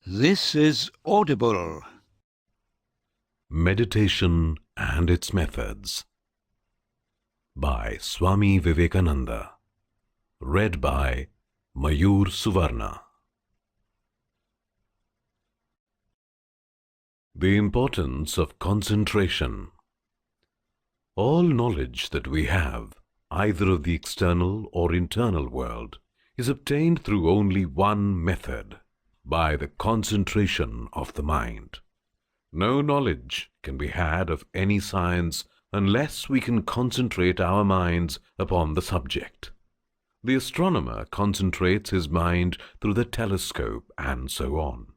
This is Audible. Meditation and Its Methods by Swami Vivekananda. Read by Mayur Suvarna. The importance of concentration. All knowledge that we have, either of the external or internal world, is obtained through only one method, by the concentration of the mind. No knowledge can be had of any science unless we can concentrate our minds upon the subject. The astronomer concentrates his mind through the telescope and so on.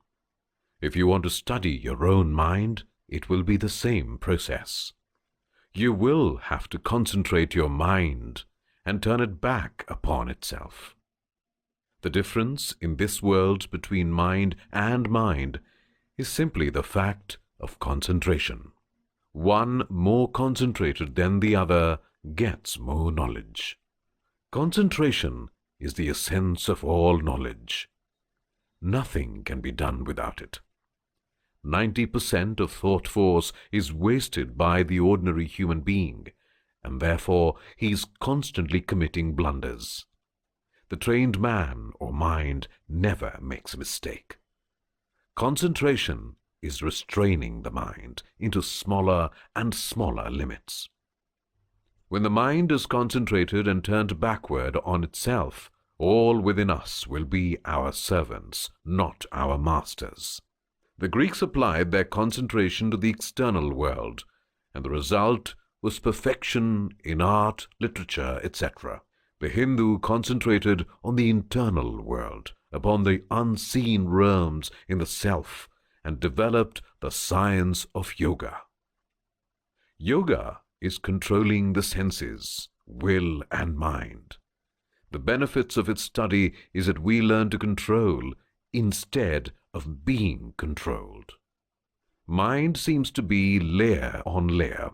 If you want to study your own mind, it will be the same process. You will have to concentrate your mind and turn it back upon itself. The difference in this world between mind and mind is simply the fact of concentration. One more concentrated than the other gets more knowledge. Concentration is the essence of all knowledge. Nothing can be done without it. 90% of thought force is wasted by the ordinary human being, and therefore he is constantly committing blunders. The trained man or mind never makes a mistake. Concentration is restraining the mind into smaller and smaller limits. When the mind is concentrated and turned backward on itself, all within us will be our servants, not our masters. The Greeks applied their concentration to the external world, and the result was perfection in art, literature, etc. The Hindu concentrated on the internal world, upon the unseen realms in the self, and developed the science of yoga. Yoga is controlling the senses, will and mind. The benefits of its study is that we learn to control instead of being controlled. Mind seems to be layer on layer.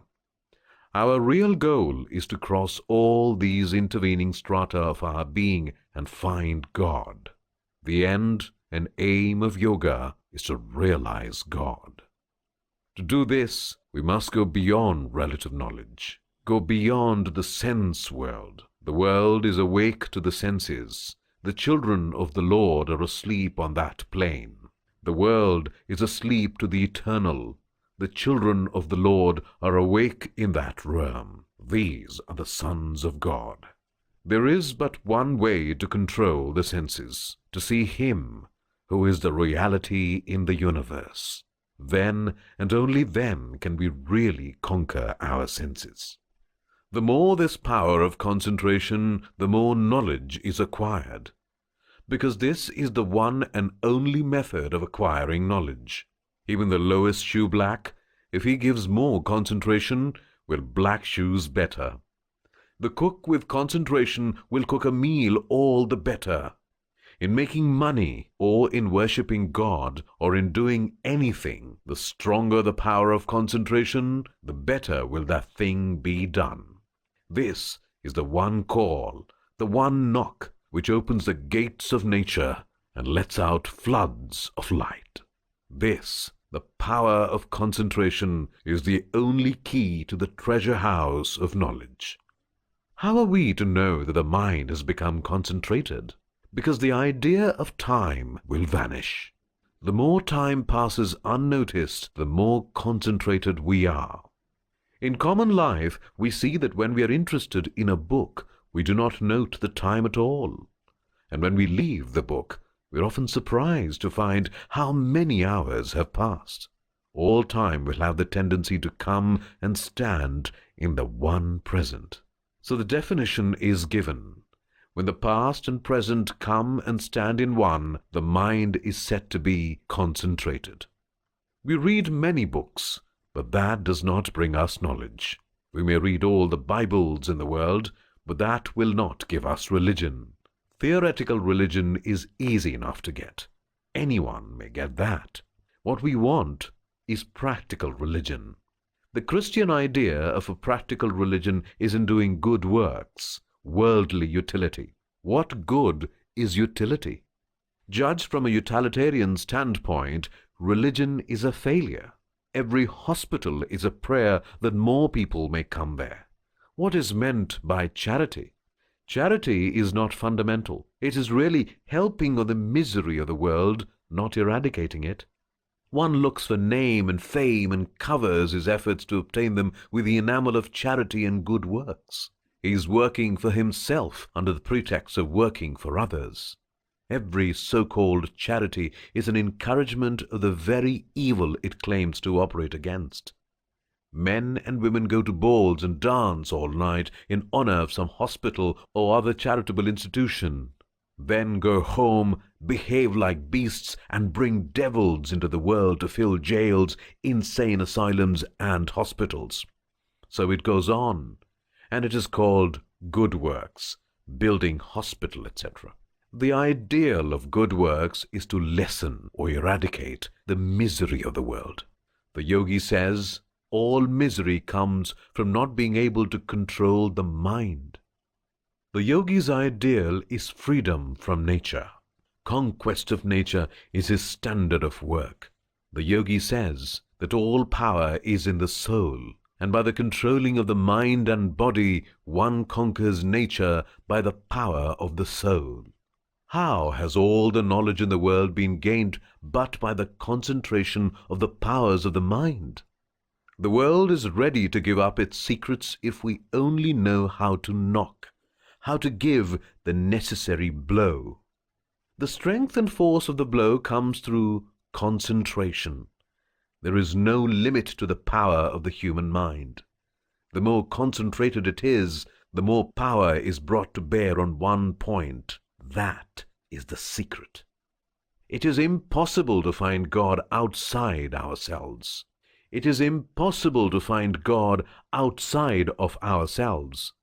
Our real goal is to cross all these intervening strata of our being and find God. The end and aim of yoga is to realize God. To do this, we must go beyond relative knowledge, go beyond the sense world. The world is awake to the senses. The children of the Lord are asleep on that plane. The world is asleep to the eternal. The children of the Lord are awake in that realm. These are the sons of God. There is but one way to control the senses, to see Him who is the reality in the universe. Then and only then can we really conquer our senses. The more this power of concentration, the more knowledge is acquired, because this is the one and only method of acquiring knowledge. Even the lowest shoe black, if he gives more concentration, will black shoes better. The cook with concentration will cook a meal all the better. In making money, or in worshipping God, or in doing anything, the stronger the power of concentration, the better will that thing be done. This is the one call, the one knock, which opens the gates of nature and lets out floods of light. This, the power of concentration, is the only key to the treasure house of knowledge. How are we to know that the mind has become concentrated? Because the idea of time will vanish. The more time passes unnoticed, the more concentrated we are. In common life, we see that when we are interested in a book, we do not note the time at all. And when we leave the book, we are often surprised to find how many hours have passed. All time will have the tendency to come and stand in the one present. So the definition is given. When the past and present come and stand in one, the mind is said to be concentrated. We read many books, but that does not bring us knowledge. We may read all the Bibles in the world, but that will not give us religion. Theoretical religion is easy enough to get. Anyone may get that. What we want is practical religion. The Christian idea of a practical religion is in doing good works, worldly utility. What good is utility? Judged from a utilitarian standpoint, religion is a failure. Every hospital is a prayer that more people may come there. What is meant by charity? Charity is not fundamental. It is really helping on the misery of the world, not eradicating it. One looks for name and fame and covers his efforts to obtain them with the enamel of charity and good works. He is working for himself under the pretext of working for others. Every so-called charity is an encouragement of the very evil it claims to operate against. Men and women go to balls and dance all night in honor of some hospital or other charitable institution, then go home, behave like beasts, and bring devils into the world to fill jails, insane asylums, and hospitals. So it goes on, and it is called good works, building hospital, etc. The ideal of good works is to lessen or eradicate the misery of the world. The yogi says, all misery comes from not being able to control the mind. The yogi's ideal is freedom from nature. Conquest of nature is his standard of work. The yogi says that all power is in the soul, and by the controlling of the mind and body, one conquers nature by the power of the soul. How has all the knowledge in the world been gained but by the concentration of the powers of the mind? The world is ready to give up its secrets if we only know how to knock, how to give the necessary blow. The strength and force of the blow comes through concentration. There is no limit to the power of the human mind. The more concentrated it is, the more power is brought to bear on one point. That is the secret. It is impossible to find God outside ourselves. It is impossible to find God outside of ourselves.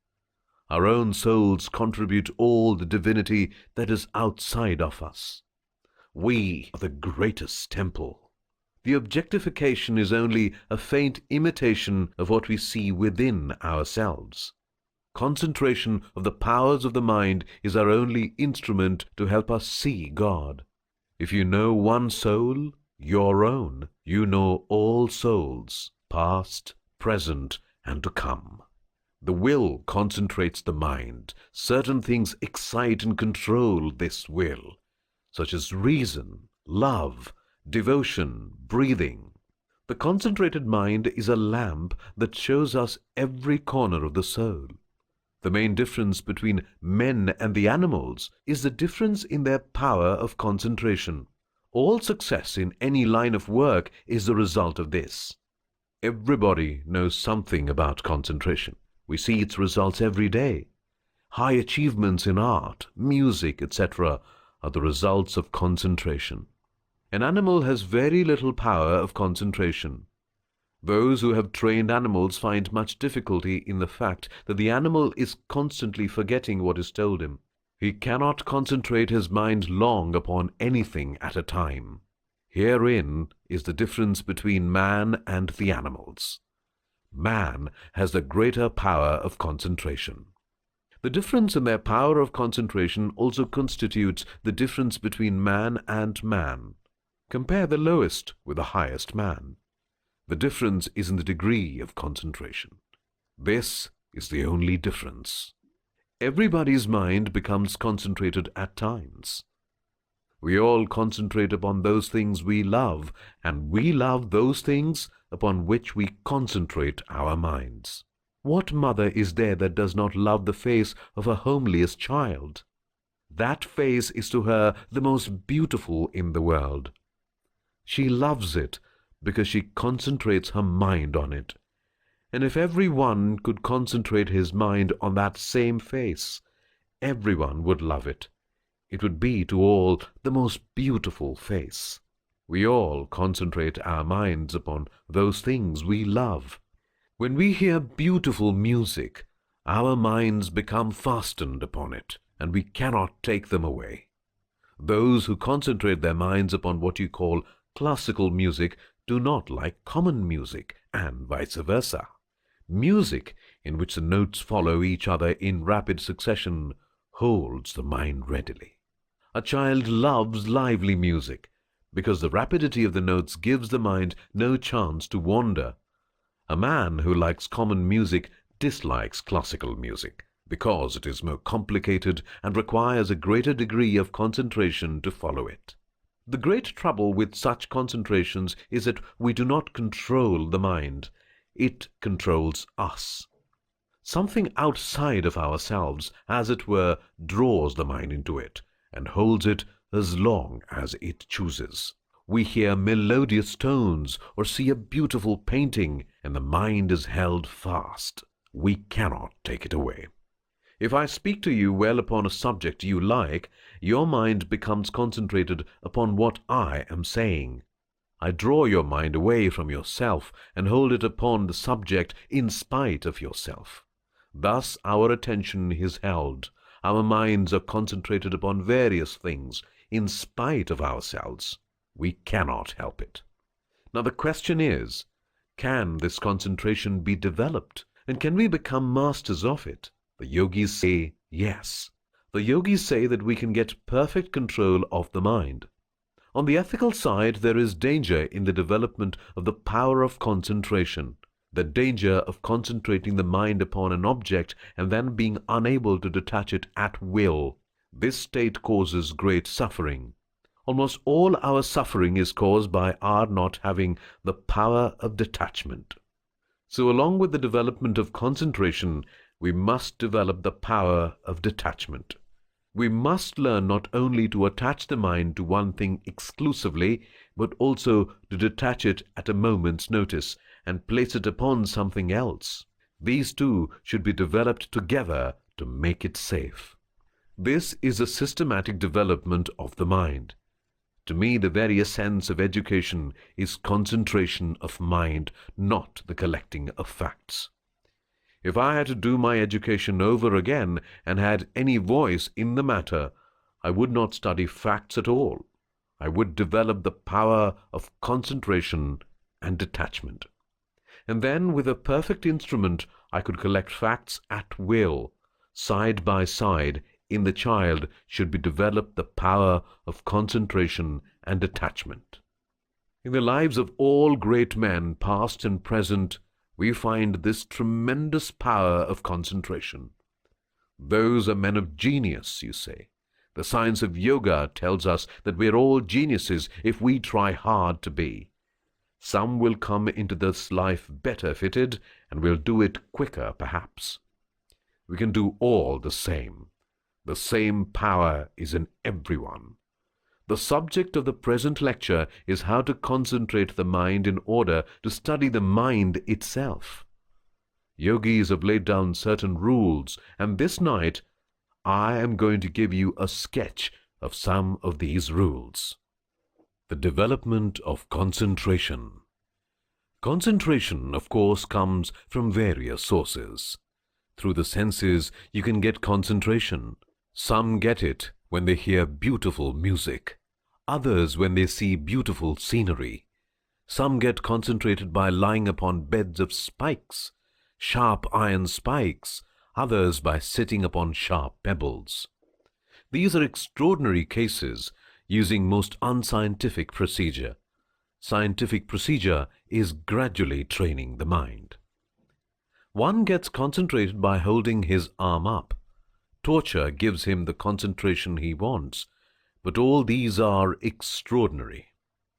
Our own souls contribute all the divinity that is outside of us. We are the greatest temple. The objectification is only a faint imitation of what we see within ourselves. Concentration of the powers of the mind is our only instrument to help us see God. If you know one soul, your own, you know all souls, past, present, and to come. The will concentrates the mind. Certain things excite and control this will, such as reason, love, devotion, breathing. The concentrated mind is a lamp that shows us every corner of the soul. The main difference between men and the animals is the difference in their power of concentration. All success in any line of work is the result of this. Everybody knows something about concentration. We see its results every day. High achievements in art, music, etc. are the results of concentration. An animal has very little power of concentration. Those who have trained animals find much difficulty in the fact that the animal is constantly forgetting what is told him. He cannot concentrate his mind long upon anything at a time. Herein is the difference between man and the animals. Man has the greater power of concentration. The difference in their power of concentration also constitutes the difference between man and man. Compare the lowest with the highest man. The difference is in the degree of concentration. This is the only difference. Everybody's mind becomes concentrated at times. We all concentrate upon those things we love, and we love those things upon which we concentrate our minds. What mother is there that does not love the face of her homeliest child? That face is to her the most beautiful in the world. She loves it because she concentrates her mind on it. And if every one could concentrate his mind on that same face, everyone would love it. It would be to all the most beautiful face. We all concentrate our minds upon those things we love. When we hear beautiful music, our minds become fastened upon it, and we cannot take them away. Those who concentrate their minds upon what you call classical music do not like common music, and vice versa. Music, in which the notes follow each other in rapid succession, holds the mind readily. A child loves lively music because the rapidity of the notes gives the mind no chance to wander. A man who likes common music dislikes classical music because it is more complicated and requires a greater degree of concentration to follow it. The great trouble with such concentrations is that we do not control the mind. It controls us. Something outside of ourselves, as it were, draws the mind into it and holds it as long as it chooses. We hear melodious tones or see a beautiful painting, and the mind is held fast. We cannot take it away. If I speak to you well upon a subject you like, your mind becomes concentrated upon what I am saying. I draw your mind away from yourself and hold it upon the subject in spite of yourself. Thus our attention is held. Our minds are concentrated upon various things in spite of ourselves. We cannot help it. Now the question is, can this concentration be developed? And can we become masters of it? The yogis say yes. The yogis say that we can get perfect control of the mind. On the ethical side, there is danger in the development of the power of concentration, the danger of concentrating the mind upon an object and then being unable to detach it at will. This state causes great suffering. Almost all our suffering is caused by our not having the power of detachment. So along with the development of concentration, we must develop the power of detachment. We must learn not only to attach the mind to one thing exclusively, but also to detach it at a moment's notice and place it upon something else. These two should be developed together to make it safe. This is a systematic development of the mind. To me, the very essence of education is concentration of mind, not the collecting of facts. If I had to do my education over again and had any voice in the matter, I would not study facts at all. I would develop the power of concentration and detachment. And then, with a perfect instrument, I could collect facts at will. Side by side, in the child should be developed the power of concentration and detachment. In the lives of all great men, past and present, we find this tremendous power of concentration. Those are men of genius, you say. The science of yoga tells us that we are all geniuses if we try hard to be. Some will come into this life better fitted and will do it quicker, perhaps. We can do all the same. The same power is in everyone. The subject of the present lecture is how to concentrate the mind in order to study the mind itself. Yogis have laid down certain rules, and this night I am going to give you a sketch of some of these rules. The development of concentration. Concentration, of course, comes from various sources. Through the senses, you can get concentration. Some get it when they hear beautiful music. Others when they see beautiful scenery. Some get concentrated by lying upon beds of spikes, sharp iron spikes, others by sitting upon sharp pebbles. These are extraordinary cases using most unscientific procedure. Scientific procedure is gradually training the mind. One gets concentrated by holding his arm up. Torture gives him the concentration he wants. But all these are extraordinary.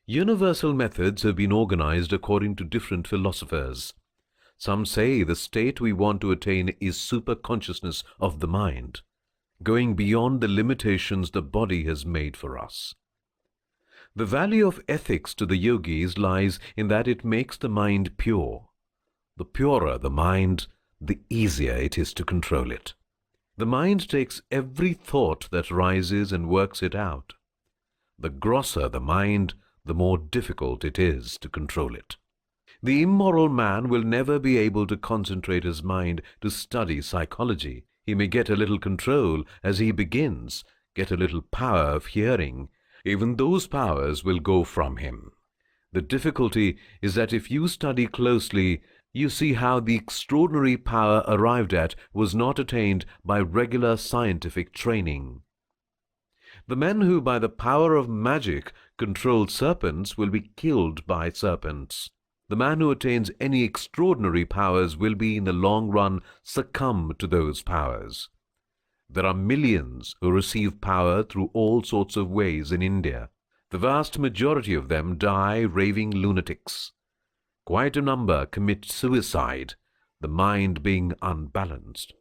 Universal methods have been organized according to different philosophers. Some say the state we want to attain is superconsciousness of the mind, going beyond the limitations the body has made for us. The value of ethics to the yogis lies in that it makes the mind pure. The purer the mind, the easier it is to control it. The mind takes every thought that rises and works it out. The grosser the mind, the more difficult it is to control it. The immoral man will never be able to concentrate his mind to study psychology. He may get a little control as he begins, get a little power of hearing. Even those powers will go from him. The difficulty is that if you study closely, you see how the extraordinary power arrived at was not attained by regular scientific training. The men who by the power of magic control serpents will be killed by serpents. The man who attains any extraordinary powers will be in the long run succumb to those powers. There are millions who receive power through all sorts of ways in India. The vast majority of them die raving lunatics. Quite a number commit suicide, the mind being unbalanced.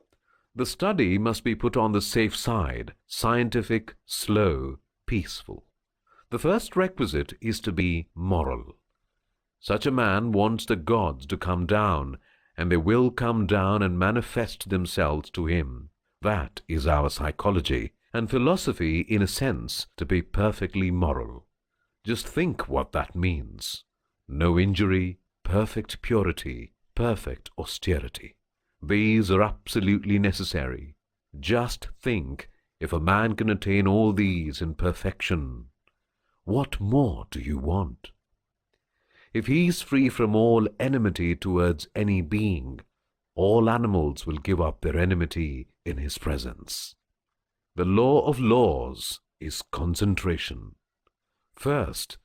The study must be put on the safe side, scientific, slow, peaceful. The first requisite is to be moral. Such a man wants the gods to come down, and they will come down and manifest themselves to him. That is our psychology, and philosophy, in a sense, to be perfectly moral. Just think what that means. No injury, perfect purity, perfect austerity. These are absolutely necessary. Just think, if a man can attain all these in perfection, what more do you want? If he is free from all enmity towards any being, all animals will give up their enmity in his presence. The law of laws is concentration. First,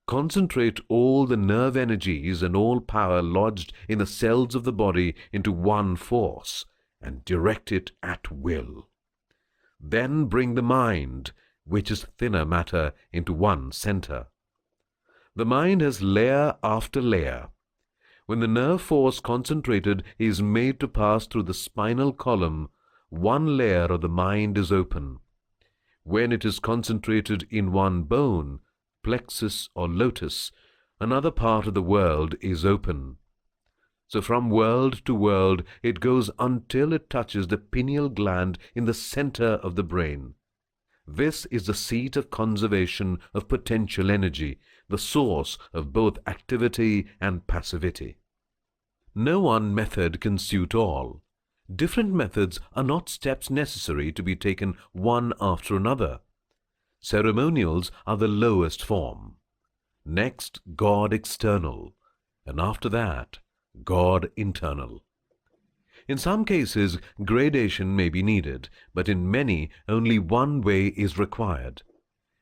concentrate all the nerve energies and all power lodged in the cells of the body into one force and direct it at will. Then bring the mind, which is thinner matter, into one center. The mind has layer after layer. When the nerve force concentrated is made to pass through the spinal column, one layer of the mind is open. When it is concentrated in one bone, plexus or lotus, another part of the world is open. So from world to world it goes until it touches the pineal gland in the center of the brain. This is the seat of conservation of potential energy, the source of both activity and passivity. No one method can suit all. Different methods are not steps necessary to be taken one after another. Ceremonials are the lowest form. Next, God external, and after that, God internal. In some cases, gradation may be needed, but in many, only one way is required.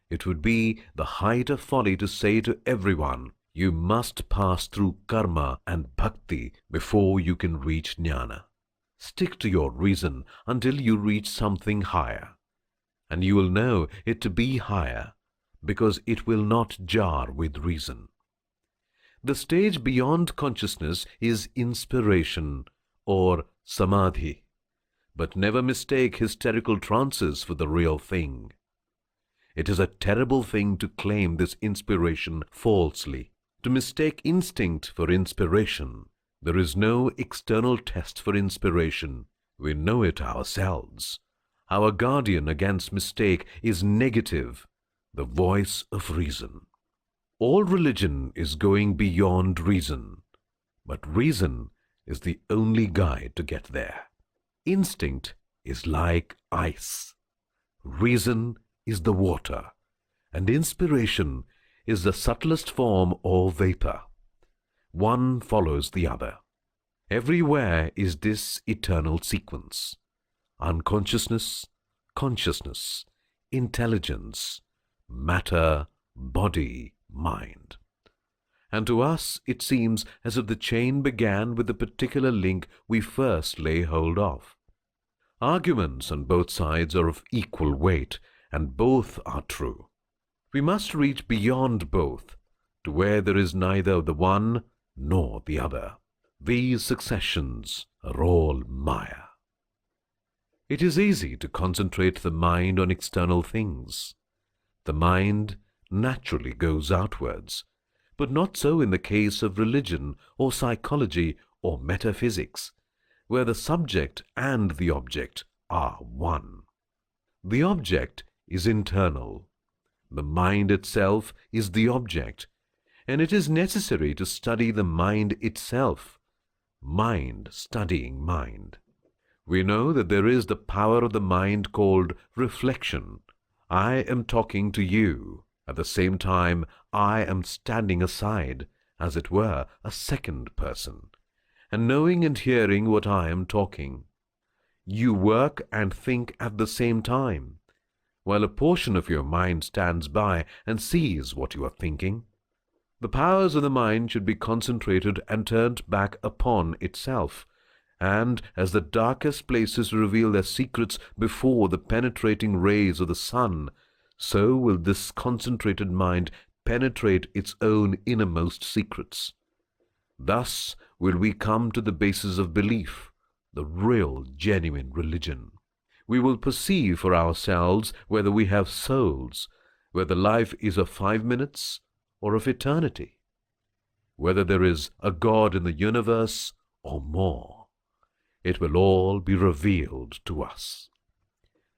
It would be the height of folly to say to everyone, you must pass through karma and bhakti before you can reach jnana. Stick to your reason until you reach something higher, and you will know it to be higher, because it will not jar with reason. The stage beyond consciousness is inspiration, or samadhi, but never mistake hysterical trances for the real thing. It is a terrible thing to claim this inspiration falsely, to mistake instinct for inspiration. There is no external test for inspiration. We know it ourselves. Our guardian against mistake is negative, the voice of reason. All religion is going beyond reason, but reason is the only guide to get there. Instinct is like ice. Reason is the water, and inspiration is the subtlest form or vapor. One follows the other. Everywhere is this eternal sequence: unconsciousness, consciousness, intelligence, matter, body, mind. And to us it seems as if the chain began with the particular link we first lay hold of. Arguments on both sides are of equal weight, and both are true. We must reach beyond both, to where there is neither the one nor the other. These successions are all Maya. It is easy to concentrate the mind on external things. The mind naturally goes outwards, but not so in the case of religion or psychology or metaphysics, where the subject and the object are one. The object is internal. The mind itself is the object, and it is necessary to study the mind itself, mind studying mind. We know that there is the power of the mind called reflection. I am talking to you. At the same time, I am standing aside, as it were, a second person, and knowing and hearing what I am talking. You work and think at the same time. while a portion of your mind stands by and sees what you are thinking. The powers of the mind should be concentrated and turned back upon itself, and as the darkest places reveal their secrets before the penetrating rays of the sun, so will this concentrated mind penetrate its own innermost secrets. Thus will we come to the basis of belief, the real, genuine religion. We will perceive for ourselves whether we have souls, whether life is of 5 minutes or of eternity, whether there is a God in the universe or more. It will all be revealed to us.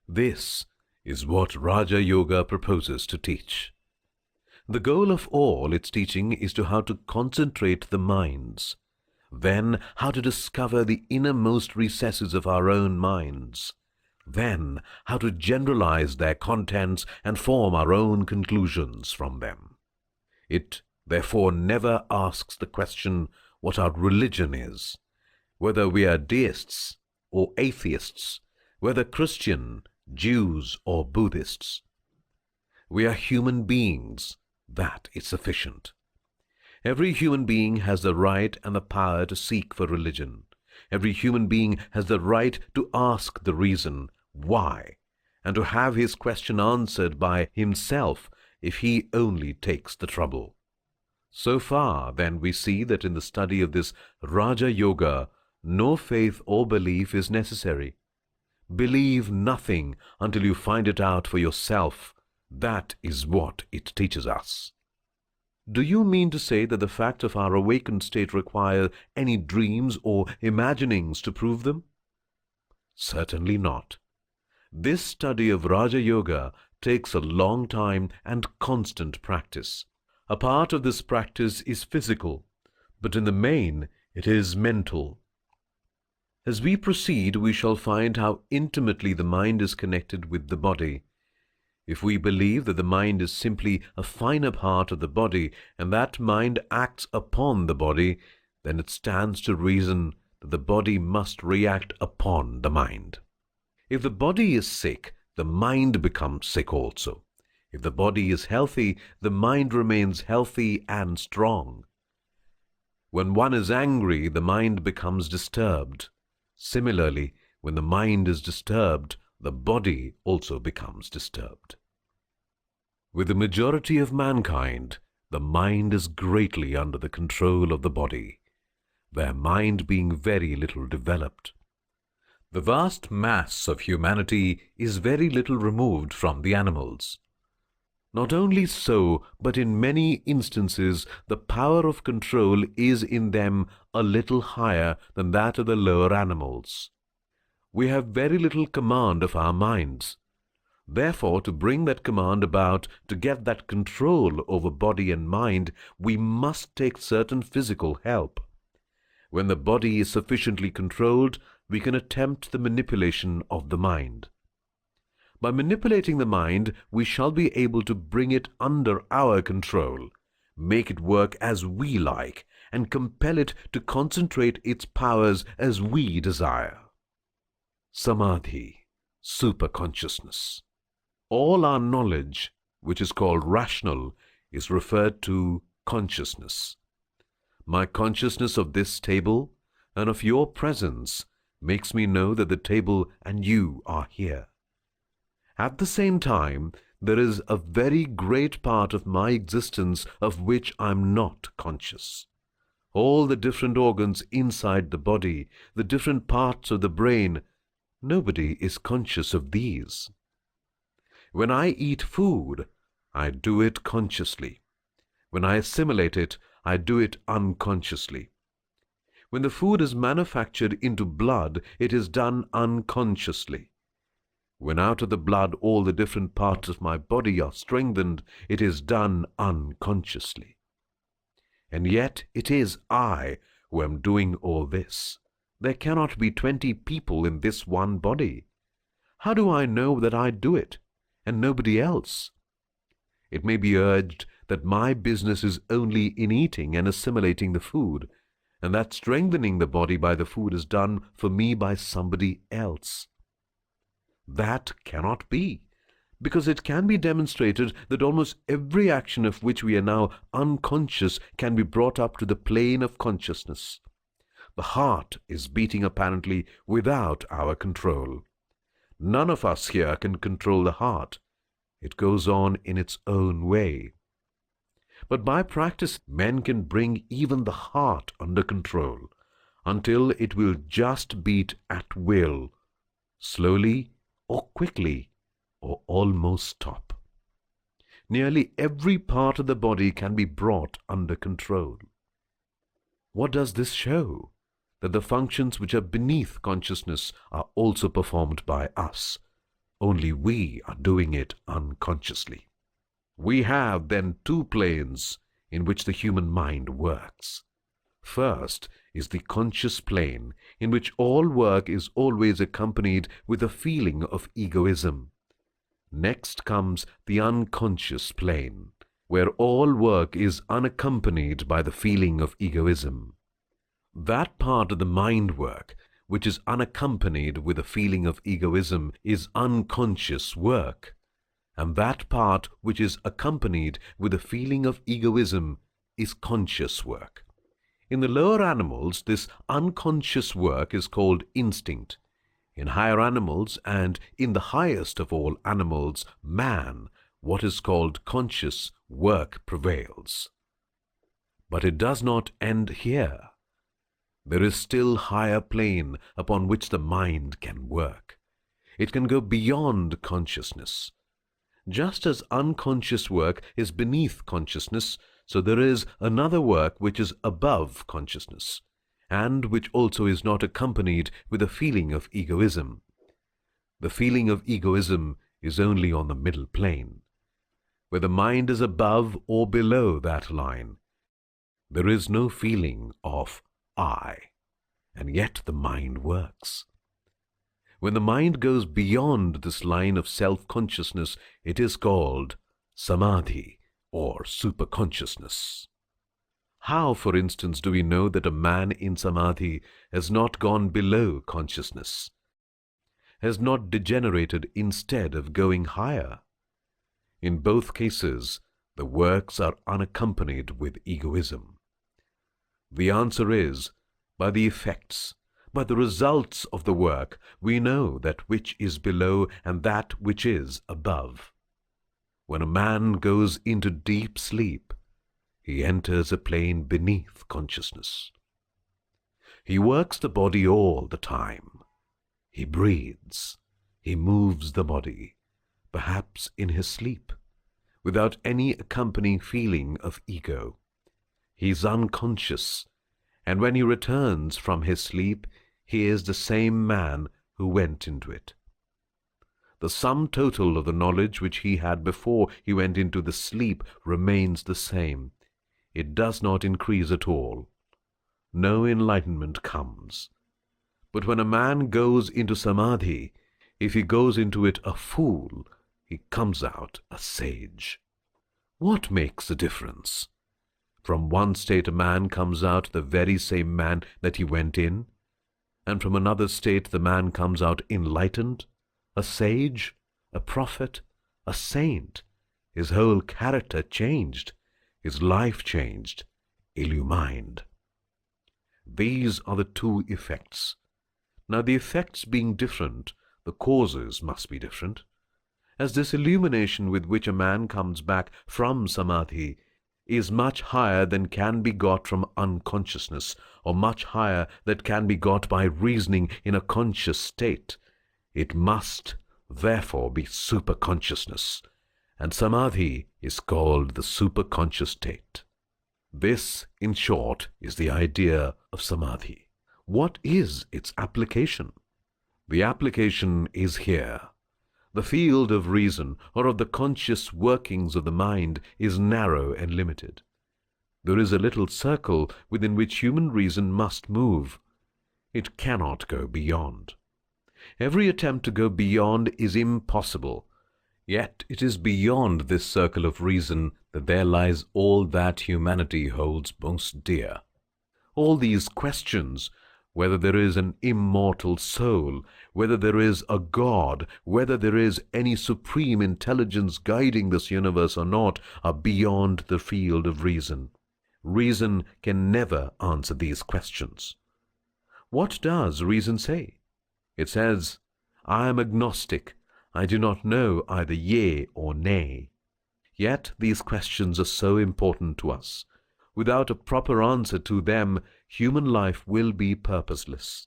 This is what Raja Yoga proposes to teach. The goal of all its teaching is to how to concentrate the minds, then how to discover the innermost recesses of our own minds, then how to generalize their contents and form our own conclusions from them. It therefore never asks the question what our religion is, whether we are deists or atheists, whether Christian, Jews or Buddhists. We are human beings. That is sufficient. Every human being has the right and the power to seek for religion. Every human being has the right to ask the reason why, and to have his question answered by himself if he only takes the trouble. So far, then, we see that in the study of this Raja Yoga, no faith or belief is necessary. Believe nothing until you find it out for yourself. That is what it teaches us. Do you mean to say that the fact of our awakened state requires any dreams or imaginings to prove them? Certainly not. This study of Raja Yoga takes a long time and constant practice. A part of this practice is physical, but in the main it is mental. As we proceed, we shall find how intimately the mind is connected with the body. If we believe that the mind is simply a finer part of the body, and that mind acts upon the body, then it stands to reason that the body must react upon the mind. If the body is sick, the mind becomes sick also. If the body is healthy, the mind remains healthy and strong. When one is angry, the mind becomes disturbed. Similarly, when the mind is disturbed, the body also becomes disturbed. With the majority of mankind, the mind is greatly under the control of the body, their mind being very little developed. The vast mass of humanity is very little removed from the animals. Not only so, but in many instances the power of control is in them a little higher than that of the lower animals. We have very little command of our minds. Therefore, to bring that command about, to get that control over body and mind, we must take certain physical help. When the body is sufficiently controlled, we can attempt the manipulation of the mind. By manipulating the mind, we shall be able to bring it under our control, make it work as we like, and compel it to concentrate its powers as we desire. Samadhi, superconsciousness. All our knowledge, which is called rational, is referred to consciousness. My consciousness of this table and of your presence makes me know that the table and you are here. At the same time, there is a very great part of my existence of which I am not conscious. All the different organs inside the body, the different parts of the brain, nobody is conscious of these. When I eat food, I do it consciously. When I assimilate it, I do it unconsciously. When the food is manufactured into blood, it is done unconsciously. When out of the blood all the different parts of my body are strengthened, it is done unconsciously. And yet it is I who am doing all this. There cannot be 20 people in this one body. How do I know that I do it, and nobody else? It may be urged that my business is only in eating and assimilating the food, and that strengthening the body by the food is done for me by somebody else. That cannot be, because it can be demonstrated that almost every action of which we are now unconscious can be brought up to the plane of consciousness. The heart is beating apparently without our control. None of us here can control the heart. It goes on in its own way. But by practice, men can bring even the heart under control until it will just beat at will, slowly or quickly, or almost stop. Nearly every part of the body can be brought under control. What does this show? That the functions which are beneath consciousness are also performed by us. Only we are doing it unconsciously. We have then two planes in which the human mind works. First is the conscious plane, in which all work is always accompanied with a feeling of egoism. Next comes the unconscious plane, where all work is unaccompanied by the feeling of egoism. That part of the mind work which is unaccompanied with a feeling of egoism is unconscious work, and that part which is accompanied with a feeling of egoism is conscious work. In the lower animals, this unconscious work is called instinct. In higher animals, and in the highest of all animals, man, what is called conscious work prevails. But it does not end here. There is still higher plane upon which the mind can work. It can go beyond consciousness. Just as unconscious work is beneath consciousness, so there is another work which is above consciousness, and which also is not accompanied with a feeling of egoism. The feeling of egoism is only on the middle plane. Where the mind is above or below that line, there is no feeling of I, and yet the mind works. When the mind goes beyond this line of self-consciousness, it is called samadhi or superconsciousness. How, for instance, do we know that a man in samadhi has not gone below consciousness, has not degenerated instead of going higher? In both cases, the works are unaccompanied with egoism. The answer is, by the effects, by the results of the work, we know that which is below and that which is above. When a man goes into deep sleep, he enters a plane beneath consciousness. He works the body all the time. He breathes. He moves the body, perhaps in his sleep, without any accompanying feeling of ego. He is unconscious, and when he returns from his sleep, he is the same man who went into it. The sum total of the knowledge which he had before he went into the sleep remains the same. It does not increase at all. No enlightenment comes. But when a man goes into samadhi, if he goes into it a fool, he comes out a sage. What makes the difference? From one state a man comes out the very same man that he went in, and from another state the man comes out enlightened, a sage, a prophet, a saint, his whole character changed, his life changed, illumined. These are the two effects. Now the effects being different, the causes must be different. As this illumination with which a man comes back from samadhi is much higher than can be got from unconsciousness, or much higher than can be got by reasoning in a conscious state, it must therefore be superconsciousness, and samadhi is called the superconscious state. This, in short, is the idea of samadhi. What is its application? The application is here. The field of reason, or of the conscious workings of the mind, is narrow and limited. There is a little circle within which human reason must move. It cannot go beyond. Every attempt to go beyond is impossible. Yet it is beyond this circle of reason that there lies all that humanity holds most dear. All these questions, whether there is an immortal soul, whether there is a God, whether there is any supreme intelligence guiding this universe or not, are beyond the field of reason. Reason can never answer these questions. What does reason say? It says, I am agnostic. I do not know either yea or nay. Yet these questions are so important to us. Without a proper answer to them, human life will be purposeless.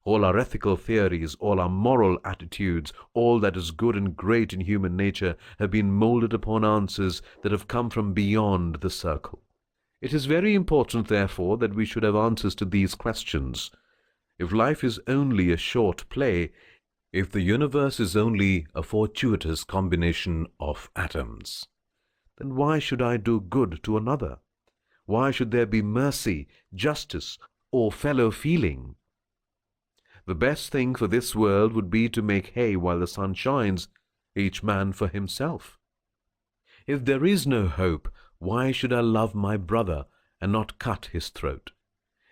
All our ethical theories, all our moral attitudes, all that is good and great in human nature have been molded upon answers that have come from beyond the circle. It is very important, therefore, that we should have answers to these questions. If life is only a short play, if the universe is only a fortuitous combination of atoms, then why should I do good to another? Why should there be mercy, justice, or fellow feeling? The best thing for this world would be to make hay while the sun shines, each man for himself. If there is no hope, why should I love my brother and not cut his throat?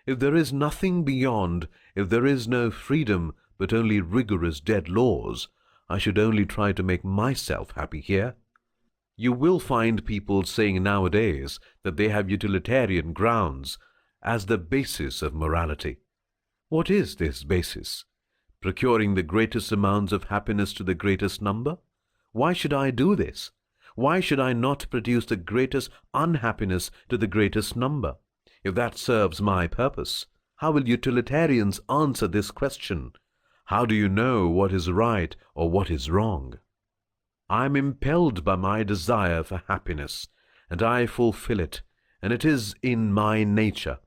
If there is nothing beyond, if there is no freedom but only rigorous dead laws, I should only try to make myself happy here. You will find people saying nowadays that they have utilitarian grounds as the basis of morality. What is this basis? Procuring the greatest amounts of happiness to the greatest number? Why should I do this? Why should I not produce the greatest unhappiness to the greatest number? If that serves my purpose, how will utilitarians answer this question? How do you know what is right or what is wrong? I am impelled by my desire for happiness, and I fulfill it, and it is in my nature.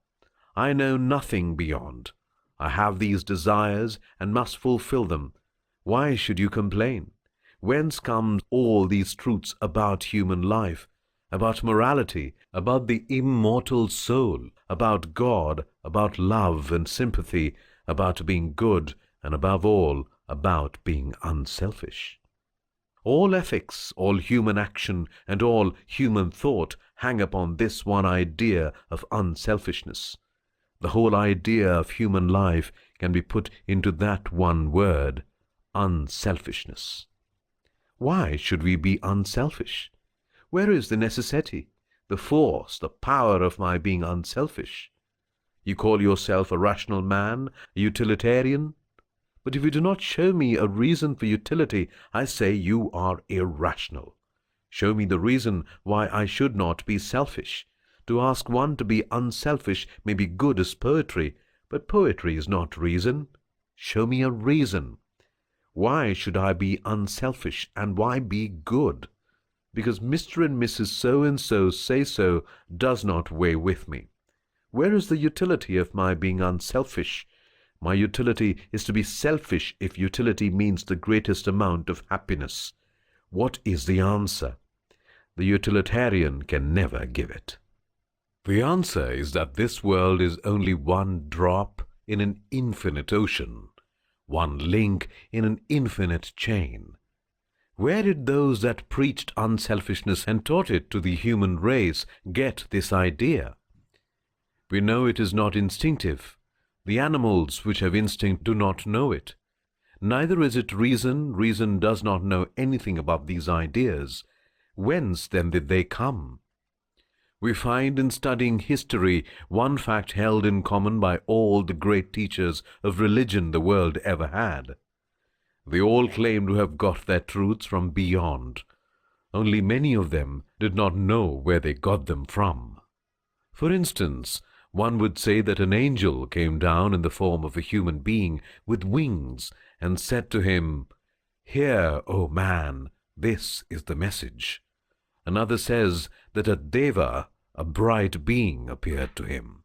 I know nothing beyond. I have these desires and must fulfill them. Why should you complain? Whence come all these truths about human life, about morality, about the immortal soul, about God, about love and sympathy, about being good, and above all, about being unselfish? All ethics, all human action, and all human thought hang upon this one idea of unselfishness. The whole idea of human life can be put into that one word, unselfishness. Why should we be unselfish? Where is the necessity, the force, the power of my being unselfish? You call yourself a rational man, a utilitarian? But if you do not show me a reason for utility, I say you are irrational. Show me the reason why I should not be selfish. To ask one to be unselfish may be good as poetry, but poetry is not reason. Show me a reason. Why should I be unselfish, and why be good? Because Mr. and Mrs. So-and-so say so does not weigh with me. Where is the utility of my being unselfish? My utility is to be selfish if utility means the greatest amount of happiness. What is the answer? The utilitarian can never give it. The answer is that this world is only one drop in an infinite ocean, one link in an infinite chain. Where did those that preached unselfishness and taught it to the human race get this idea? We know it is not instinctive. The animals which have instinct do not know it. Neither is it reason. Reason does not know anything about these ideas. Whence then did they come? We find in studying history one fact held in common by all the great teachers of religion the world ever had. They all claim to have got their truths from beyond. Only many of them did not know where they got them from. For instance, one would say that an angel came down in the form of a human being with wings and said to him, "Hear, O man, this is the message." Another says that a deva, a bright being, appeared to him.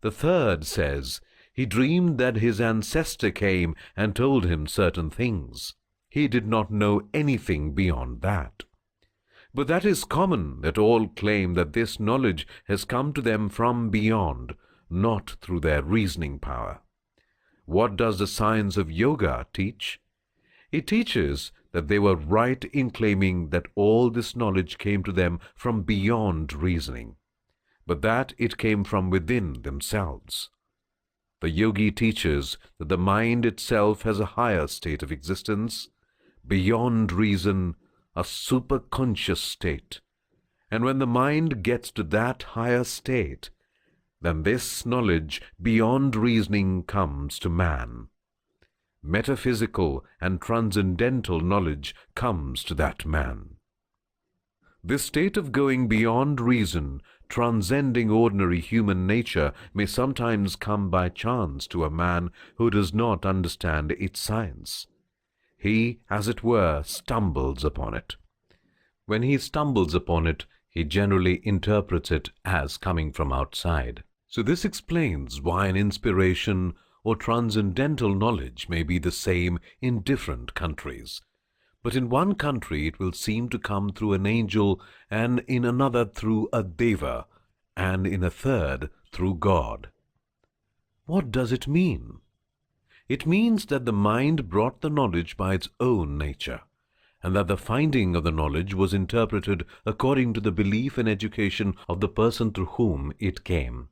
The third says he dreamed that his ancestor came and told him certain things. He did not know anything beyond that. But that is common, that all claim that this knowledge has come to them from beyond, not through their reasoning power. What does the science of yoga teach? It teaches that they were right in claiming that all this knowledge came to them from beyond reasoning, but that it came from within themselves. The yogi teaches that the mind itself has a higher state of existence, beyond reason, a superconscious state. And when the mind gets to that higher state, then this knowledge beyond reasoning comes to man. Metaphysical and transcendental knowledge comes to that man. This state of going beyond reason, transcending ordinary human nature, may sometimes come by chance to a man who does not understand its science. He, as it were, stumbles upon it. When he stumbles upon it, he generally interprets it as coming from outside. So this explains why an inspiration or transcendental knowledge may be the same in different countries. But in one country it will seem to come through an angel, and in another through a deva, and in a third through God. What does it mean? It means that the mind brought the knowledge by its own nature, and that the finding of the knowledge was interpreted according to the belief and education of the person through whom it came.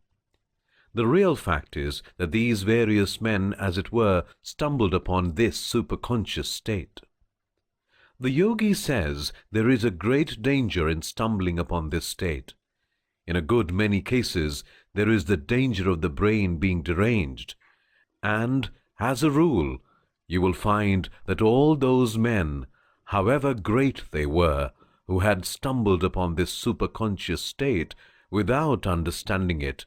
The real fact is that these various men, as it were, stumbled upon this superconscious state. The yogi says there is a great danger in stumbling upon this state. In a good many cases, there is the danger of the brain being deranged, and, as a rule, you will find that all those men, however great they were, who had stumbled upon this superconscious state without understanding it,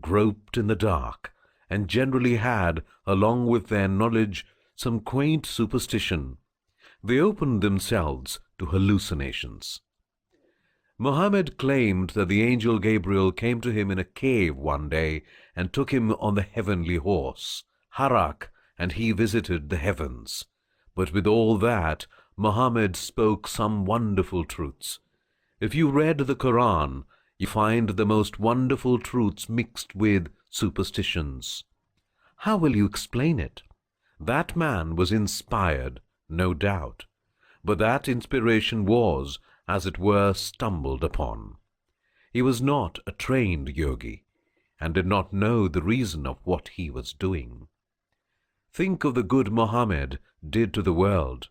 groped in the dark, and generally had, along with their knowledge, some quaint superstition. They opened themselves to hallucinations. Mohammed claimed that the angel Gabriel came to him in a cave one day and took him on the heavenly horse, Harak, and he visited the heavens. But with all that, Mohammed spoke some wonderful truths. If you read the Quran, you find the most wonderful truths mixed with superstitions. How will you explain it? That man was inspired, no doubt, but that inspiration was, as it were, stumbled upon. He was not a trained yogi, and did not know the reason of what he was doing. Think of the good Mohammed did to the world,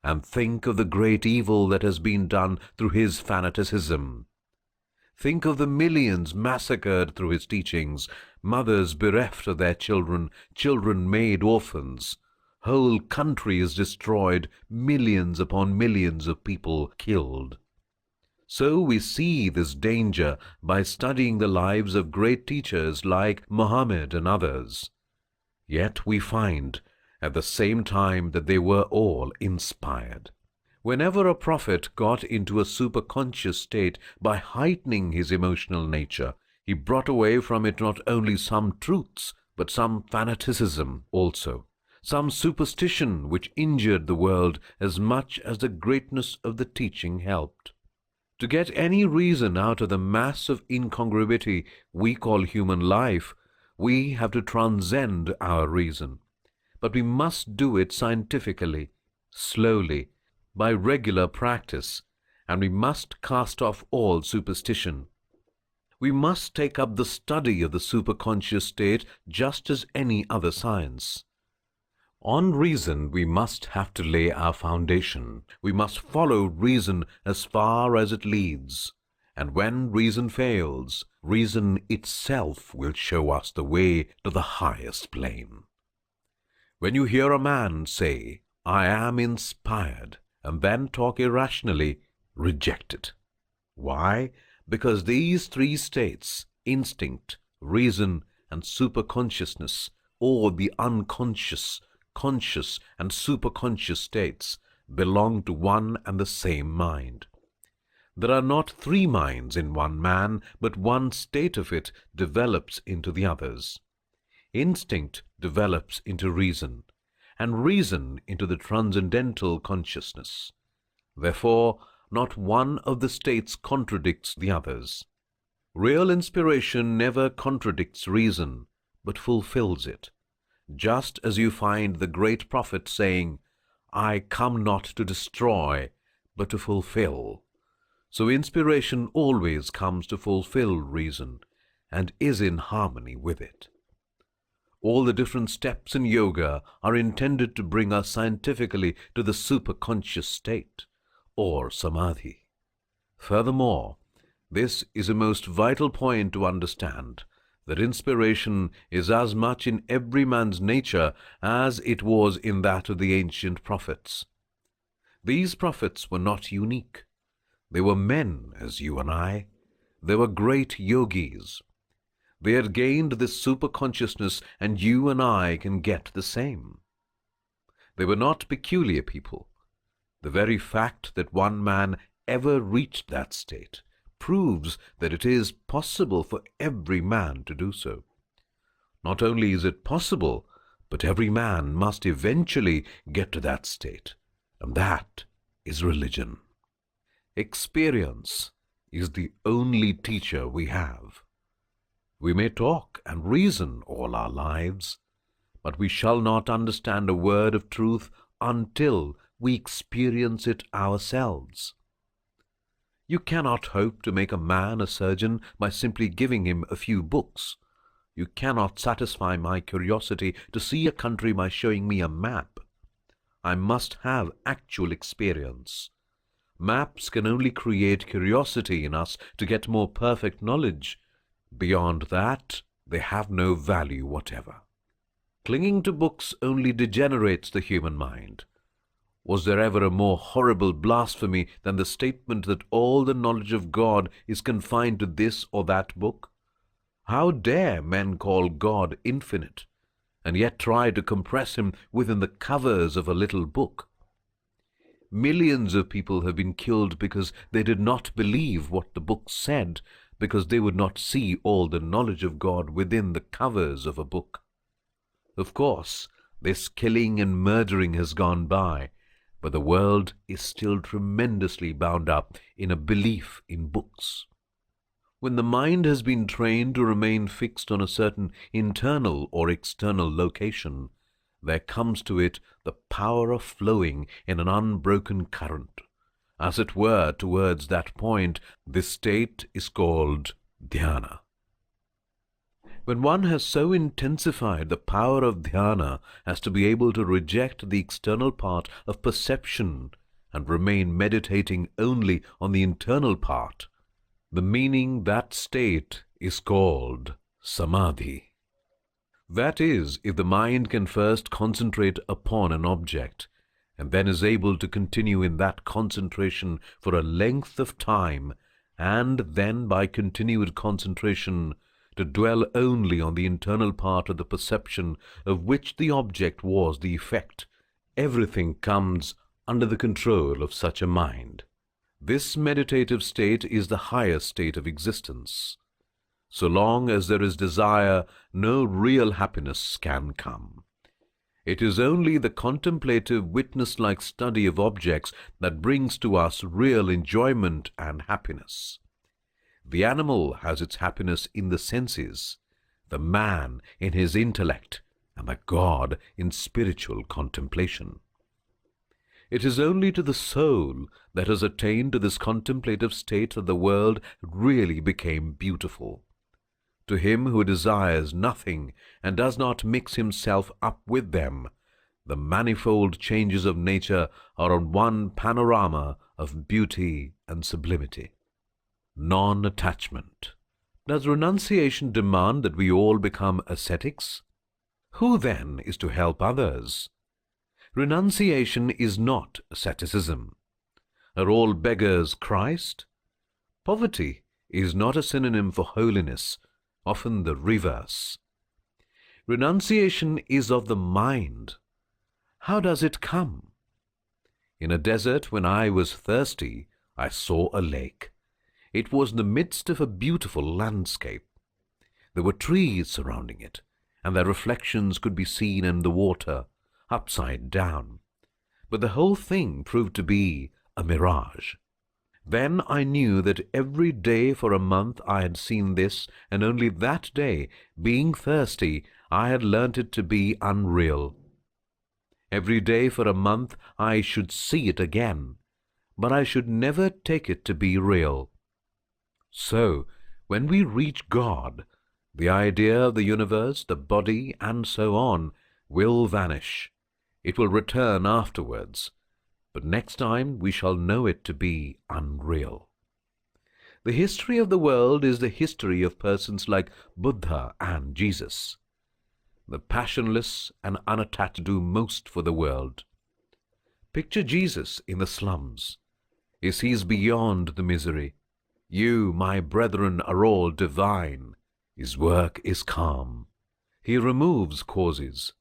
and think of the great evil that has been done through his fanaticism. Think of the millions massacred through his teachings, mothers bereft of their children, children made orphans, whole countries destroyed, millions upon millions of people killed. So we see this danger by studying the lives of great teachers like Muhammad and others. Yet we find at the same time that they were all inspired. Whenever a prophet got into a superconscious state by heightening his emotional nature, he brought away from it not only some truths, but some fanaticism also, some superstition which injured the world as much as the greatness of the teaching helped. To get any reason out of the mass of incongruity we call human life, we have to transcend our reason. But we must do it scientifically, slowly, by regular practice, and we must cast off all superstition. We must take up the study of the superconscious state just as any other science. On reason we must have to lay our foundation. We must follow reason as far as it leads. And when reason fails, reason itself will show us the way to the highest plane. When you hear a man say, "I am inspired," and then talk irrationally, reject it. Why? Because these three states, instinct, reason, and superconsciousness, or the unconscious, conscious, and superconscious states, belong to one and the same mind. There are not three minds in one man, but one state of it develops into the others. Instinct develops into reason, and reason into the transcendental consciousness. Therefore, not one of the states contradicts the others. Real inspiration never contradicts reason, but fulfills it. Just as you find the great prophet saying, "I come not to destroy, but to fulfill," so inspiration always comes to fulfill reason, and is in harmony with it. All the different steps in yoga are intended to bring us scientifically to the superconscious state, or samadhi. Furthermore, this is a most vital point to understand, that inspiration is as much in every man's nature as it was in that of the ancient prophets. These prophets were not unique. They were men as you and I. They were great yogis. They had gained this superconsciousness, and you and I can get the same. They were not peculiar people. The very fact that one man ever reached that state proves that it is possible for every man to do so. Not only is it possible, but every man must eventually get to that state, and that is religion. Experience is the only teacher we have. We may talk and reason all our lives, but we shall not understand a word of truth until we experience it ourselves. You cannot hope to make a man a surgeon by simply giving him a few books. You cannot satisfy my curiosity to see a country by showing me a map. I must have actual experience. Maps can only create curiosity in us to get more perfect knowledge. Beyond that, they have no value whatever. Clinging to books only degenerates the human mind. Was there ever a more horrible blasphemy than the statement that all the knowledge of God is confined to this or that book? How dare men call God infinite, and yet try to compress him within the covers of a little book? Millions of people have been killed because they did not believe what the book said, because they would not see all the knowledge of God within the covers of a book. Of course, this killing and murdering has gone by, but the world is still tremendously bound up in a belief in books. When the mind has been trained to remain fixed on a certain internal or external location, there comes to it the power of flowing in an unbroken current. As it were, towards that point, this state is called dhyana. When one has so intensified the power of dhyana as to be able to reject the external part of perception and remain meditating only on the internal part, the meaning that state is called samadhi. That is, if the mind can first concentrate upon an object, and then is able to continue in that concentration for a length of time, and then by continued concentration to dwell only on the internal part of the perception of which the object was the effect, everything comes under the control of such a mind. This meditative state is the highest state of existence. So long as there is desire, no real happiness can come. It is only the contemplative, witness-like study of objects that brings to us real enjoyment and happiness. The animal has its happiness in the senses, the man in his intellect, and the God in spiritual contemplation. It is only to the soul that has attained to this contemplative state that the world really became beautiful. To him who desires nothing and does not mix himself up with them, the manifold changes of nature are on one panorama of beauty and sublimity. Non-attachment. Does renunciation demand that we all become ascetics? Who then is to help others? Renunciation is not asceticism. Are all beggars Christ? Poverty is not a synonym for holiness, often the reverse. Renunciation is of the mind. How does it come? In a desert, when I was thirsty, I saw a lake. It was in the midst of a beautiful landscape. There were trees surrounding it, and their reflections could be seen in the water, upside down. But the whole thing proved to be a mirage. Then I knew that every day for a month I had seen this, and only that day, being thirsty, I had learnt it to be unreal. Every day for a month I should see it again, but I should never take it to be real. So, when we reach God, The idea of the universe, the body, and so on, will vanish. It will return afterwards, but next time we shall know it to be unreal. The history of the world is the history of persons like Buddha and Jesus. The passionless and unattached do most for the world. Picture Jesus in the slums. He sees beyond the misery. You, my brethren, are all divine. His work is calm. He removes causes.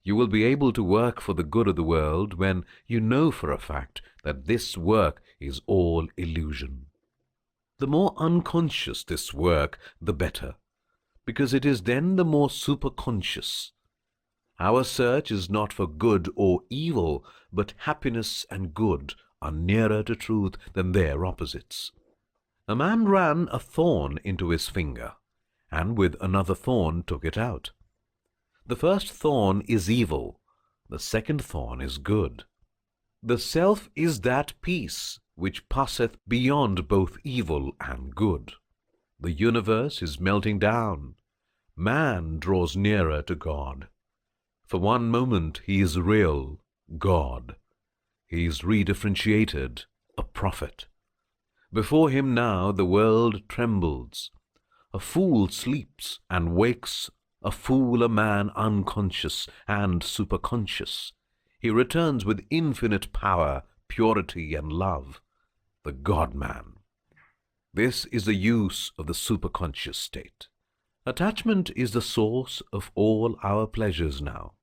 You will be able to work for the good of the world when you know for a fact that this work is all illusion. The more unconscious this work, the better, because it is then the more superconscious. Our search is not for good or evil, but happiness and good are nearer to truth than their opposites. A man ran a thorn into his finger, and with another thorn took it out. The first thorn is evil, the second thorn is good. The self is that peace which passeth beyond both evil and good. The universe is melting down. Man draws nearer to God. For one moment he is real, God. He is redifferentiated, a prophet. Before him now the world trembles. A fool sleeps and wakes, a fool a man unconscious and superconscious. He returns with infinite power, purity, and love, the God-man. This is the use of the superconscious state. Attachment is the source of all our pleasures now.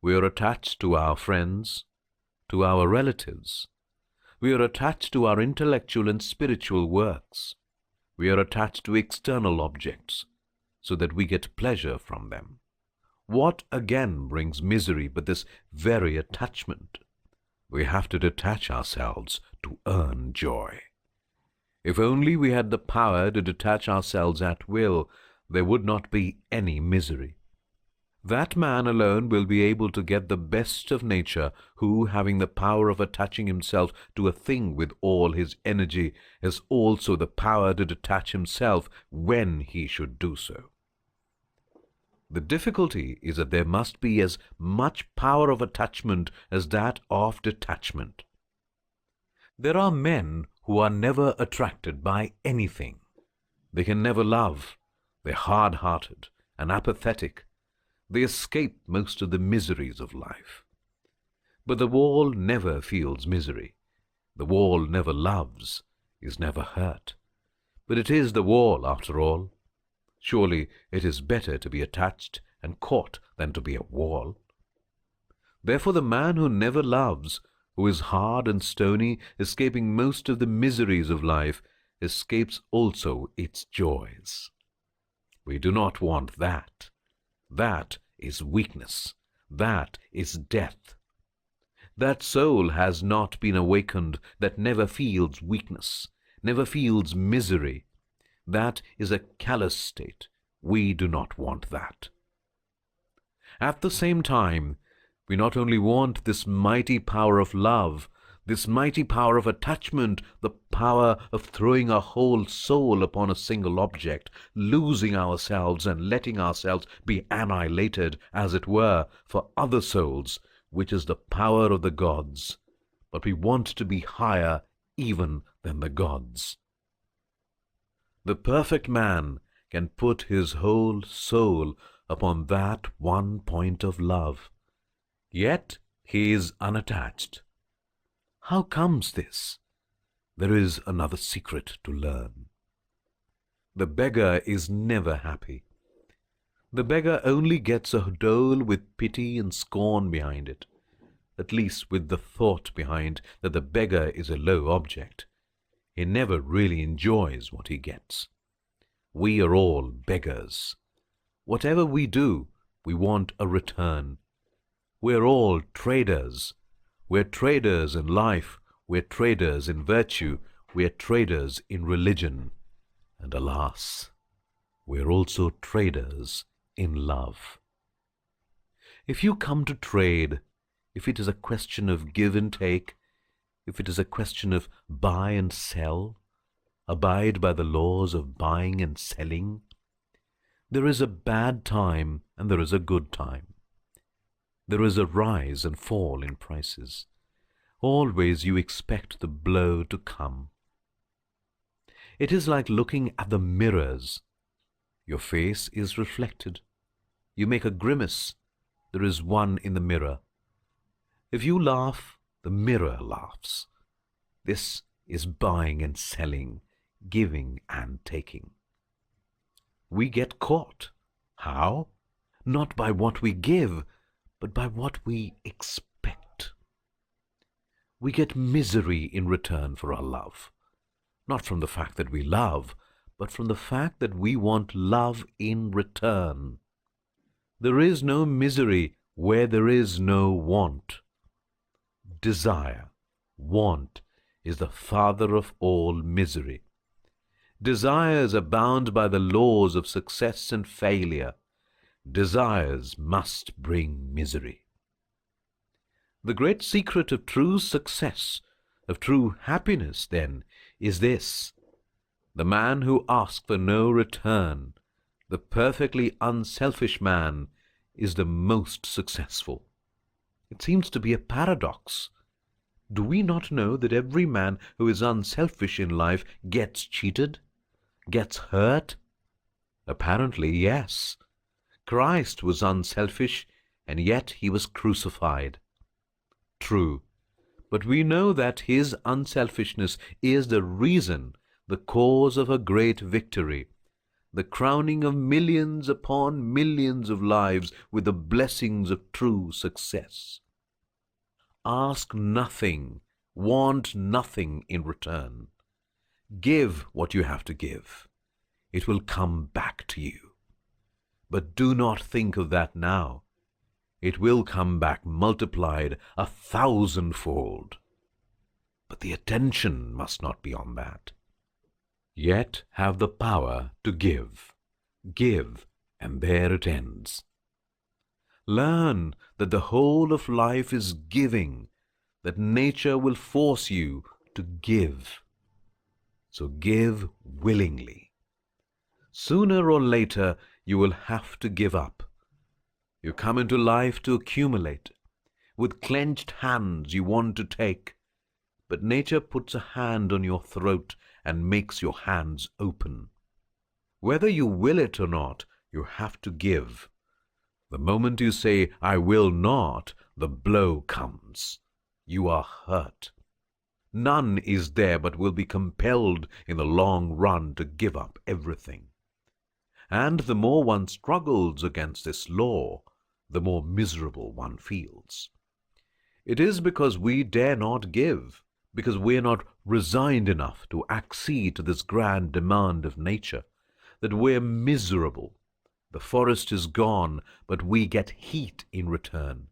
We are attached to our friends, to our relatives. We are attached to our intellectual and spiritual works. We are attached to external objects, so that we get pleasure from them. What again brings misery but this very attachment? We have to detach ourselves to earn joy. If only we had the power to detach ourselves at will, there would not be any misery. That man alone will be able to get the best of nature who, having the power of attaching himself to a thing with all his energy, has also the power to detach himself when he should do so. The difficulty is that there must be as much power of attachment as that of detachment. There are men who are never attracted by anything. They can never love. They're hard-hearted and apathetic. They escape most of the miseries of life. But the wall never feels misery. The wall never loves, is never hurt. But it is the wall, after all. Surely it is better to be attached and caught than to be a wall. Therefore the man who never loves, who is hard and stony, escaping most of the miseries of life, escapes also its joys. We do not want that. That is weakness. That is death. That soul has not been awakened that never feels weakness, never feels misery. That is a callous state. We do not want that. At the same time, we not only want this mighty power of love, this mighty power of attachment, the power of throwing our whole soul upon a single object, losing ourselves and letting ourselves be annihilated, as it were, for other souls, which is the power of the gods. But we want to be higher even than the gods. The perfect man can put his whole soul upon that one point of love. Yet he is unattached. How comes this? There is another secret to learn. The beggar is never happy. The beggar only gets a dole with pity and scorn behind it, at least with the thought behind that the beggar is a low object. He never really enjoys what he gets. We are all beggars. Whatever we do, we want a return. We're all traders. We're traders in life. We're traders in virtue. We're traders in religion. And alas, we're also traders in love. If you come to trade, if it is a question of give and take, if it is a question of buy and sell, abide by the laws of buying and selling, There is a bad time and there is a good time. There is a rise and fall in prices. Always you expect the blow to come. It is like looking at the mirrors. Your face is reflected. You make a grimace. There is one in the mirror. If you laugh, the mirror laughs. This is buying and selling, giving and taking. We get caught. How? Not by what we give, but by what we expect. We get misery in return for our love. Not from the fact that we love, but from the fact that we want love in return. There is no misery where there is no want. Desire, want, is the father of all misery. Desires are bound by the laws of success and failure. Desires must bring misery. The great secret of true success, of true happiness, then, is this: the man who asks for no return, the perfectly unselfish man, is the most successful. It seems to be a paradox. Do we not know that every man who is unselfish in life gets cheated, gets hurt? Apparently, yes. Christ was unselfish, and yet he was crucified. True, but we know that his unselfishness is the reason, the cause of a great victory, the crowning of millions upon millions of lives with the blessings of true success. Ask nothing, want nothing in return. Give what you have to give. It will come back to you. But do not think of that now. It will come back multiplied 1,000-fold. But the attention must not be on that. Yet have the power to give. Give, and there it ends. Learn that the whole of life is giving, that nature will force you to give. So give willingly. Sooner or later you will have to give up. You come into life to accumulate. With clenched hands you want to take, but nature puts a hand on your throat and makes your hands open. Whether you will it or not, you have to give. The moment you say, "I will not," the blow comes. You are hurt. None is there but will be compelled in the long run to give up everything. And the more one struggles against this law, the more miserable one feels. It is because we dare not give, because we are not resigned enough to accede to this grand demand of nature, that we are miserable. The forest is gone, but we get heat in return.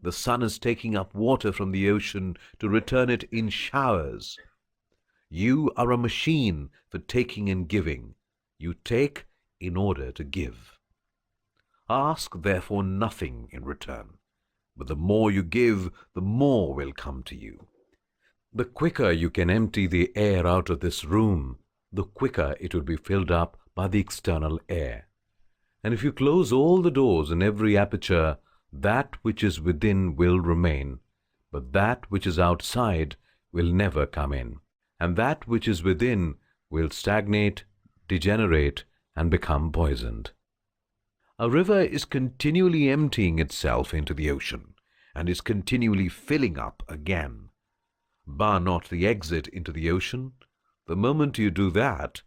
The sun is taking up water from the ocean to return it in showers. You are a machine for taking and giving. You take in order to give. Ask, therefore, nothing in return, but the more you give, the more will come to you. The quicker you can empty the air out of this room, the quicker it will be filled up by the external air. And if you close all the doors and every aperture, that which is within will remain, but that which is outside will never come in, and that which is within will stagnate, degenerate, and become poisoned. A river is continually emptying itself into the ocean, and is continually filling up again. Bar not the exit into the ocean. The moment you do that,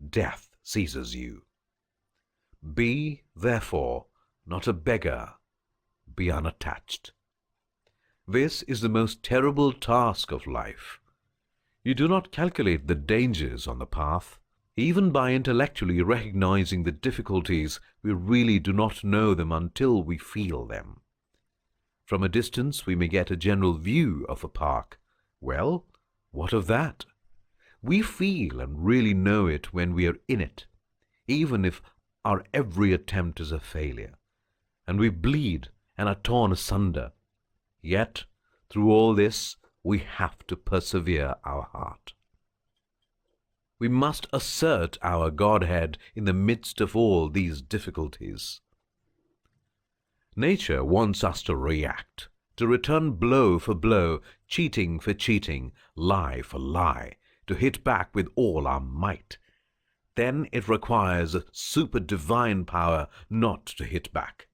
death seizes you. Be, therefore, not a beggar. Be unattached. This is the most terrible task of life. You do not calculate the dangers on the path. Even by intellectually recognizing the difficulties, we really do not know them until we feel them. From a distance we may get a general view of a park. Well, what of that? We feel and really know it when we are in it, even if our every attempt is a failure, and we bleed and are torn asunder. Yet, through all this, we have to persevere our heart. We must assert our Godhead in the midst of all these difficulties. Nature wants us to react, to return blow for blow, cheating for cheating, lie for lie, to hit back with all our might. Then it requires a super divine power not to hit back,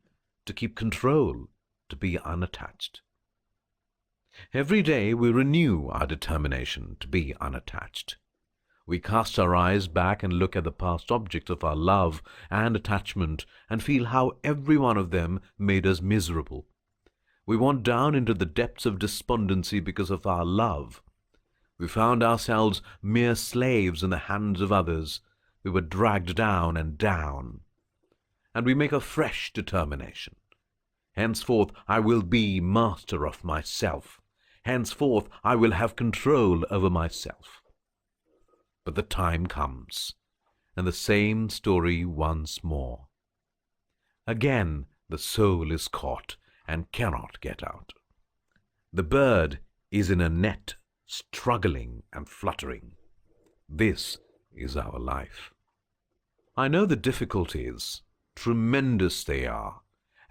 to keep control, to be unattached. Every day we renew our determination to be unattached. We cast our eyes back and look at the past objects of our love and attachment and feel how every one of them made us miserable. We went down into the depths of despondency because of our love. We found ourselves mere slaves in the hands of others. We were dragged down and down. And we make a fresh determination. Henceforth I will be master of myself. Henceforth I will have control over myself. But the time comes, and the same story once more. Again the soul is caught and cannot get out. The bird is in a net, struggling and fluttering. This is our life. I know the difficulties, tremendous they are,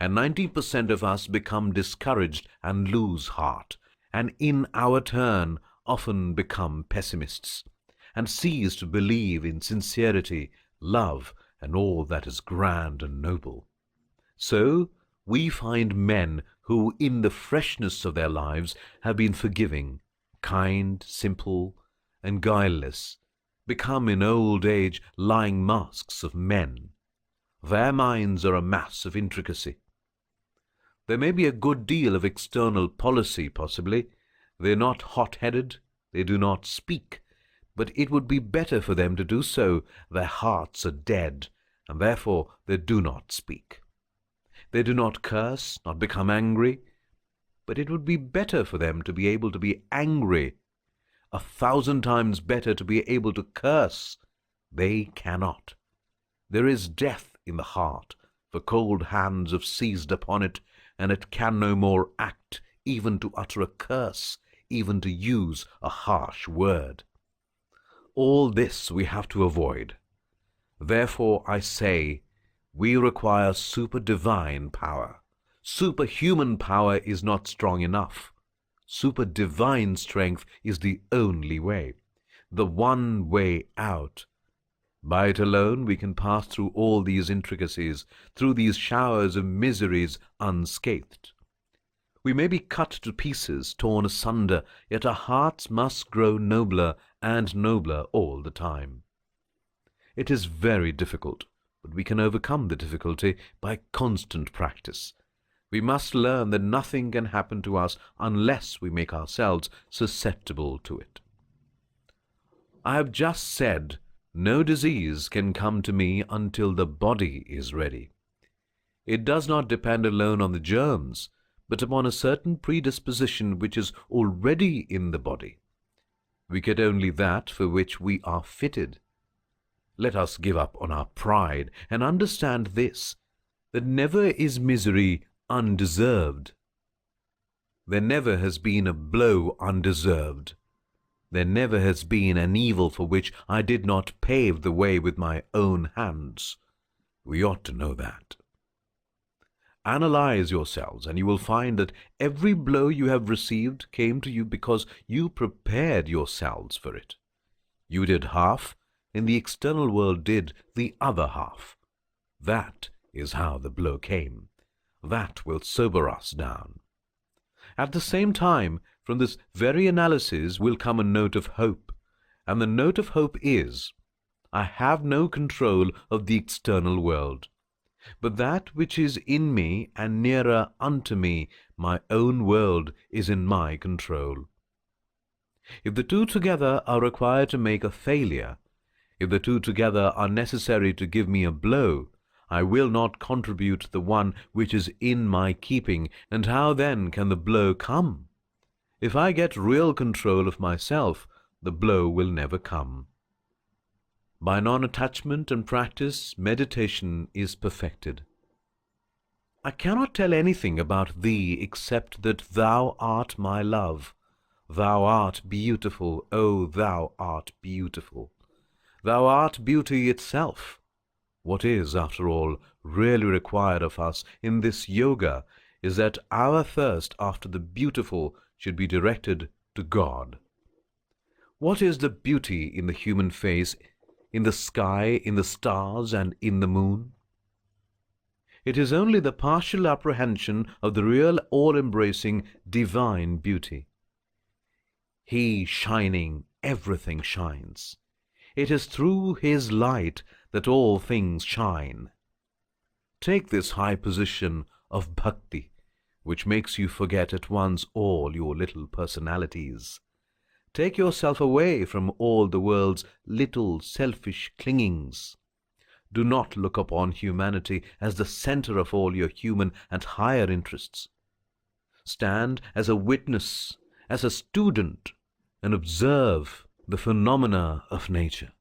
and 90% of us become discouraged and lose heart, and in our turn often become pessimists, and cease to believe in sincerity, love, and all that is grand and noble. So we find men who, in the freshness of their lives, have been forgiving, kind, simple, and guileless, become in old age lying masks of men. Their minds are a mass of intricacy. There may be a good deal of external policy, possibly. They are not hot-headed, they do not speak, but it would be better for them to do so. Their hearts are dead, and therefore they do not speak. They do not curse, not become angry, but it would be better for them to be able to be angry, 1,000 times better to be able to curse. They cannot. There is death in the heart, for cold hands have seized upon it, and it can no more act, even to utter a curse, even to use a harsh word. All this we have to avoid. Therefore I say, we require super-divine power. Superhuman power is not strong enough. Super-divine strength is the only way, the one way out. By it alone we can pass through all these intricacies, through these showers of miseries unscathed. We may be cut to pieces, torn asunder, yet our hearts must grow nobler and nobler all the time. It is very difficult, but we can overcome the difficulty by constant practice. We must learn that nothing can happen to us unless we make ourselves susceptible to it. I have just said, no disease can come to me until the body is ready. It does not depend alone on the germs, but upon a certain predisposition which is already in the body. We get only that for which we are fitted. Let us give up on our pride and understand this, that never is misery undeserved. There never has been a blow undeserved. There never has been an evil for which I did not pave the way with my own hands. We ought to know that. Analyze yourselves, and you will find that every blow you have received came to you because you prepared yourselves for it. You did half, and the external world did the other half. That is how the blow came. That will sober us down. At the same time, from this very analysis will come a note of hope, and the note of hope is, I have no control of the external world, but that which is in me and nearer unto me, my own world, is in my control. If the two together are required to make a failure, if the two together are necessary to give me a blow, I will not contribute the one which is in my keeping, and how then can the blow come? If I get real control of myself, the blow will never come. By non-attachment and practice, meditation is perfected. I cannot tell anything about thee except that thou art my love. Thou art beautiful, oh, thou art beautiful. Thou art beauty itself. What is, after all, really required of us in this yoga is that our thirst after the beautiful should be directed to God. What is the beauty in the human face, in the sky, in the stars, and in the moon? It is only the partial apprehension of the real all-embracing divine beauty. He shining, everything shines. It is through His light that all things shine. Take this high position of bhakti, which makes you forget at once all your little personalities. Take yourself away from all the world's little selfish clingings. Do not look upon humanity as the center of all your human and higher interests. Stand as a witness, as a student, and observe the phenomena of nature.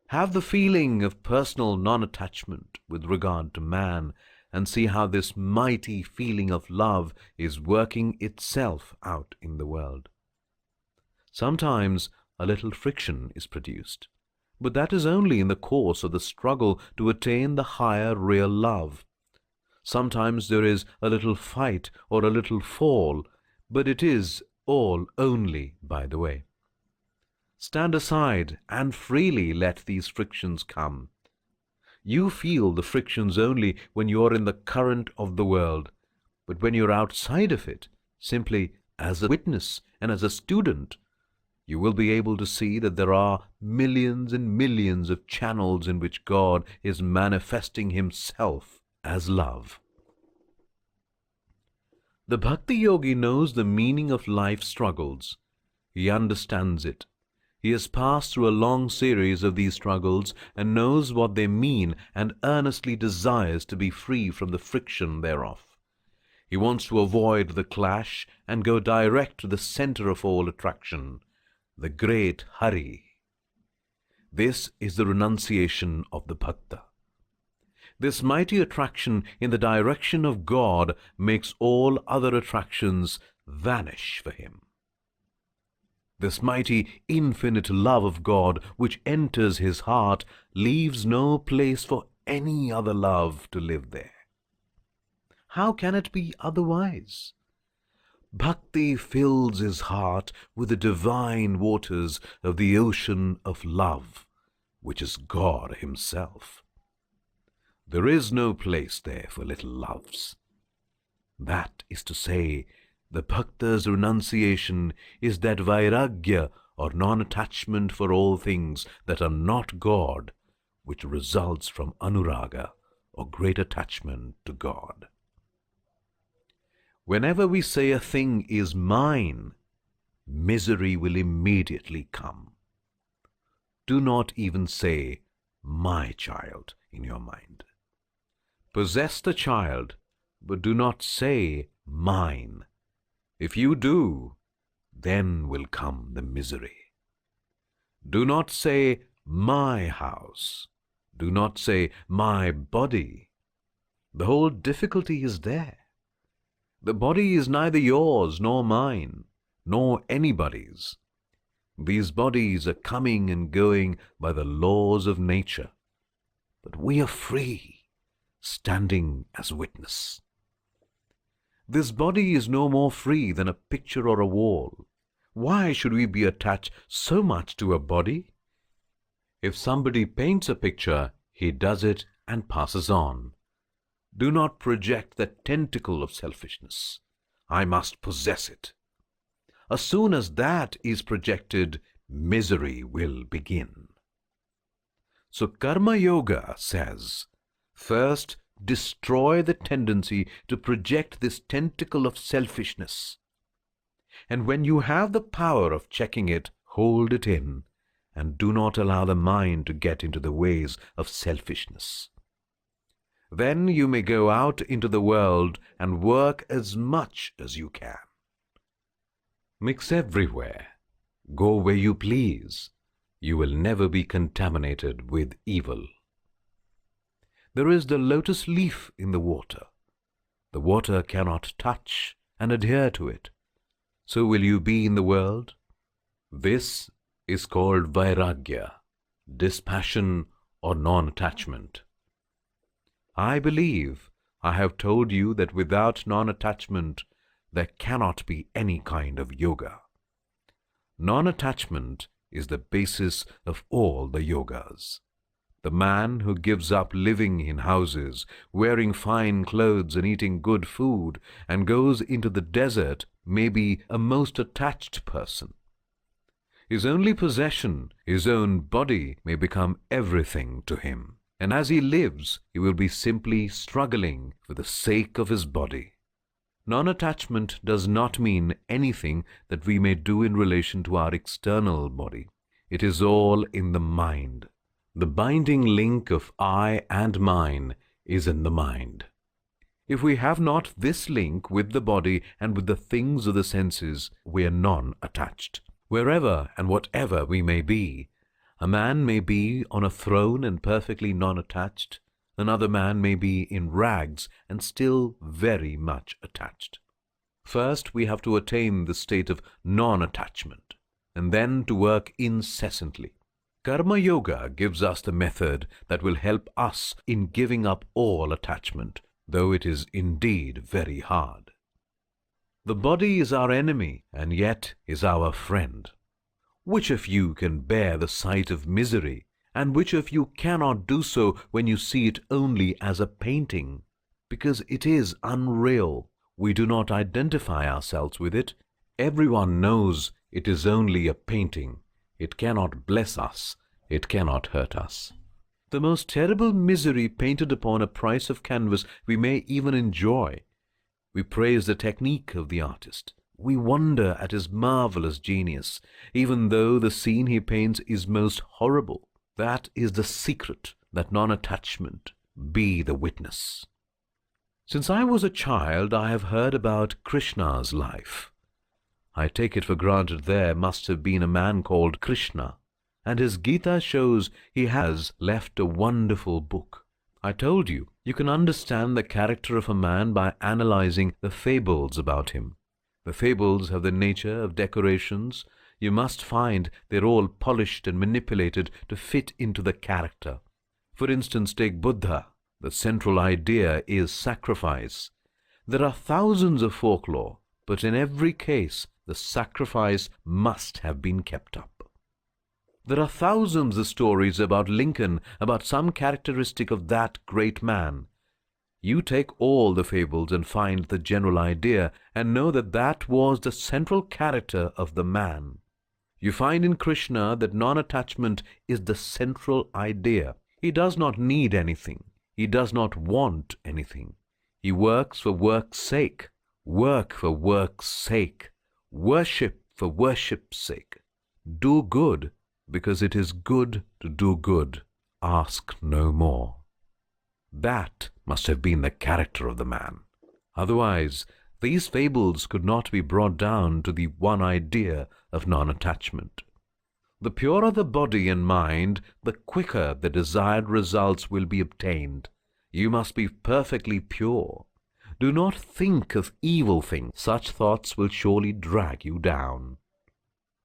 Have the feeling of personal non-attachment with regard to man, and see how this mighty feeling of love is working itself out in the world. Sometimes a little friction is produced, but that is only in the course of the struggle to attain the higher real love. Sometimes there is a little fight or a little fall, but it is all only by the way. Stand aside and freely let these frictions come. You feel the frictions only when you are in the current of the world, but when you are outside of it, simply as a witness and as a student, you will be able to see that there are millions and millions of channels in which God is manifesting Himself as love. The Bhakti Yogi knows the meaning of life's struggles. He understands it. He has passed through a long series of these struggles and knows what they mean and earnestly desires to be free from the friction thereof. He wants to avoid the clash and go direct to the center of all attraction, the great Hari. This is the renunciation of the Bhakta. This mighty attraction in the direction of God makes all other attractions vanish for him. This mighty infinite love of God which enters his heart leaves no place for any other love to live there. How can it be otherwise? Bhakti fills his heart with the divine waters of the ocean of love, which is God Himself. There is no place there for little loves. That is to say, the Bhakta's renunciation is that vairagya or non-attachment for all things that are not God, which results from anuraga or great attachment to God. Whenever we say a thing is mine, misery will immediately come. Do not even say, my child, in your mind. Possess the child, but do not say, mine. If you do, then will come the misery. Do not say, my house. Do not say, my body. The whole difficulty is there. The body is neither yours nor mine, nor anybody's. These bodies are coming and going by the laws of nature. But we are free, standing as witness. This body is no more free than a picture or a wall. Why should we be attached so much to a body? If somebody paints a picture, he does it and passes on. Do not project that tentacle of selfishness. I must possess it. As soon as that is projected, misery will begin. So Karma Yoga says, first destroy the tendency to project this tentacle of selfishness. And when you have the power of checking it, hold it in, and do not allow the mind to get into the ways of selfishness. Then you may go out into the world and work as much as you can. Mix everywhere. Go where you please. You will never be contaminated with evil. There is the lotus leaf in the water. The water cannot touch and adhere to it. So will you be in the world. This is called vairagya, dispassion, or non-attachment. I believe I have told you that without non-attachment, there cannot be any kind of yoga. Non-attachment is the basis of all the yogas. The man who gives up living in houses, wearing fine clothes and eating good food, and goes into the desert may be a most attached person. His only possession, his own body, may become everything to him. And as he lives, he will be simply struggling for the sake of his body. Non-attachment does not mean anything that we may do in relation to our external body. It is all in the mind. The binding link of I and mine is in the mind. If we have not this link with the body and with the things of the senses, we are non-attached. Wherever and whatever we may be, a man may be on a throne and perfectly non-attached. Another man may be in rags and still very much attached. First, we have to attain the state of non-attachment, and then to work incessantly. Karma Yoga gives us the method that will help us in giving up all attachment, though it is indeed very hard. The body is our enemy and yet is our friend. Which of you can bear the sight of misery, and which of you cannot do so when you see it only as a painting? Because it is unreal. We do not identify ourselves with it. Everyone knows it is only a painting. It cannot bless us. It cannot hurt us. The most terrible misery painted upon a price of canvas we may even enjoy. We praise the technique of the artist. We wonder at his marvelous genius, even though the scene he paints is most horrible. That is the secret, that non-attachment be the witness. Since I was a child, I have heard about Krishna's life. I take it for granted there must have been a man called Krishna, and his Gita shows he has left a wonderful book. I told you, you can understand the character of a man by analyzing the fables about him. The fables have the nature of decorations. You must find they're all polished and manipulated to fit into the character. For instance, take Buddha. The central idea is sacrifice. There are thousands of folklore, but in every case, the sacrifice must have been kept up. There are thousands of stories about Lincoln, about some characteristic of that great man. You take all the fables and find the general idea and know that that was the central character of the man. You find in Krishna that non-attachment is the central idea. He does not need anything. He does not want anything. He works for work's sake, work for work's sake, worship for worship's sake. Do good because it is good to do good. Ask no more. That must have been the character of the man. Otherwise, these fables could not be brought down to the one idea of non-attachment. The purer the body and mind, the quicker the desired results will be obtained. You must be perfectly pure. Do not think of evil things. Such thoughts will surely drag you down.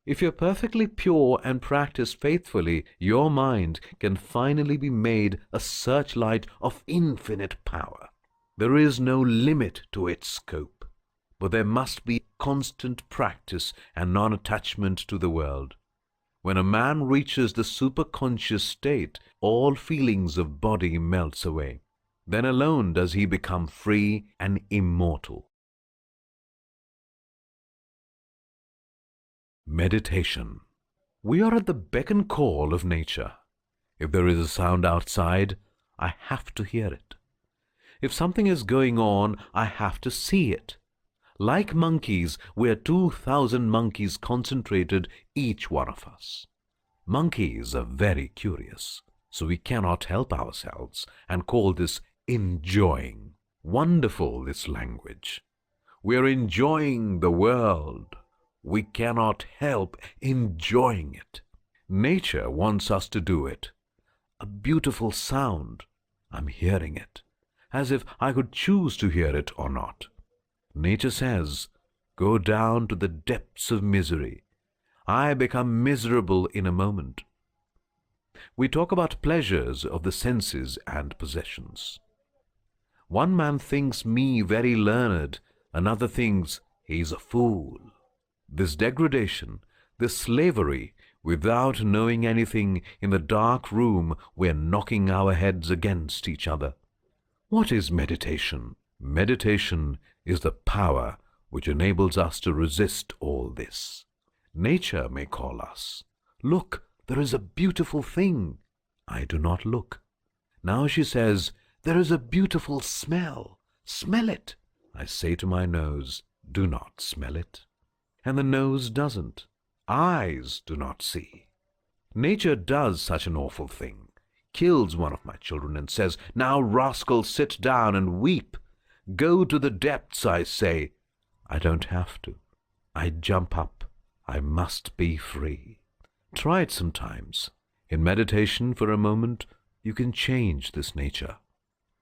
If you're perfectly pure and practice faithfully, your mind can finally be made a searchlight of infinite power. There is no limit to its scope, but there must be constant practice and non-attachment to the world. When a man reaches the superconscious state, all feelings of body melts away. Then alone does he become free and immortal. Meditation. We are at the beck and call of nature. If there is a sound outside, I have to hear it. If something is going on, I have to see it. Like monkeys, we are 2,000 monkeys concentrated, each one of us. Monkeys are very curious, so we cannot help ourselves and call this enjoying. Wonderful, this language. We are enjoying the world. We cannot help enjoying it. Nature wants us to do it. A beautiful sound. I'm hearing it, as if I could choose to hear it or not. Nature says, go down to the depths of misery. I become miserable in a moment. we talk about pleasures of the senses and possessions. One man thinks me very learned, another thinks he's a fool. This degradation, this slavery, without knowing anything, in the dark room we're knocking our heads against each other. What is meditation? Meditation is the power which enables us to resist all this. Nature may call us. Look, there is a beautiful thing. I do not look. Now she says, there is a beautiful smell. Smell it. I say to my nose, do not smell it. And the nose doesn't. Eyes do not see. Nature does such an awful thing. Kills one of my children and says, now, rascal, sit down and weep. Go to the depths, I say. I don't have to. I jump up. I must be free. Try it sometimes. In meditation for a moment, you can change this nature.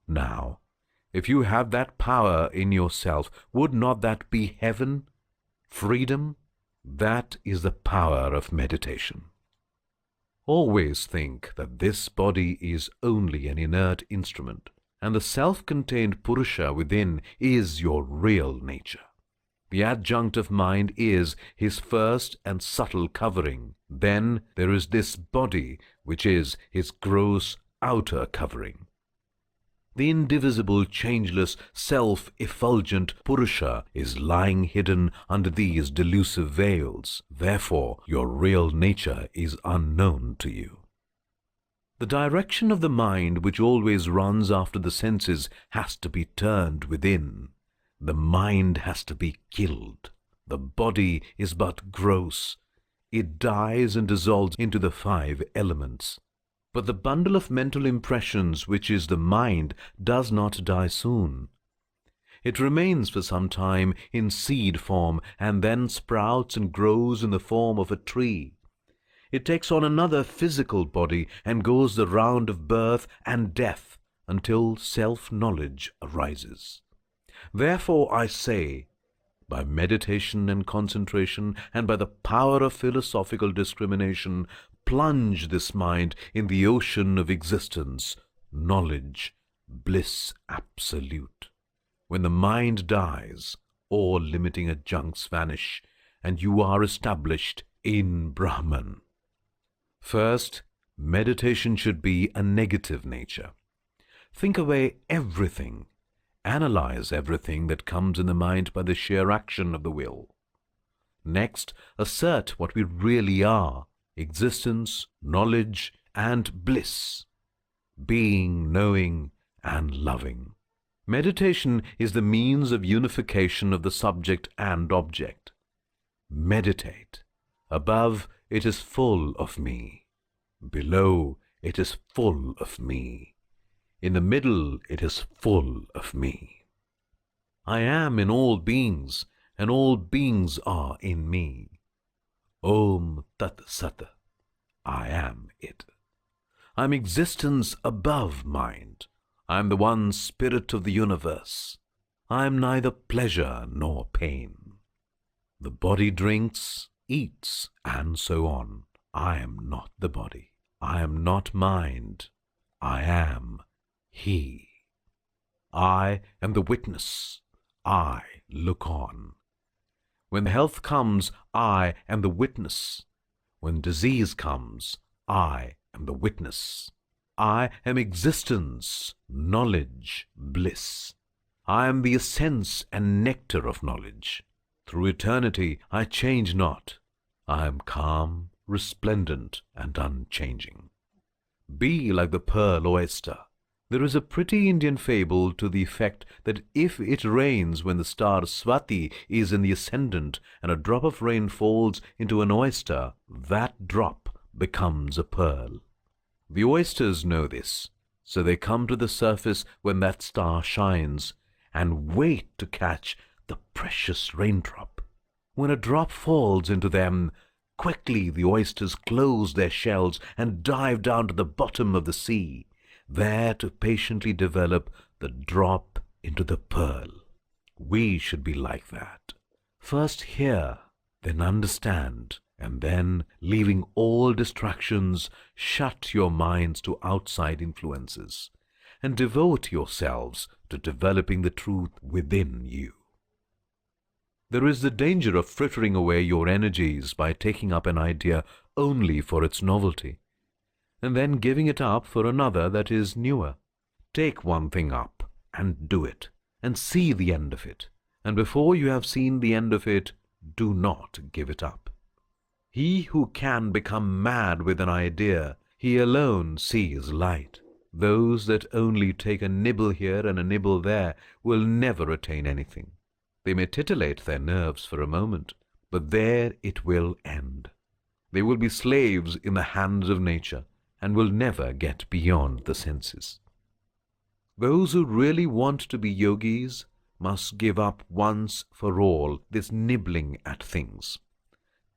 Now, if you have that power in yourself, would not that be heaven? Freedom? That is the power of meditation. Always think that this body is only an inert instrument, and the self-contained Purusha within is your real nature. The adjunct of mind is his first and subtle covering. Then there is this body, which is his gross outer covering. The indivisible, changeless, self-effulgent Purusha is lying hidden under these delusive veils. Therefore, your real nature is unknown to you. The direction of the mind, which always runs after the senses, has to be turned within. The mind has to be killed. The body is but gross. It dies and dissolves into the 5 elements. But the bundle of mental impressions, which is the mind, does not die soon. It remains for some time in seed form and then sprouts and grows in the form of a tree. It takes on another physical body and goes the round of birth and death until self-knowledge arises. Therefore I say, by meditation and concentration and by the power of philosophical discrimination, plunge this mind in the ocean of existence, knowledge, bliss absolute. When the mind dies, all limiting adjuncts vanish, and you are established in Brahman. First, meditation should be a negative nature. Think away everything. Analyze everything that comes in the mind by the sheer action of the will. Next, assert what we really are: existence, knowledge, and bliss, being, knowing, and loving. Meditation is the means of unification of the subject and object. Meditate. Above, it is full of me. Below, it is full of me. In the middle, it is full of me. I am in all beings, and all beings are in me. Om Tat Sat. I am it. I am existence above mind. I am the one spirit of the universe. I am neither pleasure nor pain. The body drinks, eats, and so on. I am not the body. I am not mind. I am He. I am the witness. I look on. When health comes, I am the witness. When disease comes, I am the witness. I am existence, knowledge, bliss. I am the essence and nectar of knowledge. Through eternity I change not. I am calm, resplendent, and unchanging. Be like the pearl oyster. There is a pretty Indian fable to the effect that if it rains when the star Swati is in the ascendant and a drop of rain falls into an oyster, that drop becomes a pearl. The oysters know this, so they come to the surface when that star shines and wait to catch the precious raindrop. When a drop falls into them, quickly the oysters close their shells and dive down to the bottom of the sea, there to patiently develop the drop into the pearl. We should be like that. First hear, then understand, and then, leaving all distractions, shut your minds to outside influences and devote yourselves to developing the truth within you. There is the danger of frittering away your energies by taking up an idea only for its novelty, and then giving it up for another that is newer. Take one thing up and do it, and see the end of it, and before you have seen the end of it, do not give it up. He who can become mad with an idea, he alone sees light. Those that only take a nibble here and a nibble there will never attain anything. They may titillate their nerves for a moment, but there it will end. They will be slaves in the hands of nature and will never get beyond the senses. Those who really want to be yogis must give up once for all this nibbling at things.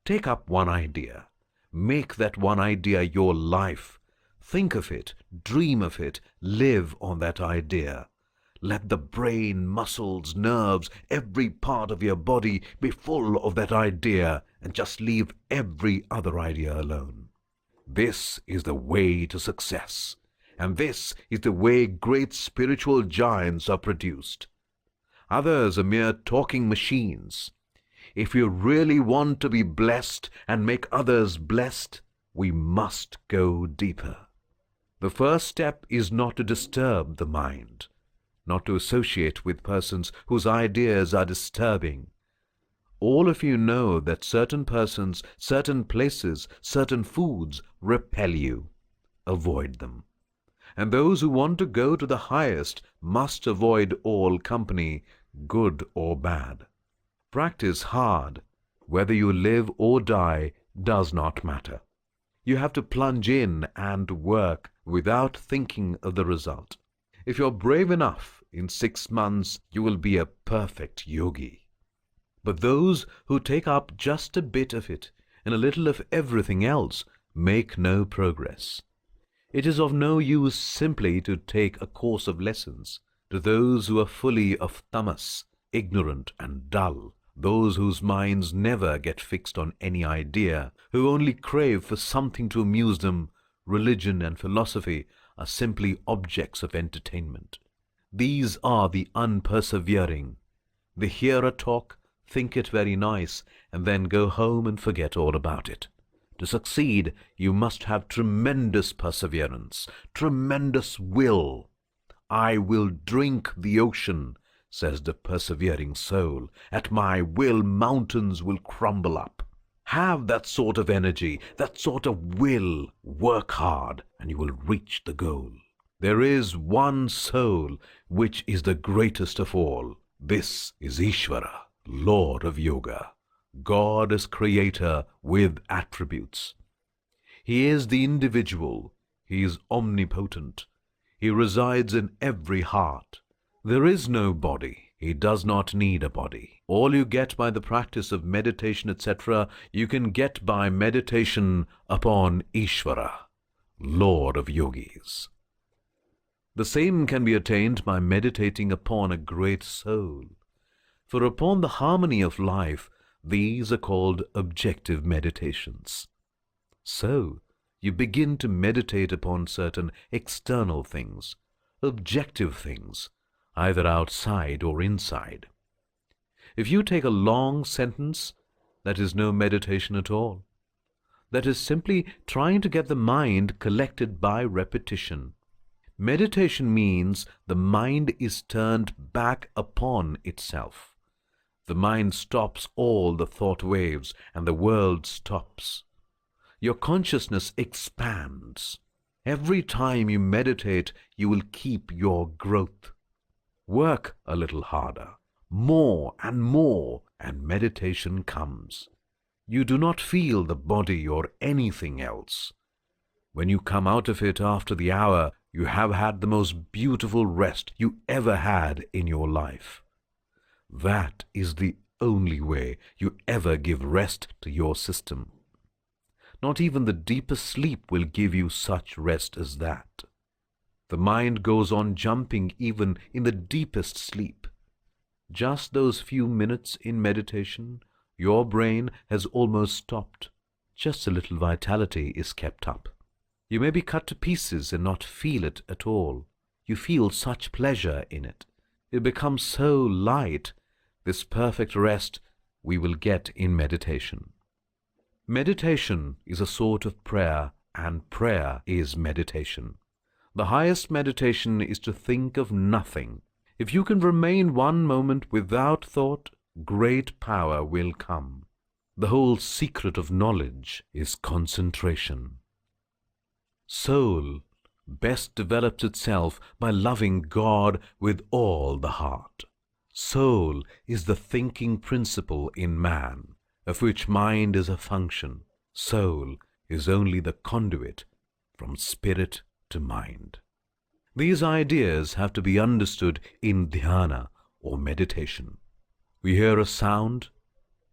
Take up one idea. Make that one idea your life. Think of it, dream of it, live on that idea. Let the brain, muscles, nerves, every part of your body be full of that idea, and just leave every other idea alone. This is the way to success, and this is the way great spiritual giants are produced. Others are mere talking machines. If you really want to be blessed and make others blessed, we must go deeper. The first step is not to disturb the mind, not to associate with persons whose ideas are disturbing. All of you know that certain persons, certain places, certain foods repel you. Avoid them. And those who want to go to the highest must avoid all company, good or bad. Practice hard. Whether you live or die does not matter. You have to plunge in and work without thinking of the result. If you're brave enough, in 6 months you will be a perfect yogi. But those who take up just a bit of it and a little of everything else make no progress. It is of no use simply to take a course of lessons. To those who are fully of tamas, ignorant and dull, those whose minds never get fixed on any idea, who only crave for something to amuse them, religion and philosophy are simply objects of entertainment. These are the unpersevering. They hear a talk, think it very nice, and then go home and forget all about it. To succeed, you must have tremendous perseverance, tremendous will. I will drink the ocean, says the persevering soul. At my will, mountains will crumble up. Have that sort of energy, that sort of will. Work hard, and you will reach the goal. There is one soul, which is the greatest of all. This is Ishvara, Lord of Yoga. God is creator with attributes. He is the individual. He is omnipotent. He resides in every heart. There is no body. He does not need a body. All you get by the practice of meditation, etc., you can get by meditation upon Ishvara, Lord of Yogis. The same can be attained by meditating upon a great soul. For upon the harmony of life, these are called objective meditations. So, you begin to meditate upon certain external things, objective things, either outside or inside. If you take a long sentence, that is no meditation at all. That is simply trying to get the mind collected by repetition. Meditation means the mind is turned back upon itself. The mind stops all the thought waves and the world stops. Your consciousness expands. Every time you meditate, you will keep your growth. Work a little harder, more, and meditation comes. You do not feel the body or anything else. When you come out of it after the hour, you have had the most beautiful rest you ever had in your life. That is the only way you ever give rest to your system. Not even the deepest sleep will give you such rest as that. The mind goes on jumping even in the deepest sleep. Just those few minutes in meditation, your brain has almost stopped. just a little vitality is kept up. You may be cut to pieces and not feel it at all. You feel such pleasure in it. It becomes so light. This perfect rest we will get in meditation. Meditation is a sort of prayer, and prayer is meditation. The highest meditation is to think of nothing. If you can remain one moment without thought, great power will come. The whole secret of knowledge is concentration. Soul best develops itself by loving God with all the heart. Soul is the thinking principle in man, of which mind is a function. Soul is only the conduit from spirit to mind. These ideas have to be understood in dhyana or meditation. We hear a sound.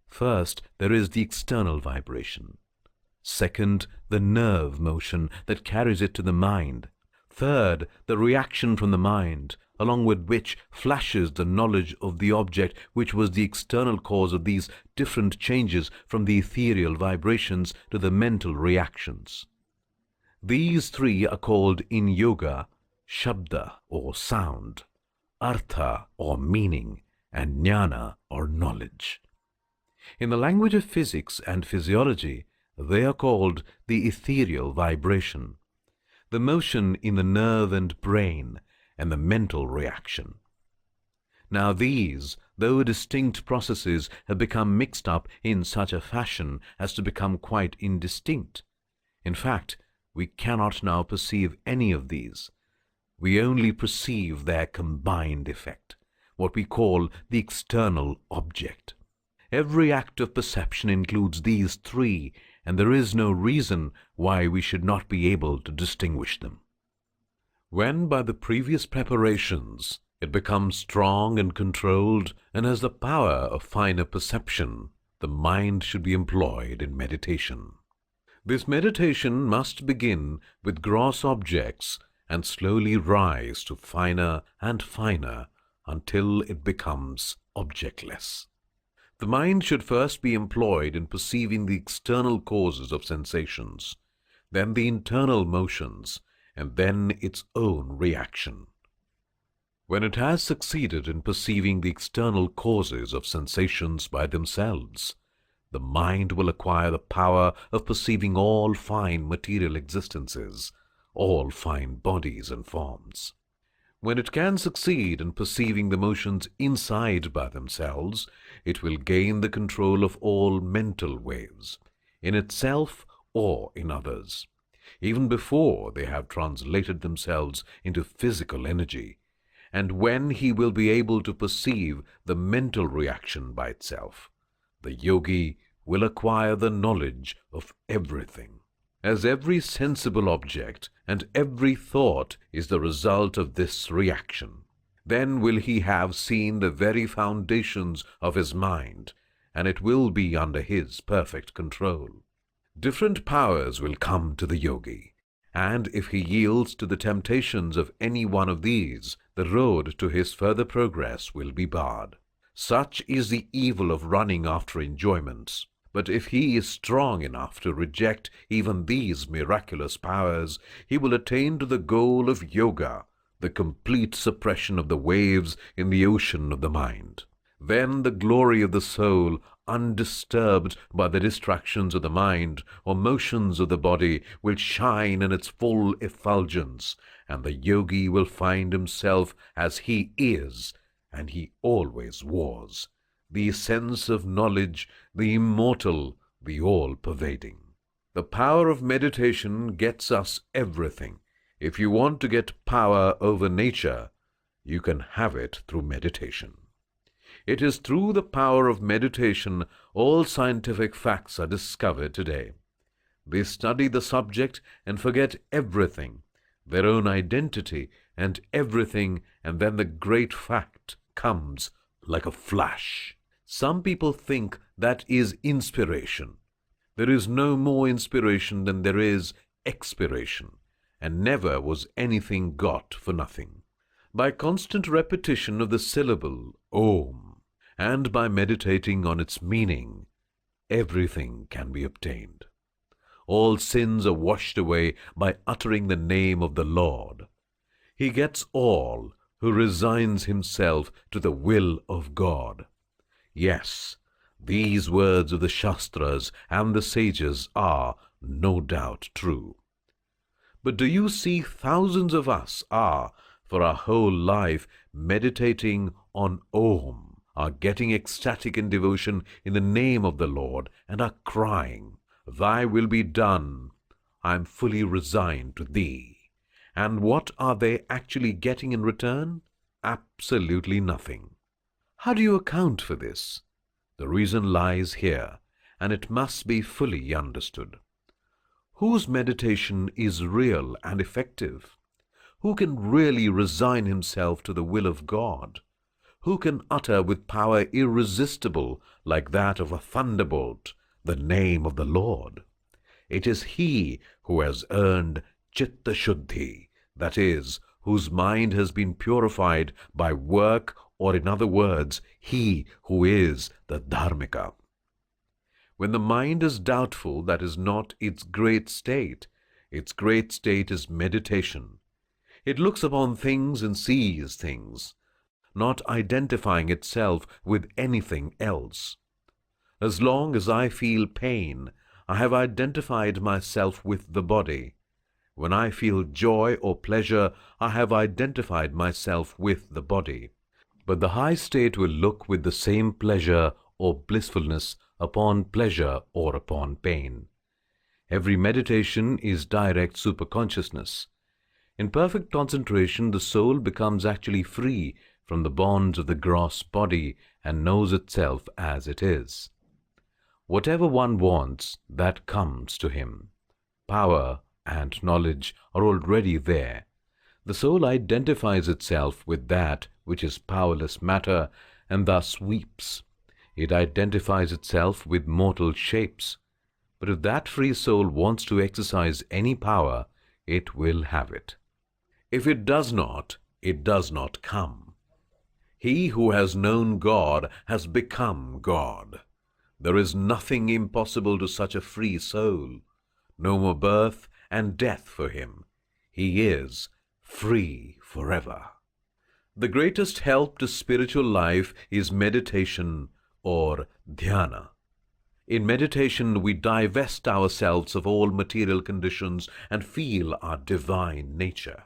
First, there is the external vibration. Second, the nerve motion that carries it to the mind. Third, the reaction from the mind, along with which flashes the knowledge of the object which was the external cause of these different changes from the ethereal vibrations to the mental reactions. These three are called in yoga shabda or sound, artha or meaning, and jnana or knowledge. In the language of physics and physiology, they are called the ethereal vibration, the motion in the nerve and brain, and the mental reaction. Now these, though distinct processes, have become mixed up in such a fashion as to become quite indistinct. In fact, we cannot now perceive any of these. We only perceive their combined effect, what we call the external object. Every act of perception includes these three, and there is no reason why we should not be able to distinguish them. When by the previous preparations it becomes strong and controlled and has the power of finer perception, the mind should be employed in meditation. This meditation must begin with gross objects and slowly rise to finer and finer until it becomes objectless. The mind should first be employed in perceiving the external causes of sensations, then the internal motions, and then its own reaction. When it has succeeded in perceiving the external causes of sensations by themselves, the mind will acquire the power of perceiving all fine material existences, all fine bodies and forms. When it can succeed in perceiving the motions inside by themselves, it will gain the control of all mental waves, in itself or in others, even before they have translated themselves into physical energy, and when he will be able to perceive the mental reaction by itself, the yogi will acquire the knowledge of everything. As every sensible object and every thought is the result of this reaction, then will he have seen the very foundations of his mind, and it will be under his perfect control. Different powers will come to the yogi, and if he yields to the temptations of any one of these, the road to his further progress will be barred. Such is the evil of running after enjoyments. But if he is strong enough to reject even these miraculous powers, he will attain to the goal of yoga, the complete suppression of the waves in the ocean of the mind. Then the glory of the soul, undisturbed by the distractions of the mind or motions of the body, will shine in its full effulgence, and the yogi will find himself as he is, and he always was, the essence of knowledge, the immortal, the all-pervading. The power of meditation gets us everything. If you want to get power over nature, you can have it through meditation. It is through the power of meditation all scientific facts are discovered today. They study the subject and forget everything, their own identity and everything, and then the great fact comes like a flash. Some people think that is inspiration. There is no more inspiration than there is expiration, and never was anything got for nothing. By constant repetition of the syllable Om, and by meditating on its meaning, everything can be obtained. All sins are washed away by uttering the name of the Lord. He gets all who resigns himself to the will of God. Yes, these words of the Shastras and the sages are no doubt true. But do you see, thousands of us are, for our whole life, meditating on Om, are getting ecstatic in devotion in the name of the Lord, and are crying, "Thy will be done. I am fully resigned to Thee." And what are they actually getting in return? Absolutely nothing. How do you account for this? The reason lies here, and it must be fully understood. Whose meditation is real and effective? Who can really resign himself to the will of God? Who can utter with power irresistible, like that of a thunderbolt, the name of the Lord? It is he who has earned Chitta Shuddhi, that is, whose mind has been purified by work, or in other words, he who is the Dharmika. When the mind is doubtful, that is not its great state. Its great state is meditation. It looks upon things and sees things, not identifying itself with anything else. As long as I feel pain, I have identified myself with the body. When I feel joy or pleasure, I have identified myself with the body. But the high state will look with the same pleasure or blissfulness upon pleasure or upon pain. Every meditation is direct superconsciousness. In perfect concentration, the soul becomes actually free from the bonds of the gross body and knows itself as it is. Whatever one wants, that comes to him. Power and knowledge are already there. The soul identifies itself with that which is powerless matter, and thus weeps. It identifies itself with mortal shapes. But if that free soul wants to exercise any power, it will have it. If it does not come. He who has known God has become God. There is nothing impossible to such a free soul. No more birth and death for him. He is free forever. The greatest help to spiritual life is meditation or dhyana. In meditation, we divest ourselves of all material conditions and feel our divine nature.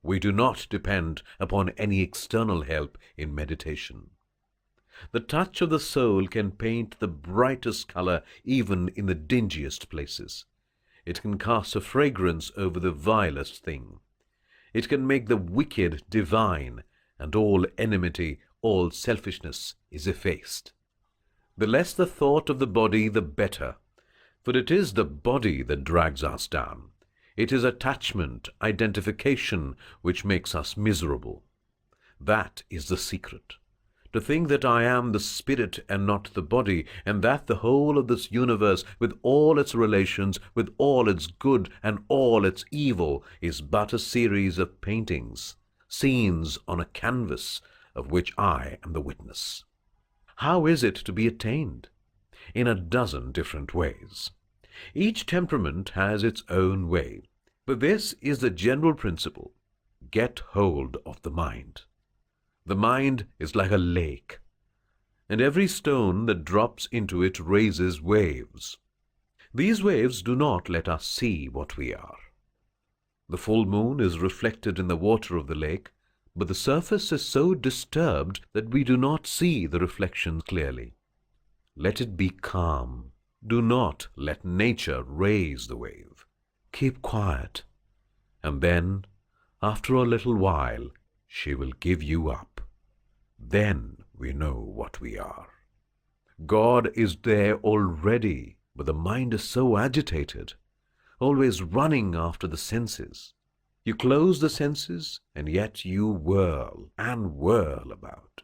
We do not depend upon any external help in meditation. The touch of the soul can paint the brightest color even in the dingiest places. It can cast a fragrance over the vilest thing. It can make the wicked divine, and all enmity, all selfishness is effaced. The less the thought of the body, the better, for it is the body that drags us down. It is attachment, identification, which makes us miserable. That is the secret. To think that I am the spirit and not the body, and that the whole of this universe, with all its relations, with all its good and all its evil, is but a series of paintings, scenes on a canvas, of which I am the witness. How is it to be attained? In a dozen different ways. Each temperament has its own way, but this is the general principle. Get hold of the mind. The mind is like a lake, and every stone that drops into it raises waves. These waves do not let us see what we are. The full moon is reflected in the water of the lake, but the surface is so disturbed that we do not see the reflection clearly. Let it be calm. Do not let nature raise the wave. Keep quiet, and then, after a little while, she will give you up. Then we know what we are. God is there already, but the mind is so agitated, always running after the senses. You close the senses, and yet you whirl and whirl about.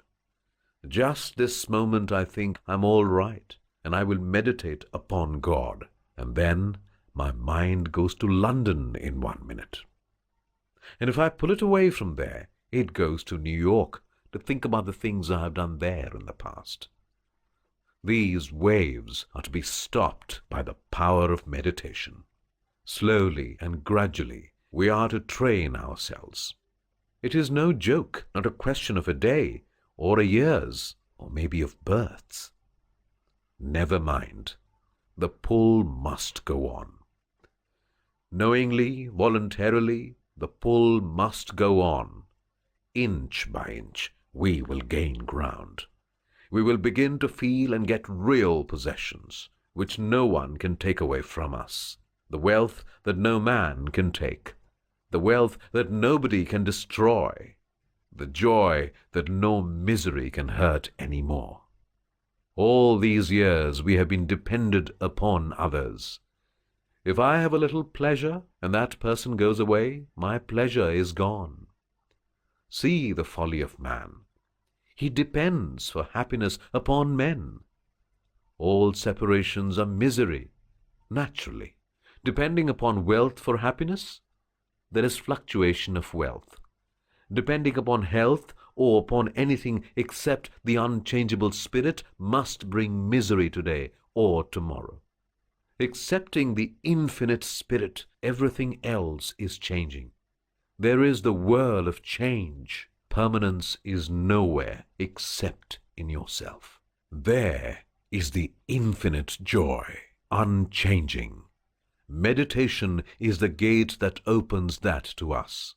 Just this moment I think I'm all right, and I will meditate upon God, and then my mind goes to London in 1 minute. And if I pull it away from there, it goes to New York to think about the things I have done there in the past. These waves are to be stopped by the power of meditation. Slowly and gradually, we are to train ourselves. It is no joke, not a question of a day, or a year's, or maybe of births. Never mind. The pull must go on. Knowingly, voluntarily, the pull must go on. Inch by inch, we will gain ground. We will begin to feel and get real possessions, which no one can take away from us. The wealth that no man can take. The wealth that nobody can destroy. The joy that no misery can hurt any more. All these years we have been dependent upon others. If I have a little pleasure and that person goes away, my pleasure is gone. See the folly of man. He depends for happiness upon men. All separations are misery, naturally. Depending upon wealth for happiness, there is fluctuation of wealth. Depending upon health or upon anything except the unchangeable spirit must bring misery today or tomorrow. Accepting the infinite spirit, everything else is changing. There is the whirl of change. Permanence is nowhere except in yourself. There is the infinite joy, unchanging. Meditation is the gate that opens that to us.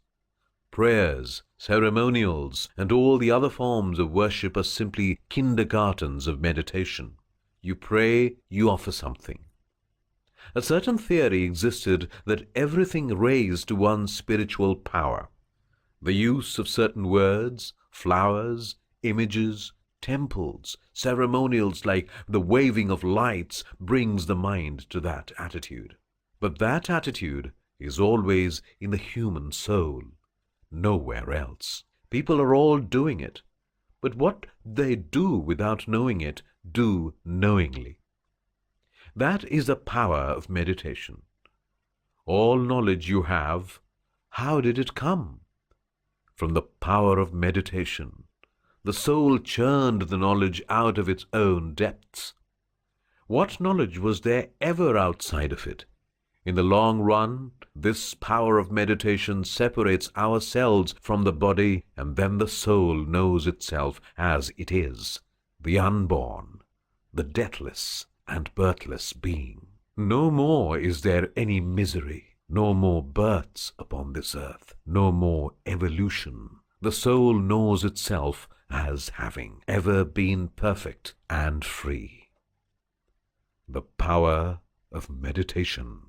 Prayers, ceremonials, and all the other forms of worship are simply kindergartens of meditation. You pray, you offer something. A certain theory existed that everything raised to one's spiritual power. The use of certain words, flowers, images, temples, ceremonials like the waving of lights brings the mind to that attitude. But that attitude is always in the human soul, nowhere else. People are all doing it, but what they do without knowing it, do knowingly. That is the power of meditation. All knowledge you have, how did it come? From the power of meditation. The soul churned the knowledge out of its own depths. What knowledge was there ever outside of it? In the long run, this power of meditation separates ourselves from the body, and then the soul knows itself as it is, the unborn, the deathless and birthless being. No more is there any misery, no more births upon this earth, no more evolution. The soul knows itself as having ever been perfect and free. The power of meditation.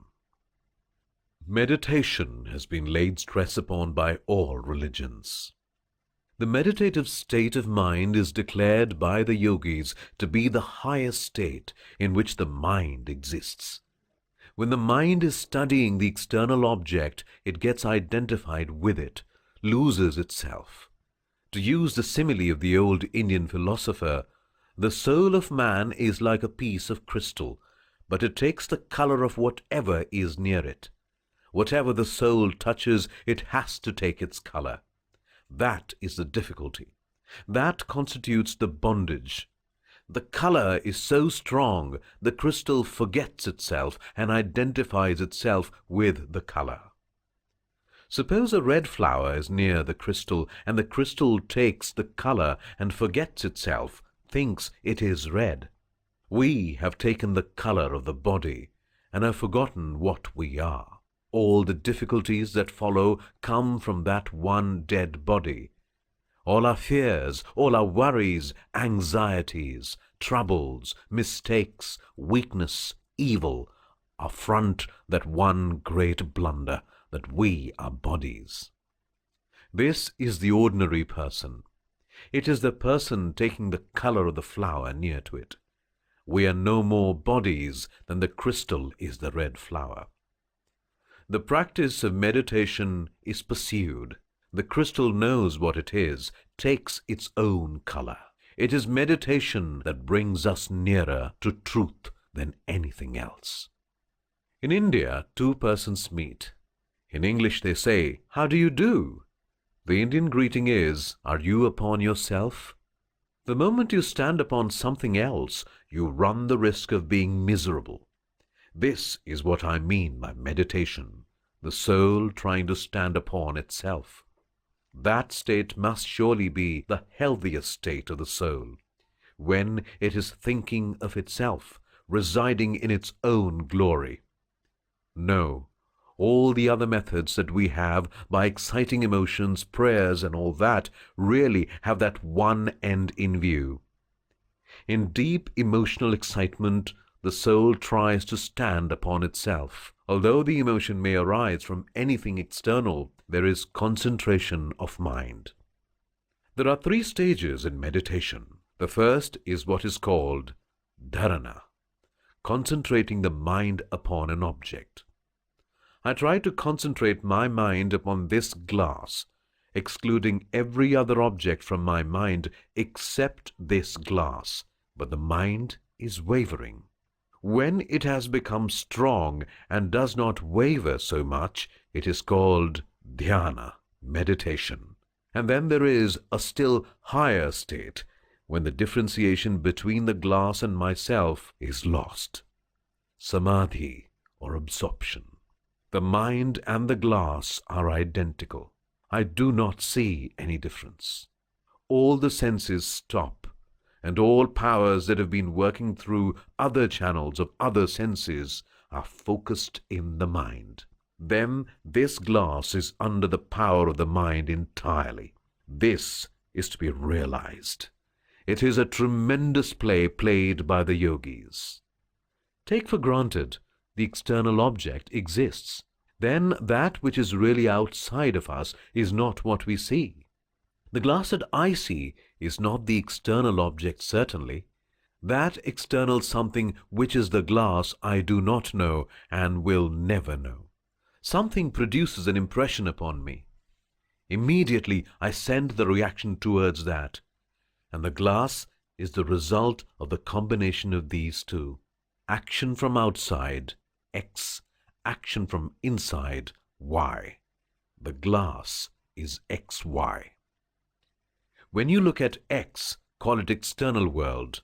Meditation has been laid stress upon by all religions. The meditative state of mind is declared by the yogis to be the highest state in which the mind exists. When the mind is studying the external object, it gets identified with it, loses itself. To use the simile of the old Indian philosopher, the soul of man is like a piece of crystal, but it takes the color of whatever is near it. Whatever the soul touches, it has to take its color. That is the difficulty. That constitutes the bondage. The color is so strong, the crystal forgets itself and identifies itself with the color. Suppose a red flower is near the crystal, and the crystal takes the color and forgets itself, thinks it is red. We have taken the color of the body and have forgotten what we are. All the difficulties that follow come from that one dead body. All our fears, all our worries, anxieties, troubles, mistakes, weakness, evil, affront that one great blunder, that we are bodies. This is the ordinary person. It is the person taking the color of the flower near to it. We are no more bodies than the crystal is the red flower. The practice of meditation is pursued. The crystal knows what it is, takes its own color. It is meditation that brings us nearer to truth than anything else. In India, two persons meet. In English they say, "How do you do?" The Indian greeting is, "Are you upon yourself?" The moment you stand upon something else, you run the risk of being miserable. This is what I mean by meditation, the soul trying to stand upon itself. That state must surely be the healthiest state of the soul, when it is thinking of itself, residing in its own glory. No, all the other methods that we have by exciting emotions, prayers, and all that really have that one end in view. In deep emotional excitement, the soul tries to stand upon itself. Although the emotion may arise from anything external, there is concentration of mind. There are 3 stages in meditation. The first is what is called dharana, concentrating the mind upon an object. I try to concentrate my mind upon this glass, excluding every other object from my mind except this glass, but the mind is wavering. When it has become strong and does not waver so much, it is called dhyana, meditation. And then there is a still higher state, when the differentiation between the glass and myself is lost. Samadhi, or absorption. The mind and the glass are identical. I do not see any difference. All the senses stop, and all powers that have been working through other channels of other senses are focused in the mind. Then this glass is under the power of the mind entirely. This is to be realized. It is a tremendous play played by the yogis. Take for granted the external object exists. Then that which is really outside of us is not what we see. The glass that I see is not the external object, certainly. That external something which is the glass I do not know and will never know. Something produces an impression upon me. Immediately I send the reaction towards that, and the glass is the result of the combination of these two. Action from outside, X. Action from inside, Y. The glass is XY. When you look at X, call it external world.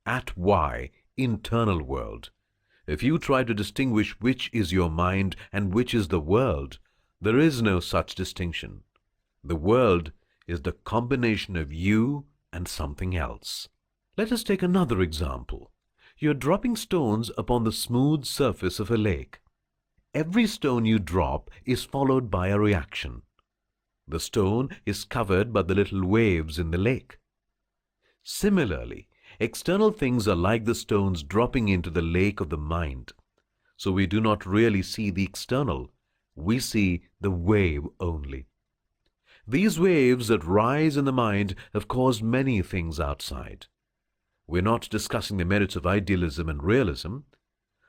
At Y, internal world. If you try to distinguish which is your mind and which is the world, there is no such distinction. The world is the combination of you and something else. Let us take another example. You are dropping stones upon the smooth surface of a lake. Every stone you drop is followed by a reaction. The stone is covered by the little waves in the lake. Similarly, external things are like the stones dropping into the lake of the mind. So we do not really see the external. We see the wave only. These waves that rise in the mind have caused many things outside. We're not discussing the merits of idealism and realism.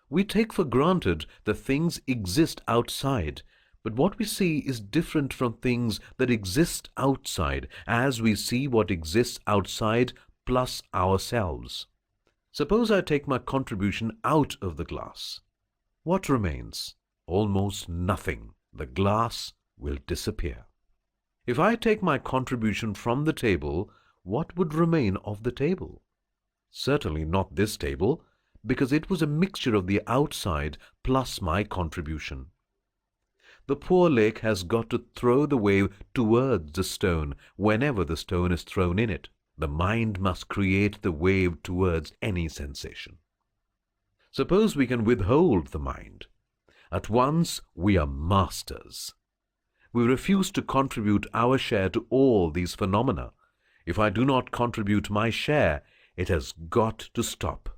We take for granted that things exist outside, but what we see is different from things that exist outside, as we see what exists outside plus ourselves. Suppose I take my contribution out of the glass. What remains? Almost nothing. The glass will disappear. If I take my contribution from the table, what would remain of the table? Certainly not this table, because it was a mixture of the outside plus my contribution. The poor lake has got to throw the wave towards the stone whenever the stone is thrown in it. The mind must create the wave towards any sensation. Suppose we can withhold the mind. At once we are masters. We refuse to contribute our share to all these phenomena. If I do not contribute my share, it has got to stop.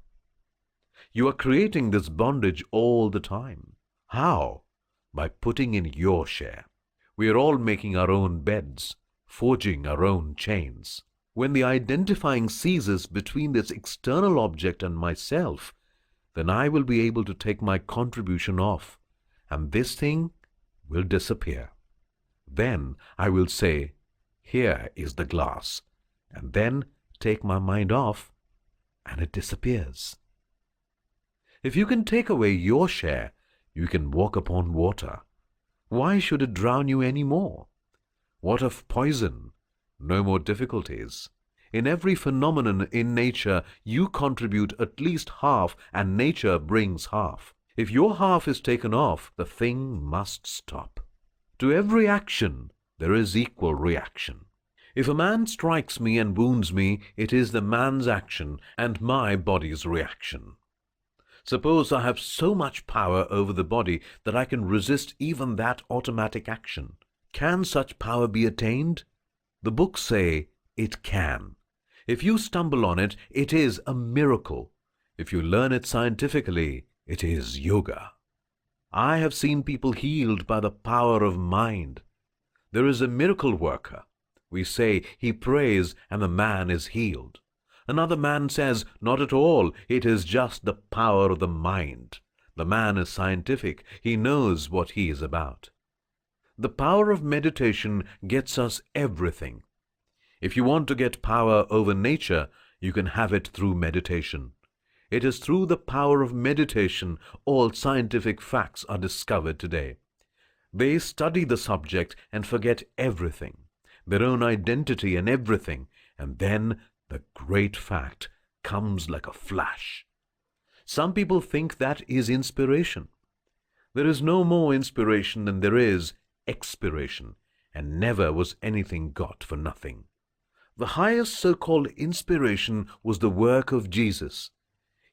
You are creating this bondage all the time. How? By putting in your share. We are all making our own beds, forging our own chains. When the identifying ceases between this external object and myself, then I will be able to take my contribution off, and this thing will disappear. Then I will say, here is the glass, and then take my mind off, and it disappears. If you can take away your share, you can walk upon water. Why should it drown you any more? What of poison? No more difficulties. In every phenomenon in nature, you contribute at least half, and nature brings half. If your half is taken off, the thing must stop. To every action, there is equal reaction. If a man strikes me and wounds me, it is the man's action and my body's reaction. Suppose I have so much power over the body that I can resist even that automatic action. Can such power be attained? The books say it can. If you stumble on it, it is a miracle. If you learn it scientifically, it is yoga. I have seen people healed by the power of mind. There is a miracle worker. We say he prays and the man is healed. Another man says, not at all, it is just the power of the mind. The man is scientific. He knows what he is about. The power of meditation gets us everything. If you want to get power over nature, you can have it through meditation. It is through the power of meditation all scientific facts are discovered today. They study the subject and forget everything, their own identity and everything, and then the great fact comes like a flash. Some people think that is inspiration. There is no more inspiration than there is expiration, and never was anything got for nothing. The highest so-called inspiration was the work of Jesus.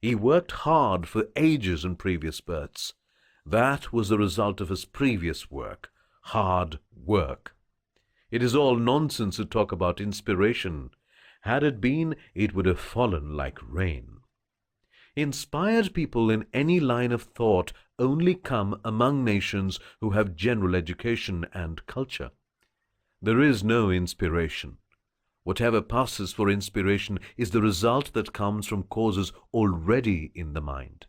He worked hard for ages in previous births. That was the result of his previous work, hard work. It is all nonsense to talk about inspiration. Had it been, it would have fallen like rain. Inspired people in any line of thought only come among nations who have general education and culture. There is no inspiration. Whatever passes for inspiration is the result that comes from causes already in the mind.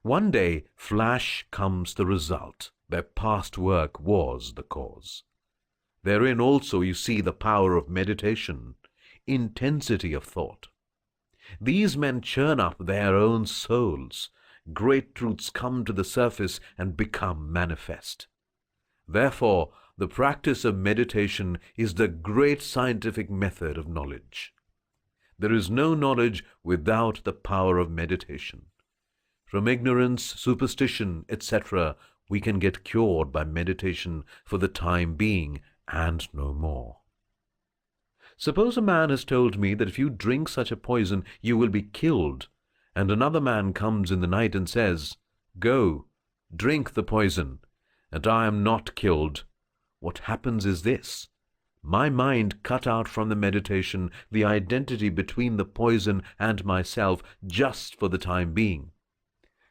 One day, flash comes the result. Their past work was the cause. Therein also you see the power of meditation, intensity of thought. These men churn up their own souls. Great truths come to the surface and become manifest. Therefore, the practice of meditation is the great scientific method of knowledge. There is no knowledge without the power of meditation. From ignorance, superstition, etc., we can get cured by meditation for the time being and no more. Suppose a man has told me that if you drink such a poison, you will be killed, and another man comes in the night and says, "Go, drink the poison, and I am not killed." What happens is this. My mind cut out from the meditation the identity between the poison and myself just for the time being.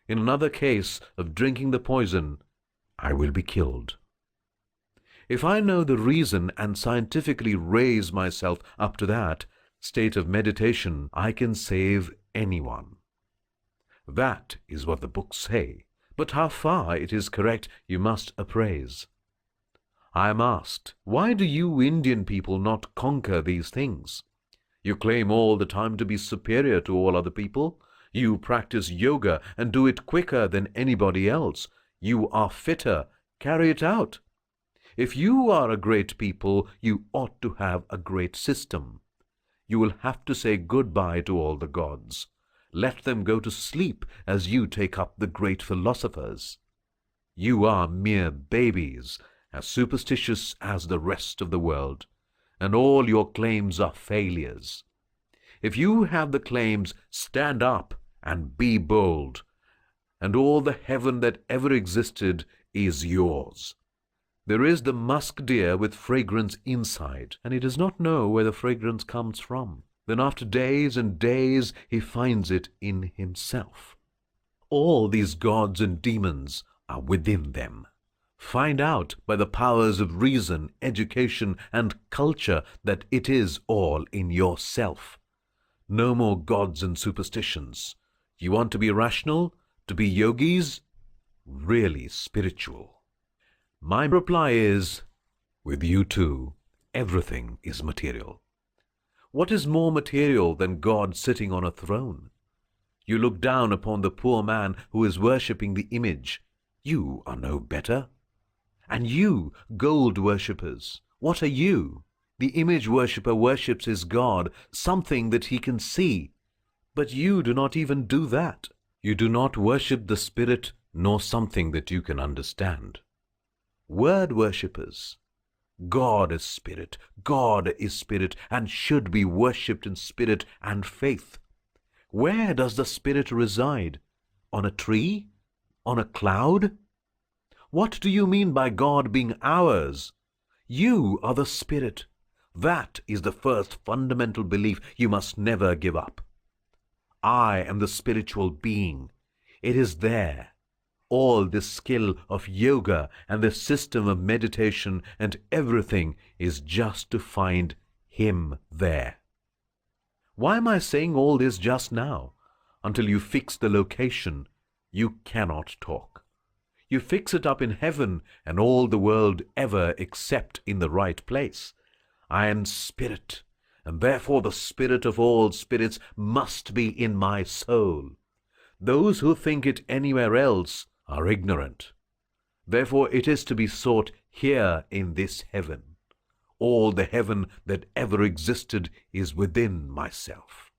In another case of drinking the poison, I will be killed. If I know the reason and scientifically raise myself up to that state of meditation, I can save anyone. That is what the books say, but how far it is correct you must appraise. I am asked, why do you Indian people not conquer these things? You claim all the time to be superior to all other people. You practice yoga and do it quicker than anybody else. You are fitter. Carry it out. If you are a great people, you ought to have a great system. You will have to say goodbye to all the gods. Let them go to sleep as you take up the great philosophers. You are mere babies, as superstitious as the rest of the world, and all your claims are failures. If you have the claims, stand up and be bold, and all the heaven that ever existed is yours. There is the musk deer with fragrance inside, and he does not know where the fragrance comes from. Then after days and days he finds it in himself. All these gods and demons are within them. Find out by the powers of reason, education, and culture that it is all in yourself. No more gods and superstitions. You want to be rational, to be yogis, really spiritual. My reply is, with you too, everything is material. What is more material than God sitting on a throne? You look down upon the poor man who is worshipping the image. You are no better. And you, gold worshippers, what are you? The image worshipper worships his God, something that he can see. But you do not even do that. You do not worship the Spirit nor something that you can understand. Word worshippers. God is Spirit. God is Spirit and should be worshipped in spirit and faith. Where does the Spirit reside? On a tree? On a cloud? What do you mean by God being ours? You are the Spirit. That is the first fundamental belief you must never give up. I am the spiritual being. It is there. All this skill of yoga and the system of meditation and everything is just to find Him there. Why am I saying all this just now? Until you fix the location, you cannot talk. You fix it up in heaven and all the world ever except in the right place. I am Spirit, and therefore the Spirit of all spirits must be in my soul. Those who think it anywhere else are ignorant. Therefore it is to be sought here in this heaven. All the heaven that ever existed is within myself.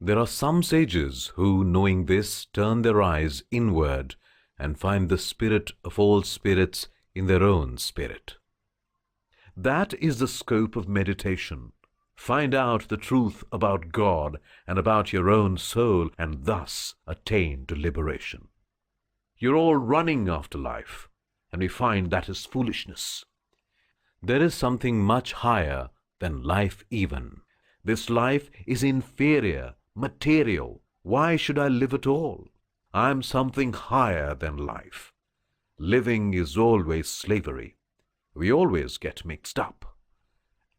There are some sages who, knowing this, turn their eyes inward and find the Spirit of all spirits in their own spirit. That is the scope of meditation. Find out the truth about God and about your own soul, and thus attain to liberation. You're all running after life, and we find that is foolishness. There is something much higher than life even. This life is inferior, material. Why should I live at all? I am something higher than life. Living is always slavery. We always get mixed up.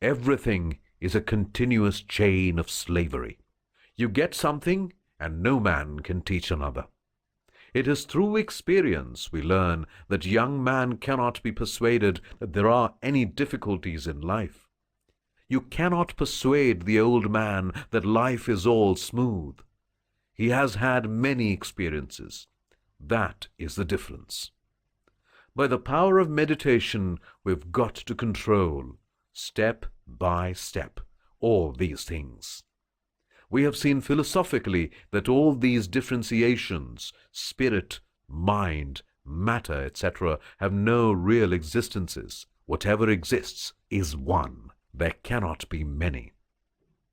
Everything is a continuous chain of slavery. You get something, and no man can teach another. It is through experience we learn that young man cannot be persuaded that there are any difficulties in life. You cannot persuade the old man that life is all smooth. He has had many experiences. That is the difference. By the power of meditation, we've got to control, step by step, all these things. We have seen philosophically that all these differentiations, spirit, mind, matter, etc., have no real existences. Whatever exists is one. There cannot be many.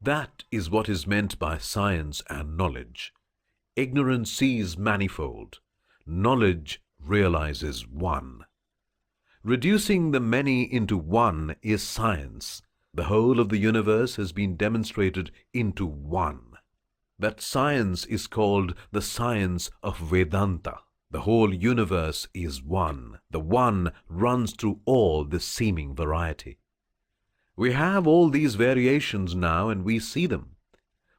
That is what is meant by science and knowledge. Ignorance sees manifold. Knowledge realizes one. Reducing the many into one is science. The whole of the universe has been demonstrated into one. That science is called the science of Vedanta. The whole universe is one. The one runs through all this seeming variety. We have all these variations now, and we see them.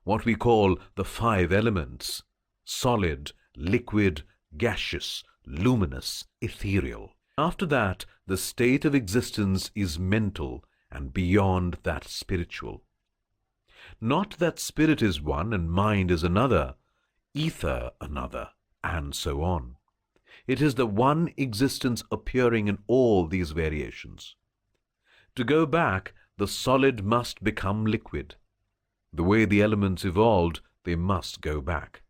What we call the 5 elements: solid, liquid, gaseous, luminous, ethereal. After that, the state of existence is mental, and beyond that spiritual. Not that spirit is one and mind is another, ether another, and so on. It is the one existence appearing in all these variations. To go back, the solid must become liquid. The way the elements evolved, they must go back.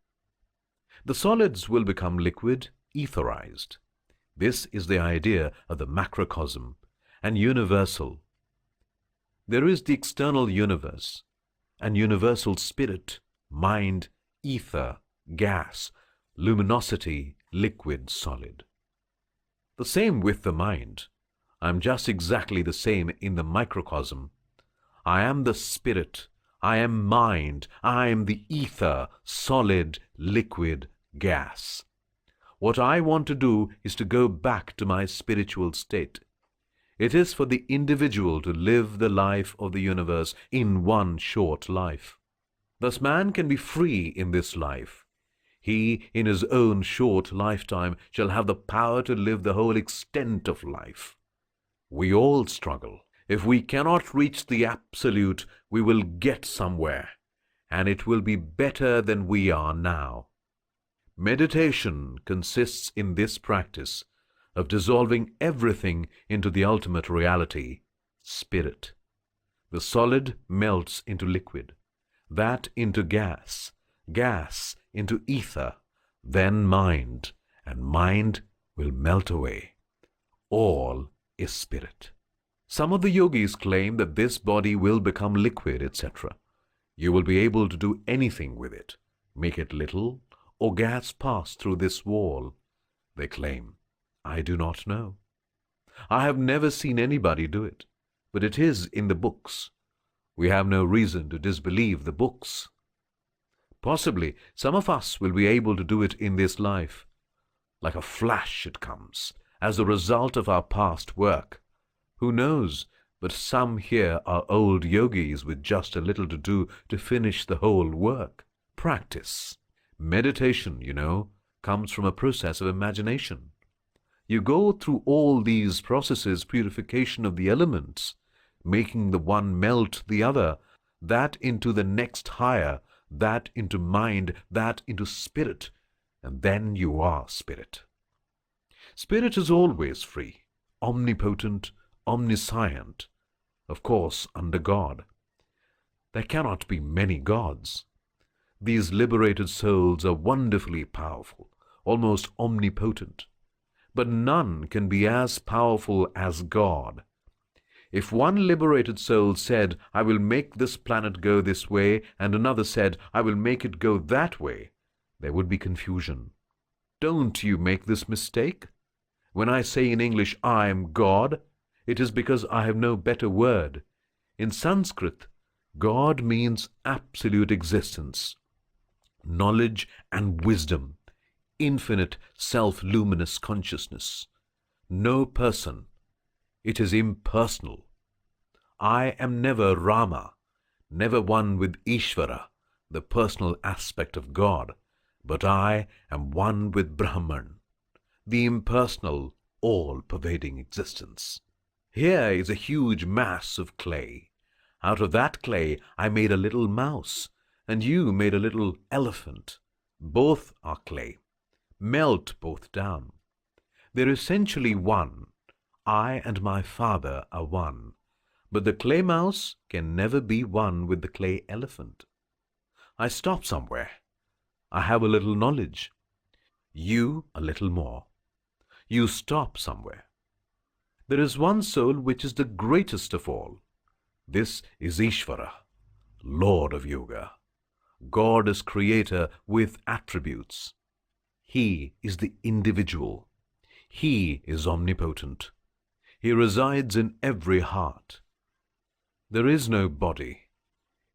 The solids will become liquid, etherized. This is the idea of the macrocosm and universal. There is the external universe and universal spirit, mind, ether, gas, luminosity, liquid, solid. The same with the mind. I am just exactly the same in the microcosm. I am the spirit, I am mind, I am the ether, solid, liquid, gas. What I want to do is to go back to my spiritual state. It is for the individual to live the life of the universe in one short life. Thus man can be free in this life. He, in his own short lifetime, shall have the power to live the whole extent of life. We all struggle. If we cannot reach the absolute, we will get somewhere, and it will be better than we are now. Meditation consists in this practice of dissolving everything into the ultimate reality, spirit. The solid melts into liquid, that into gas, gas into ether, then mind, and mind will melt away. All is spirit. Some of the yogis claim that this body will become liquid, etc. You will be able to do anything with it, make it little, or gas pass through this wall, they claim. I do not know. I have never seen anybody do it, but it is in the books. We have no reason to disbelieve the books. Possibly some of us will be able to do it in this life. Like a flash it comes, as a result of our past work. Who knows, but some here are old yogis with just a little to do to finish the whole work. Practice. Meditation, comes from a process of imagination. You go through all these processes, purification of the elements, making the one melt the other, that into the next higher, that into mind, that into spirit, and then you are spirit. Spirit is always free, omnipotent, omniscient, of course under God. There cannot be many gods. These liberated souls are wonderfully powerful, almost omnipotent. But none can be as powerful as God. If one liberated soul said, I will make this planet go this way, and another said, I will make it go that way, there would be confusion. Don't you make this mistake? When I say in English, I am God, it is because I have no better word. In Sanskrit, God means absolute existence, knowledge and wisdom, infinite self-luminous consciousness. No person. It is impersonal. I am never Rama, never one with Ishvara, the personal aspect of God, but I am one with Brahman, the impersonal, all-pervading existence. Here is a huge mass of clay. Out of that clay I made a little mouse, and you made a little elephant. Both are clay. Melt both down. They're essentially one. I and my Father are one. But the clay mouse can never be one with the clay elephant. I stop somewhere. I have a little knowledge. You a little more. You stop somewhere. There is one soul which is the greatest of all. This is Ishvara, Lord of Yoga. God is creator with attributes. He is the individual. He is omnipotent. He resides in every heart. There is no body.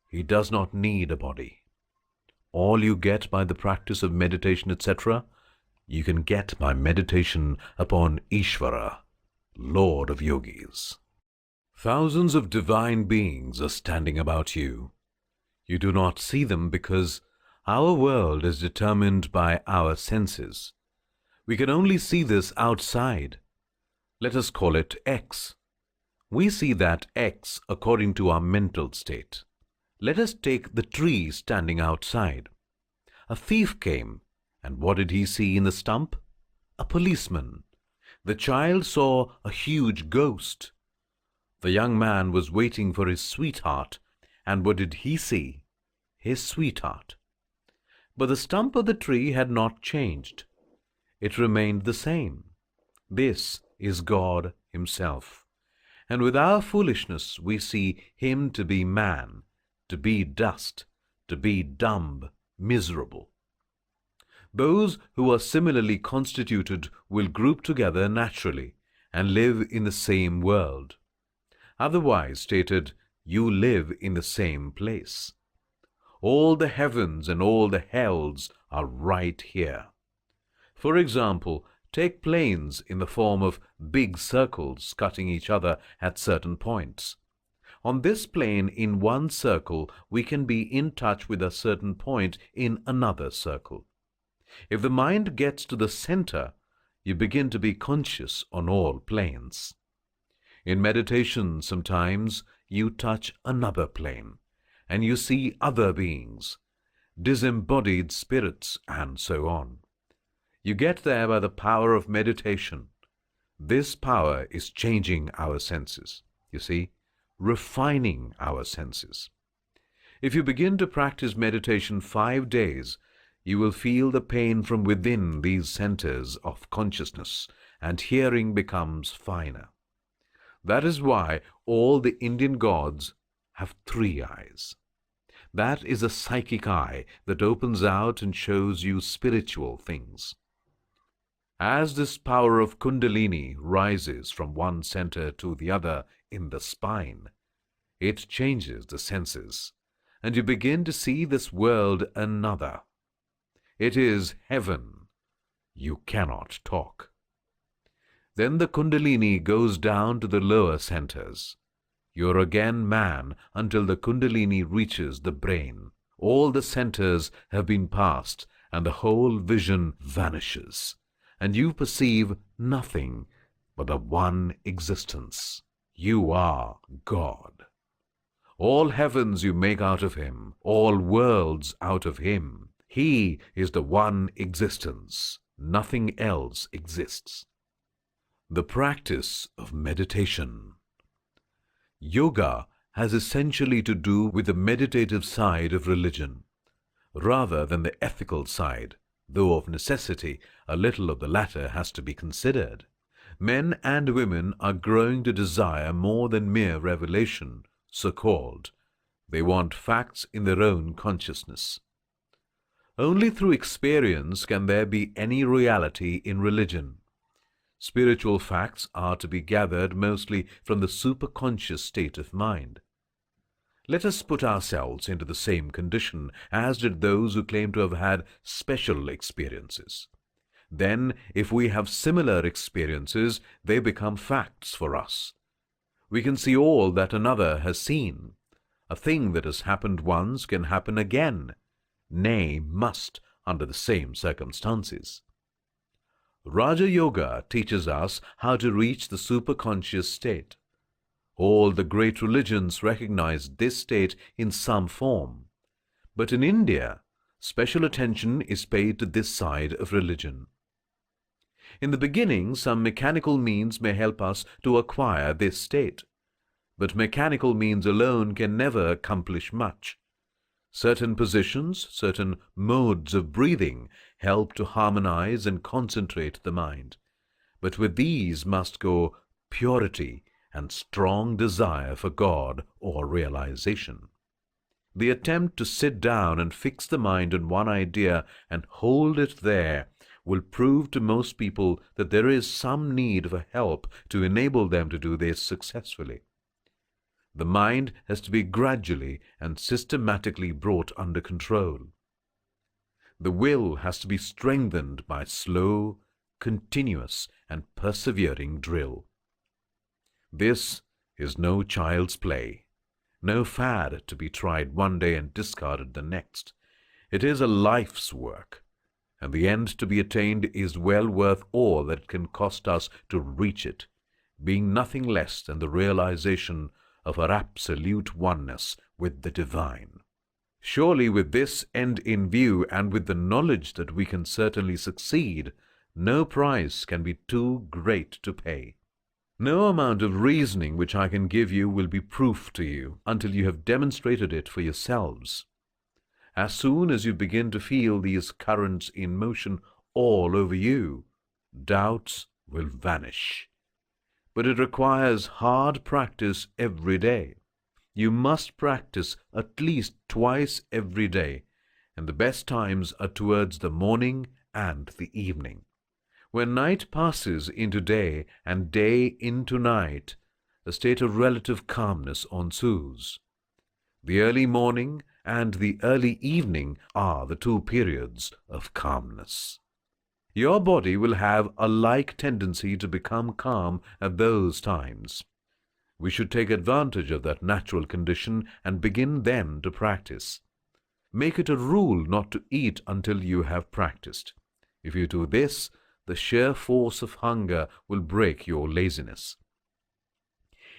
He does not need a body. All you get by the practice of meditation, etc., you can get by meditation upon Ishvara, Lord of Yogis. Thousands of divine beings are standing about you. You do not see them because our world is determined by our senses. We can only see this outside. Let us call it X. We see that X according to our mental state. Let us take the tree standing outside. A thief came, and what did he see in the stump? A policeman. The child saw a huge ghost. The young man was waiting for his sweetheart, and what did he see? His sweetheart. But the stump of the tree had not changed. It remained the same. This is God Himself. And with our foolishness we see Him to be man, to be dust, to be dumb, miserable. Those who are similarly constituted will group together naturally and live in the same world. Otherwise stated, you live in the same place. All the heavens and all the hells are right here. For example, take planes in the form of big circles cutting each other at certain points. On this plane in one circle, we can be in touch with a certain point in another circle. If the mind gets to the center, you begin to be conscious on all planes. In meditation, sometimes you touch another plane, and you see other beings, disembodied spirits, and so on. You get there by the power of meditation. This power is changing our senses. You see, refining our senses. If you begin to practice meditation 5 days, you will feel the pain from within these centers of consciousness, and hearing becomes finer. That is why all the Indian gods have 3 eyes. That is a psychic eye that opens out and shows you spiritual things. As this power of Kundalini rises from one center to the other in the spine, it changes the senses, and you begin to see this world another. It is heaven. You cannot talk. Then the Kundalini goes down to the lower centers. You're again man until the Kundalini reaches the brain. All the centers have been passed, and the whole vision vanishes, and you perceive nothing but the one existence. You are God. All heavens you make out of Him, all worlds out of Him. He is the one existence. Nothing else exists. The practice of meditation. Yoga has essentially to do with the meditative side of religion, rather than the ethical side, though of necessity a little of the latter has to be considered. Men and women are growing to desire more than mere revelation, so-called. They want facts in their own consciousness. Only through experience can there be any reality in religion. Spiritual facts are to be gathered mostly from the superconscious state of mind. Let us put ourselves into the same condition as did those who claim to have had special experiences. Then, if we have similar experiences, they become facts for us. We can see all that another has seen. A thing that has happened once can happen again, nay, must under the same circumstances. Raja Yoga teaches us how to reach the superconscious state. All the great religions recognize this state in some form. But in India, special attention is paid to this side of religion. In the beginning, some mechanical means may help us to acquire this state. But mechanical means alone can never accomplish much. Certain positions, certain modes of breathing help to harmonize and concentrate the mind. But with these must go purity and strong desire for God or realization. The attempt to sit down and fix the mind on one idea and hold it there will prove to most people that there is some need of help to enable them to do this successfully. The mind has to be gradually and systematically brought under control. The will has to be strengthened by slow, continuous, and persevering drill. This is no child's play, no fad to be tried one day and discarded the next. It is a life's work, and the end to be attained is well worth all that it can cost us to reach it, being nothing less than the realization of our absolute oneness with the divine. Surely with this end in view, and with the knowledge that we can certainly succeed, no price can be too great to pay. No amount of reasoning which I can give you will be proof to you until you have demonstrated it for yourselves. As soon as you begin to feel these currents in motion all over you, doubts will vanish. But it requires hard practice every day. You must practice at least twice every day, and the best times are towards the morning and the evening. When night passes into day and day into night, a state of relative calmness ensues. The early morning and the early evening are the 2 periods of calmness. Your body will have a like tendency to become calm at those times. We should take advantage of that natural condition and begin then to practice. Make it a rule not to eat until you have practiced. If you do this, the sheer force of hunger will break your laziness.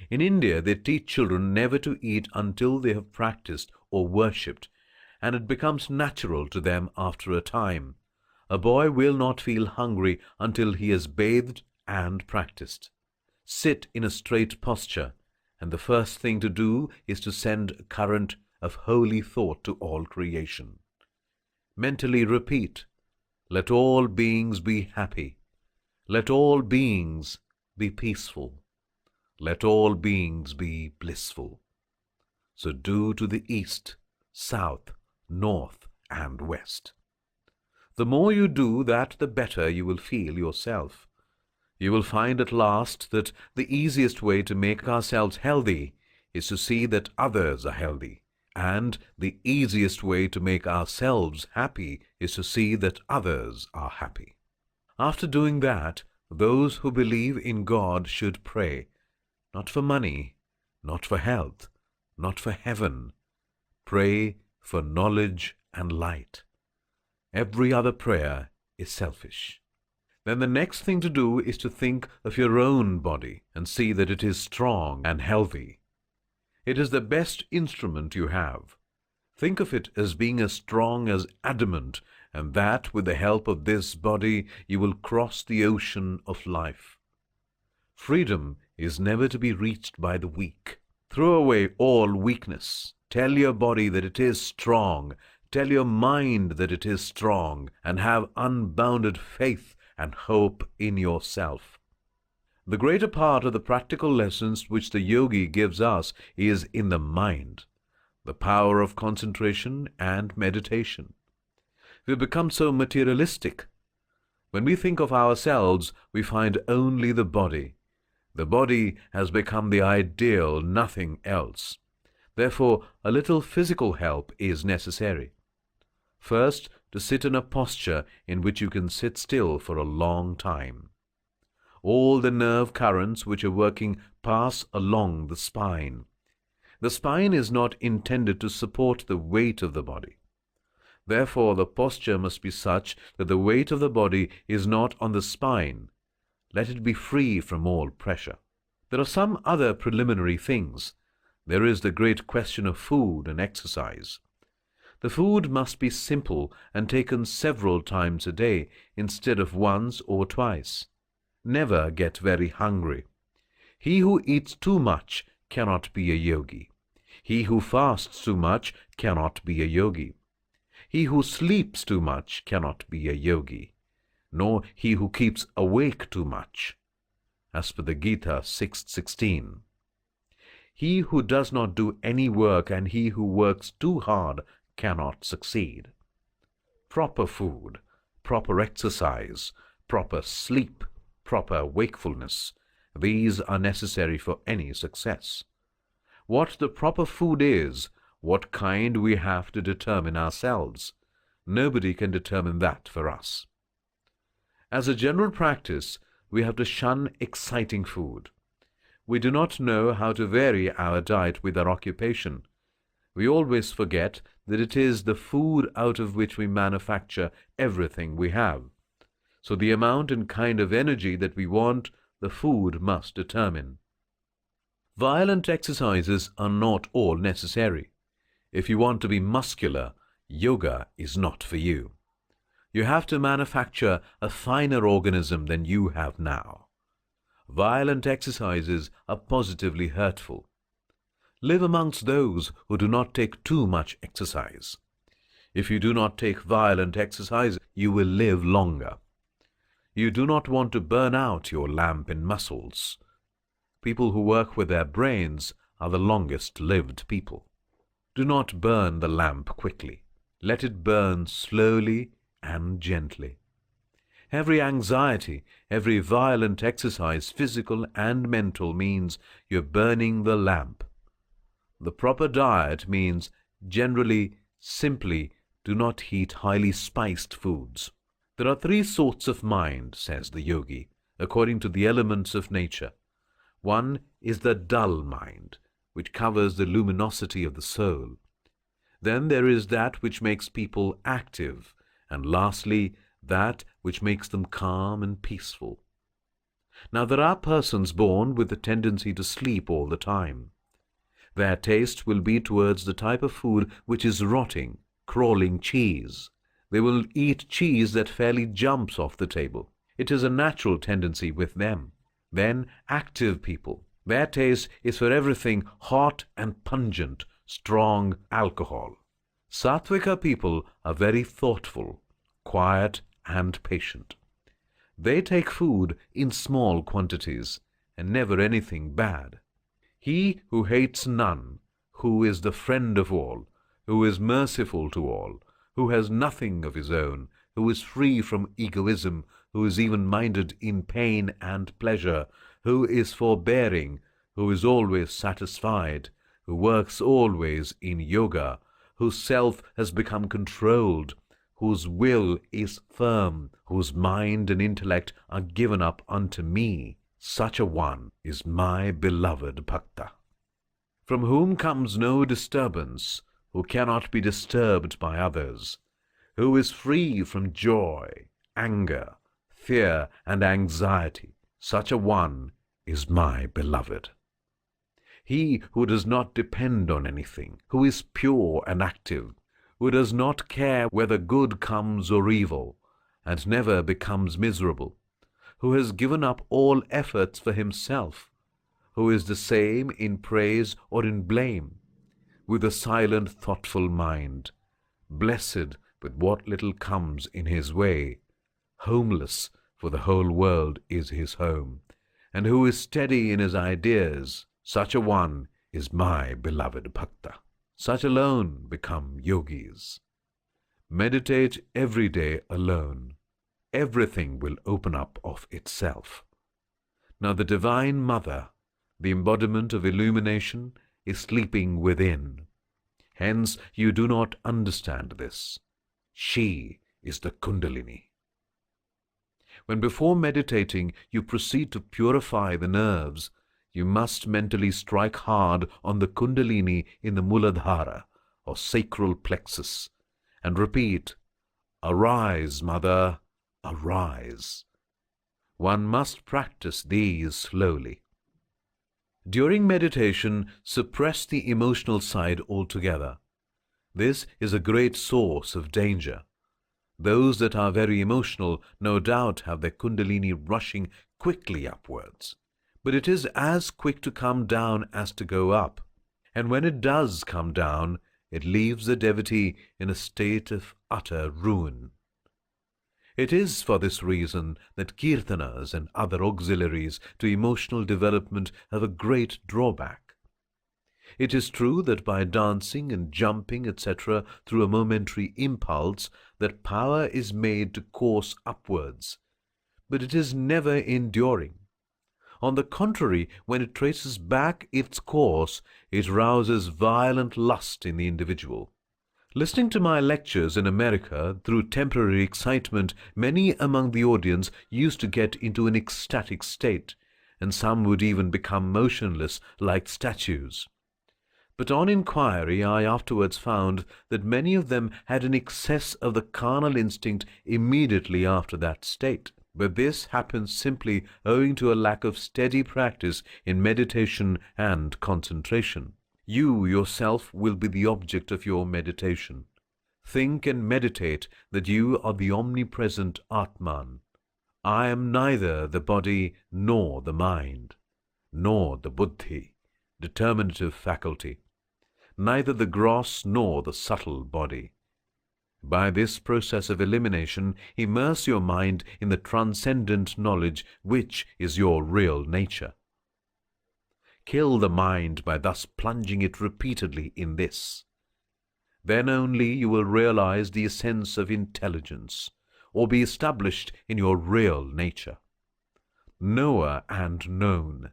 In India, they teach children never to eat until they have practiced or worshipped, and it becomes natural to them after a time. A boy will not feel hungry until he has bathed and practiced. Sit in a straight posture, and the first thing to do is to send a current of holy thought to all creation. Mentally repeat, "Let all beings be happy. Let all beings be peaceful. Let all beings be blissful." So do to the east, south, north, and west. The more you do that, the better you will feel yourself. You will find at last that the easiest way to make ourselves healthy is to see that others are healthy, and the easiest way to make ourselves happy is to see that others are happy. After doing that, those who believe in God should pray, not for money, not for health, not for heaven. Pray for knowledge and light. Every other prayer is selfish. Then the next thing to do is to think of your own body and see that it is strong and healthy. It is the best instrument you have. Think of it as being as strong as adamant, and that with the help of this body you will cross the ocean of life. Freedom is never to be reached by the weak. Throw away all weakness. Tell your body that it is strong. Tell your mind that it is strong, and have unbounded faith and hope in yourself. The greater part of the practical lessons which the yogi gives us is in the mind, the power of concentration and meditation. We become so materialistic. When we think of ourselves, we find only the body. The body has become the ideal, nothing else. Therefore, a little physical help is necessary. First, to sit in a posture in which you can sit still for a long time. All the nerve currents which are working pass along the spine. The spine is not intended to support the weight of the body. Therefore, the posture must be such that the weight of the body is not on the spine. Let it be free from all pressure. There are some other preliminary things. There is the great question of food and exercise. The food must be simple and taken several times a day instead of once or twice. Never get very hungry. He who eats too much cannot be a yogi. He who fasts too much cannot be a yogi. He who sleeps too much cannot be a yogi, nor he who keeps awake too much, as per the Gita 6:16. He who does not do any work and he who works too hard cannot succeed. Proper food, proper exercise, proper sleep, proper wakefulness, these are necessary for any success. What the proper food is, what kind we have to determine ourselves. Nobody can determine that for us. As a general practice, we have to shun exciting food. We do not know how to vary our diet with our occupation. We always forget that it is the food out of which we manufacture everything we have. So the amount and kind of energy that we want, the food must determine. Violent exercises are not all necessary. If you want to be muscular, yoga is not for you. You have to manufacture a finer organism than you have now. Violent exercises are positively hurtful. Live amongst those who do not take too much exercise. If you do not take violent exercise, you will live longer. You do not want to burn out your lamp in muscles. People who work with their brains are the longest-lived people. Do not burn the lamp quickly. Let it burn slowly and gently. Every anxiety, every violent exercise, physical and mental, means you're burning the lamp. The proper diet means generally, simply, do not eat highly spiced foods. There are 3 sorts of mind, says the yogi, according to the elements of nature. One is the dull mind, which covers the luminosity of the soul. Then there is that which makes people active, and lastly, that which makes them calm and peaceful. Now there are persons born with the tendency to sleep all the time. Their taste will be towards the type of food which is rotting, crawling cheese. They will eat cheese that fairly jumps off the table. It is a natural tendency with them. Then active people. Their taste is for everything hot and pungent, strong alcohol. Sattvika people are very thoughtful, quiet, and patient. They take food in small quantities and never anything bad. He who hates none, who is the friend of all, who is merciful to all, who has nothing of his own, who is free from egoism, who is even-minded in pain and pleasure, who is forbearing, who is always satisfied, who works always in yoga, whose self has become controlled, whose will is firm, whose mind and intellect are given up unto me, such a one is my beloved bhakta, from whom comes no disturbance, who cannot be disturbed by others, who is free from joy, anger, fear, and anxiety. Such a one is my beloved. He who does not depend on anything, who is pure and active, who does not care whether good comes or evil, and never becomes miserable, who has given up all efforts for himself, who is the same in praise or in blame, with a silent, thoughtful mind, blessed with what little comes in his way, homeless, for the whole world is his home, and who is steady in his ideas, such a one is my beloved bhakta. Such alone become yogis. Meditate every day alone. Everything will open up of itself. Now the Divine Mother, the embodiment of illumination, is sleeping within. Hence you do not understand this. She is the Kundalini. When before meditating you proceed to purify the nerves, you must mentally strike hard on the Kundalini in the Muladhara, or sacral plexus, and repeat, "Arise, Mother, arise." One must practice these slowly. During meditation, suppress the emotional side altogether. This is a great source of danger. Those that are very emotional no doubt have their Kundalini rushing quickly upwards, but it is as quick to come down as to go up, and when it does come down, it leaves the devotee in a state of utter ruin. It is for this reason that kirtanas and other auxiliaries to emotional development have a great drawback. It is true that by dancing and jumping, etc., through a momentary impulse, that power is made to course upwards, but it is never enduring. On the contrary, when it traces back its course, it rouses violent lust in the individual. Listening to my lectures in America, through temporary excitement, many among the audience used to get into an ecstatic state, and some would even become motionless like statues. But on inquiry, I afterwards found that many of them had an excess of the carnal instinct immediately after that state. But this happens simply owing to a lack of steady practice in meditation and concentration. You yourself will be the object of your meditation. Think and meditate that you are the omnipresent Atman. I am neither the body nor the mind, nor the buddhi, determinative faculty, neither the gross nor the subtle body. By this process of elimination, immerse your mind in the transcendent knowledge which is your real nature. Kill the mind by thus plunging it repeatedly in this. Then only you will realize the essence of intelligence, or be established in your real nature. Knower and known,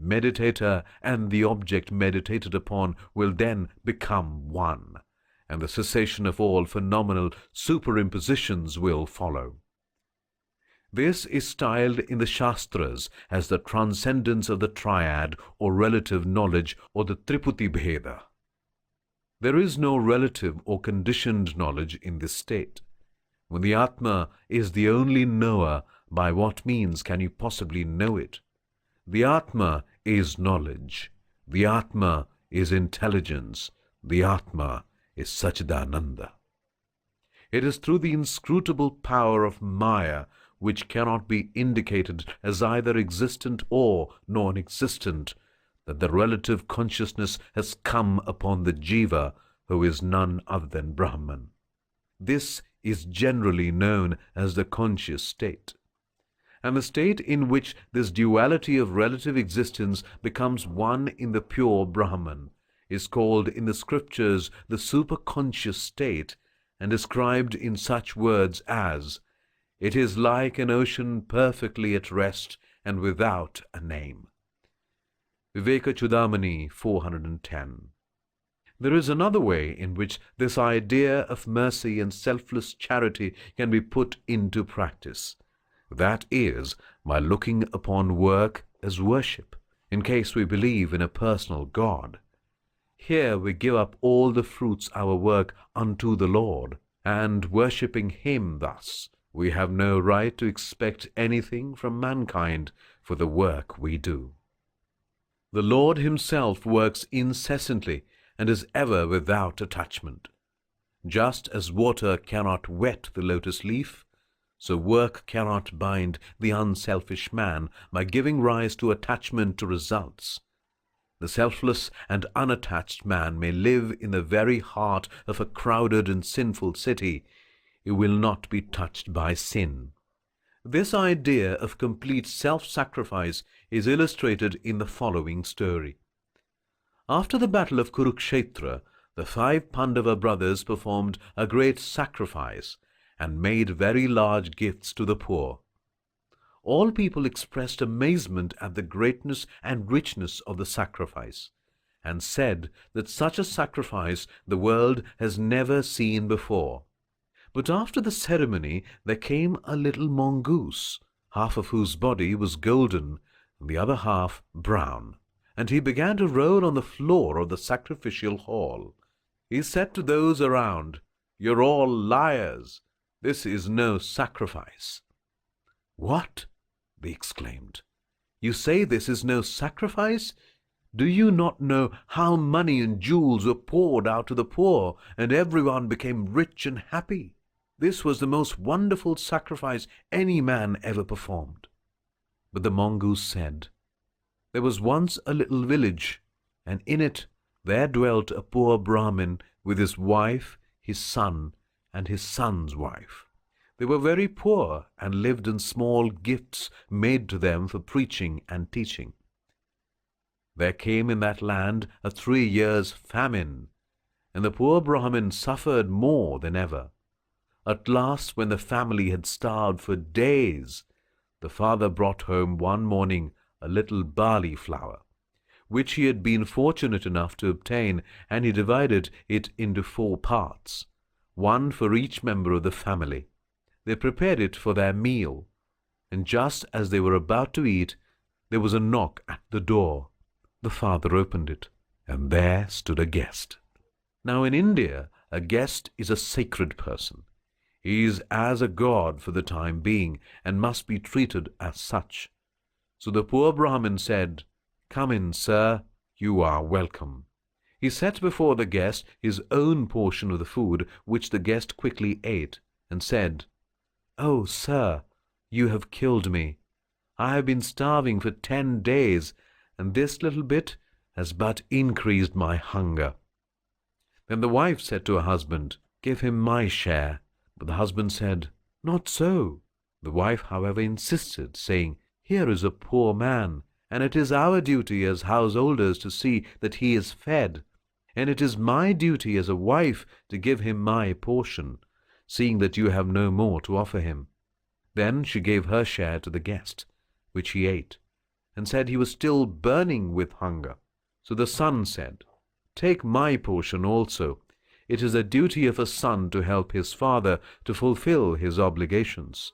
meditator and the object meditated upon will then become one, and the cessation of all phenomenal superimpositions will follow. This is styled in the Shastras as the transcendence of the triad or relative knowledge, or the Triputi Bheda. There is no relative or conditioned knowledge in this state. When the Atma is the only knower, by what means can you possibly know it? The Atma is knowledge. The Atma is intelligence. The Atma is Satchidananda. It is through the inscrutable power of Maya, which cannot be indicated as either existent or non-existent, that the relative consciousness has come upon the Jiva, who is none other than Brahman. This is generally known as the conscious state. And the state in which this duality of relative existence becomes one in the pure Brahman is called in the scriptures the superconscious state, and described in such words as, "It is like an ocean perfectly at rest and without a name." Vivekachudamani 410. There is another way in which this idea of mercy and selfless charity can be put into practice. That is, by looking upon work as worship, in case we believe in a personal God. Here we give up all the fruits our work unto the Lord, and worshipping Him thus, we have no right to expect anything from mankind for the work we do. The Lord Himself works incessantly and is ever without attachment. Just as water cannot wet the lotus leaf, so work cannot bind the unselfish man by giving rise to attachment to results. The selfless and unattached man may live in the very heart of a crowded and sinful city. He will not be touched by sin. This idea of complete self-sacrifice is illustrated in the following story. After the battle of Kurukshetra, the 5 Pandava brothers performed a great sacrifice and made very large gifts to the poor. All people expressed amazement at the greatness and richness of the sacrifice, and said that such a sacrifice the world has never seen before. But after the ceremony there came a little mongoose, half of whose body was golden and the other half brown, and he began to roll on the floor of the sacrificial hall. He said to those around, "You're all liars. This is no sacrifice." "What?" they exclaimed. "You say this is no sacrifice? Do you not know how money and jewels were poured out to the poor, and everyone became rich and happy? This was the most wonderful sacrifice any man ever performed." But the mongoose said, "There was once a little village, and in it there dwelt a poor Brahmin with his wife, his son, and his son's wife. They were very poor and lived on small gifts made to them for preaching and teaching. There came in that land a 3 years' famine, and the poor Brahmin suffered more than ever. At last, when the family had starved for days, the father brought home one morning a little barley flour, which he had been fortunate enough to obtain, and he divided it into 4 parts, one for each member of the family. They prepared it for their meal, and just as they were about to eat, there was a knock at the door. The father opened it, and there stood a guest. Now in India, a guest is a sacred person. He is as a god for the time being, and must be treated as such. So the poor Brahmin said, "Come in, sir, you are welcome." He set before the guest his own portion of the food, which the guest quickly ate, and said, "Oh, sir, you have killed me. I have been starving for 10 days, and this little bit has but increased my hunger." Then the wife said to her husband, "Give him my share." But the husband said, "Not so." The wife, however, insisted, saying, "Here is a poor man, and it is our duty as householders to see that he is fed, and it is my duty as a wife to give him my portion, seeing that you have no more to offer him." Then she gave her share to the guest, which he ate, and said he was still burning with hunger. So the son said, "Take my portion also. It is the duty of a son to help his father to fulfill his obligations."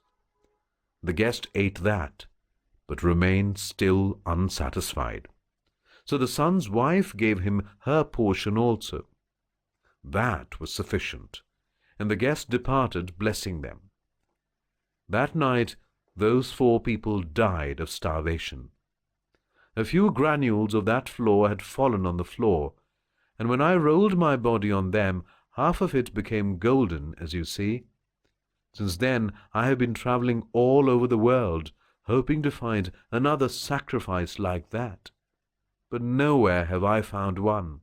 The guest ate that, but remained still unsatisfied. So the son's wife gave him her portion also. That was sufficient, and the guest departed, blessing them. That night those 4 people died of starvation. A few granules of that flour had fallen on the floor, and when I rolled my body on them, half of it became golden, as you see. Since then I have been traveling all over the world, hoping to find another sacrifice like that. but nowhere have I found one.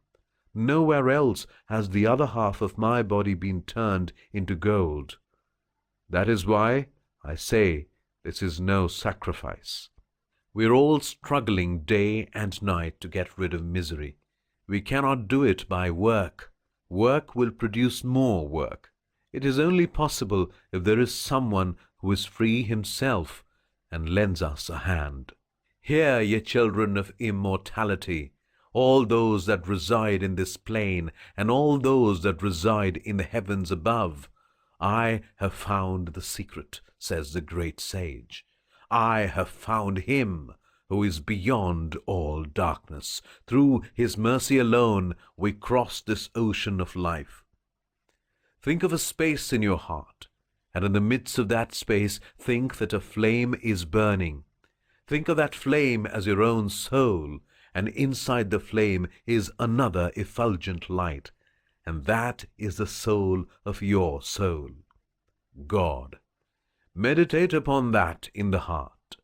Nowhere else has the other half of my body been turned into gold. That is why I say this is no sacrifice. We're all struggling day and night to get rid of misery. We cannot do it by work. Work will produce more work. It is only possible if there is someone who is free himself and lends us a hand. Hear, ye children of immortality, all those that reside in this plane, and all those that reside in the heavens above. I have found the secret, says the great sage. I have found him who is beyond all darkness. Through his mercy alone we cross this ocean of life. Think of a space in your heart, and in the midst of that space think that a flame is burning. Think of that flame as your own soul, and inside the flame is another effulgent light, and that is the soul of your soul, God. Meditate upon that in the heart.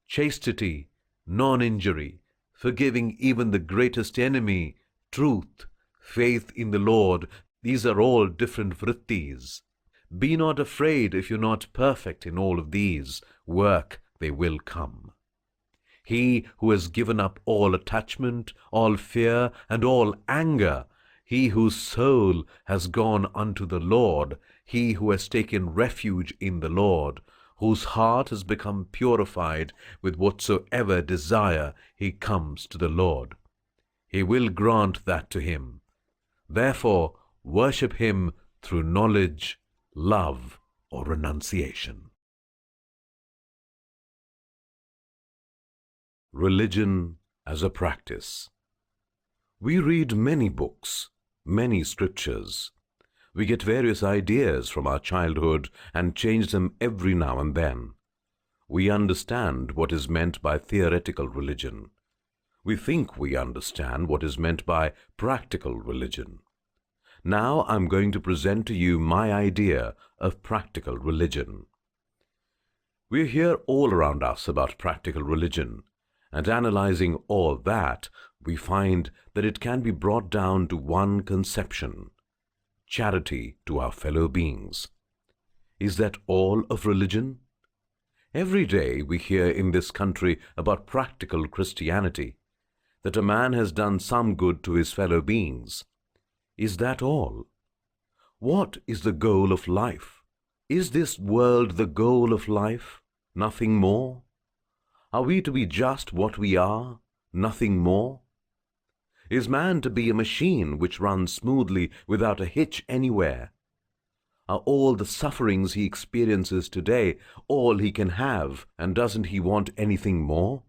Chastity, non-injury, forgiving even the greatest enemy, truth, faith in the Lord, these are all different vrittis. Be not afraid if you're not perfect in all of these. Work, they will come. He who has given up all attachment, all fear, and all anger, he whose soul has gone unto the Lord, he who has taken refuge in the Lord, whose heart has become purified with whatsoever desire, he comes to the Lord. He will grant that to him. Therefore, worship him through knowledge, love, or renunciation. Religion as a practice. We read many books, many scriptures. We get various ideas from our childhood and change them every now and then. We understand what is meant by theoretical religion. We think we understand what is meant by practical religion. Now I'm going to present to you my idea of practical religion. We hear all around us about practical religion, and analyzing all that, we find that it can be brought down to one conception: charity to our fellow beings. Is that all of religion? Every day we hear in this country about practical Christianity, that a man has done some good to his fellow beings. Is that all? What is the goal of life? Is this world the goal of life? Nothing more? Are we to be just what we are, nothing more? Is man to be a machine which runs smoothly without a hitch anywhere? Are all the sufferings he experiences today all he can have, and doesn't he want anything more?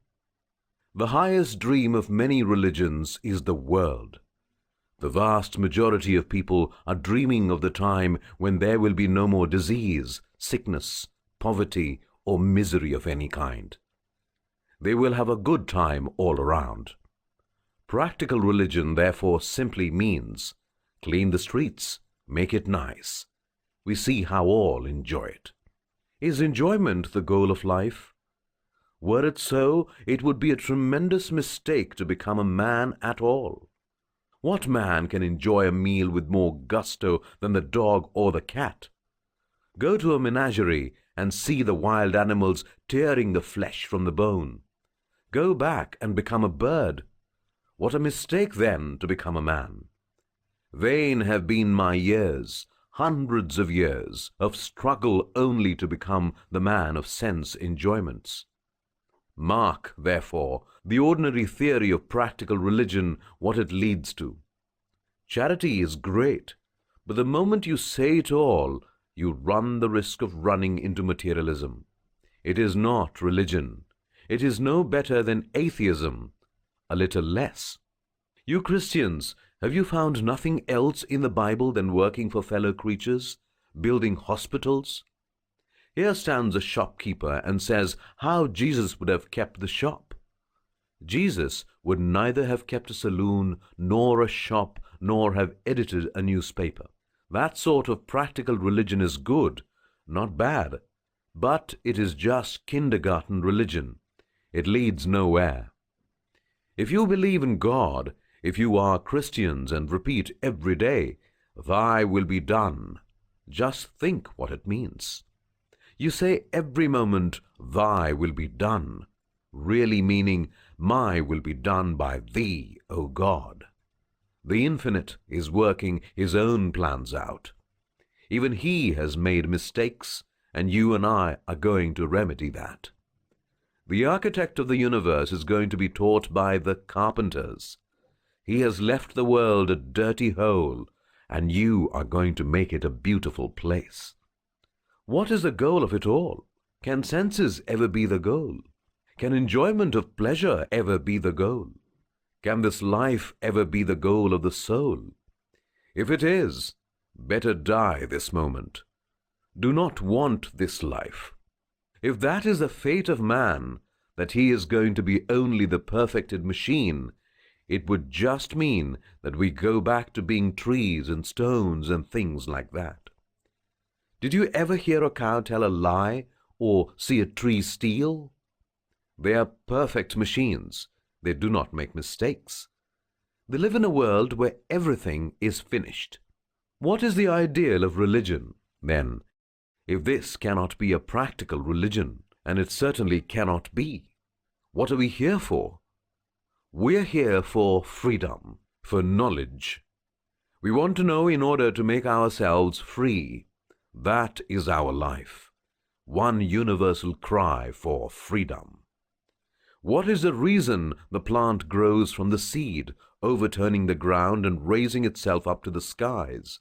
The highest dream of many religions is the world. The vast majority of people are dreaming of the time when there will be no more disease, sickness, poverty, or misery of any kind. They will have a good time all around. Practical religion, therefore, simply means clean the streets, make it nice. We see how all enjoy it. Is enjoyment the goal of life? Were it so, it would be a tremendous mistake to become a man at all. What man can enjoy a meal with more gusto than the dog or the cat? Go to a menagerie and see the wild animals tearing the flesh from the bone. Go back and become a bird. What a mistake, then, to become a man. Vain have been my years, hundreds of years, of struggle only to become the man of sense enjoyments. Mark, therefore, the ordinary theory of practical religion, what it leads to. Charity is great, but the moment you say it all, you run the risk of running into materialism. It is not religion. It is no better than atheism, a little less. You Christians, have you found nothing else in the Bible than working for fellow creatures, building hospitals? Here stands a shopkeeper and says how Jesus would have kept the shop. Jesus would neither have kept a saloon, nor a shop, nor have edited a newspaper. That sort of practical religion is good, not bad, but it is just kindergarten religion. It leads nowhere. If you believe in God, if you are Christians and repeat every day, "Thy will be done," just think what it means. You say every moment, "Thy will be done," really meaning, "My will be done by Thee, O God." The Infinite is working His own plans out. Even He has made mistakes, and you and I are going to remedy that. The architect of the universe is going to be taught by the carpenters. He has left the world a dirty hole, and you are going to make it a beautiful place. What is the goal of it all? Can senses ever be the goal? Can enjoyment of pleasure ever be the goal? Can this life ever be the goal of the soul? If it is, better die this moment. Do not want this life. If that is the fate of man, that he is going to be only the perfected machine, it would just mean that we go back to being trees and stones and things like that. Did you ever hear a cow tell a lie or see a tree steal? They are perfect machines. They do not make mistakes. They live in a world where everything is finished. What is the ideal of religion, then, if this cannot be a practical religion, and it certainly cannot be? What are we here for? We're here for freedom, for knowledge. We want to know in order to make ourselves free. That is our life. One universal cry for freedom. What is the reason the plant grows from the seed, overturning the ground and raising itself up to the skies?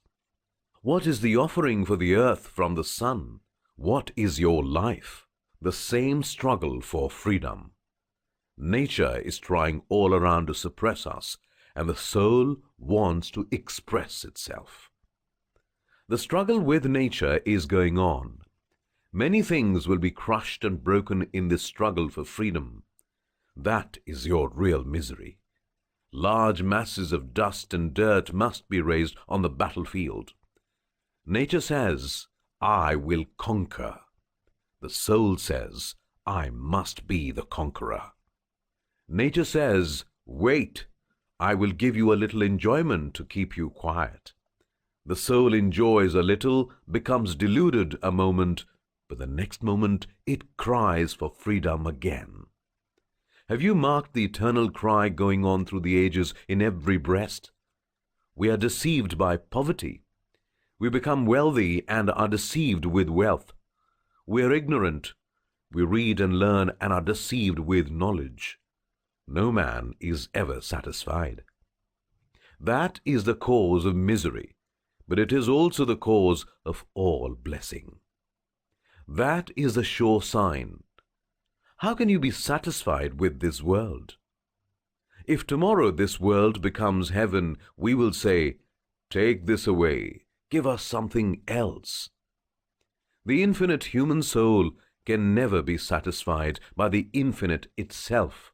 What is the offering for the earth from the sun? What is your life? The same struggle for freedom. Nature is trying all around to suppress us, and the soul wants to express itself. The struggle with nature is going on. Many things will be crushed and broken in this struggle for freedom. That is your real misery. Large masses of dust and dirt must be raised on the battlefield. Nature says, "I will conquer." The soul says, "I must be the conqueror." Nature says, "Wait, I will give you a little enjoyment to keep you quiet." The soul enjoys a little, becomes deluded a moment, but the next moment it cries for freedom again. Have you marked the eternal cry going on through the ages in every breast? We are deceived by poverty. We become wealthy and are deceived with wealth. We are ignorant. We read and learn and are deceived with knowledge. No man is ever satisfied. That is the cause of misery, but it is also the cause of all blessing. That is the sure sign. How can you be satisfied with this world? If tomorrow this world becomes heaven, we will say, "Take this away, give us something else." The infinite human soul can never be satisfied by the infinite itself.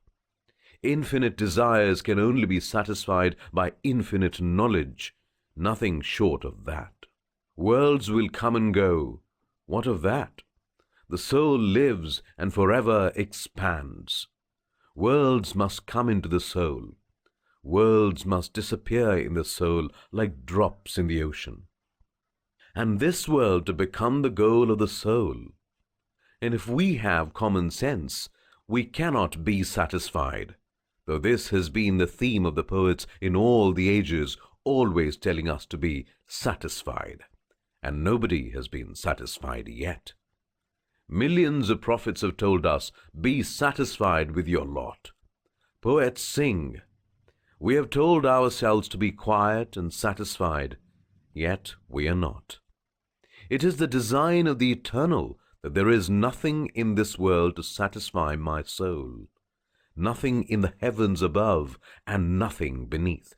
Infinite desires can only be satisfied by infinite knowledge, nothing short of that. Worlds will come and go. What of that? The soul lives and forever expands. Worlds must come into the soul. Worlds must disappear in the soul like drops in the ocean. And this world to become the goal of the soul. And if we have common sense, we cannot be satisfied, though this has been the theme of the poets in all the ages, always telling us to be satisfied. And nobody has been satisfied yet. Millions of prophets have told us, "Be satisfied with your lot." Poets sing. We have told ourselves to be quiet and satisfied, yet we are not. It is the design of the eternal that there is nothing in this world to satisfy my soul, nothing in the heavens above, and nothing beneath.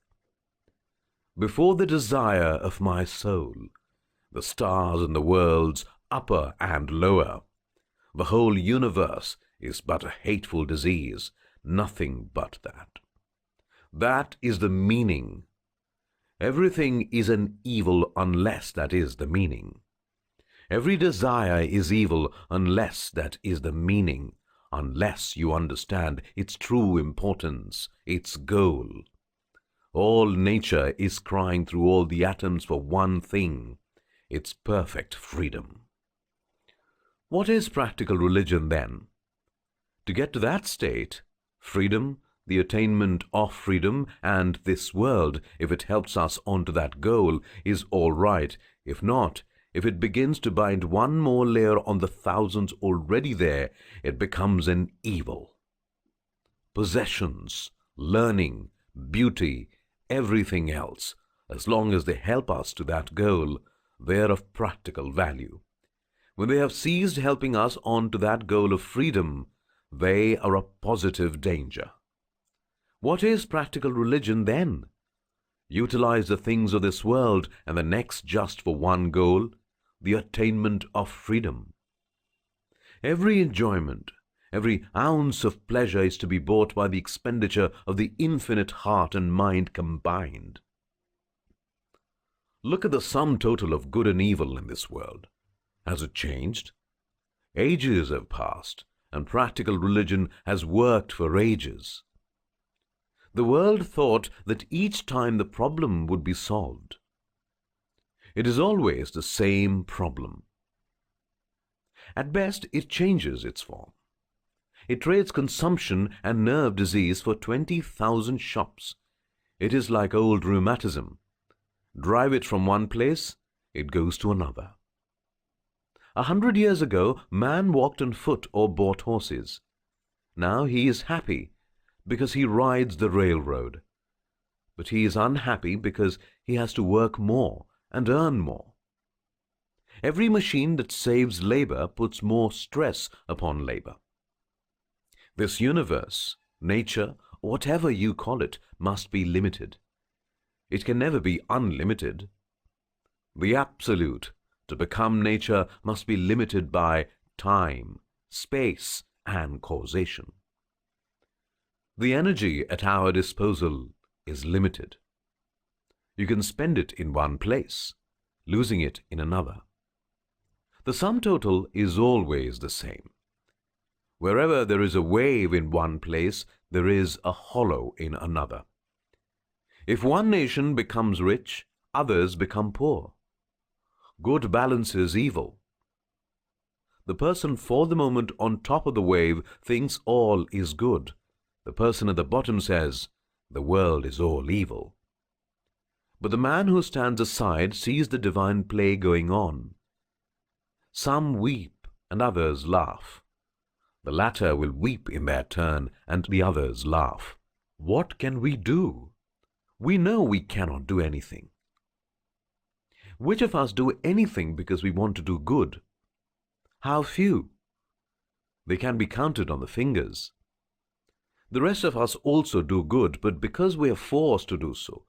Before the desire of my soul, the stars and the worlds, upper and lower, the whole universe is but a hateful disease, nothing but that. That is the meaning. Everything is an evil unless that is the meaning. Every desire is evil unless that is the meaning. unless you understand its true importance, its goal. All nature is crying through all the atoms for one thing, its perfect freedom. What is practical religion then? To get to that state, freedom, the attainment of freedom, and this world, if it helps us onto that goal, is all right. If not, if it begins to bind one more layer on the thousands already there, it becomes an evil. Possessions, learning, beauty, everything else, as long as they help us to that goal, they are of practical value. When they have ceased helping us on to that goal of freedom, they are a positive danger. What is practical religion then? Utilize the things of this world and the next just for one goal, the attainment of freedom. Every enjoyment, every ounce of pleasure is to be bought by the expenditure of the infinite heart and mind combined. Look at the sum total of good and evil in this world. Has it changed? Ages have passed, and practical religion has worked for ages. The world thought that each time the problem would be solved. It is always the same problem. At best, it changes its form. It trades consumption and nerve disease for 20,000 shops. It is like old rheumatism. Drive it from one place, it goes to another. 100 years ago, man walked on foot or bought horses. Now he is happy because he rides the railroad. But he is unhappy because he has to work more and earn more. Every machine that saves labor puts more stress upon labor. This universe, nature, whatever you call it, must be limited. It can never be unlimited. The absolute, to become nature, must be limited by time, space, and causation. The energy at our disposal is limited. You can spend it in one place, losing it in another. The sum total is always the same. Wherever there is a wave in one place, there is a hollow in another. If one nation becomes rich, others become poor. Good balances evil. The person for the moment on top of the wave thinks all is good. The person at the bottom says, the world is all evil. But the man who stands aside sees the divine play going on. Some weep and others laugh. The latter will weep in their turn and the others laugh. What can we do? We know we cannot do anything. Which of us do anything because we want to do good? How few? They can be counted on the fingers. The rest of us also do good, but because we are forced to do so,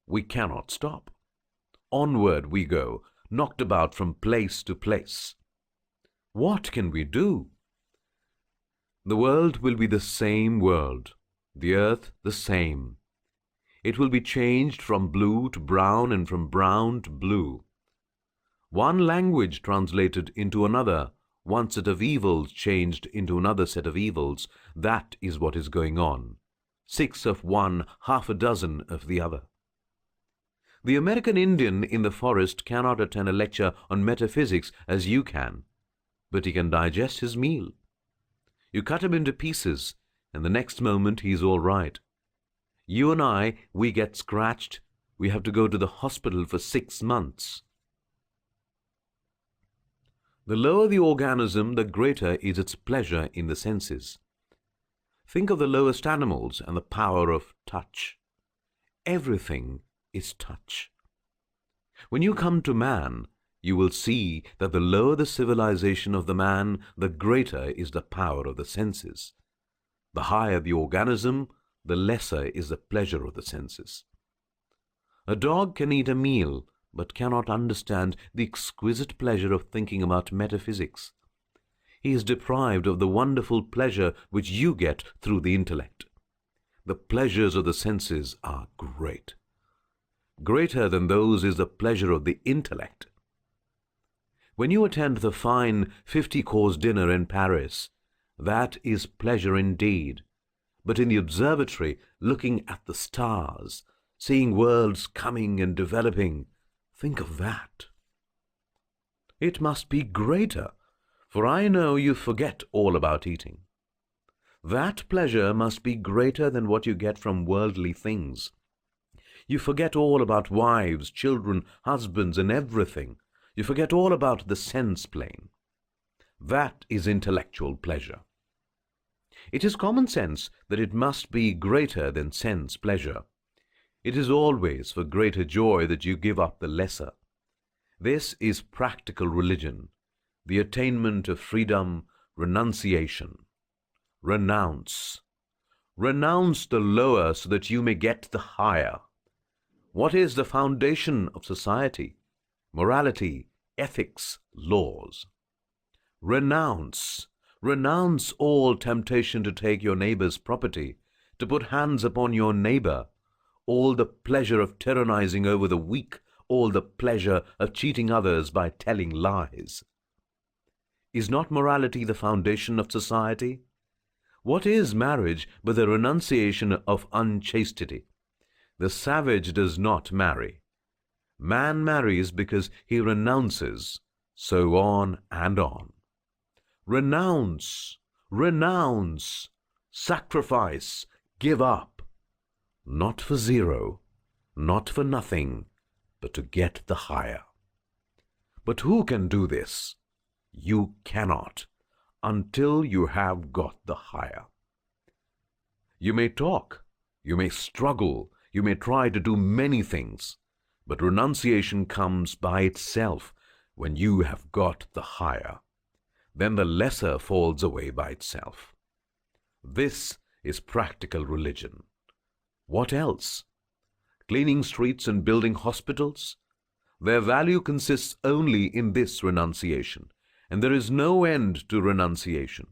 we cannot stop. Onward we go, knocked about from place to place. What can we do? The world will be the same world, the earth the same. It will be changed from blue to brown and from brown to blue. One language translated into another, one set of evils changed into another set of evils. That is what is going on. 6 of one, half a dozen of the other. The American Indian in the forest cannot attend a lecture on metaphysics as you can, but he can digest his meal. You cut him into pieces, and the next moment he is all right. You and I, we get scratched. We have to go to the hospital for 6 months. The lower the organism, the greater is its pleasure in the senses. Think of the lowest animals and the power of touch. Everything is touch. When you come to man, you will see that the lower the civilization of the man, the greater is the power of the senses. The higher the organism, the lesser is the pleasure of the senses. A dog can eat a meal, but cannot understand the exquisite pleasure of thinking about metaphysics. He is deprived of the wonderful pleasure which you get through the intellect. The pleasures of the senses are great. Greater than those is the pleasure of the intellect. When you attend the fine 50-course dinner in Paris, that is pleasure indeed. But in the observatory, looking at the stars, seeing worlds coming and developing, think of that. It must be greater, for I know you forget all about eating. That pleasure must be greater than what you get from worldly things. You forget all about wives, children, husbands, and everything. You forget all about the sense plane. That is intellectual pleasure. It is common sense that it must be greater than sense pleasure. It is always for greater joy that you give up the lesser. This is practical religion, the attainment of freedom, renunciation. Renounce. Renounce the lower so that you may get the higher. What is the foundation of society? Morality, ethics, laws. Renounce. Renounce all temptation to take your neighbor's property, to put hands upon your neighbor, all the pleasure of tyrannizing over the weak, all the pleasure of cheating others by telling lies. Is not morality the foundation of society? What is marriage but the renunciation of unchastity? The savage does not marry. Man marries because he renounces, so on and on. Renounce, renounce, sacrifice, give up. Not for zero, not for nothing, but to get the higher. But who can do this? You cannot, until you have got the higher. You may talk, you may struggle, you may try to do many things, but renunciation comes by itself when you have got the higher. Then the lesser falls away by itself. This is practical religion. What else? Cleaning streets and building hospitals? Their value consists only in this renunciation, and there is no end to renunciation.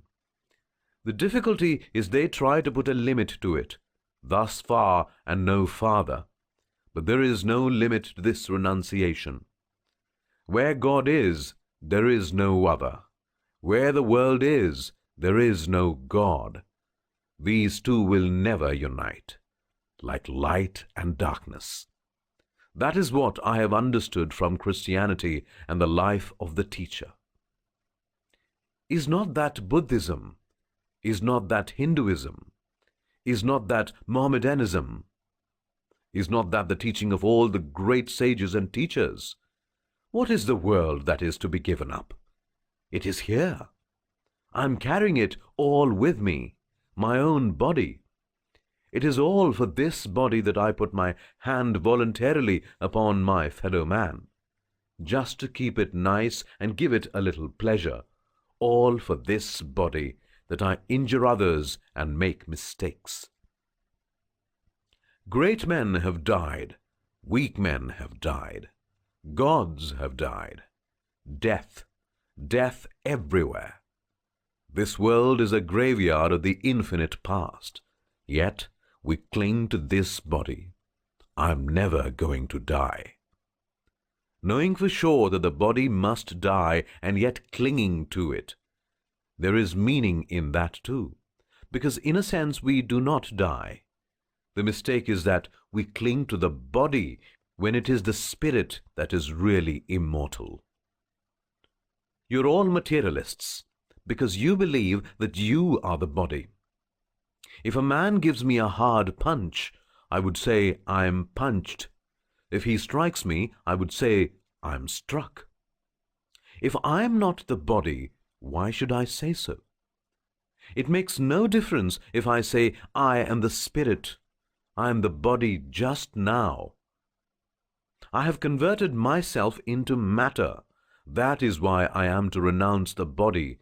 The difficulty is they try to put a limit to it, thus far and no farther. But there is no limit to this renunciation. Where God is, there is no other. Where the world is, there is no God. These two will never unite, like light and darkness. That is what I have understood from Christianity and the life of the teacher. Is not that Buddhism? Is not that Hinduism? Is not that Mohammedanism? Is not that the teaching of all the great sages and teachers? What is the world that is to be given up? It is here. I am carrying it all with me, my own body. It is all for this body that I put my hand voluntarily upon my fellow man, just to keep it nice and give it a little pleasure. All for this body that I injure others and make mistakes. Great men have died. Weak men have died. Gods have died. Death. Death everywhere. This world is a graveyard of the infinite past. Yet we cling to this body. I'm never going to die. Knowing for sure that the body must die and yet clinging to it. There is meaning in that too, because in a sense we do not die. The mistake is that we cling to the body when it is the spirit that is really immortal. You're all materialists because you believe that you are the body. If a man gives me a hard punch, I would say I'm punched. If he strikes me, I would say I'm struck. If I'm not the body, why should I say so? It makes no difference if I say I am the spirit. I am the body just now. I have converted myself into matter. That is why I am to renounce the body,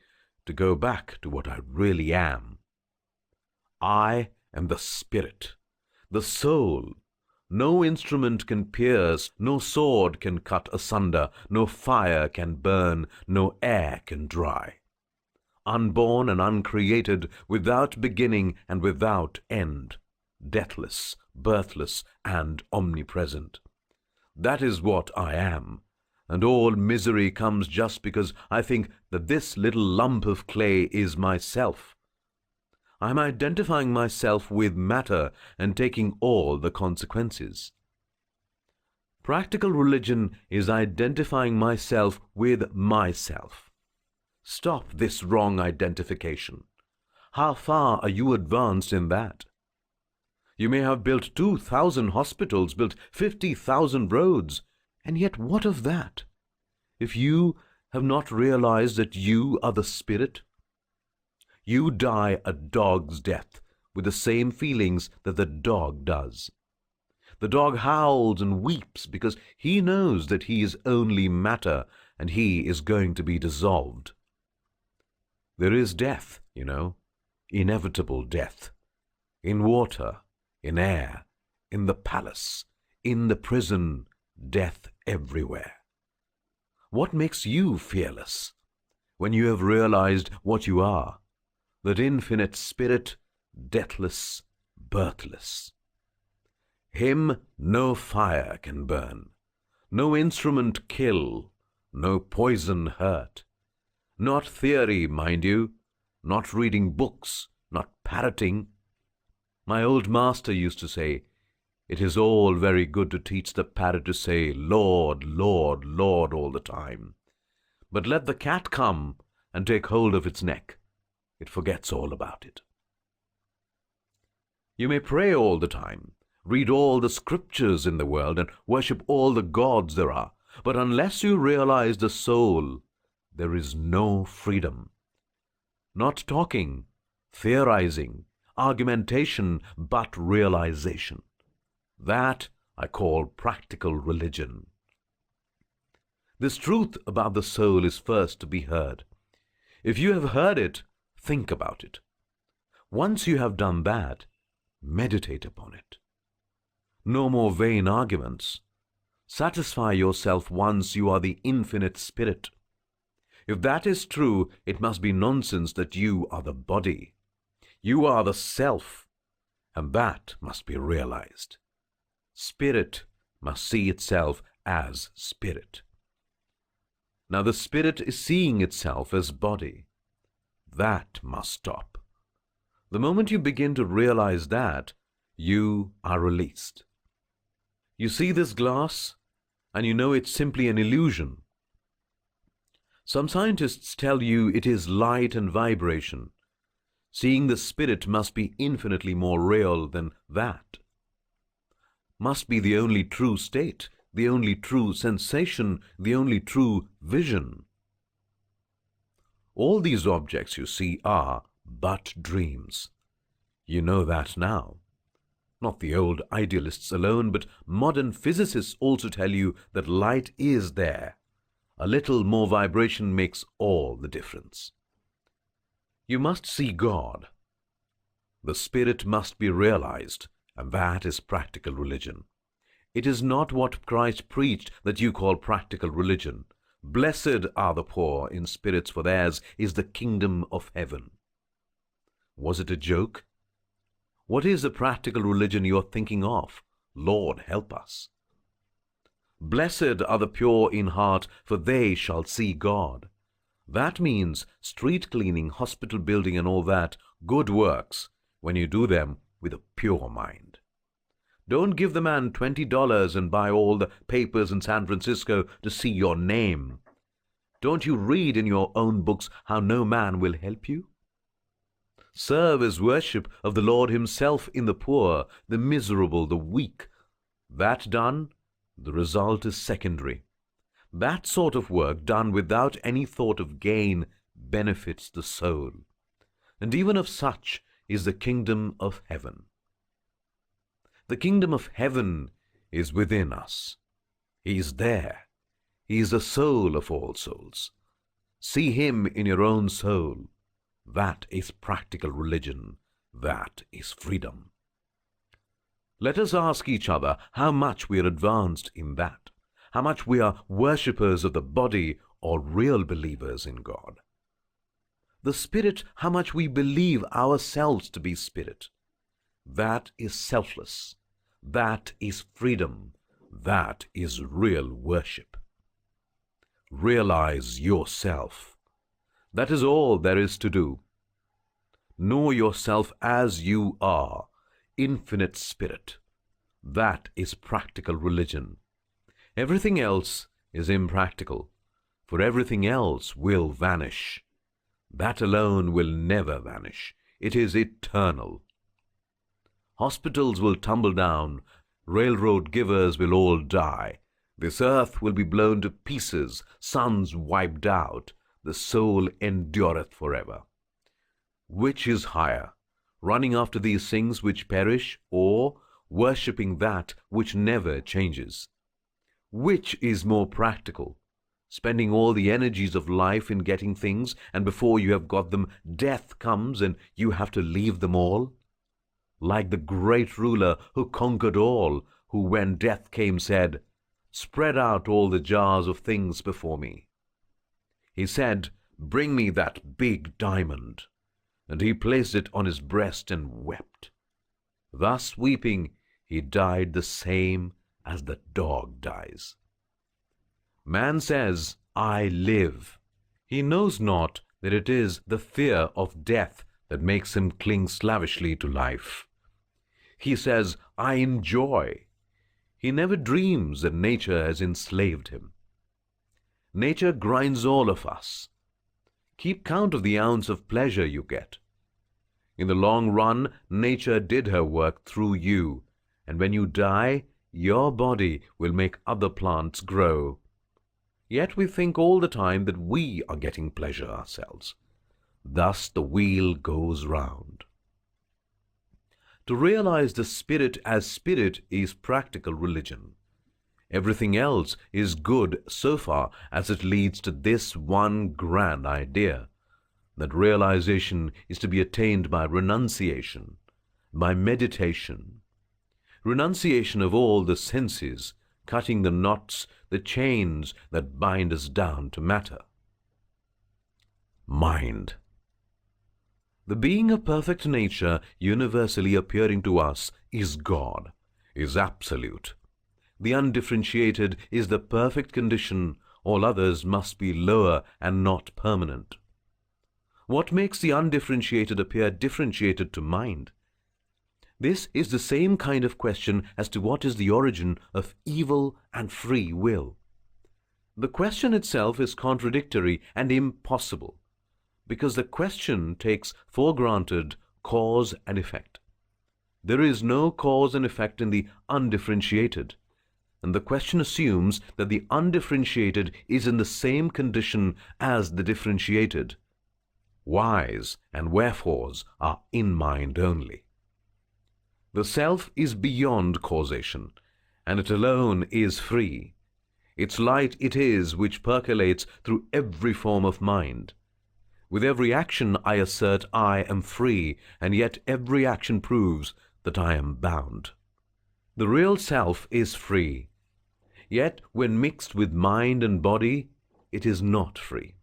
to go back to what I really am. I am the spirit, the soul. No instrument can pierce, no sword can cut asunder, no fire can burn, no air can dry. Unborn and uncreated, without beginning and without end, deathless, birthless, and omnipresent. That is what I am, and all misery comes just because I think that this little lump of clay is myself, I'm identifying myself with matter and taking all the consequences. Practical religion is identifying myself with myself. Stop this wrong identification. How far are you advanced in that? You may have built 2,000 hospitals, built 50,000 roads, and yet what of that? If you have not realized that you are the spirit, you die a dog's death with the same feelings that the dog does. The dog howls and weeps because he knows that he is only matter and he is going to be dissolved. There is death, inevitable death. In water, in air, in the palace, in the prison, death everywhere. What makes you fearless when you have realized what you are, that infinite spirit, deathless, birthless? Him no fire can burn, no instrument kill, no poison hurt. Not theory, mind you, not reading books, not parroting. My old master used to say, it is all very good to teach the parrot to say, Lord, Lord, Lord all the time. But let the cat come and take hold of its neck. It forgets all about it. You may pray all the time, read all the scriptures in the world, and worship all the gods there are, but unless you realize the soul, there is no freedom. Not talking, theorizing, argumentation, but realization. That I call practical religion. This truth about the soul is first to be heard. If you have heard it, think about it. Once you have done that, meditate upon it. No more vain arguments. Satisfy yourself once you are the infinite spirit. If that is true, it must be nonsense that you are the body. You are the self, and that must be realized. Spirit must see itself as spirit. Now the spirit is seeing itself as body. That must stop. The moment you begin to realize that, you are released. You see this glass, and you know it's simply an illusion. Some scientists tell you it is light and vibration. Seeing the spirit must be infinitely more real than that. Must be the only true state, the only true sensation, the only true vision. All these objects you see are but dreams. You know that now. Not the old idealists alone, but modern physicists also tell you that light is there. A little more vibration makes all the difference. You must see God. The spirit must be realized, and that is practical religion. It is not what Christ preached that you call practical religion. Blessed are the poor in spirits, for theirs is the kingdom of heaven. Was it a joke? What is the practical religion you are thinking of? Lord, help us. Blessed are the pure in heart, for they shall see God. That means street cleaning, hospital building, and all that, good works, when you do them with a pure mind. Don't give the man $20 and buy all the papers in San Francisco to see your name. Don't you read in your own books how no man will help you? Serve as worship of the Lord himself in the poor, the miserable, the weak. That done, the result is secondary. That sort of work done without any thought of gain benefits the soul. And even of such is the kingdom of heaven. The kingdom of heaven is within us. He is there. He is the soul of all souls. See him in your own soul. That is practical religion. That is freedom. Let us ask each other how much we are advanced in that, how much we are worshippers of the body or real believers in God. The spirit, how much we believe ourselves to be spirit. That is selfless. That is freedom. That is real worship. Realize yourself. That is all there is to do. Know yourself as you are, infinite spirit. That is practical religion. Everything else is impractical, for everything else will vanish. That alone will never vanish. It is eternal. Hospitals will tumble down, railroad givers will all die, this earth will be blown to pieces, suns wiped out, the soul endureth forever. Which is higher, running after these things which perish, or worshipping that which never changes? Which is more practical, spending all the energies of life in getting things, and before you have got them, death comes and you have to leave them all? Like the great ruler who conquered all, who when death came said, "Spread out all the jars of things before me." He said, "Bring me that big diamond." And he placed it on his breast and wept. Thus weeping, he died the same as the dog dies. Man says, "I live." He knows not that it is the fear of death that makes him cling slavishly to life. He says, "I enjoy." He never dreams that nature has enslaved him. Nature grinds all of us. Keep count of the ounce of pleasure you get. In the long run, nature did her work through you, and when you die, your body will make other plants grow. Yet we think all the time that we are getting pleasure ourselves. Thus the wheel goes round. To realize the spirit as spirit is practical religion. Everything else is good so far as it leads to this one grand idea, that realization is to be attained by renunciation, by meditation. Renunciation of all the senses, cutting the knots, the chains that bind us down to matter. Mind. The being of perfect nature universally appearing to us is God, is absolute. The undifferentiated is the perfect condition, all others must be lower and not permanent. What makes the undifferentiated appear differentiated to mind? This is the same kind of question as to what is the origin of evil and free will. The question itself is contradictory and impossible, because the question takes for granted cause and effect. There is no cause and effect in the undifferentiated, and the question assumes that the undifferentiated is in the same condition as the differentiated. Whys and wherefores are in mind only. The self is beyond causation, and it alone is free. Its light it is which percolates through every form of mind. With every action I assert I am free, and yet every action proves that I am bound. The real self is free, yet when mixed with mind and body, it is not free.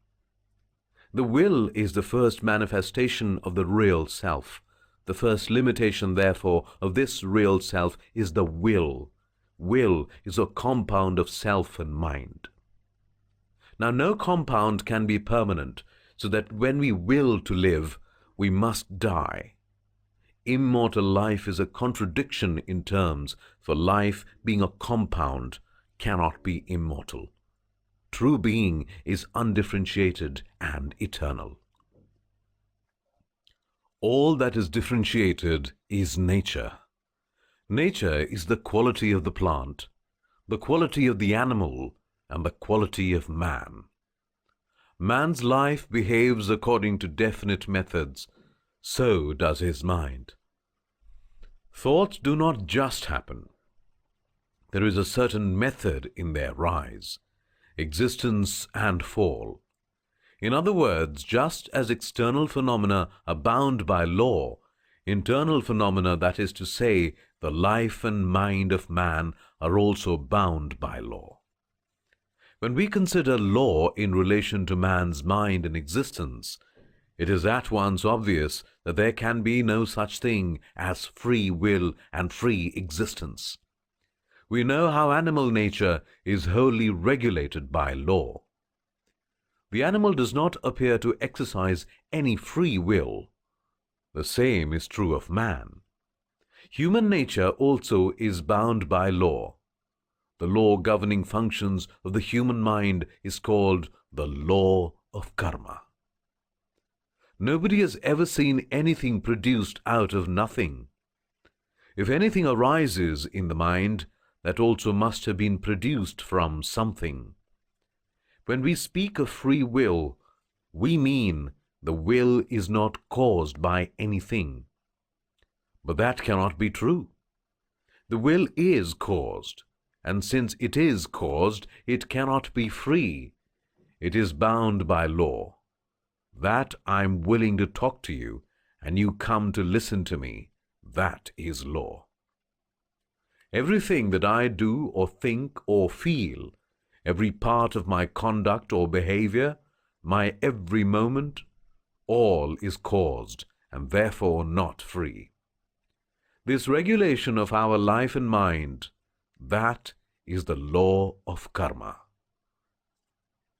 The will is the first manifestation of the real self. The first limitation, therefore, of this real self is the will. Will is a compound of self and mind. Now, no compound can be permanent, so that when we will to live, we must die. Immortal life is a contradiction in terms, for life, being a compound, cannot be immortal. True being is undifferentiated and eternal. All that is differentiated is nature. Nature is the quality of the plant, the quality of the animal, and the quality of man. Man's life behaves according to definite methods, so does his mind. Thoughts do not just happen. There is a certain method in their rise, existence and fall. In other words, just as external phenomena are bound by law, internal phenomena, that is to say, the life and mind of man, are also bound by law. When we consider law in relation to man's mind and existence, it is at once obvious that there can be no such thing as free will and free existence. We know how animal nature is wholly regulated by law. The animal does not appear to exercise any free will. The same is true of man. Human nature also is bound by law. The law governing functions of the human mind is called the law of karma. Nobody has ever seen anything produced out of nothing. If anything arises in the mind, that also must have been produced from something. When we speak of free will, we mean the will is not caused by anything. But that cannot be true. The will is caused, and since it is caused, it cannot be free. It is bound by law. That I'm willing to talk to you, and you come to listen to me. That is law. Everything that I do or think or feel, every part of my conduct or behavior, my every moment, all is caused and therefore not free. This regulation of our life and mind, that is the law of karma.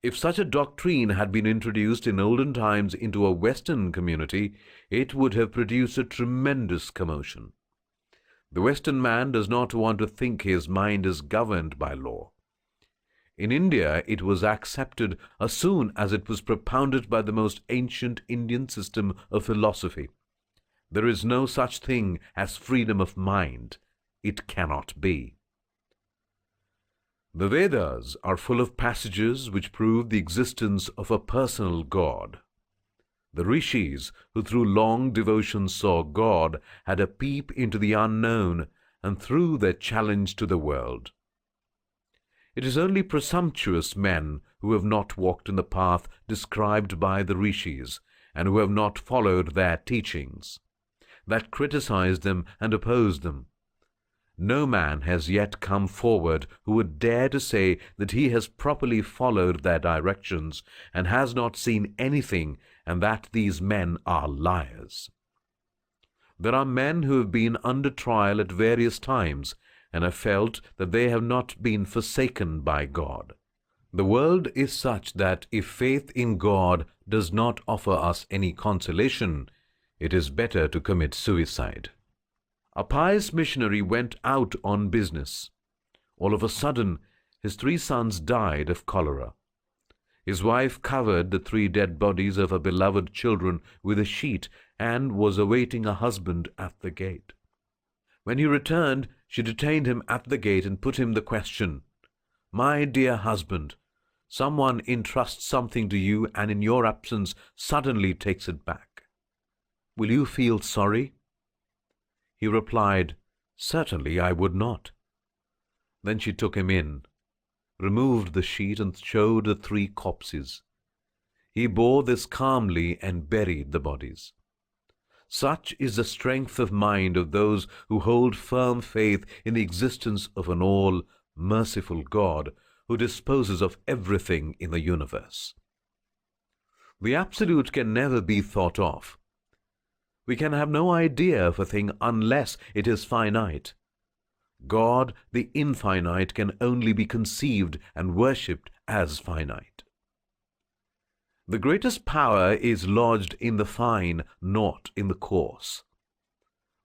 If such a doctrine had been introduced in olden times into a Western community, it would have produced a tremendous commotion. The Western man does not want to think his mind is governed by law. In India, it was accepted as soon as it was propounded by the most ancient Indian system of philosophy. There is no such thing as freedom of mind. It cannot be. The Vedas are full of passages which prove the existence of a personal God. The rishis, who through long devotion saw God, had a peep into the unknown and threw their challenge to the world. It is only presumptuous men who have not walked in the path described by the rishis and who have not followed their teachings, that criticize them and oppose them. No man has yet come forward who would dare to say that he has properly followed their directions and has not seen anything, and that these men are liars. There are men who have been under trial at various times and have felt that they have not been forsaken by God. The world is such that if faith in God does not offer us any consolation, it is better to commit suicide. A pious missionary went out on business. All of a sudden, his 3 sons died of cholera. His wife covered the 3 dead bodies of her beloved children with a sheet and was awaiting a husband at the gate. When he returned, she detained him at the gate and put him the question, "My dear husband, someone entrusts something to you and in your absence suddenly takes it back. Will you feel sorry?" He replied, "Certainly I would not." Then she took him in, removed the sheet and showed the 3 corpses. He bore this calmly and buried the bodies. Such is the strength of mind of those who hold firm faith in the existence of an all-merciful God who disposes of everything in the universe. The Absolute can never be thought of. We can have no idea of a thing unless it is finite. God, the infinite, can only be conceived and worshipped as finite. The greatest power is lodged in the fine, not in the coarse.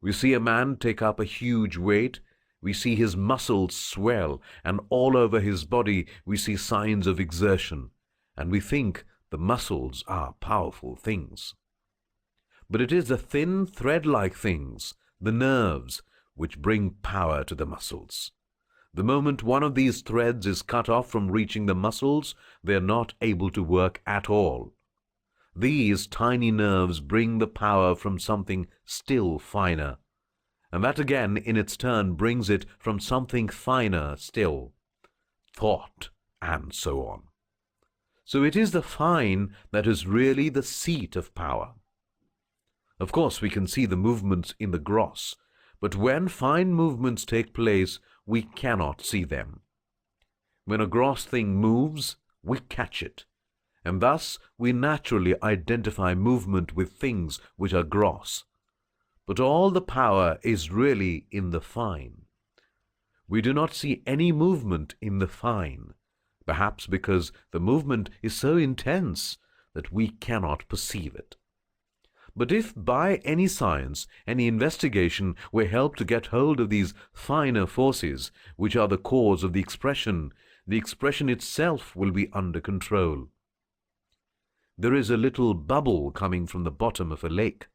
We see a man take up a huge weight, we see his muscles swell, and all over his body we see signs of exertion, and we think the muscles are powerful things. But it is the thin thread-like things, the nerves, which bring power to the muscles. The moment one of these threads is cut off from reaching the muscles, they are not able to work at all. These tiny nerves bring the power from something still finer, and that again in its turn brings it from something finer still, thought, and so on. So it is the fine that is really the seat of power. Of course, we can see the movements in the gross, but when fine movements take place, we cannot see them. When a gross thing moves, we catch it, and thus we naturally identify movement with things which are gross. But all the power is really in the fine. We do not see any movement in the fine, perhaps because the movement is so intense that we cannot perceive it. But if by any science, any investigation, we're helped to get hold of these finer forces, which are the cause of the expression itself will be under control. There is a little bubble coming from the bottom of a lake.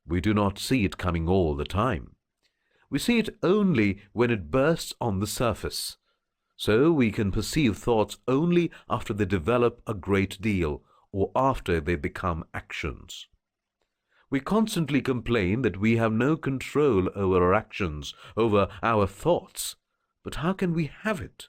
We do not see it coming all the time. We see it only when it bursts on the surface. So we can perceive thoughts only after they develop a great deal, or after they become actions. We constantly complain that we have no control over our actions, over our thoughts. But how can we have it?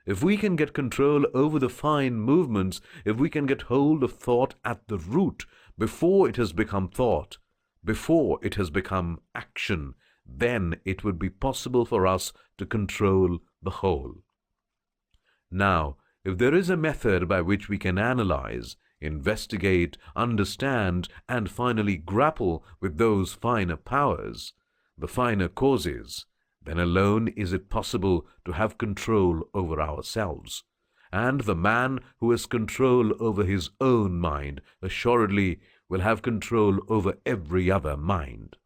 If we can get control over the fine movements, if we can get hold of thought at the root, before it has become thought, before it has become action, then it would be possible for us to control the whole. Now, if there is a method by which we can analyze, investigate, understand, and finally grapple with those finer powers, the finer causes, then alone is it possible to have control over ourselves. And the man who has control over his own mind assuredly will have control over every other mind.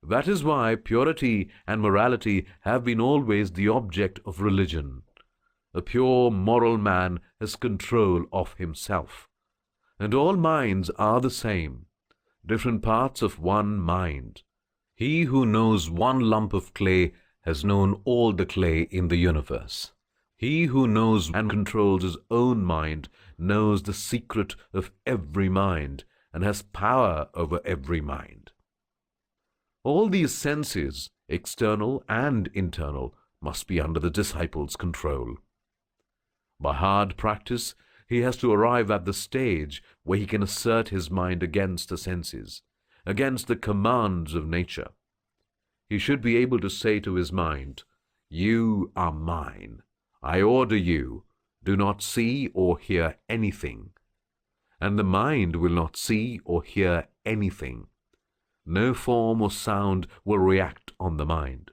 That is why purity and morality have been always the object of religion. A pure moral man has control of himself. And all minds are the same, different parts of one mind. He who knows one lump of clay has known all the clay in the universe. He who knows and controls his own mind knows the secret of every mind and has power over every mind. All these senses, external and internal, must be under the disciple's control. By hard practice, he has to arrive at the stage where he can assert his mind against the senses, against the commands of nature. He should be able to say to his mind, "You are mine. I order you. Do not see or hear anything." And the mind will not see or hear anything. No form or sound will react on the mind.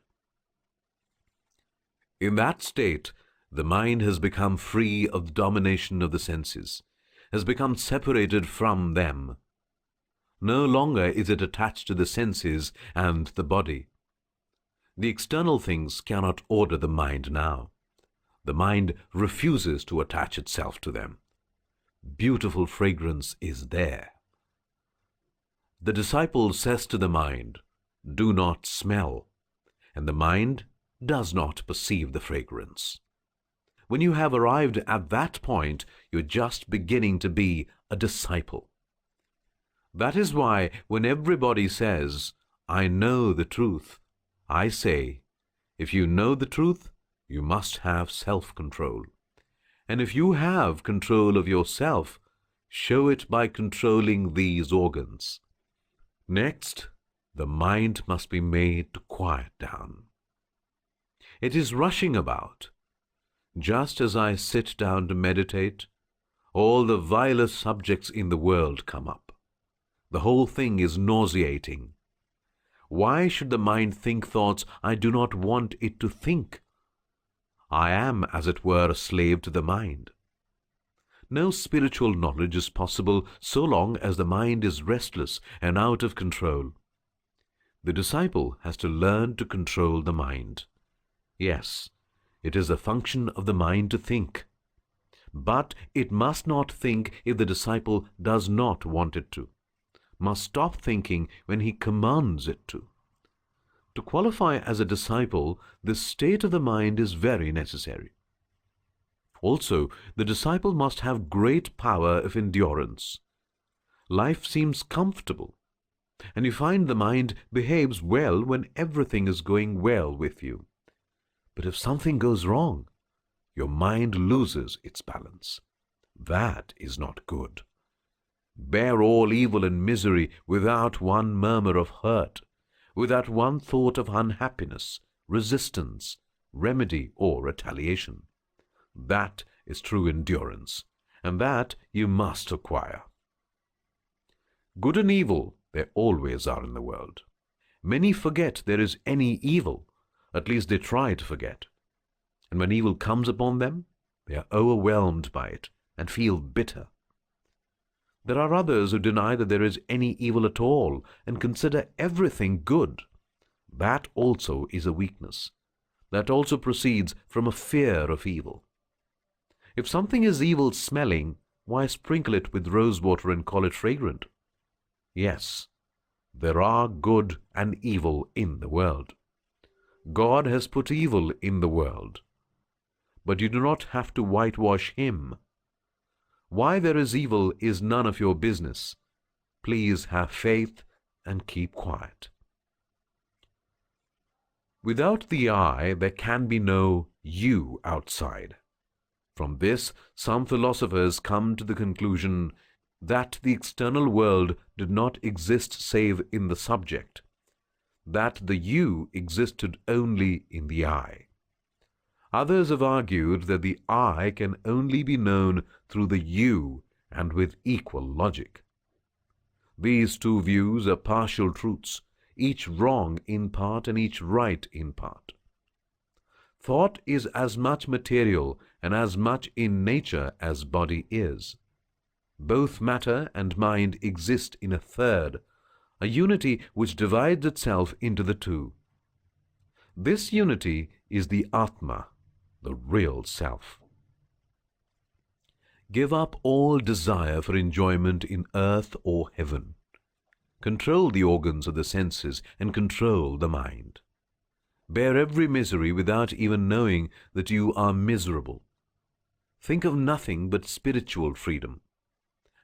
In that state, the mind has become free of the domination of the senses, has become separated from them. No longer is it attached to the senses and the body. The external things cannot order the mind now. The mind refuses to attach itself to them. Beautiful fragrance is there. The disciple says to the mind, "Do not smell," and the mind does not perceive the fragrance. When you have arrived at that point, you're just beginning to be a disciple. That is why when everybody says, "I know the truth," I say, if you know the truth, you must have self-control. And if you have control of yourself, show it by controlling these organs. Next, the mind must be made to quiet down. It is rushing about. Just as I sit down to meditate, all the vilest subjects in the world come up. The whole thing is nauseating. Why should the mind think thoughts I do not want it to think? I am, as it were, a slave to the mind. No spiritual knowledge is possible so long as the mind is restless and out of control. The disciple has to learn to control the mind. Yes, it is a function of the mind to think. But it must not think if the disciple does not want it to, must stop thinking when he commands it to. To qualify as a disciple, this state of the mind is very necessary. Also, the disciple must have great power of endurance. Life seems comfortable, and you find the mind behaves well when everything is going well with you. But if something goes wrong, your mind loses its balance. That is not good. Bear all evil and misery without one murmur of hurt, without one thought of unhappiness, resistance, remedy, or retaliation. That is true endurance, and that you must acquire. Good and evil there always are in the world. Many forget there is any evil, at least they try to forget. And when evil comes upon them, they are overwhelmed by it and feel bitter. There are others who deny that there is any evil at all and consider everything good. That also is a weakness. That also proceeds from a fear of evil. If something is evil smelling, why sprinkle it with rose water and call it fragrant? Yes, there are good and evil in the world. God has put evil in the world. But you do not have to whitewash him. Why there is evil is none of your business. Please have faith and keep quiet. Without the I, there can be no you outside. From this, some philosophers come to the conclusion that the external world did not exist save in the subject, that the you existed only in the I. Others have argued that the I can only be known through the you and with equal logic. These two views are partial truths, each wrong in part and each right in part. Thought is as much material and as much in nature as body is. Both matter and mind exist in a third, a unity which divides itself into the two. This unity is the Atma, the real self. Give up all desire for enjoyment in earth or heaven. Control the organs of the senses and control the mind. Bear every misery without even knowing that you are miserable. Think of nothing but spiritual freedom.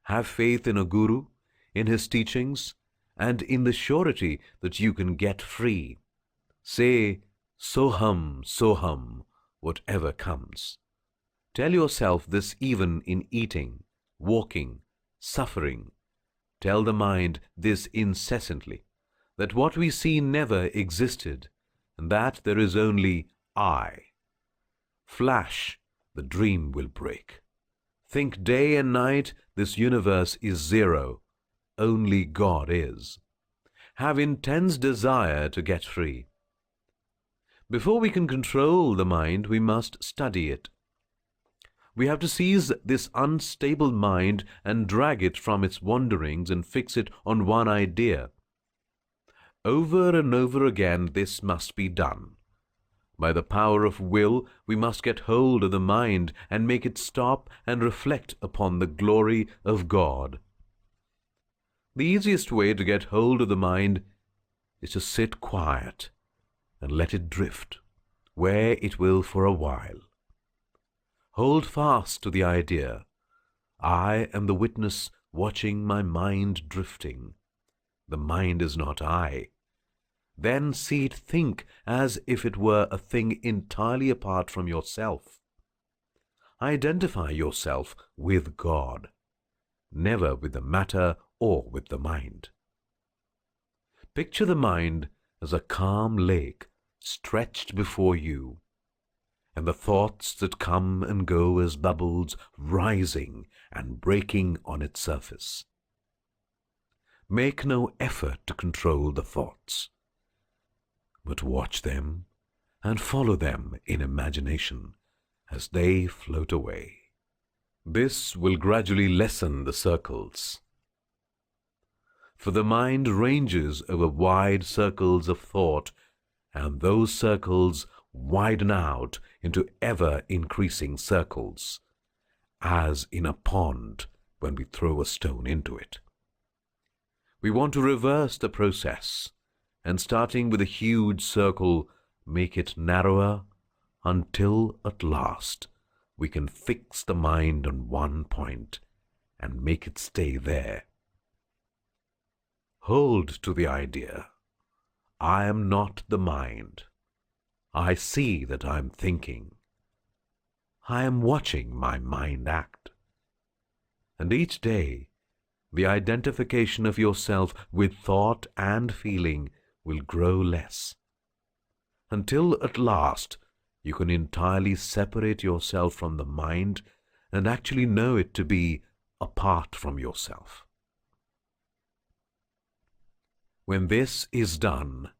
Have faith in a guru, in his teachings, and in the surety that you can get free. Say, Soham, Soham, whatever comes. Tell yourself this even in eating, walking, suffering. Tell the mind this incessantly, that what we see never existed, and that there is only I. Flash, the dream will break. Think day and night, this universe is zero. Only God is. Have intense desire to get free. Before we can control the mind, we must study it. We have to seize this unstable mind and drag it from its wanderings and fix it on one idea. Over and over again this must be done. By the power of will, we must get hold of the mind and make it stop and reflect upon the glory of God. The easiest way to get hold of the mind is to sit quiet and let it drift, where it will for a while. Hold fast to the idea. I am the witness watching my mind drifting. The mind is not I. Then see it think as if it were a thing entirely apart from yourself. Identify yourself with God, never with the matter or with the mind. Picture the mind as a calm lake stretched before you, and the thoughts that come and go as bubbles rising and breaking on its surface. Make no effort to control the thoughts, but watch them and follow them in imagination as they float away. This will gradually lessen the circles. For the mind ranges over wide circles of thought, and those circles widen out into ever-increasing circles, as in a pond when we throw a stone into it. We want to reverse the process, and starting with a huge circle, make it narrower until at last we can fix the mind on one point and make it stay there. Hold to the idea. I am not the mind. I see that I am thinking. I am watching my mind act. And each day, the identification of yourself with thought and feeling will grow less, until at last you can entirely separate yourself from the mind and actually know it to be apart from yourself. When this is done,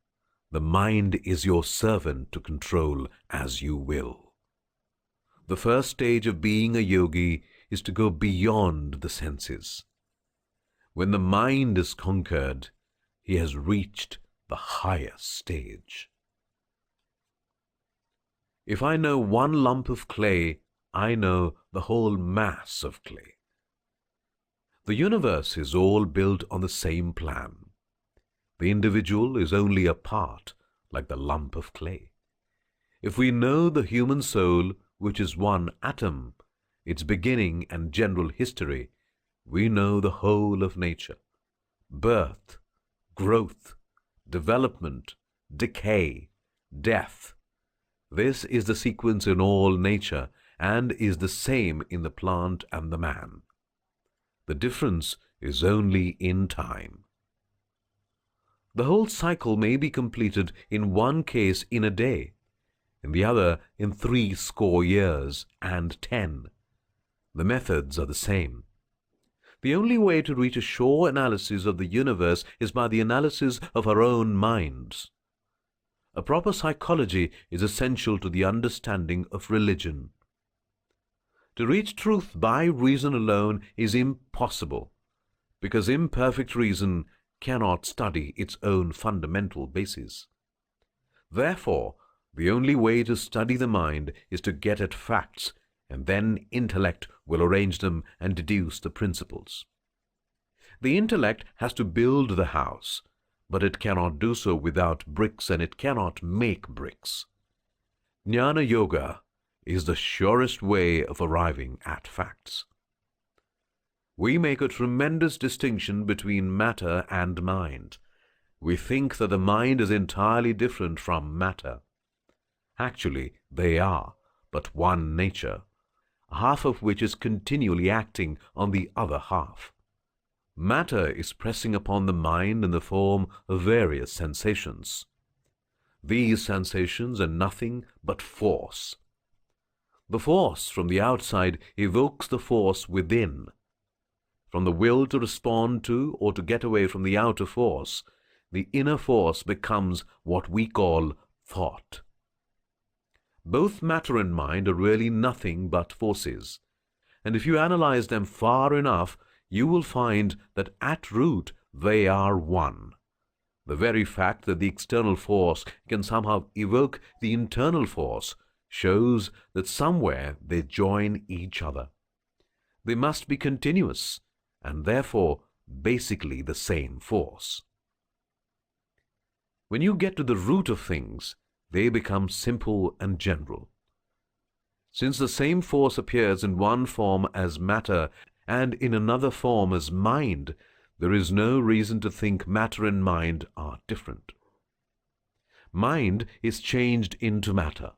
the mind is your servant to control as you will. The first stage of being a yogi is to go beyond the senses. When the mind is conquered, he has reached the highest stage. If I know one lump of clay, I know the whole mass of clay. The universe is all built on the same plan. The individual is only a part, like the lump of clay. If we know the human soul, which is one atom, its beginning and general history, we know the whole of nature. Birth, growth, development, decay, death. This is the sequence in all nature and is the same in the plant and the man. The difference is only in time. The whole cycle may be completed in one case in a day, in the other in 60 years and 10. The methods are the same. The only way to reach a sure analysis of the universe is by the analysis of our own minds. A proper psychology is essential to the understanding of religion. To reach truth by reason alone is impossible, because imperfect reason cannot study its own fundamental basis. Therefore, the only way to study the mind is to get at facts, and then intellect will arrange them and deduce the principles. The intellect has to build the house, but it cannot do so without bricks, and it cannot make bricks. Jnana Yoga is the surest way of arriving at facts. We make a tremendous distinction between matter and mind. We think that the mind is entirely different from matter. Actually, they are but one nature, half of which is continually acting on the other half. Matter is pressing upon the mind in the form of various sensations. These sensations are nothing but force. The force from the outside evokes the force within. From the will to respond to or to get away from the outer force, the inner force becomes what we call thought. Both matter and mind are really nothing but forces, and if you analyze them far enough, you will find that at root they are one. The very fact that the external force can somehow evoke the internal force shows that somewhere they join each other. They must be continuous, and therefore basically the same force. When you get to the root of things, they become simple and general. Since the same force appears in one form as matter and in another form as mind, there is no reason to think matter and mind are different. Mind is changed into matter.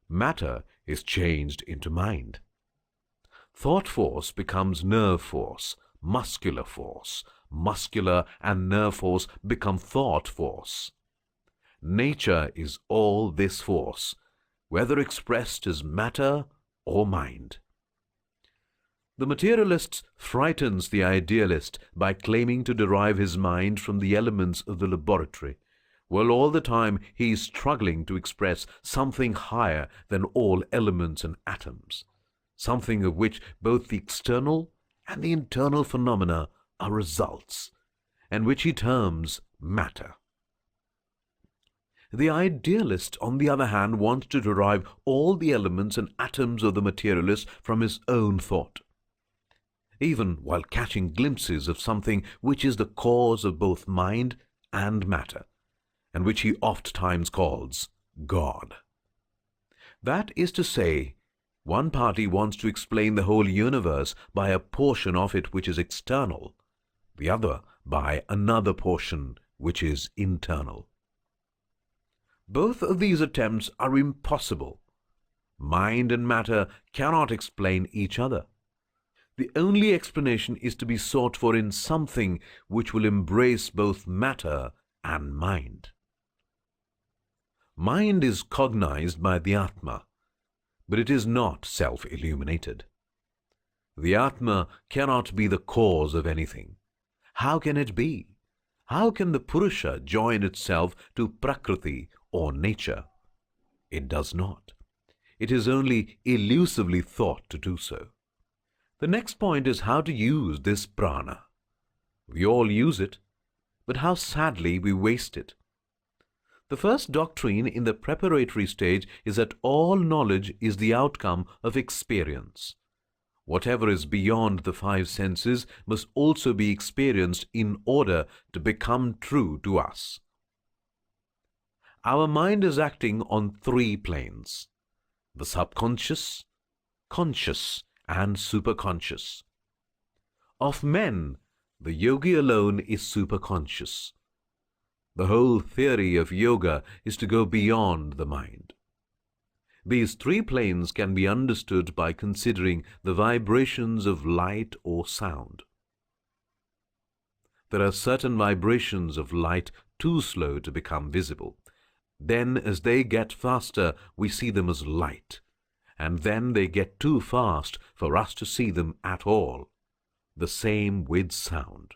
Matter is changed into mind. Thought force becomes nerve force, muscular force. Muscular and nerve force become thought force. Nature is all this force, whether expressed as matter or mind. The materialist frightens the idealist by claiming to derive his mind from the elements of the laboratory, while all the time he is struggling to express something higher than all elements and atoms, something of which both the external and the internal phenomena are results, and which he terms matter. The idealist, on the other hand, wants to derive all the elements and atoms of the materialist from his own thought, even while catching glimpses of something which is the cause of both mind and matter, and which he oft-times calls God. That is to say, one party wants to explain the whole universe by a portion of it which is external, the other by another portion which is internal. Both of these attempts are impossible. Mind and matter cannot explain each other. The only explanation is to be sought for in something which will embrace both matter and mind. Mind is cognized by the Atma, but it is not self-illuminated. The Atma cannot be the cause of anything. How can it be? How can the Purusha join itself to Prakriti or nature? It does not. It is only elusively thought to do so. The next point is how to use this prana. We all use it, but how sadly we waste it. The first doctrine in the preparatory stage is that all knowledge is the outcome of experience. Whatever is beyond the five senses must also be experienced in order to become true to us. Our mind is acting on three planes: the subconscious, conscious, and superconscious. Of men, the yogi alone is superconscious. The whole theory of yoga is to go beyond the mind. These three planes can be understood by considering the vibrations of light or sound. There are certain vibrations of light too slow to become visible. Then, as they get faster, we see them as light, and then they get too fast for us to see them at all. The same with sound.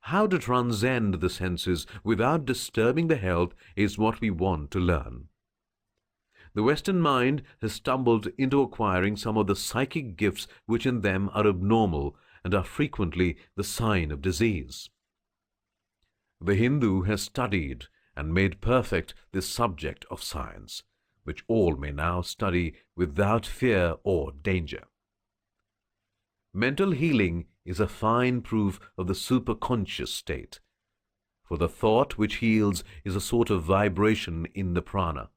How to transcend the senses without disturbing the health is what we want to learn. The Western mind has stumbled into acquiring some of the psychic gifts which in them are abnormal and are frequently the sign of disease. The Hindu has studied and made perfect this subject of science, which all may now study without fear or danger. Mental healing is a fine proof of the superconscious state, for the thought which heals is a sort of vibration in the prana,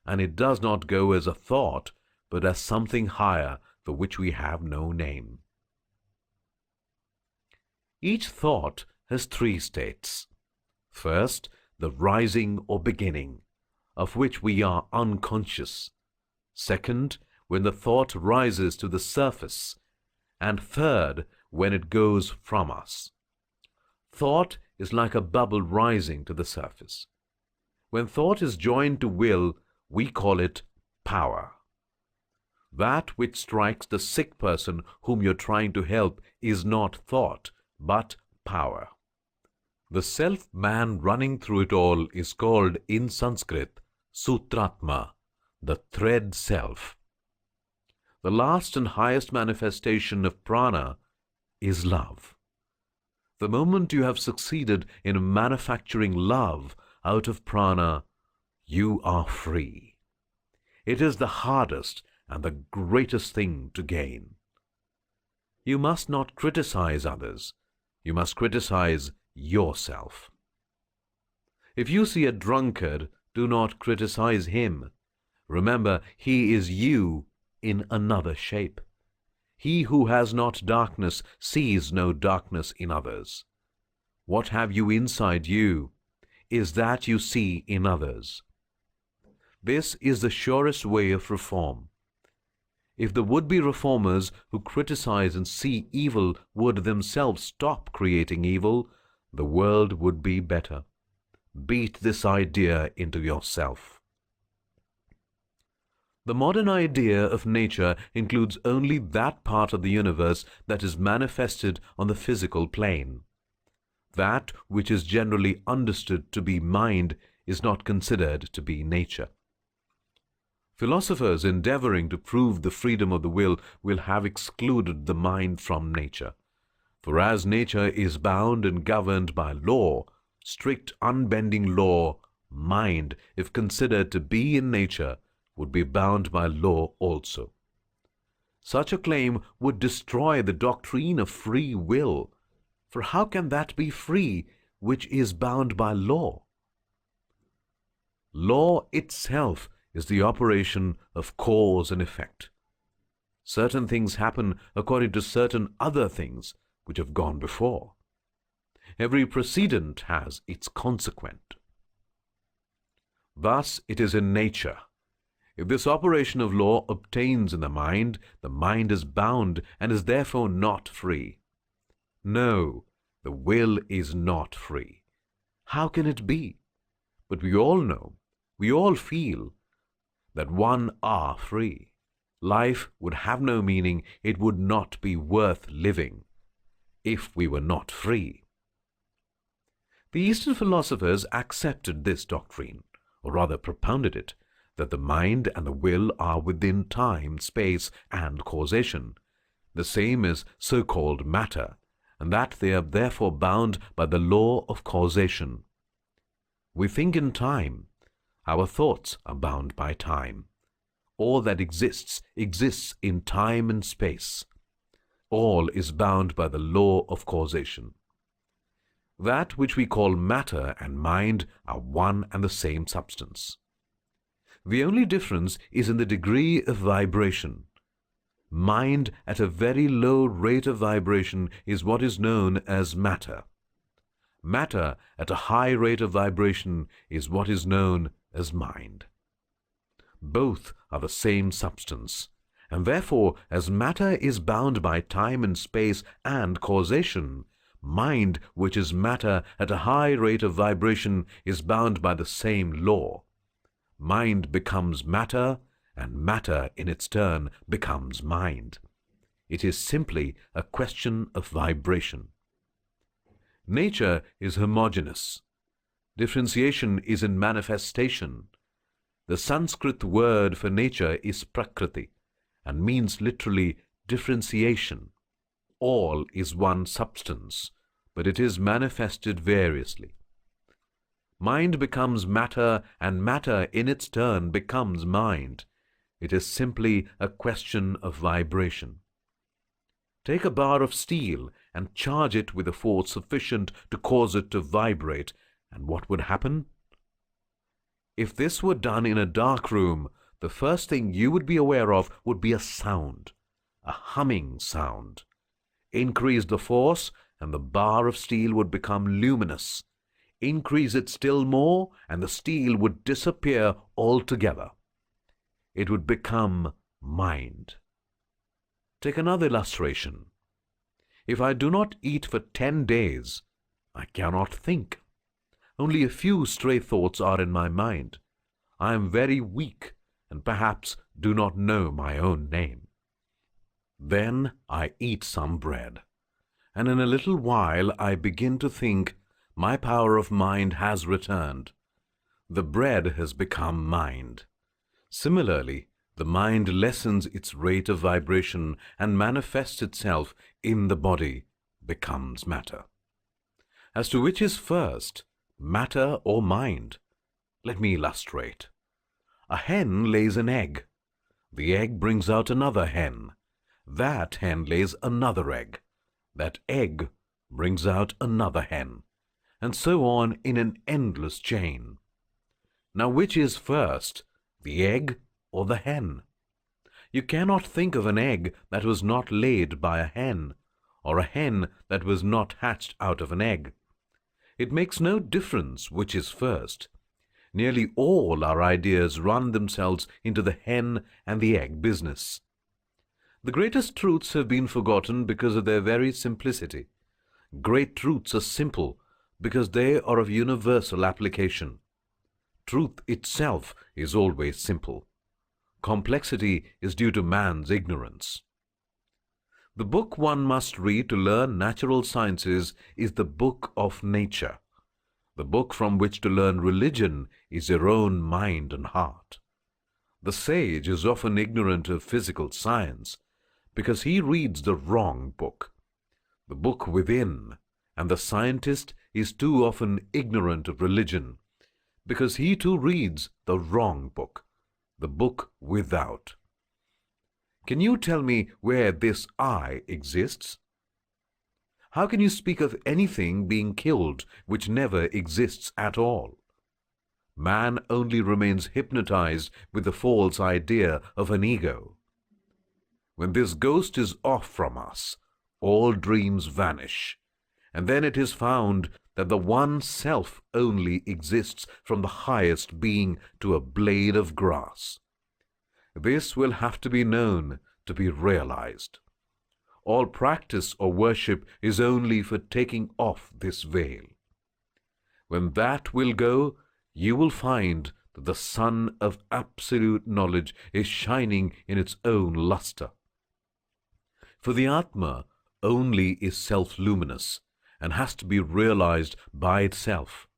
and it does not go as a thought, but as something higher for which we have no name. Each thought has three states. First, the rising or beginning, of which we are unconscious. Second, when the thought rises to the surface. And third, when it goes from us. Thought is like a bubble rising to the surface. When thought is joined to will, we call it power. That which strikes the sick person whom you're trying to help is not thought, but power. The self-man running through it all is called in Sanskrit Sutratma, the thread self. The last and highest manifestation of prana is love. The moment you have succeeded in manufacturing love out of prana, you are free. It is the hardest and the greatest thing to gain. You must not criticize others. You must criticize yourself. If you see a drunkard, do not criticize him. Remember, he is you in another shape. He who has not darkness sees no darkness in others. What have you inside you is that you see in others. This is the surest way of reform. If the would-be reformers who criticize and see evil would themselves stop creating evil, the world would be better. Beat this idea into yourself. The modern idea of nature includes only that part of the universe that is manifested on the physical plane. That which is generally understood to be mind is not considered to be nature. Philosophers endeavoring to prove the freedom of the will have excluded the mind from nature. For as nature is bound and governed by law, strict unbending law, mind, if considered to be in nature, would be bound by law also. Such a claim would destroy the doctrine of free will, for how can that be free which is bound by law? Law itself is the operation of cause and effect. Certain things happen according to certain other things which have gone before. Every precedent has its consequent. Thus it is in nature. If this operation of law obtains in the mind is bound and is therefore not free. No, the will is not free. How can it be? But we all know, we all feel that one are free. Life would have no meaning, it would not be worth living, if we were not free. The Eastern philosophers accepted this doctrine, or rather propounded it, that the mind and the will are within time, space, and causation, the same as so-called matter, and that they are therefore bound by the law of causation. We think in time. Our thoughts are bound by time. All that exists in time and space. All is bound by the law of causation. That which we call matter and mind are one and the same substance. The only difference is in the degree of vibration. Mind at a very low rate of vibration is what is known as matter. Matter at a high rate of vibration is what is known as mind. Both are the same substance, and therefore, as matter is bound by time and space and causation, mind, which is matter at a high rate of vibration, is bound by the same law. Mind becomes matter, and matter in its turn becomes mind. It is simply a question of vibration. Nature is homogeneous. Differentiation is in manifestation. The Sanskrit word for nature is prakriti and means literally differentiation. All is one substance, but it is manifested variously. Mind becomes matter, and matter in its turn becomes mind. It is simply a question of vibration. Take a bar of steel and charge it with a force sufficient to cause it to vibrate, and what would happen? If this were done in a dark room, the first thing you would be aware of would be a sound, a humming sound. Increase the force, and the bar of steel would become luminous. Increase it still more, and the steel would disappear altogether. It would become mind. Take another illustration. If I do not eat for 10 days, I cannot think. Only a few stray thoughts are in my mind. I am very weak and perhaps do not know my own name. Then I eat some bread, and in a little while I begin to think. My power of mind has returned. The bread has become mind. Similarly, the mind lessens its rate of vibration and manifests itself in the body, becomes matter. As to which is first, matter or mind, let me illustrate. A hen lays an egg. The egg brings out another hen. That hen lays another egg. That egg brings out another hen, and so on in an endless chain. Now, which is first, the egg or the hen? You cannot think of an egg that was not laid by a hen, or a hen that was not hatched out of an egg. It makes no difference which is first. Nearly all our ideas run themselves into the hen and the egg business. The greatest truths have been forgotten because of their very simplicity. Great truths are simple because they are of universal application. Truth itself is always simple. Complexity is due to man's ignorance. The book one must read to learn natural sciences is the book of nature. The book from which to learn religion is your own mind and heart. The sage is often ignorant of physical science because he reads the wrong book, the book within, and the scientist is too often ignorant of religion because he too reads the wrong book, the book without. Can you tell me where this I exists? How can you speak of anything being killed which never exists at all? Man only remains hypnotized with the false idea of an ego. When this ghost is off from us, all dreams vanish, and then it is found that the one self only exists from the highest being to a blade of grass. This will have to be known to be realized. All practice or worship is only for taking off this veil. When that will go, you will find that the sun of absolute knowledge is shining in its own luster. For the Atma only is self-luminous and has to be realized by itself.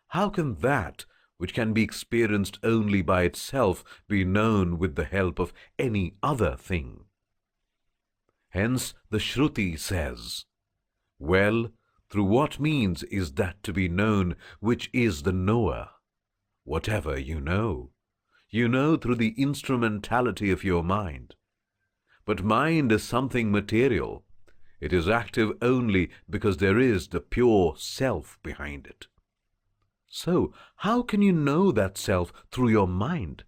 How can that which can be experienced only by itself be known with the help of any other thing? Hence the Shruti says, Well, through what means is that to be known which is the knower? Whatever you know through the instrumentality of your mind. But mind is something material. It is active only because there is the pure self behind it. So, how can you know that self through your mind?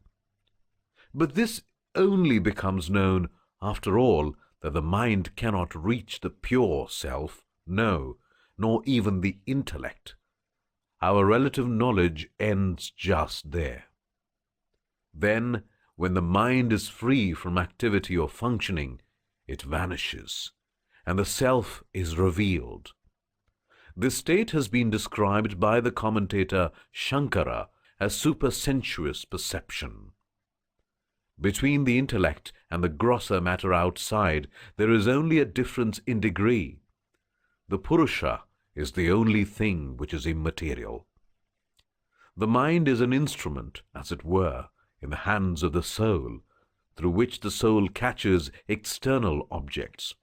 But this only becomes known, after all, that the mind cannot reach the pure self, no, nor even the intellect. Our relative knowledge ends just there. Then, when the mind is free from activity or functioning, it vanishes, and the self is revealed. This state has been described by the commentator Shankara as supersensuous perception. Between the intellect and the grosser matter outside, there is only a difference in degree. The Purusha is the only thing which is immaterial. The mind is an instrument, as it were, in the hands of the soul, through which the soul catches external objects.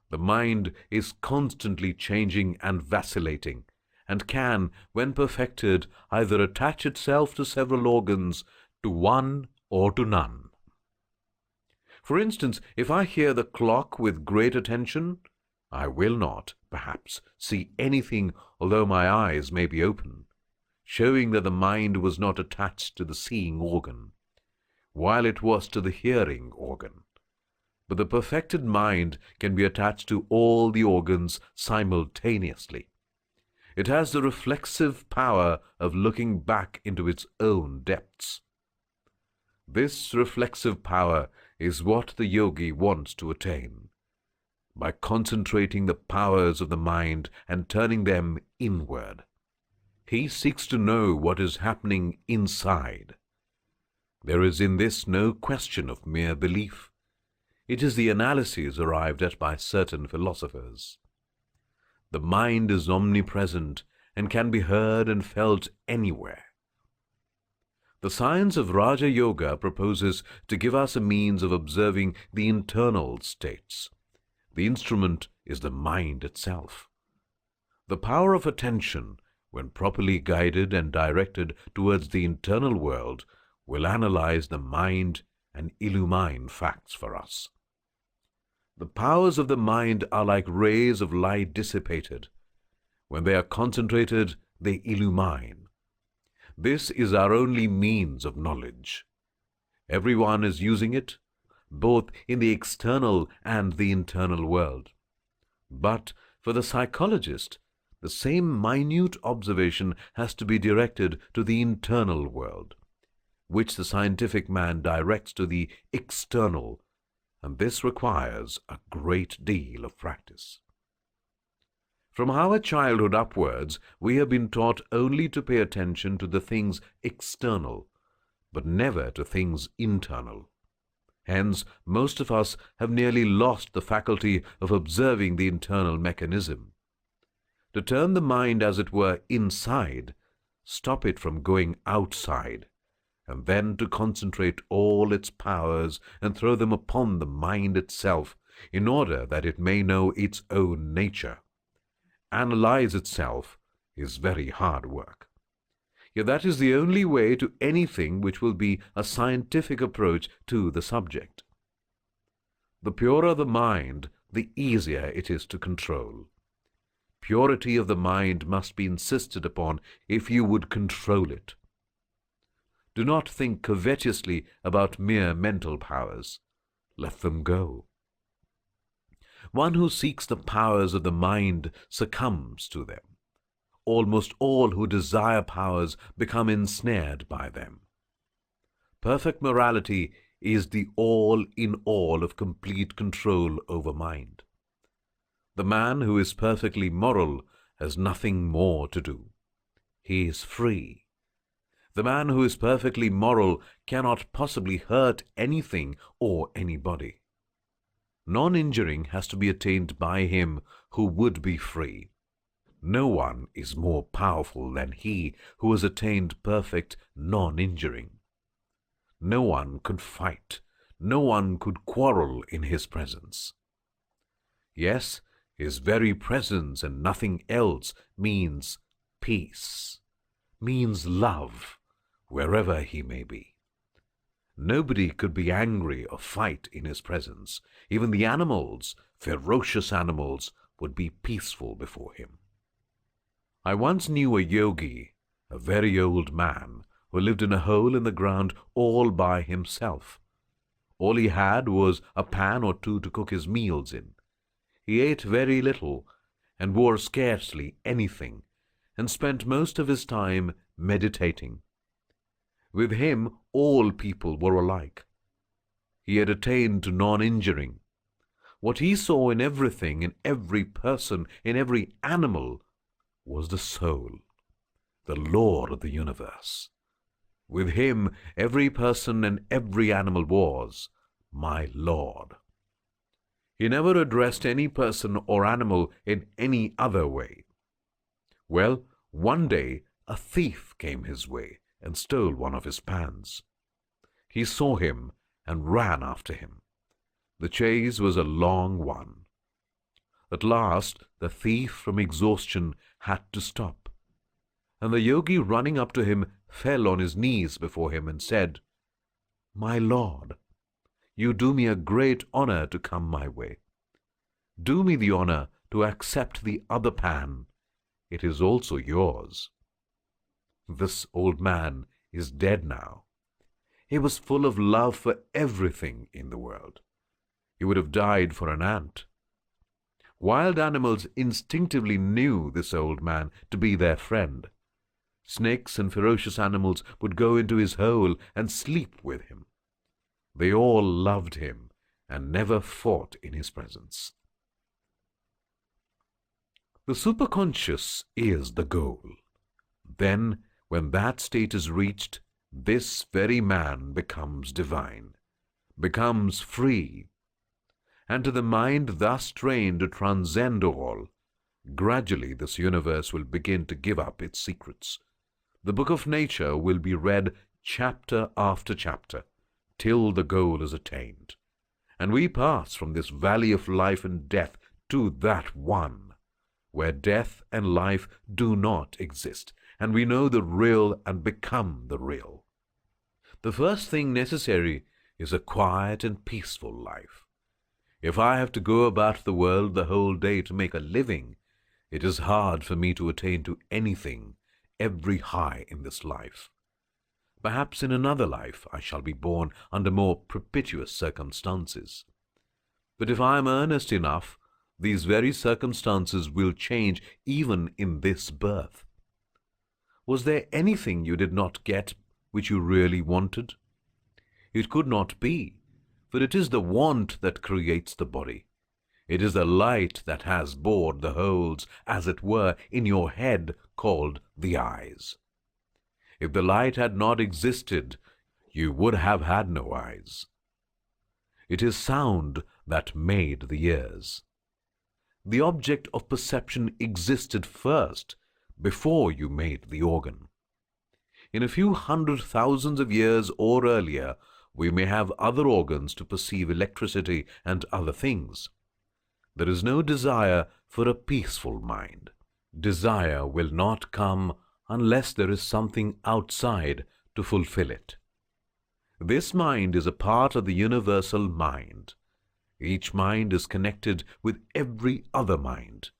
The mind is constantly changing and vacillating, and can, when perfected, either attach itself to several organs, to one or to none. For instance, if I hear the clock with great attention, I will not, perhaps, see anything although my eyes may be open, showing that the mind was not attached to the seeing organ, while it was to the hearing organ. But the perfected mind can be attached to all the organs simultaneously. It has the reflexive power of looking back into its own depths. This reflexive power is what the yogi wants to attain. By concentrating the powers of the mind and turning them inward, he seeks to know what is happening inside. There is in this no question of mere belief. It is the analysis arrived at by certain philosophers. The mind is omnipresent and can be heard and felt anywhere. The science of Raja Yoga proposes to give us a means of observing the internal states. The instrument is the mind itself. The power of attention, when properly guided and directed towards the internal world, will analyze the mind and illumine facts for us. The powers of the mind are like rays of light dissipated. When they are concentrated, they illumine. This is our only means of knowledge. Everyone is using it, both in the external and the internal world. But for the psychologist, the same minute observation has to be directed to the internal world, which the scientific man directs to the external, and this requires a great deal of practice. From our childhood upwards, we have been taught only to pay attention to the things external, but never to things internal. Hence, most of us have nearly lost the faculty of observing the internal mechanism. To turn the mind, as it were, inside, stop it from going outside, and then to concentrate all its powers and throw them upon the mind itself, in order that it may know its own nature. Analyze itself is very hard work. Yet that is the only way to anything which will be a scientific approach to the subject. The purer the mind, the easier it is to control. Purity of the mind must be insisted upon if you would control it. Do not think covetously about mere mental powers. Let them go. One who seeks the powers of the mind succumbs to them. Almost all who desire powers become ensnared by them. Perfect morality is the all in all of complete control over mind. The man who is perfectly moral has nothing more to do. He is free. The man who is perfectly moral cannot possibly hurt anything or anybody. Non-injuring has to be attained by him who would be free. No one is more powerful than he who has attained perfect non-injuring. No one could fight, no one could quarrel in his presence. Yes, His very presence and nothing else means peace, means love, wherever he may be. Nobody could be angry or fight in his presence. Even the animals, ferocious animals, would be peaceful before him. I once knew a yogi, a very old man, who lived in a hole in the ground all by himself. All he had was a pan or two to cook his meals in. He ate very little and wore scarcely anything, and spent most of his time meditating. With him, all people were alike. He had attained to non-injuring. What he saw in everything, in every person, in every animal, was the soul, the Lord of the universe. With him, every person and every animal was my Lord. He never addressed any person or animal in any other way. Well, one day a thief came his way and stole one of his pans. He saw him and ran after him. The chase was a long one. At last, the thief from exhaustion had to stop, and the yogi, running up to him, fell on his knees before him and said, "My Lord, you do me a great honor to come my way. Do me the honor to accept the other pan. It is also yours." This old man is dead now. He was full of love for everything in the world. He would have died for an ant. Wild animals instinctively knew this old man to be their friend. Snakes and ferocious animals would go into his hole and sleep with him. They all loved him and never fought in his presence. The superconscious is the goal. Then, when that state is reached, this very man becomes divine, becomes free. And to the mind thus trained to transcend all, gradually this universe will begin to give up its secrets. The book of nature will be read chapter after chapter, till the goal is attained. And we pass from this valley of life and death to that one, where death and life do not exist, and we know the real and become the real. The first thing necessary is a quiet and peaceful life. If I have to go about the world the whole day to make a living, it is hard for me to attain to anything, every high in this life. Perhaps in another life I shall be born under more propitious circumstances. But if I am earnest enough, these very circumstances will change even in this birth. Was there anything you did not get which you really wanted? It could not be, for it is the want that creates the body. It is the light that has bored the holes, as it were, in your head, called the eyes. If the light had not existed, you would have had no eyes. It is sound that made the ears. The object of perception existed first, before you made the organ. In a few 100,000 of years or earlier, we may have other organs to perceive electricity and other things. There is no desire for a peaceful mind. Desire will not come unless there is something outside to fulfill it. This mind is a part of the universal mind. Each mind is connected with every other mind,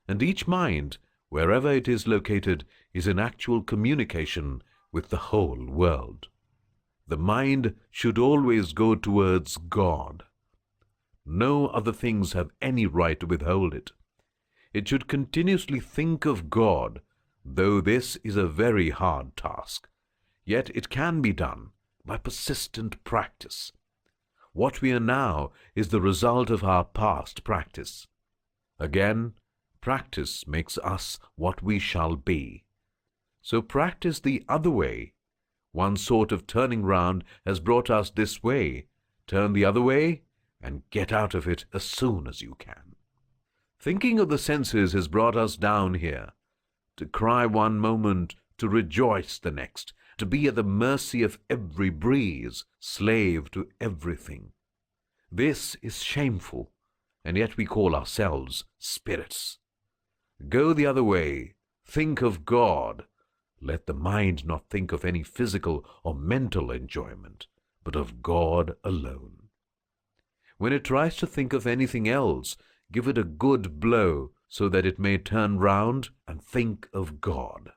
and each mind, wherever it is located, is in actual communication with the whole world. The mind should always go towards God. No other things have any right to withhold it. It should continuously think of God, though this is a very hard task. Yet it can be done by persistent practice. What we are now is the result of our past practice. Again, practice makes us what we shall be. So practice the other way. One sort of turning round has brought us this way. Turn the other way and get out of it as soon as you can. Thinking of the senses has brought us down here. To cry one moment, to rejoice the next, to be at the mercy of every breeze, slave to everything. This is shameful, and yet we call ourselves spirits. Go the other way. Think of God. Let the mind not think of any physical or mental enjoyment, but of God alone. When it tries to think of anything else, give it a good blow so that it may turn round and think of God.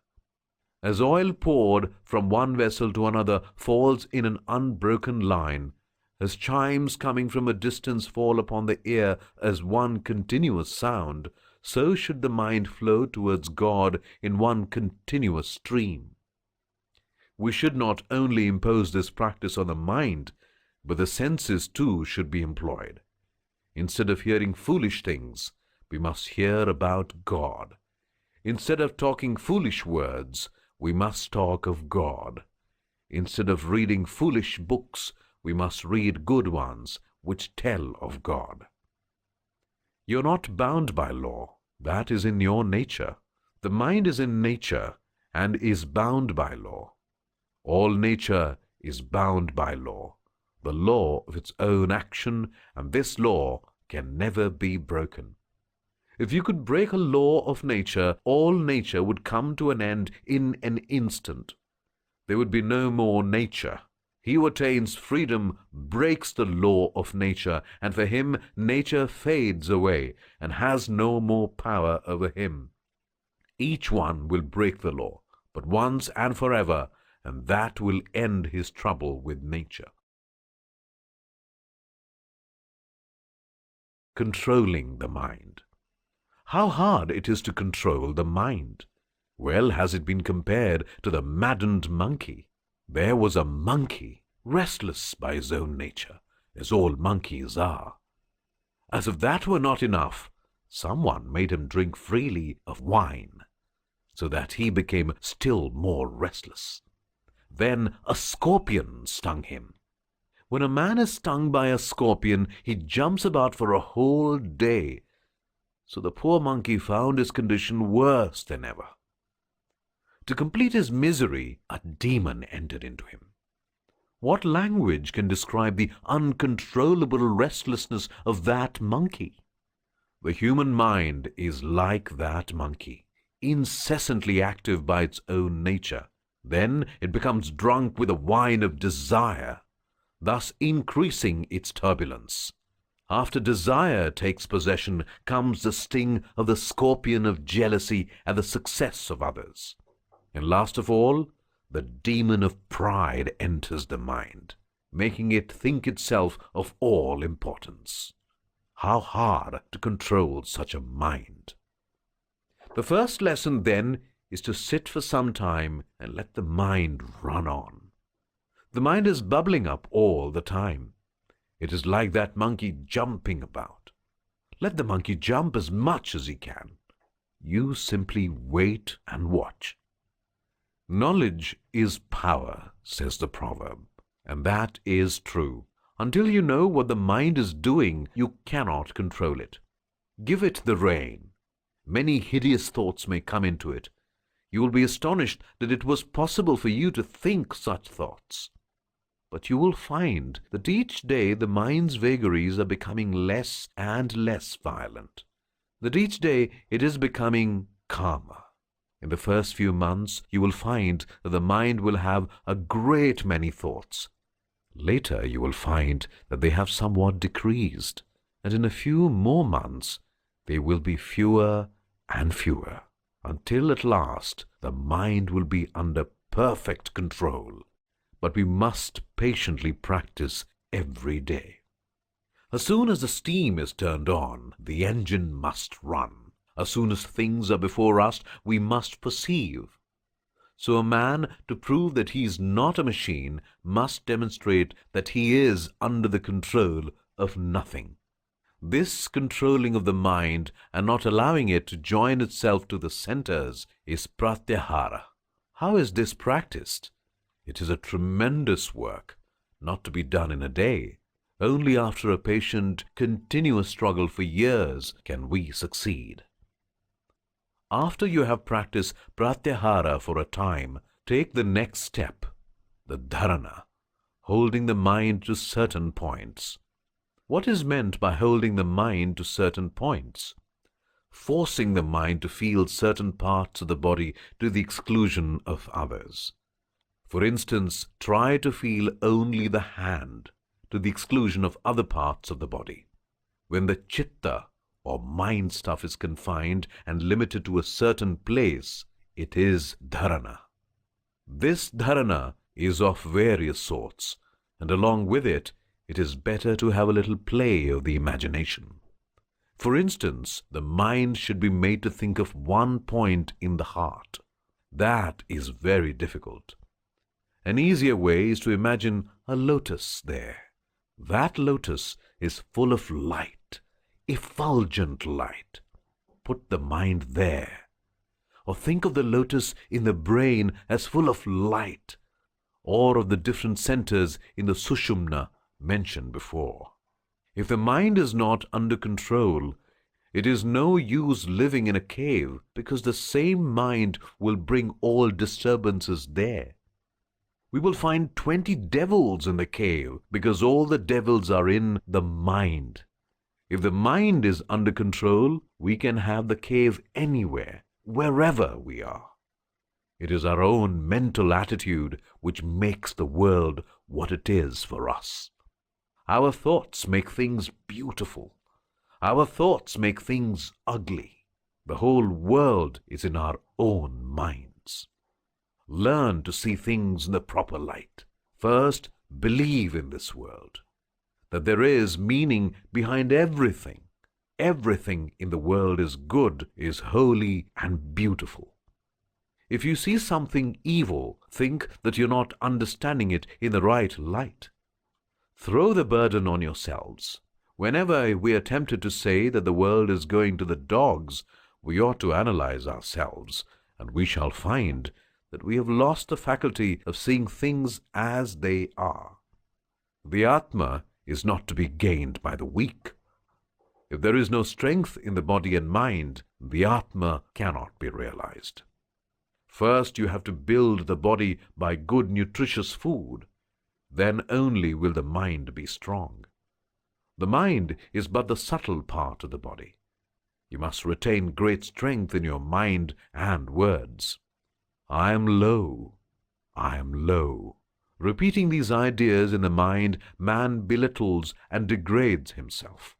As oil poured from one vessel to another falls in an unbroken line, as chimes coming from a distance fall upon the ear as one continuous sound, so should the mind flow towards God in one continuous stream. We should not only impose this practice on the mind, but the senses too should be employed. Instead of hearing foolish things, we must hear about God. Instead of talking foolish words, we must talk of God. Instead of reading foolish books, we must read good ones which tell of God. You're not bound by law. That is in your nature. The mind is in nature and is bound by law. All nature is bound by law, the law of its own action, and this law can never be broken. If you could break a law of nature, all nature would come to an end in an instant. There would be no more nature. He who attains freedom breaks the law of nature, and for him nature fades away and has no more power over him. Each one will break the law, but once and forever, and that will end his trouble with nature. Controlling the mind. How hard it is to control the mind! Well has it been compared to the maddened monkey. There was a monkey, restless by his own nature, as all monkeys are. As if that were not enough, someone made him drink freely of wine, so that he became still more restless. Then a scorpion stung him. When a man is stung by a scorpion, he jumps about for a whole day. So the poor monkey found his condition worse than ever. To complete his misery, a demon entered into him. What language can describe the uncontrollable restlessness of that monkey? The human mind is like that monkey, incessantly active by its own nature. Then it becomes drunk with the wine of desire, thus increasing its turbulence. After desire takes possession comes the sting of the scorpion of jealousy at the success of others. And last of all, the demon of pride enters the mind, making it think itself of all importance. How hard to control such a mind! The first lesson, then, is to sit for some time and let the mind run on. The mind is bubbling up all the time. It is like that monkey jumping about. Let the monkey jump as much as he can. You simply wait and watch. Knowledge is power, says the proverb, and that is true. Until you know what the mind is doing, you cannot control it. Give it the rein. Many hideous thoughts may come into it. You will be astonished that it was possible for you to think such thoughts. But you will find that each day the mind's vagaries are becoming less and less violent, that each day it is becoming calmer. In the first few months, you will find that the mind will have a great many thoughts. Later, you will find that they have somewhat decreased, and in a few more months, they will be fewer and fewer, until at last the mind will be under perfect control. But we must patiently practice every day. As soon as the steam is turned on, the engine must run. As soon as things are before us, we must perceive. So a man, to prove that he is not a machine, must demonstrate that he is under the control of nothing. This controlling of the mind and not allowing it to join itself to the centers is pratyahara. How is this practiced? It is a tremendous work, not to be done in a day. Only after a patient, continuous struggle for years can we succeed. After you have practiced pratyahara for a time, take the next step, the dharana, holding the mind to certain points. What is meant by holding the mind to certain points? Forcing the mind to feel certain parts of the body to the exclusion of others. For instance, try to feel only the hand to the exclusion of other parts of the body. When the chitta or mind stuff is confined and limited to a certain place, it is dharana. This dharana is of various sorts, and along with it, it is better to have a little play of the imagination. For instance, the mind should be made to think of one point in the heart. That is very difficult. An easier way is to imagine a lotus there. That lotus is full of light, effulgent light. Put the mind there. Or think of the lotus in the brain as full of light, or of the different centers in the sushumna mentioned before. If the mind is not under control, it is no use living in a cave, because the same mind will bring all disturbances there. We will find 20 devils in the cave, because all the devils are in the mind. If the mind is under control, we can have the cave anywhere, wherever we are. It is our own mental attitude which makes the world what it is for us. Our thoughts make things beautiful. Our thoughts make things ugly. The whole world is in our own minds. Learn to see things in the proper light. First, believe in this world, that there is meaning behind everything. Everything in the world is good, is holy, and beautiful. If you see something evil, think that you're not understanding it in the right light. Throw the burden on yourselves. Whenever we are tempted to say that the world is going to the dogs, we ought to analyze ourselves, and we shall find that we have lost the faculty of seeing things as they are. The Atma is not to be gained by the weak. If there is no strength in the body and mind, the Atma cannot be realized. First, you have to build the body by good nutritious food. Then only will the mind be strong. The mind is but the subtle part of the body. You must retain great strength in your mind and words. I am low. I am low. Repeating these ideas in the mind, man belittles and degrades himself.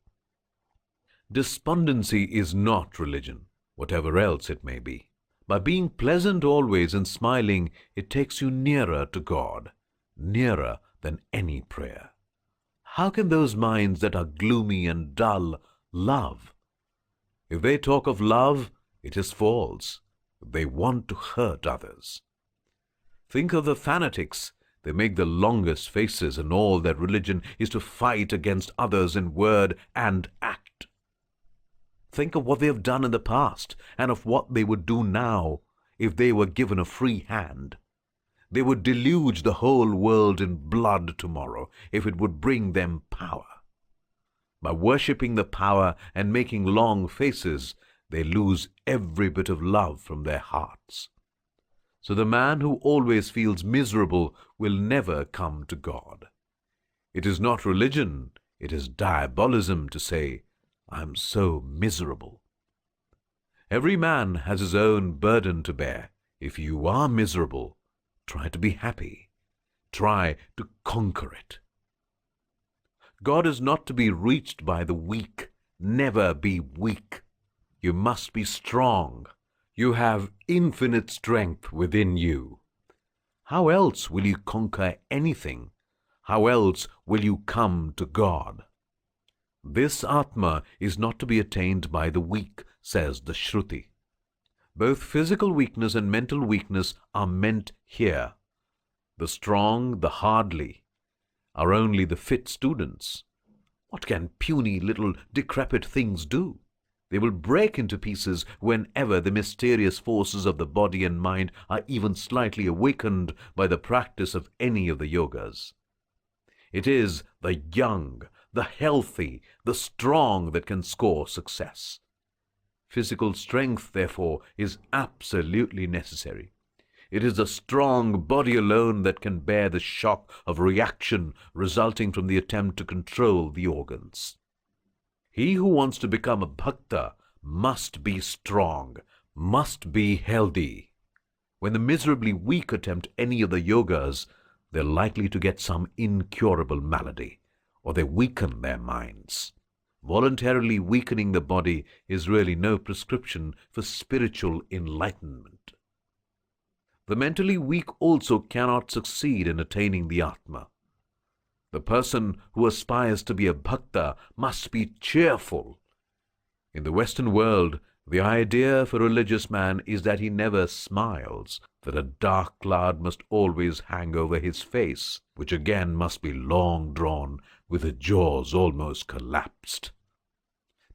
Despondency is not religion, whatever else it may be. By being pleasant always and smiling, it takes you nearer to God, nearer than any prayer. How can those minds that are gloomy and dull love? If they talk of love, it is false. They want to hurt others. Think of the fanatics. They make the longest faces, and all their religion is to fight against others in word and act. Think of what they have done in the past, and of what they would do now if they were given a free hand. They would deluge the whole world in blood tomorrow if it would bring them power. By worshipping the power and making long faces, they lose every bit of love from their hearts. So the man who always feels miserable will never come to God. It is not religion, it is diabolism to say, I'm so miserable. Every man has his own burden to bear. If you are miserable, try to be happy. Try to conquer it. God is not to be reached by the weak. Never be weak. You must be strong. You have infinite strength within you. How else will you conquer anything? How else will you come to God? This Atma is not to be attained by the weak, says the Shruti. Both physical weakness and mental weakness are meant here. The strong, the hardly, are only the fit students. What can puny little decrepit things do? They will break into pieces whenever the mysterious forces of the body and mind are even slightly awakened by the practice of any of the yogas. It is the young, the healthy, the strong that can score success. Physical strength, therefore, is absolutely necessary. It is the strong body alone that can bear the shock of reaction resulting from the attempt to control the organs. He who wants to become a bhakta must be strong, must be healthy. When the miserably weak attempt any of the yogas, they're likely to get some incurable malady, or they weaken their minds. Voluntarily weakening the body is really no prescription for spiritual enlightenment. The mentally weak also cannot succeed in attaining the Atma. The person who aspires to be a bhakta must be cheerful. In the Western world, the idea for a religious man is that he never smiles, that a dark cloud must always hang over his face, which again must be long drawn, with the jaws almost collapsed.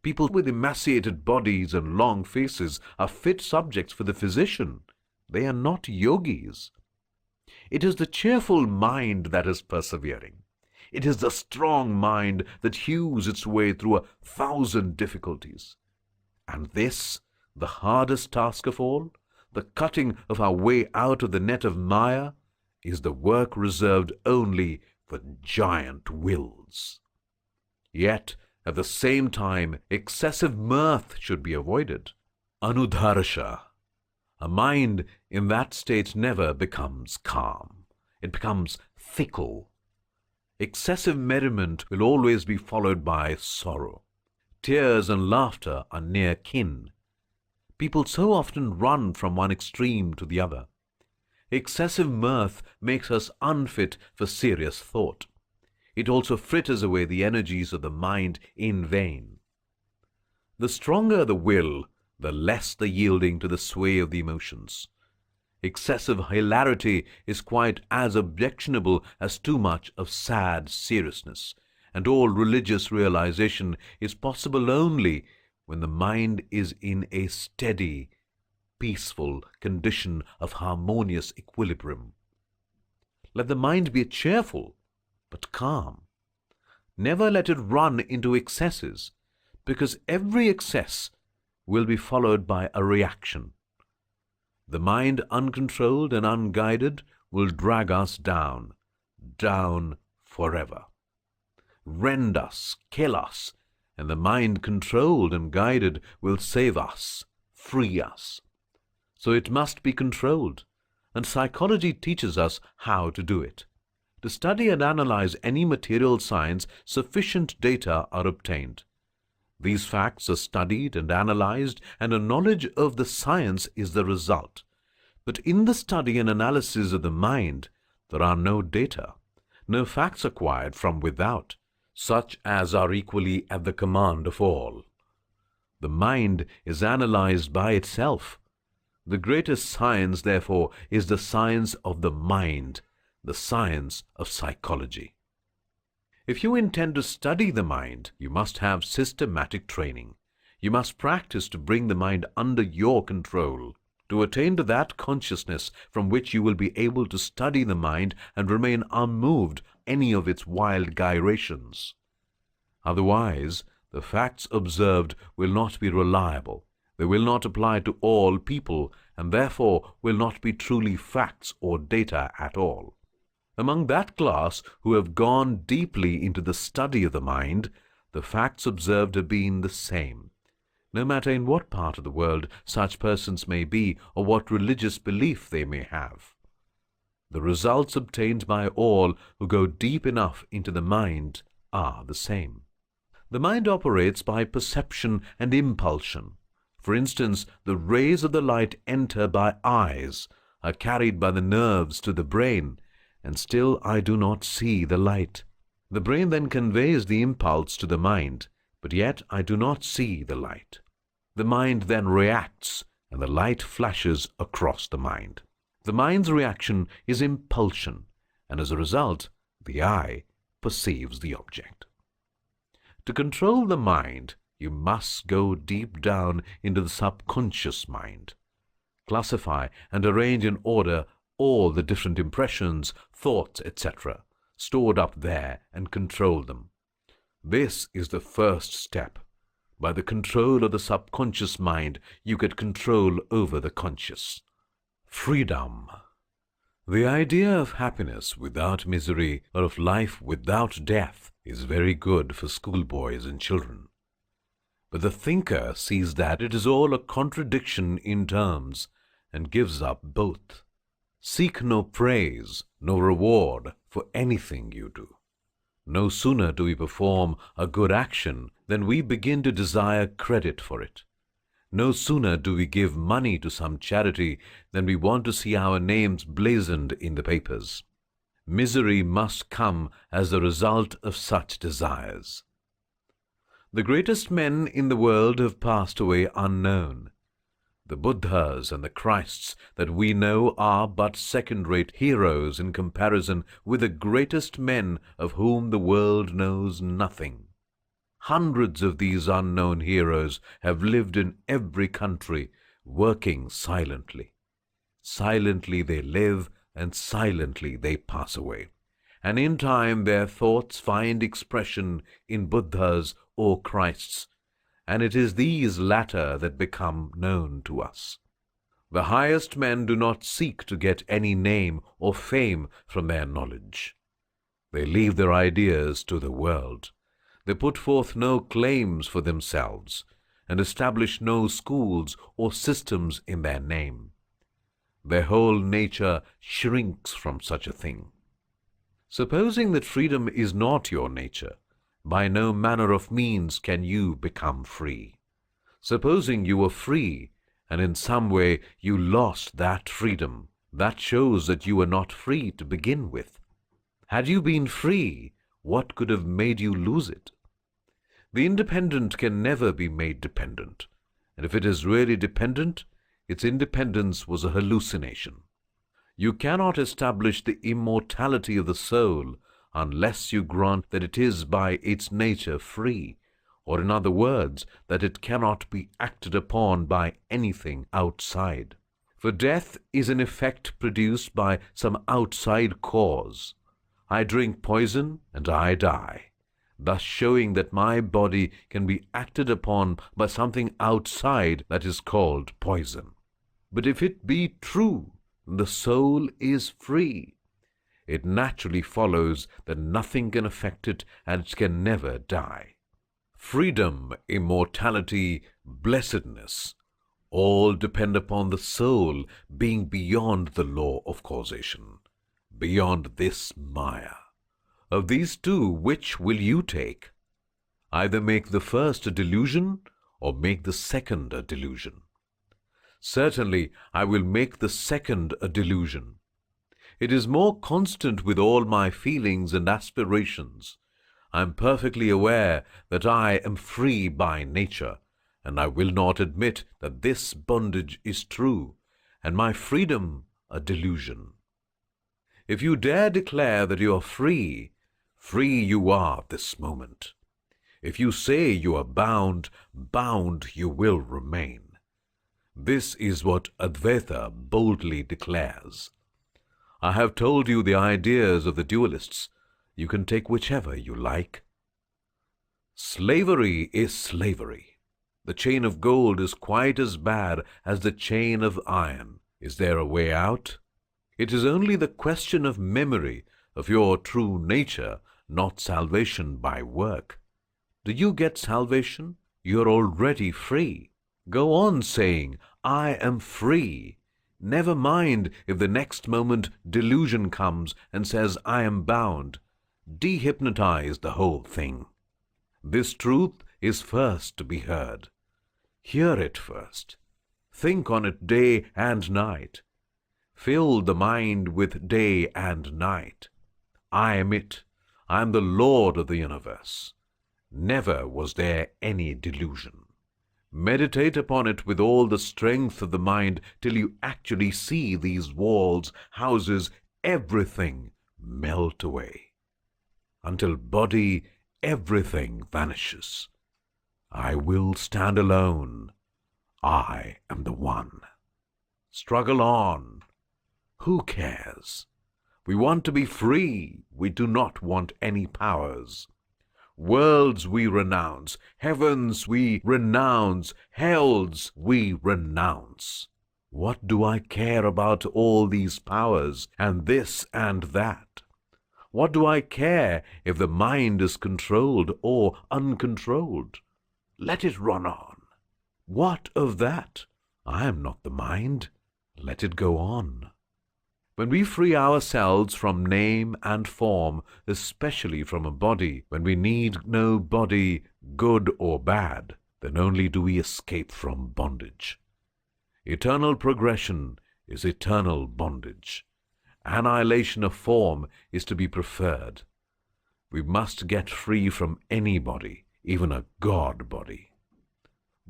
People with emaciated bodies and long faces are fit subjects for the physician. They are not yogis. It is the cheerful mind that is persevering. It is the strong mind that hews its way through 1,000 difficulties. And this, the hardest task of all, the cutting of our way out of the net of Maya, is the work reserved only for giant wills. Yet, at the same time, excessive mirth should be avoided. Anudharasha. A mind in that state never becomes calm. It becomes fickle. Excessive merriment will always be followed by sorrow. Tears and laughter are near kin. People so often run from one extreme to the other. Excessive mirth makes us unfit for serious thought. It also fritters away the energies of the mind in vain. The stronger the will, the less the yielding to the sway of the emotions. Excessive hilarity is quite as objectionable as too much of sad seriousness, and all religious realization is possible only when the mind is in a steady, peaceful condition of harmonious equilibrium. Let the mind be cheerful, but calm. Never let it run into excesses, because every excess will be followed by a reaction. The mind uncontrolled and unguided will drag us down, down forever. Rend us, kill us, and the mind controlled and guided will save us, free us. So it must be controlled, and psychology teaches us how to do it. To study and analyze any material science, sufficient data are obtained. These facts are studied and analyzed, and a knowledge of the science is the result. But in the study and analysis of the mind, there are no data, no facts acquired from without, such as are equally at the command of all. The mind is analyzed by itself. The greatest science, therefore, is the science of the mind, the science of psychology. If you intend to study the mind, you must have systematic training. You must practice to bring the mind under your control, to attain to that consciousness from which you will be able to study the mind and remain unmoved any of its wild gyrations. Otherwise, the facts observed will not be reliable. They will not apply to all people, and therefore will not be truly facts or data at all. Among that class who have gone deeply into the study of the mind, the facts observed have been the same, no matter in what part of the world such persons may be or what religious belief they may have. The results obtained by all who go deep enough into the mind are the same. The mind operates by perception and impulsion. For instance, the rays of the light enter by eyes, are carried by the nerves to the brain, and still I do not see the light. The brain then conveys the impulse to the mind, but yet I do not see the light. The mind then reacts, and the light flashes across the mind. The mind's reaction is impulsion, and as a result, the eye perceives the object. To control the mind, you must go deep down into the subconscious mind. Classify and arrange in order all the different impressions, thoughts, etc., stored up there, and control them. This is the first step. By the control of the subconscious mind, you get control over the conscious. Freedom. The idea of happiness without misery or of life without death is very good for schoolboys and children. But the thinker sees that it is all a contradiction in terms and gives up both. Seek no praise, no reward for anything you do. No sooner do we perform a good action than we begin to desire credit for it. No sooner do we give money to some charity than we want to see our names blazoned in the papers. Misery must come as the result of such desires. The greatest men in the world have passed away unknown. The Buddhas and the Christs that we know are but second-rate heroes in comparison with the greatest men of whom the world knows nothing. Hundreds of these unknown heroes have lived in every country, working silently. Silently they live, and silently they pass away. And in time their thoughts find expression in Buddhas or Christs, and it is these latter that become known to us. The highest men do not seek to get any name or fame from their knowledge. They leave their ideas to the world. They put forth no claims for themselves, and establish no schools or systems in their name. Their whole nature shrinks from such a thing. Supposing that freedom is not your nature, by no manner of means can you become free. Supposing you were free, and in some way you lost that freedom, that shows that you were not free to begin with. Had you been free, what could have made you lose it? The independent can never be made dependent, and if it is really dependent, its independence was a hallucination. You cannot establish the immortality of the soul unless you grant that it is by its nature free, or in other words, that it cannot be acted upon by anything outside. For death is an effect produced by some outside cause. I drink poison and I die, thus showing that my body can be acted upon by something outside that is called poison. But if it be true, the soul is free. It naturally follows that nothing can affect it and it can never die. Freedom, immortality, blessedness, all depend upon the soul being beyond the law of causation, beyond this Maya. Of these two, which will you take? Either make the first a delusion or make the second a delusion. Certainly, I will make the second a delusion. It is more constant with all my feelings and aspirations. I am perfectly aware that I am free by nature, and I will not admit that this bondage is true, and my freedom a delusion. If you dare declare that you are free, free you are this moment. If you say you are bound, bound you will remain. This is what Advaita boldly declares. I have told you the ideas of the dualists. You can take whichever you like. Slavery is slavery. The chain of gold is quite as bad as the chain of iron. Is there a way out? It is only the question of memory of your true nature, not salvation by work. Do you get salvation? You are already free. Go on saying, I am free. Never mind if the next moment delusion comes and says, I am bound. Dehypnotize the whole thing. This truth is first to be heard. Hear it first. Think on it day and night. Fill the mind with day and night. I am it. I am the Lord of the universe. Never was there any delusion. Meditate upon it with all the strength of the mind till you actually see these walls, houses, everything melt away. Until body, everything vanishes. I will stand alone. I am the one. Struggle on. Who cares? We want to be free. We do not want any powers. Worlds we renounce, heavens we renounce, hells we renounce. What do I care about all these powers and this and that? What do I care if the mind is controlled or uncontrolled? Let it run on. What of that? I am not the mind. Let it go on. When we free ourselves from name and form, especially from a body, when we need no body, good or bad, then only do we escape from bondage. Eternal progression is eternal bondage. Annihilation of form is to be preferred. We must get free from any body, even a God body.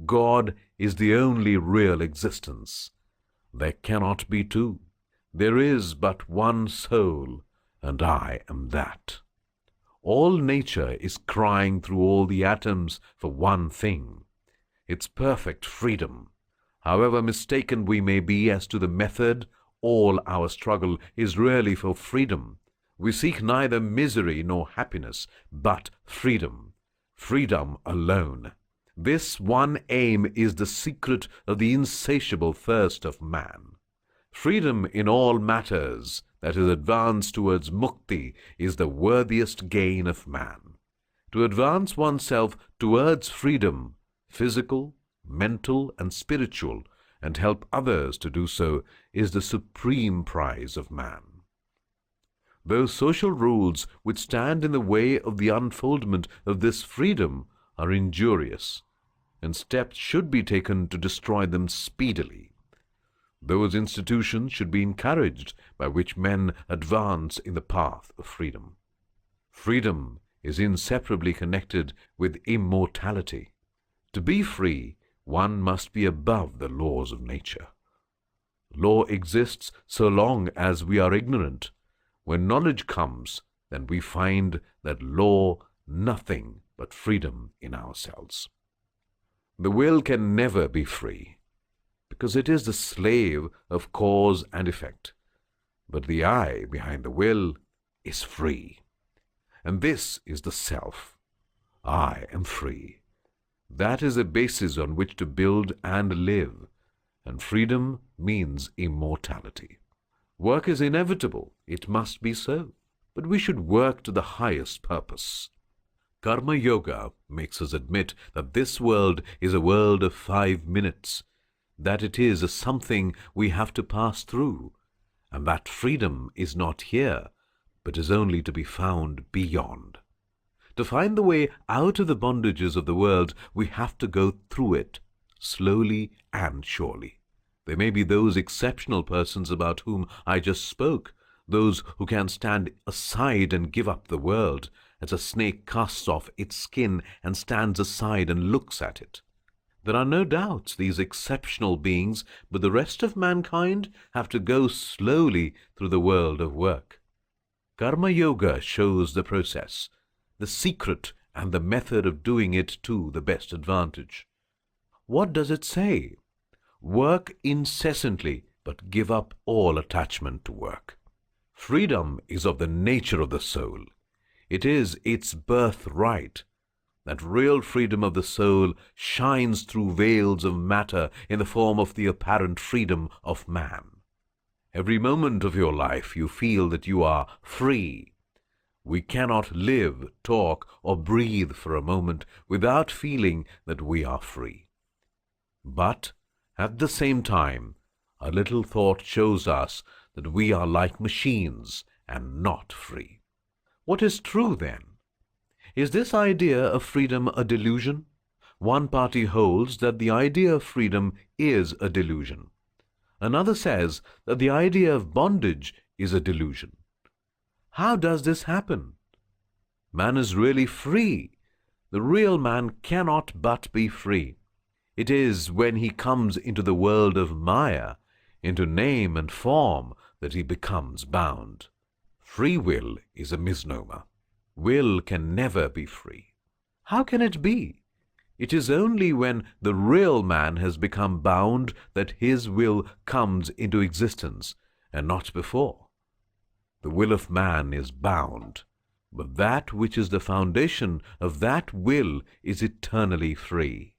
God is the only real existence. There cannot be two. There is but one soul, and I am that. All nature is crying through all the atoms for one thing, its perfect freedom. However mistaken we may be as to the method, all our struggle is really for freedom. We seek neither misery nor happiness, but freedom. Freedom alone. This one aim is the secret of the insatiable thirst of man. Freedom in all matters that is advanced towards mukti is the worthiest gain of man. To advance oneself towards freedom, physical, mental, and spiritual, and help others to do so, is the supreme prize of man. Those social rules which stand in the way of the unfoldment of this freedom are injurious, and steps should be taken to destroy them speedily. Those institutions should be encouraged by which men advance in the path of freedom. Freedom is inseparably connected with immortality. To be free, one must be above the laws of nature. Law exists so long as we are ignorant. When knowledge comes, then we find that law nothing but freedom in ourselves. The will can never be free, because it is the slave of cause and effect. But the I behind the will is free. And this is the self. I am free. That is a basis on which to build and live. And freedom means immortality. Work is inevitable. It must be so. But we should work to the highest purpose. Karma Yoga makes us admit that this world is a world of 5 minutes, that it is a something we have to pass through, and that freedom is not here, but is only to be found beyond. To find the way out of the bondages of the world, we have to go through it, slowly and surely. There may be those exceptional persons about whom I just spoke, those who can stand aside and give up the world, as a snake casts off its skin and stands aside and looks at it. There are no doubts these exceptional beings, but the rest of mankind have to go slowly through the world of work. Karma Yoga shows the process, the secret and the method of doing it to the best advantage. What does it say? Work incessantly, but give up all attachment to work. Freedom is of the nature of the soul. It is its birthright. That real freedom of the soul shines through veils of matter in the form of the apparent freedom of man. Every moment of your life you feel that you are free. We cannot live, talk, or breathe for a moment without feeling that we are free. But at the same time, a little thought shows us that we are like machines and not free. What is true then? Is this idea of freedom a delusion? One party holds that the idea of freedom is a delusion. Another says that the idea of bondage is a delusion. How does this happen? Man is really free. The real man cannot but be free. It is when he comes into the world of Maya, into name and form, that he becomes bound. Free will is a misnomer. Will can never be free. How can it be? It is only when the real man has become bound that his will comes into existence, and not before. The will of man is bound, but that which is the foundation of that will is eternally free.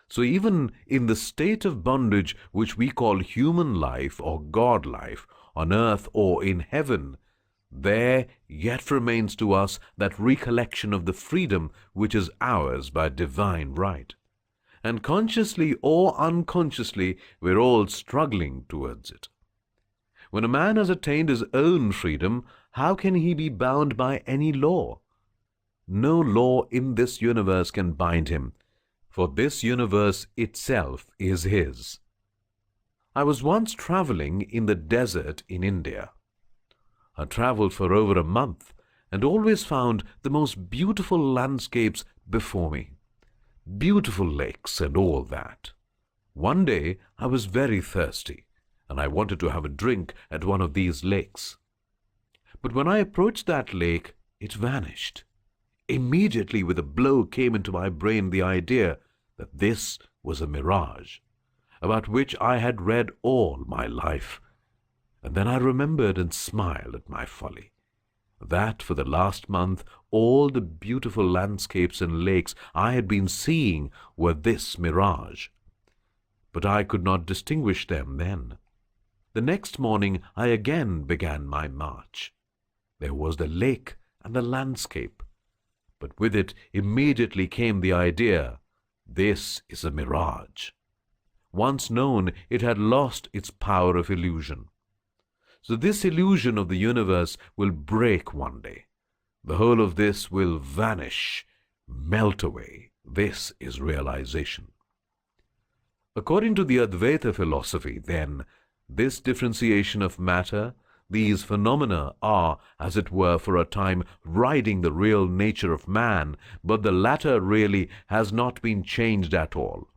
So even in the state of bondage which we call human life or God life, on earth or in heaven, there yet remains to us that recollection of the freedom which is ours by divine right. And consciously or unconsciously, we're all struggling towards it. When a man has attained his own freedom, how can he be bound by any law? No law in this universe can bind him, for this universe itself is his. I was once traveling in the desert in India. I traveled for over a month and always found the most beautiful landscapes before me, beautiful lakes and all that. One day I was very thirsty and I wanted to have a drink at one of these lakes. But when I approached that lake, it vanished. Immediately with a blow came into my brain the idea that this was a mirage, about which I had read all my life. And then I remembered and smiled at my folly, that for the last month all the beautiful landscapes and lakes I had been seeing were this mirage. But I could not distinguish them then. The next morning I again began my march. There was the lake and the landscape, but with it immediately came the idea, this is a mirage. Once known, it had lost its power of illusion. So this illusion of the universe will break one day. The whole of this will vanish, melt away. This is realization. According to the Advaita philosophy, then, this differentiation of matter, these phenomena are, as it were, for a time riding the real nature of man, but the latter really has not been changed at all.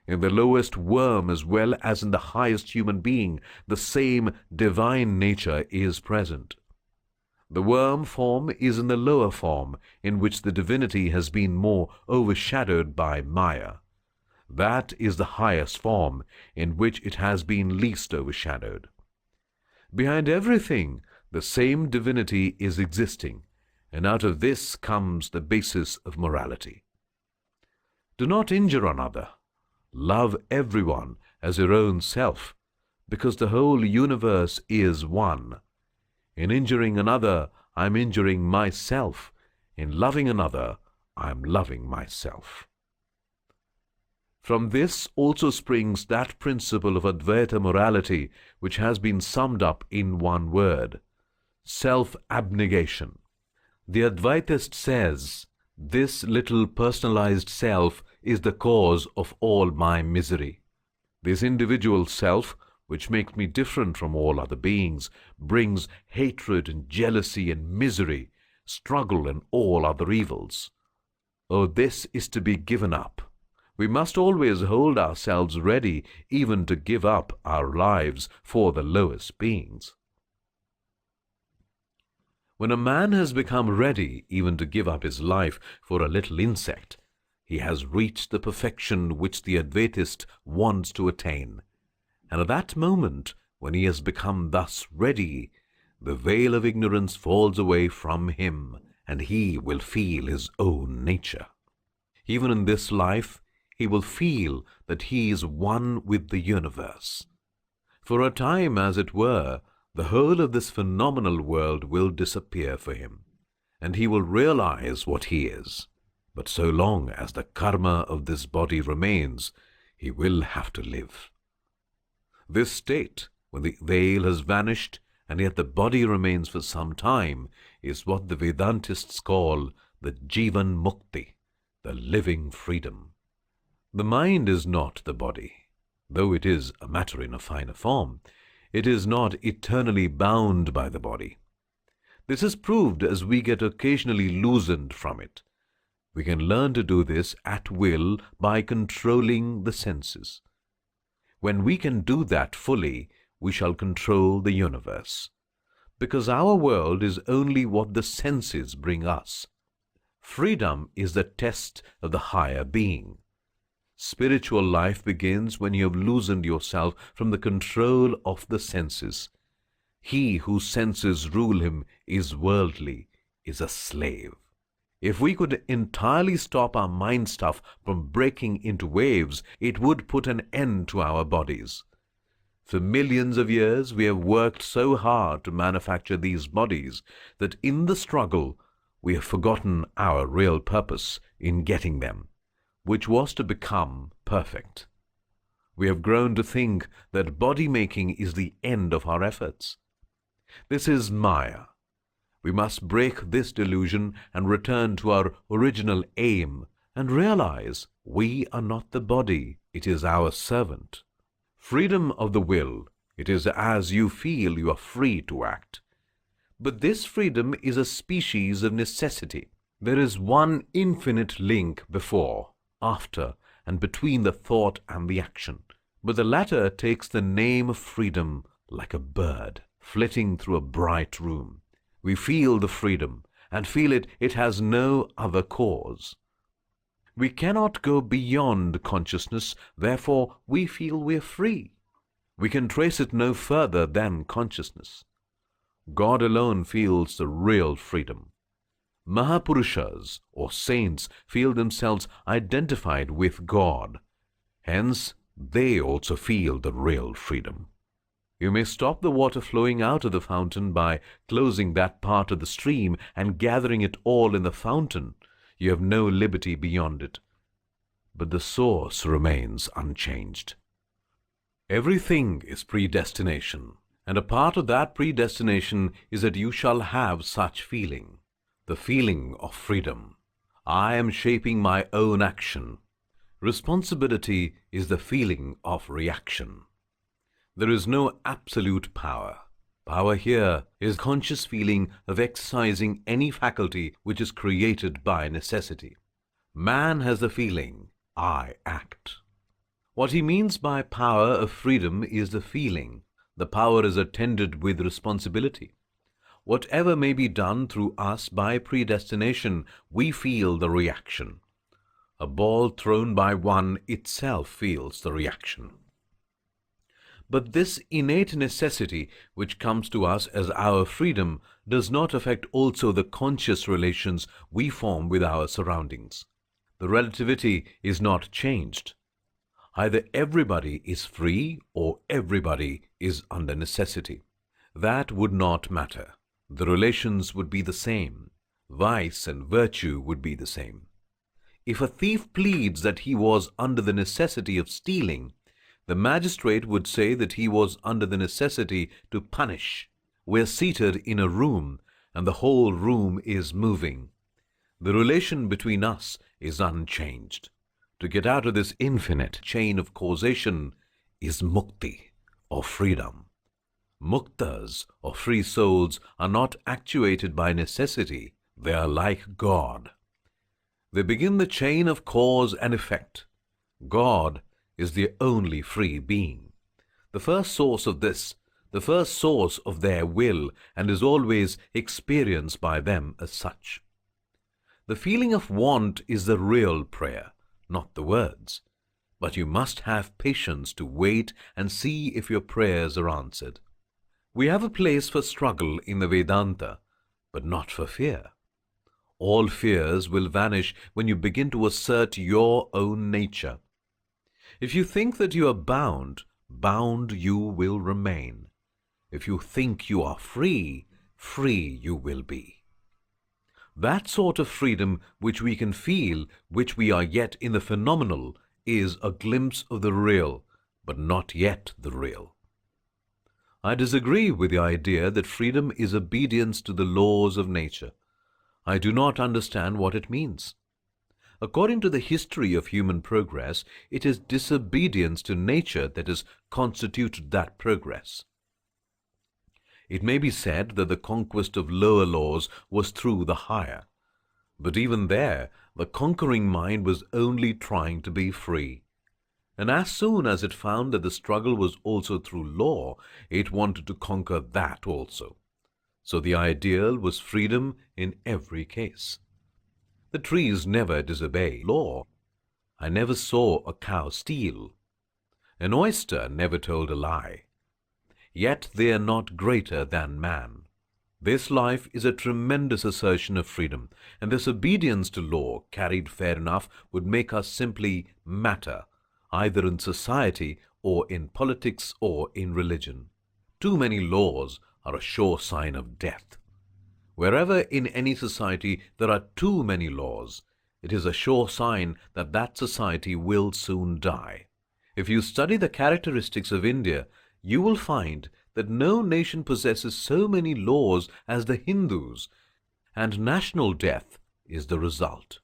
In the lowest worm as well as in the highest human being, the same divine nature is present. The worm form is in the lower form, in which the divinity has been more overshadowed by Maya. That is the highest form, in which it has been least overshadowed. Behind everything, the same divinity is existing, and out of this comes the basis of morality. Do not injure another. Love everyone as your own self, because the whole universe is one. In injuring another, I am injuring myself. In loving another, I am loving myself. From this also springs that principle of Advaita morality which has been summed up in one word, self-abnegation. The Advaitist says, this little personalized self is the cause of all my misery. This individual self, which makes me different from all other beings, brings hatred and jealousy and misery, struggle and all other evils. Oh, this is to be given up. We must always hold ourselves ready even to give up our lives for the lowest beings. When a man has become ready even to give up his life for a little insect, he has reached the perfection which the Advaitist wants to attain. And at that moment, when he has become thus ready, the veil of ignorance falls away from him, and he will feel his own nature. Even in this life, he will feel that he is one with the universe. For a time, as it were, the whole of this phenomenal world will disappear for him, and he will realize what he is. But so long as the karma of this body remains, he will have to live. This state, when the veil has vanished and yet the body remains for some time, is what the Vedantists call the Jivan Mukti, the living freedom. The mind is not the body, though it is a matter in a finer form. It is not eternally bound by the body. This is proved as we get occasionally loosened from it. We can learn to do this at will by controlling the senses. When we can do that fully, we shall control the universe, because our world is only what the senses bring us. Freedom is the test of the higher being. Spiritual life begins when you have loosened yourself from the control of the senses. He whose senses rule him is worldly, is a slave. If we could entirely stop our mind stuff from breaking into waves, it would put an end to our bodies. For millions of years, we have worked so hard to manufacture these bodies that in the struggle, we have forgotten our real purpose in getting them, which was to become perfect. We have grown to think that body making is the end of our efforts. This is Maya. We must break this delusion and return to our original aim and realize we are not the body, it is our servant. Freedom of the will, it is as you feel you are free to act. But this freedom is a species of necessity. There is one infinite link before, after, and between the thought and the action. But the latter takes the name of freedom like a bird flitting through a bright room. We feel the freedom and feel it has no other cause. We cannot go beyond consciousness, therefore we feel we are free. We can trace it no further than consciousness. God alone feels the real freedom. Mahapurushas, or saints, feel themselves identified with God. Hence, they also feel the real freedom. You may stop the water flowing out of the fountain by closing that part of the stream and gathering it all in the fountain. You have no liberty beyond it. But the source remains unchanged. Everything is predestination, and a part of that predestination is that you shall have such feeling, the feeling of freedom. I am shaping my own action. Responsibility is the feeling of reaction. There is no absolute power. Power here is conscious feeling of exercising any faculty which is created by necessity. Man has the feeling, I act. What he means by power of freedom is the feeling. The power is attended with responsibility. Whatever may be done through us by predestination, we feel the reaction. A ball thrown by one itself feels the reaction. But this innate necessity which comes to us as our freedom does not affect also the conscious relations we form with our surroundings. The relativity is not changed. Either everybody is free or everybody is under necessity. That would not matter. The relations would be the same. Vice and virtue would be the same. If a thief pleads that he was under the necessity of stealing, the magistrate would say that he was under the necessity to punish. We are seated in a room, and the whole room is moving. The relation between us is unchanged. To get out of this infinite chain of causation is mukti, or freedom. Muktas, or free souls, are not actuated by necessity. They are like God. They begin the chain of cause and effect. God is the only free being, the first source of this, the first source of their will, and is always experienced by them as such. The feeling of want is the real prayer, not the words, but you must have patience to wait and see if your prayers are answered. We have a place for struggle in the Vedanta, but not for fear. All fears will vanish when you begin to assert your own nature. If you think that you are bound, bound you will remain. If you think you are free, free you will be. That sort of freedom which we can feel, which we are yet in the phenomenal, is a glimpse of the real, but not yet the real. I disagree with the idea that freedom is obedience to the laws of nature. I do not understand what it means. According to the history of human progress, it is disobedience to nature that has constituted that progress. It may be said that the conquest of lower laws was through the higher, but even there, the conquering mind was only trying to be free. And as soon as it found that the struggle was also through law, it wanted to conquer that also. So the ideal was freedom in every case. The trees never disobey law. I never saw a cow steal. An oyster never told a lie. Yet they are not greater than man. This life is a tremendous assertion of freedom, and this obedience to law, carried fair enough, would make us simply matter, either in society or in politics or in religion. Too many laws are a sure sign of death. Wherever in any society there are too many laws, it is a sure sign that that society will soon die. If you study the characteristics of India, you will find that no nation possesses so many laws as the Hindus, and national death is the result.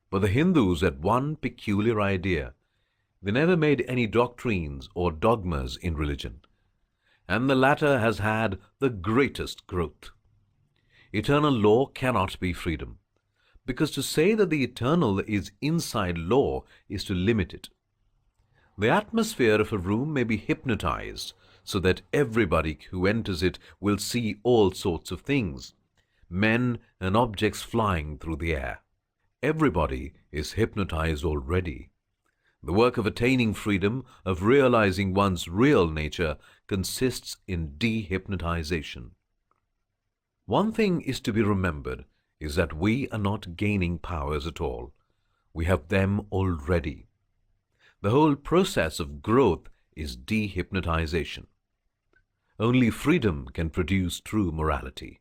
But the Hindus had one peculiar idea. They never made any doctrines or dogmas in religion, and the latter has had the greatest growth. Eternal law cannot be freedom, because to say that the eternal is inside law is to limit it. The atmosphere of a room may be hypnotized so that everybody who enters it will see all sorts of things, men and objects flying through the air. Everybody is hypnotized already. The work of attaining freedom, of realizing one's real nature, consists in dehypnotization. One thing is to be remembered is that we are not gaining powers at all. We have them already. The whole process of growth is dehypnotization. Only freedom can produce true morality.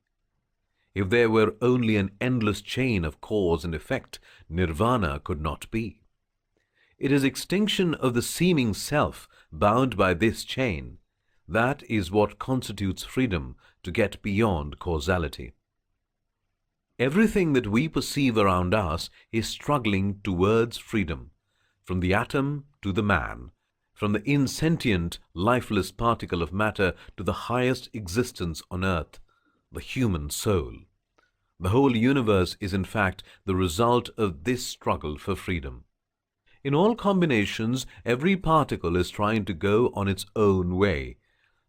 If there were only an endless chain of cause and effect, nirvana could not be. It is extinction of the seeming self bound by this chain. That is what constitutes freedom, to get beyond causality. Everything that we perceive around us is struggling towards freedom, from the atom to the man, from the insentient, lifeless particle of matter to the highest existence on earth, the human soul. The whole universe is in fact the result of this struggle for freedom. In all combinations, every particle is trying to go on its own way,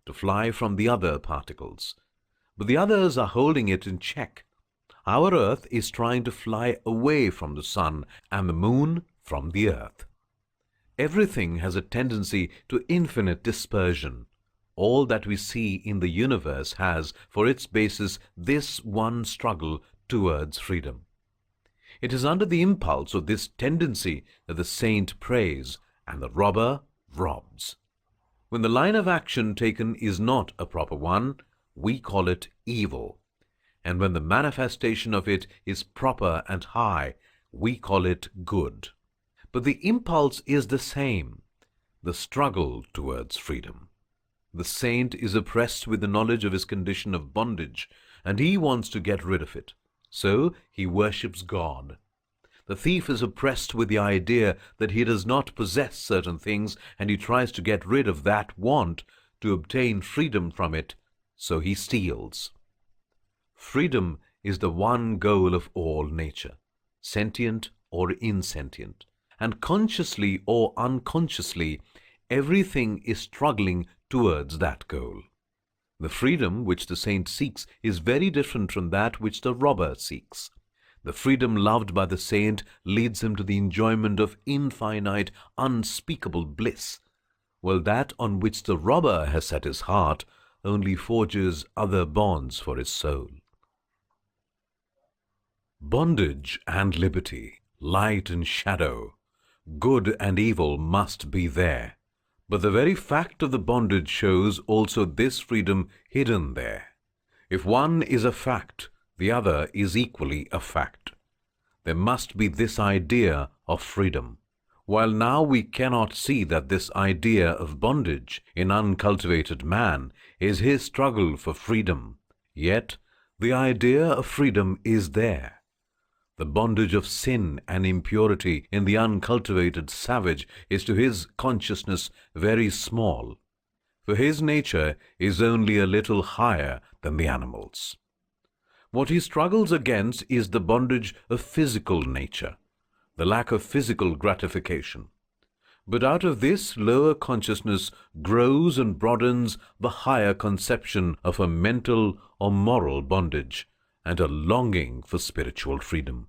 to fly from the other particles. But the others are holding it in check. Our earth is trying to fly away from the sun, and the moon from the earth. Everything has a tendency to infinite dispersion. All that we see in the universe has for its basis this one struggle towards freedom. It is under the impulse of this tendency that the saint prays and the robber robs. When the line of action taken is not a proper one, we call it evil. And when the manifestation of it is proper and high, we call it good. But the impulse is the same, the struggle towards freedom. The saint is oppressed with the knowledge of his condition of bondage, and he wants to get rid of it. So he worships God. The thief is oppressed with the idea that he does not possess certain things, and he tries to get rid of that want to obtain freedom from it, so he steals. Freedom is the one goal of all nature, sentient or insentient, and consciously or unconsciously, everything is struggling towards that goal. The freedom which the saint seeks is very different from that which the robber seeks. The freedom loved by the saint leads him to the enjoyment of infinite, unspeakable bliss, while that on which the robber has set his heart only forges other bonds for his soul. Bondage and liberty, light and shadow, good and evil must be there. But the very fact of the bondage shows also this freedom hidden there. If one is a fact, the other is equally a fact. There must be this idea of freedom. While now we cannot see that this idea of bondage in uncultivated man is his struggle for freedom, yet the idea of freedom is there. The bondage of sin and impurity in the uncultivated savage is to his consciousness very small, for his nature is only a little higher than the animals. What he struggles against is the bondage of physical nature, the lack of physical gratification. But out of this lower consciousness grows and broadens the higher conception of a mental or moral bondage and a longing for spiritual freedom.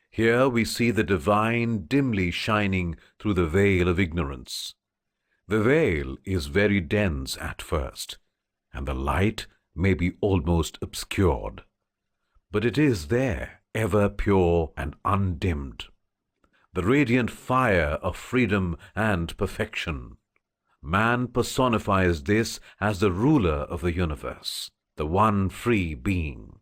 Here we see the divine dimly shining through the veil of ignorance. The veil is very dense at first, and the light may be almost obscured, but it is there, ever pure and undimmed. The radiant fire of freedom and perfection. Man personifies this as the ruler of the universe, the one free being.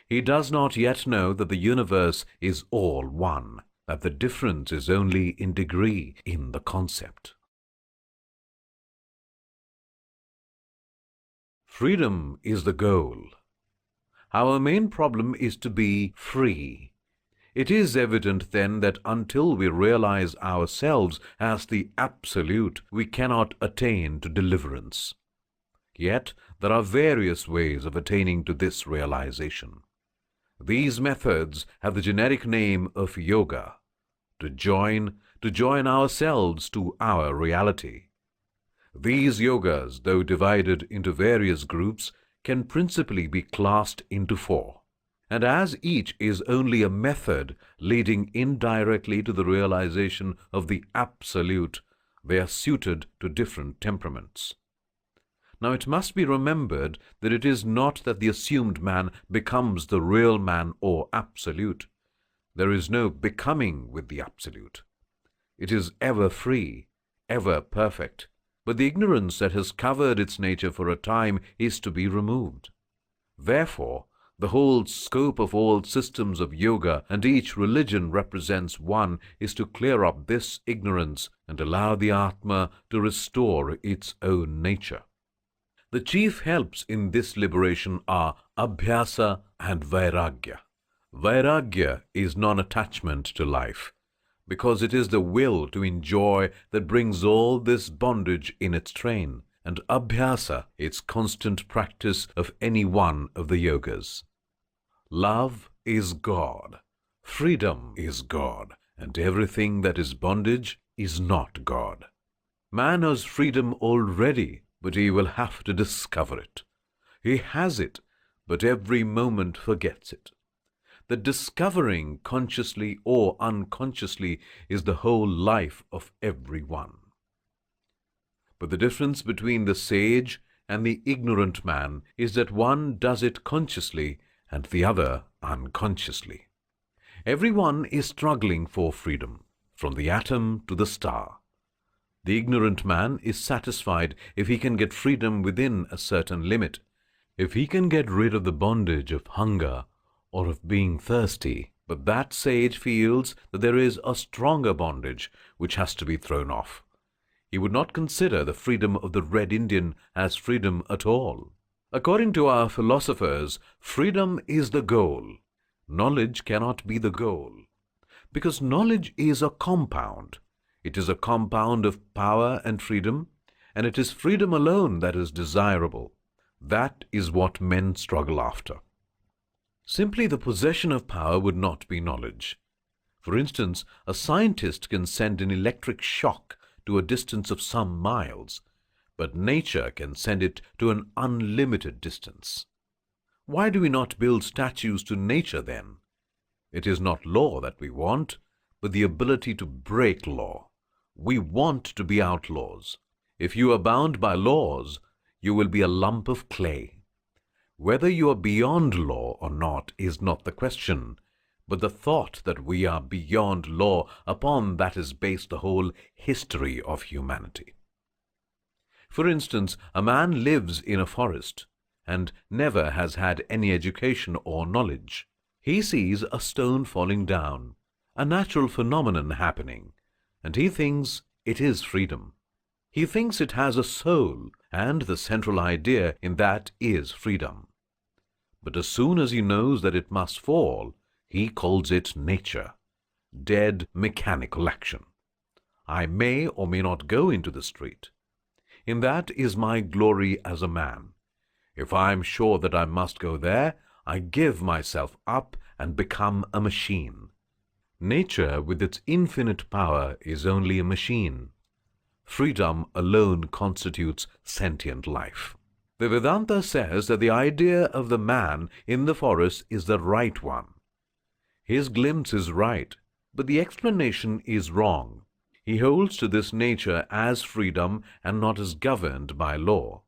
He does not yet know that the universe is all one, that the difference is only in degree in the concept. Freedom is the goal. Our main problem is to be free. It is evident then that until we realize ourselves as the Absolute, we cannot attain to deliverance. Yet there are various ways of attaining to this realization. These methods have the generic name of yoga, to join ourselves to our reality. These yogas, though divided into various groups, can principally be classed into four. And as each is only a method leading indirectly to the realization of the Absolute, they are suited to different temperaments. Now it must be remembered that it is not that the assumed man becomes the real man or Absolute. There is no becoming with the Absolute. It is ever free, ever perfect, but the ignorance that has covered its nature for a time is to be removed. Therefore, the whole scope of all systems of yoga, and each religion represents one, is to clear up this ignorance and allow the Atma to restore its own nature. The chief helps in this liberation are Abhyasa and Vairagya. Vairagya is non-attachment to life, because it is the will to enjoy that brings all this bondage in its train, and Abhyasa its constant practice of any one of the yogas. Love is God, freedom is God, and everything that is bondage is not God. Man has freedom already, but he will have to discover it. He has it, but every moment forgets it. The discovering, consciously or unconsciously, is the whole life of every one. But the difference between the sage and the ignorant man is that one does it consciously and the other unconsciously. Every one is struggling for freedom, from the atom to the star. The ignorant man is satisfied if he can get freedom within a certain limit, if he can get rid of the bondage of hunger or of being thirsty. But that sage feels that there is a stronger bondage which has to be thrown off. He would not consider the freedom of the Red Indian as freedom at all. According to our philosophers, freedom is the goal. Knowledge cannot be the goal, because knowledge is a compound. It is a compound of power and freedom, and it is freedom alone that is desirable. That is what men struggle after. Simply the possession of power would not be knowledge. For instance, a scientist can send an electric shock to a distance of some miles, but nature can send it to an unlimited distance. Why do we not build statues to nature then? It is not law that we want, but the ability to break law. We want to be outlaws. If you are bound by laws, you will be a lump of clay. Whether you are beyond law or not is not the question, but the thought that we are beyond law, upon that is based the whole history of humanity. For instance, a man lives in a forest and never has had any education or knowledge. He sees a stone falling down, a natural phenomenon happening, and he thinks it is freedom. He thinks it has a soul, and the central idea in that is freedom. But as soon as he knows that it must fall, he calls it nature, dead mechanical action. I may or may not go into the street. In that is my glory as a man. If I am sure that I must go there, I give myself up and become a machine. Nature, with its infinite power, is only a machine. Freedom alone constitutes sentient life. The Vedanta says that the idea of the man in the forest is the right one. His glimpse is right, but the explanation is wrong. He holds to this nature as freedom and not as governed by law.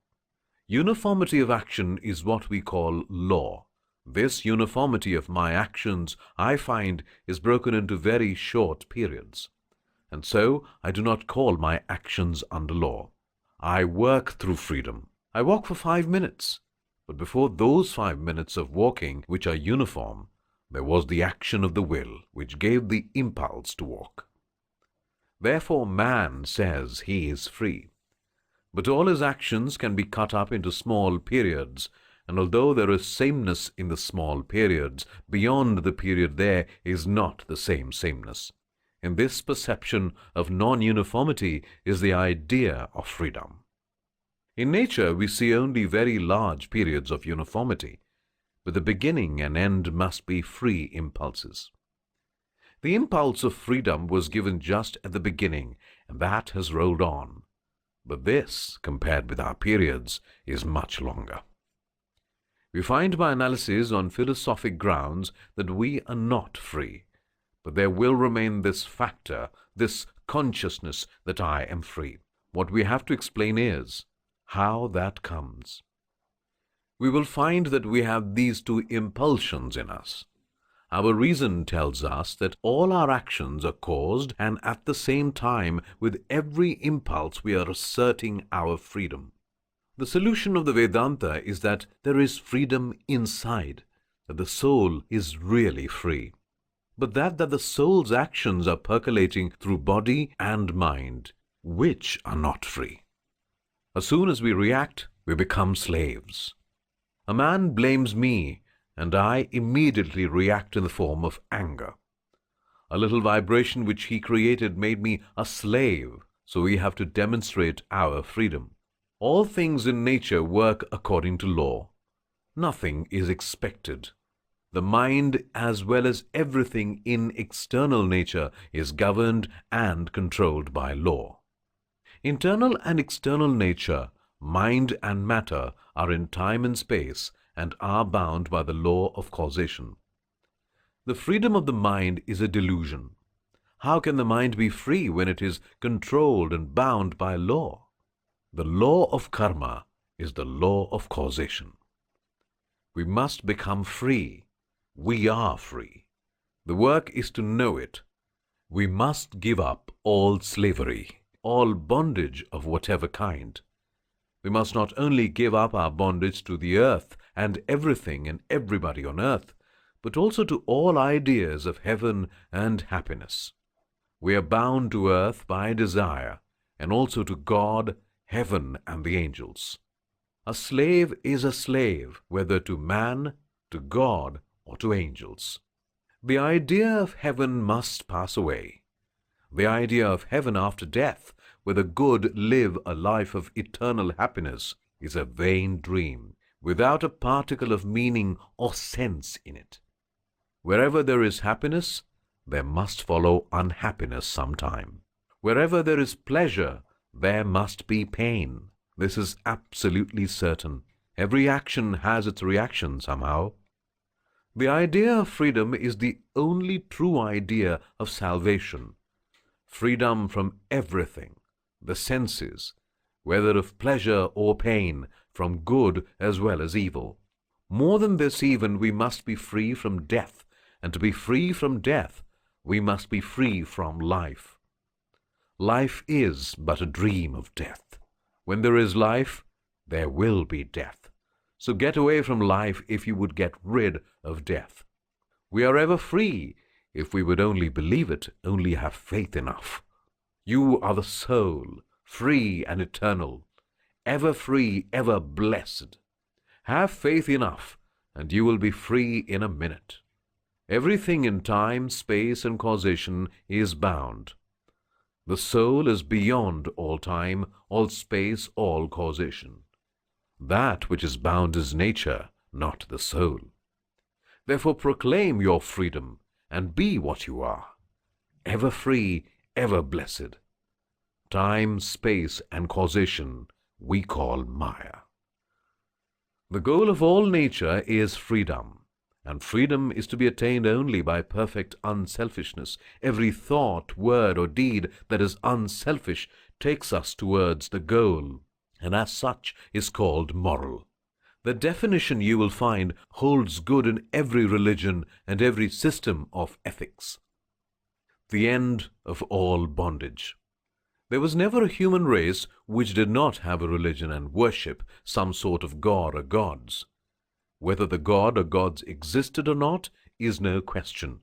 Uniformity of action is what we call law. This uniformity of my actions, I find, is broken into very short periods. And so I do not call my actions under law. I work through freedom. I walk for 5 minutes. But before those 5 minutes of walking, which are uniform, there was the action of the will, which gave the impulse to walk. Therefore man says he is free. But all his actions can be cut up into small periods, and although there is sameness in the small periods, beyond the period there is not the same sameness. In this perception of non-uniformity is the idea of freedom. In nature we see only very large periods of uniformity, but the beginning and end must be free impulses. The impulse of freedom was given just at the beginning, and that has rolled on. But this, compared with our periods, is much longer. We find by analysis on philosophic grounds that we are not free, but there will remain this factor, this consciousness that I am free. What we have to explain is how that comes. We will find that we have these two impulsions in us. Our reason tells us that all our actions are caused, and at the same time, with every impulse we are asserting our freedom. The solution of the Vedanta is that there is freedom inside, that the soul is really free, but that the soul's actions are percolating through body and mind, which are not free. As soon as we react, we become slaves. A man blames me, and I immediately react in the form of anger. A little vibration which he created made me a slave, so we have to demonstrate our freedom. All things in nature work according to law. Nothing is expected. The mind, as well as everything in external nature, is governed and controlled by law. Internal and external nature, mind and matter, are in time and space and are bound by the law of causation. The freedom of the mind is a delusion. How can the mind be free when it is controlled and bound by law? The law of karma is the law of causation. We must become free. We are free. The work is to know it. We must give up all slavery, all bondage of whatever kind. We must not only give up our bondage to the earth and everything and everybody on earth, but also to all ideas of heaven and happiness. We are bound to earth by desire, and also to God, heaven, and the angels. A slave is a slave, whether to man, to God, or to angels. The idea of heaven must pass away. The idea of heaven after death, where the good live a life of eternal happiness, is a vain dream, without a particle of meaning or sense in it. Wherever there is happiness, there must follow unhappiness sometime. Wherever there is pleasure, there must be pain. This is absolutely certain. Every action has its reaction somehow. The idea of freedom is the only true idea of salvation. Freedom from everything, the senses, whether of pleasure or pain, from good as well as evil. More than this even, we must be free from death, and to be free from death, we must be free from life. Life is but a dream of death. When there is life, there will be death. So get away from life if you would get rid of death. We are ever free if we would only believe it, only have faith enough. You are the soul, free and eternal, ever free, ever blessed. Have faith enough, and you will be free in a minute. Everything in time, space, and causation is bound. The soul is beyond all time, all space, all causation. That which is bound is nature, not the soul. Therefore proclaim your freedom, and be what you are, ever free, ever blessed. Time, space, and causation we call Maya. The goal of all nature is freedom, and freedom is to be attained only by perfect unselfishness. Every thought, word, or deed that is unselfish takes us towards the goal. and as such is called moral. The definition you will find holds good in every religion and every system of ethics. The end of all bondage. There was never a human race which did not have a religion and worship some sort of god or gods. Whether the god or gods existed or not is no question.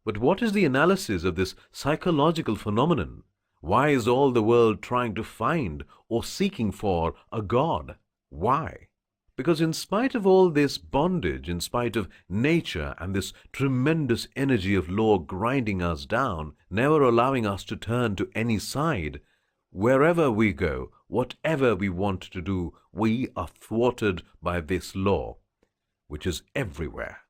But what is the analysis of this psychological phenomenon? Why is all the world trying to find or seeking for a god? Why? Because in spite of all this bondage, in spite of nature and this tremendous energy of law grinding us down, never allowing us to turn to any side, wherever we go, whatever we want to do, we are thwarted by this law, which is everywhere.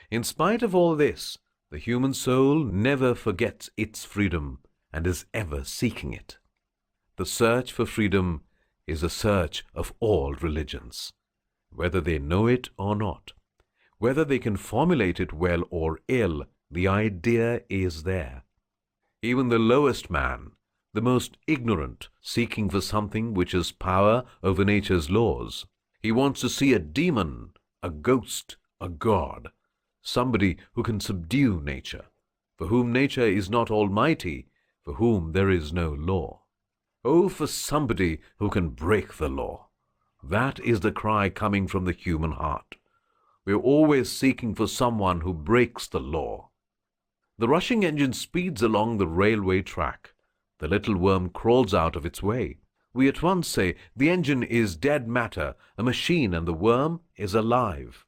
In spite of all this, the human soul never forgets its freedom and is ever seeking it. The search for freedom is a search of all religions, whether they know it or not. Whether they can formulate it well or ill, the idea is there. Even the lowest man, the most ignorant, seeking for something which has power over nature's laws. He wants to see a demon, a ghost, a god, somebody who can subdue nature, for whom nature is not almighty, for whom there is no law. Oh, for somebody who can break the law. That is the cry coming from the human heart. We are always seeking for someone who breaks the law. The rushing engine speeds along the railway track. The little worm crawls out of its way. We at once say the engine is dead matter, a machine, and the worm is alive,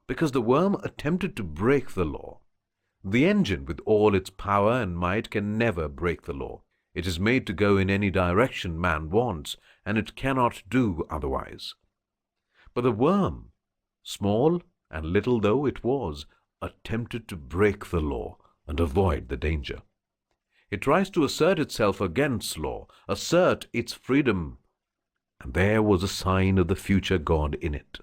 because the worm attempted to break the law. The engine, with all its power and might, can never break the law. It is made to go in any direction man wants, and it cannot do otherwise. But the worm, small and little though it was, attempted to break the law and avoid the danger. It tries to assert itself against law, assert its freedom, and there was a sign of the future God in it.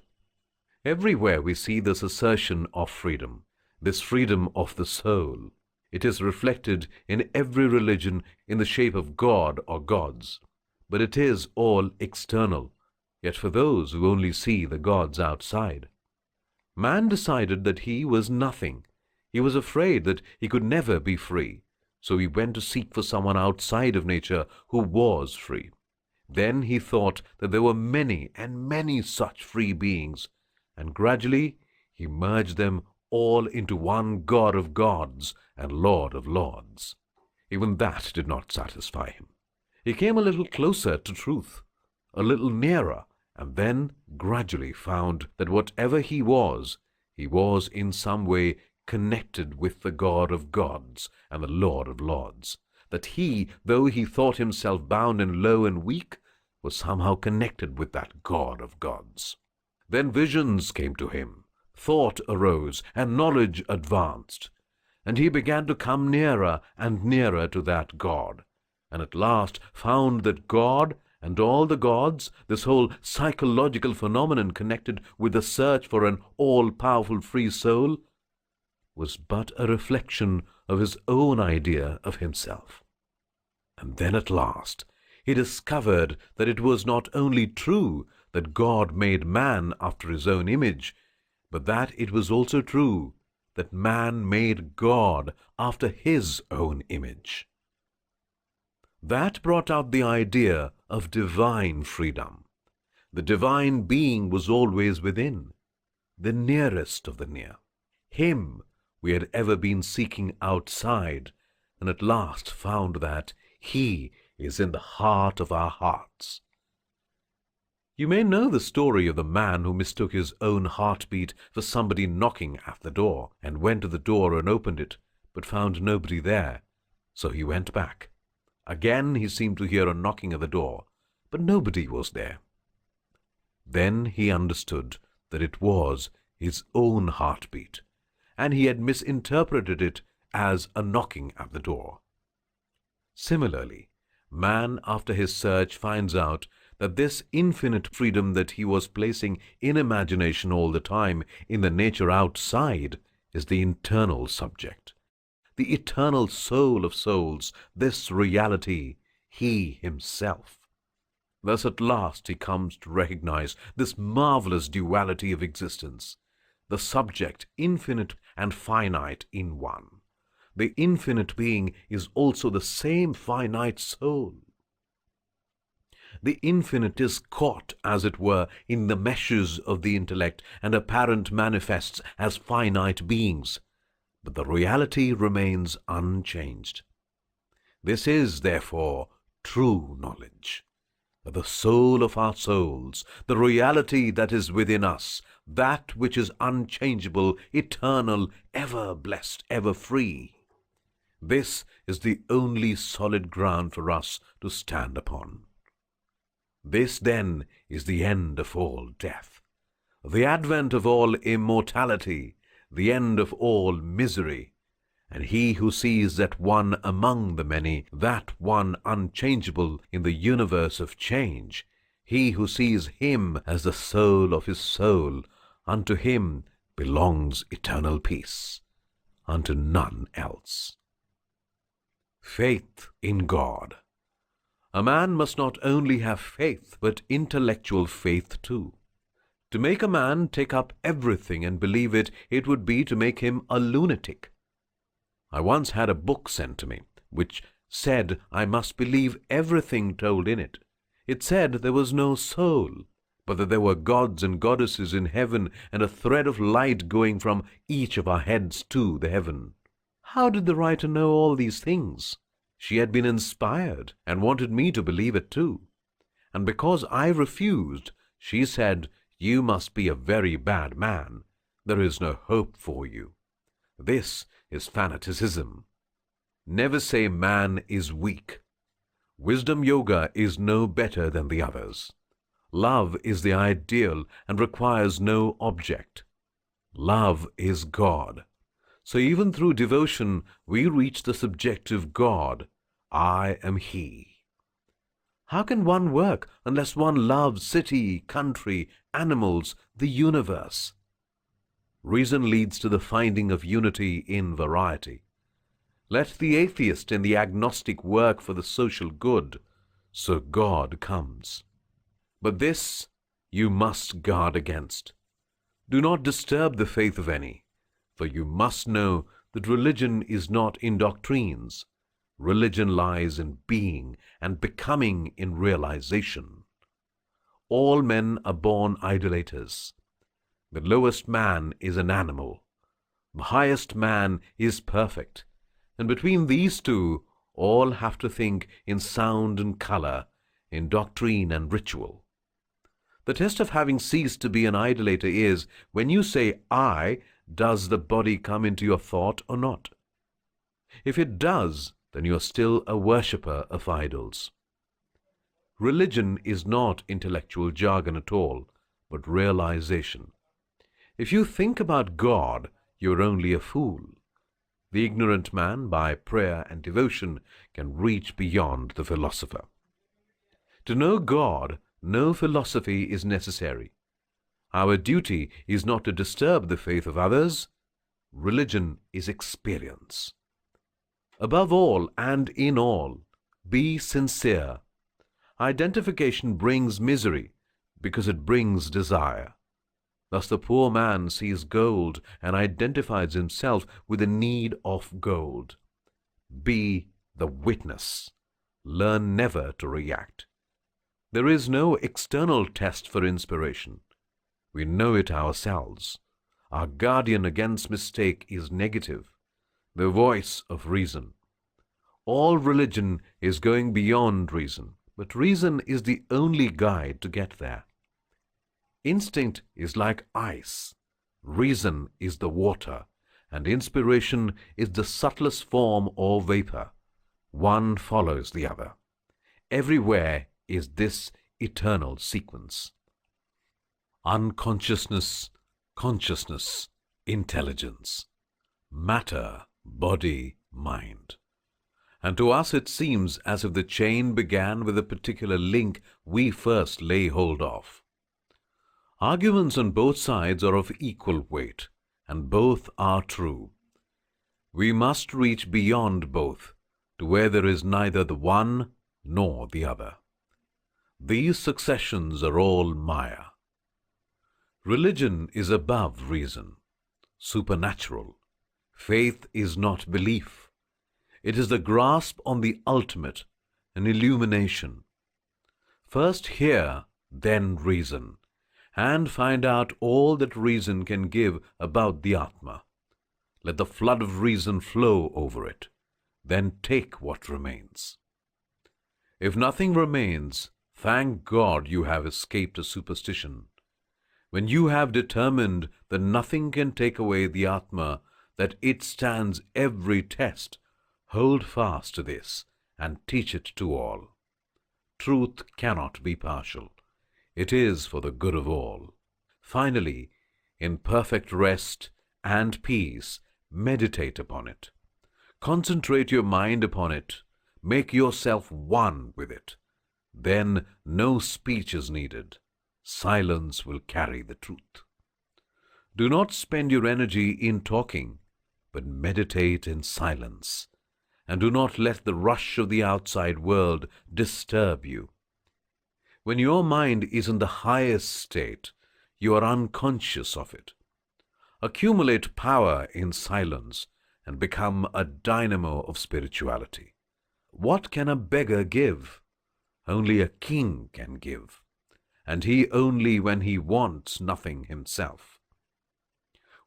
Everywhere we see this assertion of freedom, this freedom of the soul. It is reflected in every religion in the shape of God or gods, but it is all external, yet for those who only see the gods outside. Man decided that he was nothing. He was afraid that he could never be free, so he went to seek for someone outside of nature who was free. Then he thought that there were many and many such free beings, and gradually he merged them all into one God of gods and Lord of lords. Even that did not satisfy him. He came a little closer to truth, a little nearer, and then gradually found that whatever he was in some way connected with the God of gods and the Lord of lords. That he, though he thought himself bound and low and weak, was somehow connected with that God of gods. Then visions came to him, thought arose, and knowledge advanced, and he began to come nearer and nearer to that God, and at last found that God and all the gods, this whole psychological phenomenon connected with the search for an all-powerful free soul, was but a reflection of his own idea of himself. And then at last he discovered that it was not only true that God made man after his own image, but that it was also true that man made God after his own image. That brought out the idea of divine freedom. The divine being was always within, the nearest of the near. Him we had ever been seeking outside, and at last found that he is in the heart of our hearts. You may know the story of the man who mistook his own heartbeat for somebody knocking at the door, and went to the door and opened it, but found nobody there, so he went back. Again he seemed to hear a knocking at the door, but nobody was there. Then he understood that it was his own heartbeat, and he had misinterpreted it as a knocking at the door. Similarly, man after his search finds out that this infinite freedom that he was placing in imagination all the time in the nature outside is the internal subject, the eternal soul of souls, this reality, he himself. Thus at last he comes to recognize this marvelous duality of existence, the subject infinite and finite in one. The infinite being is also the same finite soul. The infinite is caught, as it were, in the meshes of the intellect and apparent manifests as finite beings, but the reality remains unchanged. This is, therefore, true knowledge. The soul of our souls, the reality that is within us, that which is unchangeable, eternal, ever blessed, ever free. This is the only solid ground for us to stand upon. This, then, is the end of all death, the advent of all immortality, the end of all misery. And he who sees that one among the many, that one unchangeable in the universe of change, he who sees him as the soul of his soul, unto him belongs eternal peace, unto none else. Faith in God. A man must not only have faith, but intellectual faith too. To make a man take up everything and believe it, it would be to make him a lunatic. I once had a book sent to me, which said I must believe everything told in it. It said there was no soul, but that there were gods and goddesses in heaven and a thread of light going from each of our heads to the heaven. How did the writer know all these things? She had been inspired and wanted me to believe it too. And because I refused, she said, "You must be a very bad man. There is no hope for you." This is fanaticism. Never say man is weak. Wisdom yoga is no better than the others. Love is the ideal and requires no object. Love is God. So even through devotion, we reach the subjective God. I am He. How can one work unless one loves city, country, animals, the universe? Reason leads to the finding of unity in variety. Let the atheist and the agnostic work for the social good, so God comes. But this you must guard against. Do not disturb the faith of any, for you must know that religion is not in doctrines. Religion lies in being and becoming in realization. All men are born idolaters. The lowest man is an animal. The highest man is perfect. And between these two, all have to think in sound and color, in doctrine and ritual. The test of having ceased to be an idolater is, when you say I, does the body come into your thought or not? If it does, then you are still a worshipper of idols. Religion is not intellectual jargon at all, but realization. If you think about God, you are only a fool. The ignorant man, by prayer and devotion, can reach beyond the philosopher. To know God, no philosophy is necessary. Our duty is not to disturb the faith of others. Religion is experience. Above all and in all, be sincere. Identification brings misery because it brings desire. Thus the poor man sees gold and identifies himself with the need of gold. Be the witness. Learn never to react. There is no external test for inspiration. We know it ourselves. Our guardian against mistake is negative, the voice of reason. All religion is going beyond reason, but reason is the only guide to get there. Instinct is like ice, reason is the water, and inspiration is the subtlest form or vapor. One follows the other. Everywhere is this eternal sequence. Unconsciousness, consciousness, intelligence, matter, body, mind. And to us it seems as if the chain began with a particular link we first lay hold of. Arguments on both sides are of equal weight, and both are true. We must reach beyond both, to where there is neither the one nor the other. These successions are all Maya. Religion is above reason, supernatural. Faith is not belief. It is the grasp on the ultimate, an illumination. First hear, then reason, and find out all that reason can give about the Atma. Let the flood of reason flow over it, then take what remains. If nothing remains, thank God you have escaped a superstition. When you have determined that nothing can take away the Atma, that it stands every test, hold fast to this and teach it to all. Truth cannot be partial. It is for the good of all. Finally, in perfect rest and peace, meditate upon it. Concentrate your mind upon it. Make yourself one with it. Then no speech is needed. Silence will carry the truth. Do not spend your energy in talking, but meditate in silence. And do not let the rush of the outside world disturb you. When your mind is in the highest state, you are unconscious of it. Accumulate power in silence and become a dynamo of spirituality. What can a beggar give? Only a king can give, and he only when he wants nothing himself.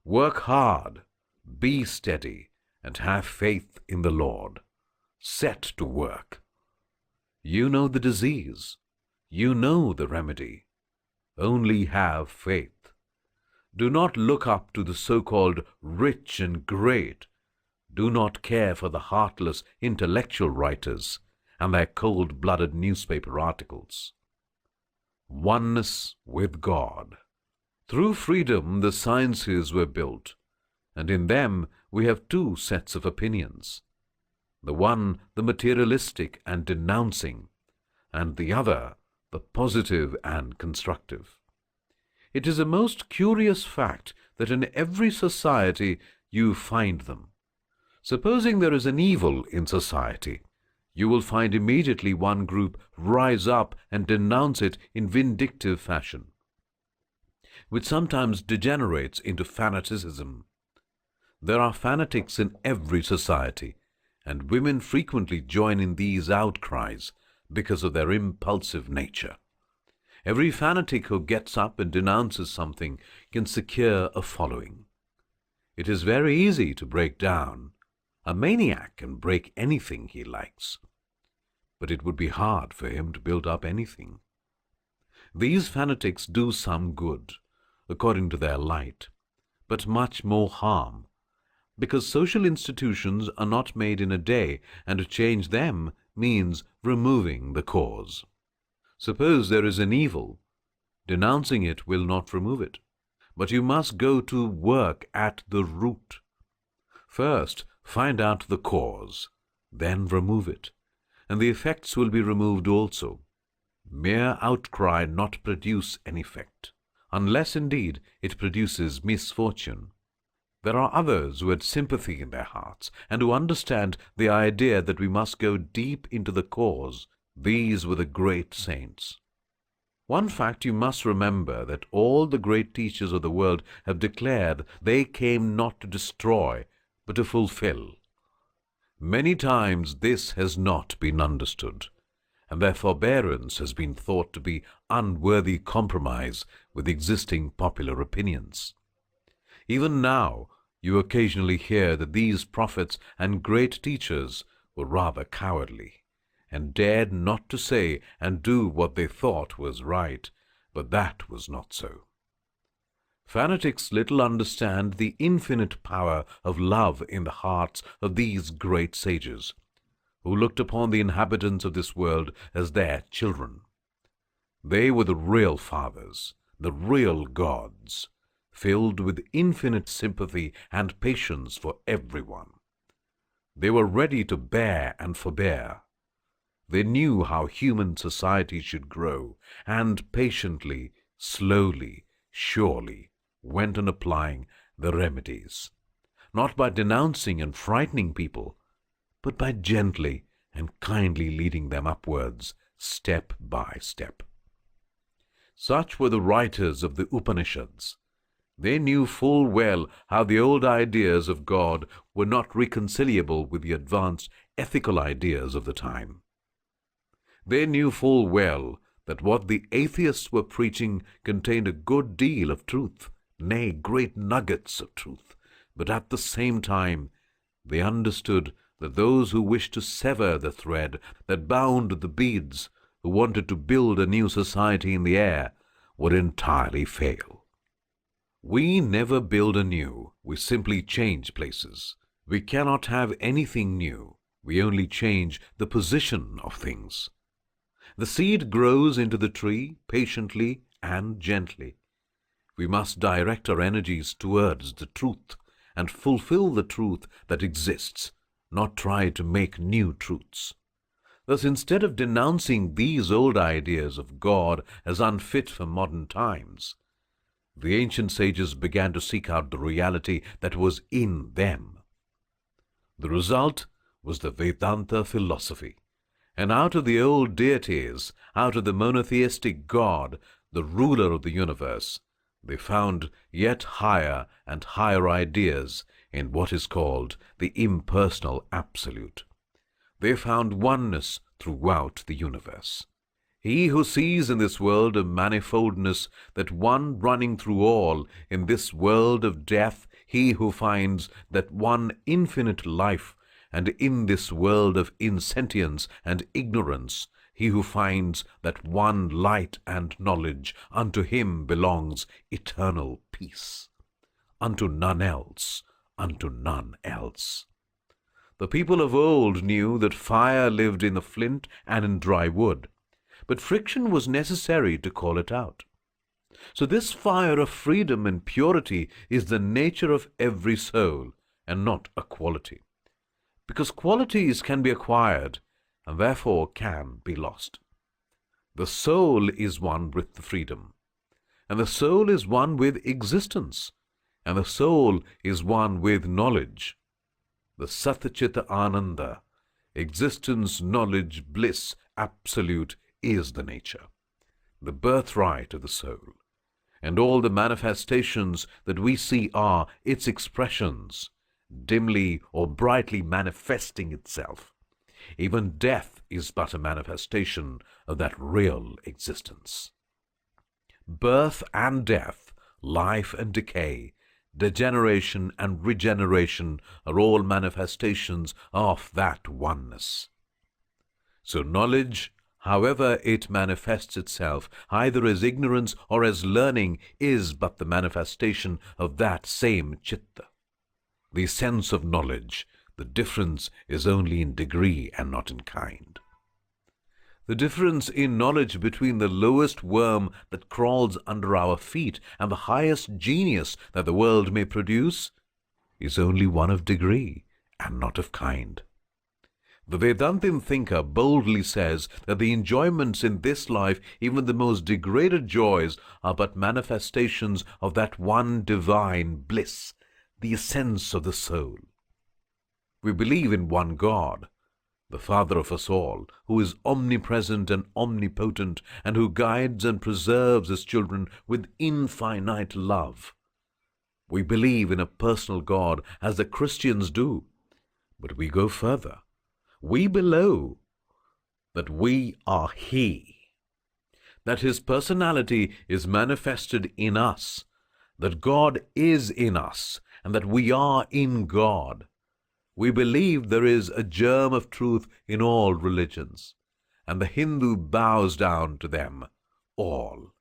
Work hard, be steady, and have faith in the Lord. Set to work. You know the disease. You know the remedy. Only have faith. Do not look up to the so-called rich and great. Do not care for the heartless intellectual writers and their cold-blooded newspaper articles. Oneness with God. Through freedom the sciences were built, and in them we have two sets of opinions. The one, the materialistic and denouncing, and the other, the positive and constructive. It is a most curious fact that in every society you find them. Supposing there is an evil in society, you will find immediately one group rise up and denounce it in vindictive fashion, which sometimes degenerates into fanaticism. There are fanatics in every society, and women frequently join in these outcries because of their impulsive nature. Every fanatic who gets up and denounces something can secure a following. It is very easy to break down. A maniac can break anything he likes, but it would be hard for him to build up anything. These fanatics do some good, according to their light, but much more harm, because social institutions are not made in a day, and to change them means removing the cause. Suppose there is an evil, denouncing it will not remove it, but you must go to work at the root. First, find out the cause, then remove it, and the effects will be removed also. Mere outcry not produce an effect, unless indeed it produces misfortune. There are others who had sympathy in their hearts, and who understand the idea that we must go deep into the cause. These were the great saints. One fact you must remember, that all the great teachers of the world have declared they came not to destroy, but to fulfill. Many times this has not been understood, and their forbearance has been thought to be unworthy compromise with existing popular opinions. Even now, you occasionally hear that these prophets and great teachers were rather cowardly, and dared not to say and do what they thought was right, but that was not so. Fanatics little understand the infinite power of love in the hearts of these great sages, who looked upon the inhabitants of this world as their children. They were the real fathers, the real gods, filled with infinite sympathy and patience for everyone. They were ready to bear and forbear. They knew how human society should grow, and patiently, slowly, surely went on applying the remedies, not by denouncing and frightening people, but by gently and kindly leading them upwards, step by step. Such were the writers of the Upanishads. They knew full well how the old ideas of God were not reconcilable with the advanced ethical ideas of the time. They knew full well that what the atheists were preaching contained a good deal of truth, nay, great nuggets of truth, but at the same time they understood that those who wished to sever the thread that bound the beads, who wanted to build a new society in the air, would entirely fail. We never build anew, we simply change places. We cannot have anything new, we only change the position of things. The seed grows into the tree patiently and gently. We must direct our energies towards the truth and fulfill the truth that exists, not try to make new truths. Thus, instead of denouncing these old ideas of God as unfit for modern times, the ancient sages began to seek out the reality that was in them. The result was the Vedanta philosophy, and out of the old deities, out of the monotheistic God, the ruler of the universe, they found yet higher and higher ideas in what is called the impersonal absolute. They found oneness throughout the universe. He who sees in this world of manifoldness that one running through all, in this world of death, he who finds that one infinite life, and in this world of insentience and ignorance, he who finds that one light and knowledge, unto him belongs eternal peace. Unto none else, unto none else. The people of old knew that fire lived in the flint and in dry wood, but friction was necessary to call it out. So this fire of freedom and purity is the nature of every soul, and not a quality, because qualities can be acquired and therefore can be lost. The soul is one with the freedom, and the soul is one with existence, and the soul is one with knowledge. The Satchita Ananda, existence, knowledge, bliss, absolute, is the nature, the birthright of the soul, and all the manifestations that we see are its expressions, dimly or brightly manifesting itself. Even death is but a manifestation of that real existence. Birth and death, life and decay, degeneration and regeneration are all manifestations of that oneness. So knowledge, however it manifests itself, either as ignorance or as learning, is but the manifestation of that same chitta. The sense of knowledge, the difference is only in degree and not in kind. The difference in knowledge between the lowest worm that crawls under our feet and the highest genius that the world may produce is only one of degree and not of kind. The Vedantin thinker boldly says that the enjoyments in this life, even the most degraded joys, are but manifestations of that one divine bliss, the essence of the soul. We believe in one God, the Father of us all, who is omnipresent and omnipotent, and who guides and preserves his children with infinite love. We believe in a personal God, as the Christians do, but we go further. We believe that we are He, that His personality is manifested in us, that God is in us, and that we are in God. We believe there is a germ of truth in all religions, and the Hindu bows down to them all.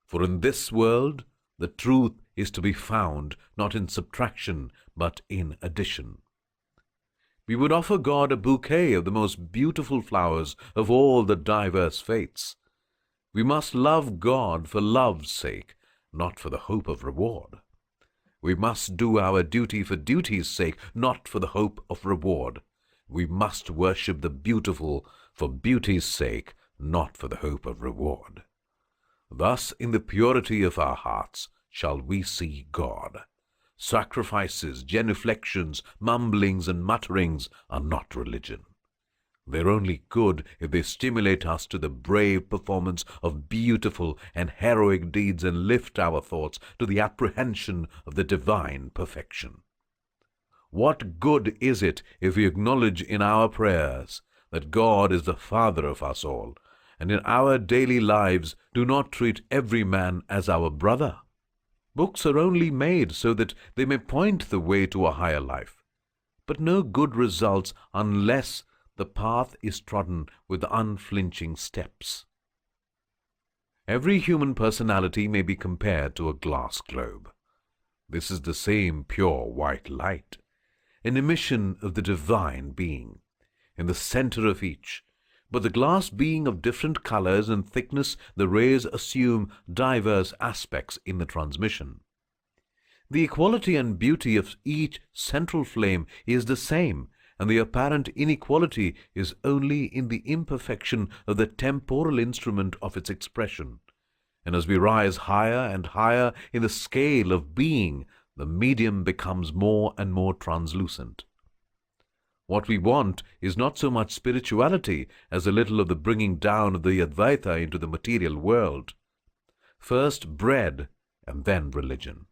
For in this world, the truth is to be found not in subtraction, but in addition. We would offer God a bouquet of the most beautiful flowers of all the diverse faiths. We must love God for love's sake, not for the hope of reward. We must do our duty for duty's sake, not for the hope of reward. We must worship the beautiful for beauty's sake, not for the hope of reward. Thus, in the purity of our hearts, shall we see God. Sacrifices, genuflections, mumblings, and mutterings are not religion. They're only good if they stimulate us to the brave performance of beautiful and heroic deeds and lift our thoughts to the apprehension of the divine perfection. What good is it if we acknowledge in our prayers that God is the Father of us all, and in our daily lives do not treat every man as our brother? Books are only made so that they may point the way to a higher life, but no good results unless the path is trodden with unflinching steps. Every human personality may be compared to a glass globe. This is the same pure white light, an emission of the divine being, in the center of each. But the glass being of different colors and thickness, the rays assume diverse aspects in the transmission. The equality and beauty of each central flame is the same, and the apparent inequality is only in the imperfection of the temporal instrument of its expression. And as we rise higher and higher in the scale of being, the medium becomes more and more translucent. What we want is not so much spirituality as a little of the bringing down of the Advaita into the material world. First bread and then religion.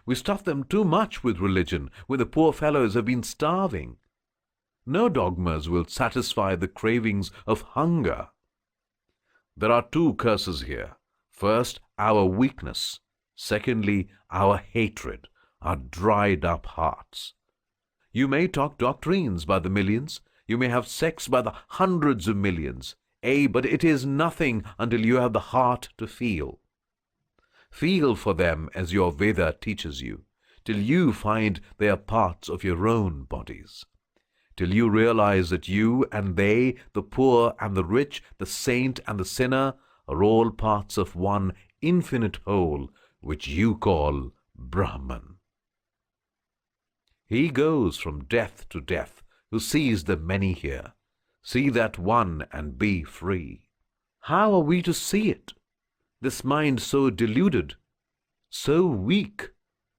We stuff them too much with religion when the poor fellows have been starving. No dogmas will satisfy the cravings of hunger. There are two curses here. First, our weakness. Secondly, our hatred, our dried up hearts. You may talk doctrines by the millions. You may have sex by the hundreds of millions. But it is nothing until you have the heart to feel. Feel for them as your Veda teaches you, till you find they are parts of your own bodies. Till you realize that you and they, the poor and the rich, the saint and the sinner, are all parts of one infinite whole, which you call Brahman. He goes from death to death who sees the many here. See that one and be free. How are we to see it? This mind so deluded, so weak,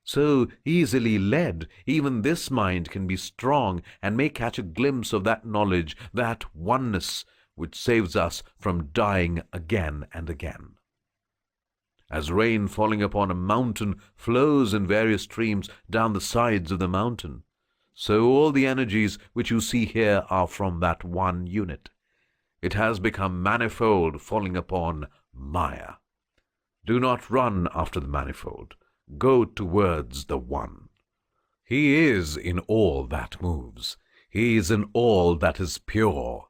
so easily led, even this mind can be strong and may catch a glimpse of that knowledge, that oneness which saves us from dying again and again. As rain falling upon a mountain flows in various streams down the sides of the mountain, so all the energies which you see here are from that one unit. It has become manifold, falling upon Maya. Do not run after the manifold. Go towards the one. He is in all that moves. He is in all that is pure.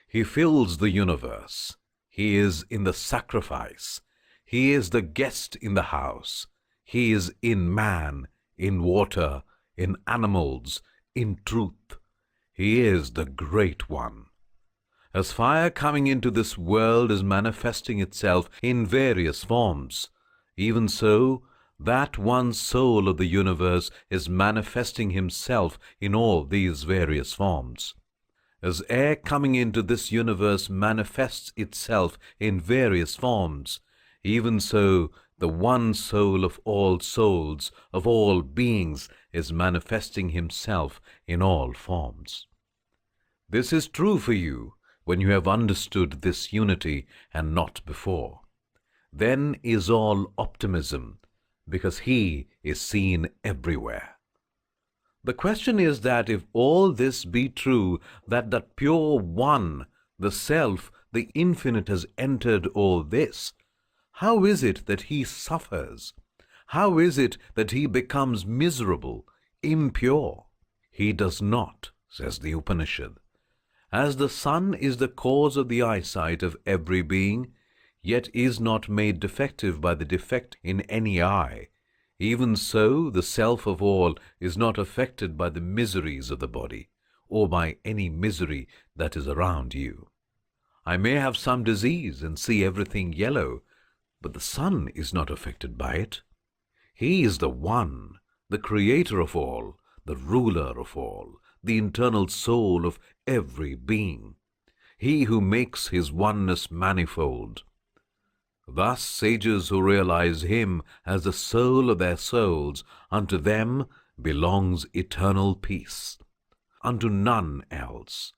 He fills the universe. He is in the sacrifice. He is the guest in the house. He is in man, in water, in animals, in truth. He is the Great One. As fire coming into this world is manifesting itself in various forms, even so, that one soul of the universe is manifesting himself in all these various forms. As air coming into this universe manifests itself in various forms, even so the one soul of all souls, of all beings, is manifesting himself in all forms. This is true for you when you have understood this unity and not before. Then is all optimism, because he is seen everywhere. The question is that if all this be true, that pure one, the self, the infinite, has entered all this, how is it that he suffers? How is it that he becomes miserable, impure? He does not, says the Upanishad. As the sun is the cause of the eyesight of every being, yet is not made defective by the defect in any eye, even so the self of all is not affected by the miseries of the body, or by any misery that is around you. I may have some disease and see everything yellow, but the sun is not affected by it. He is the one, the creator of all, the ruler of all, the internal soul of every being, he who makes his oneness manifold. Thus sages who realize him as the soul of their souls, unto them belongs eternal peace, unto none else.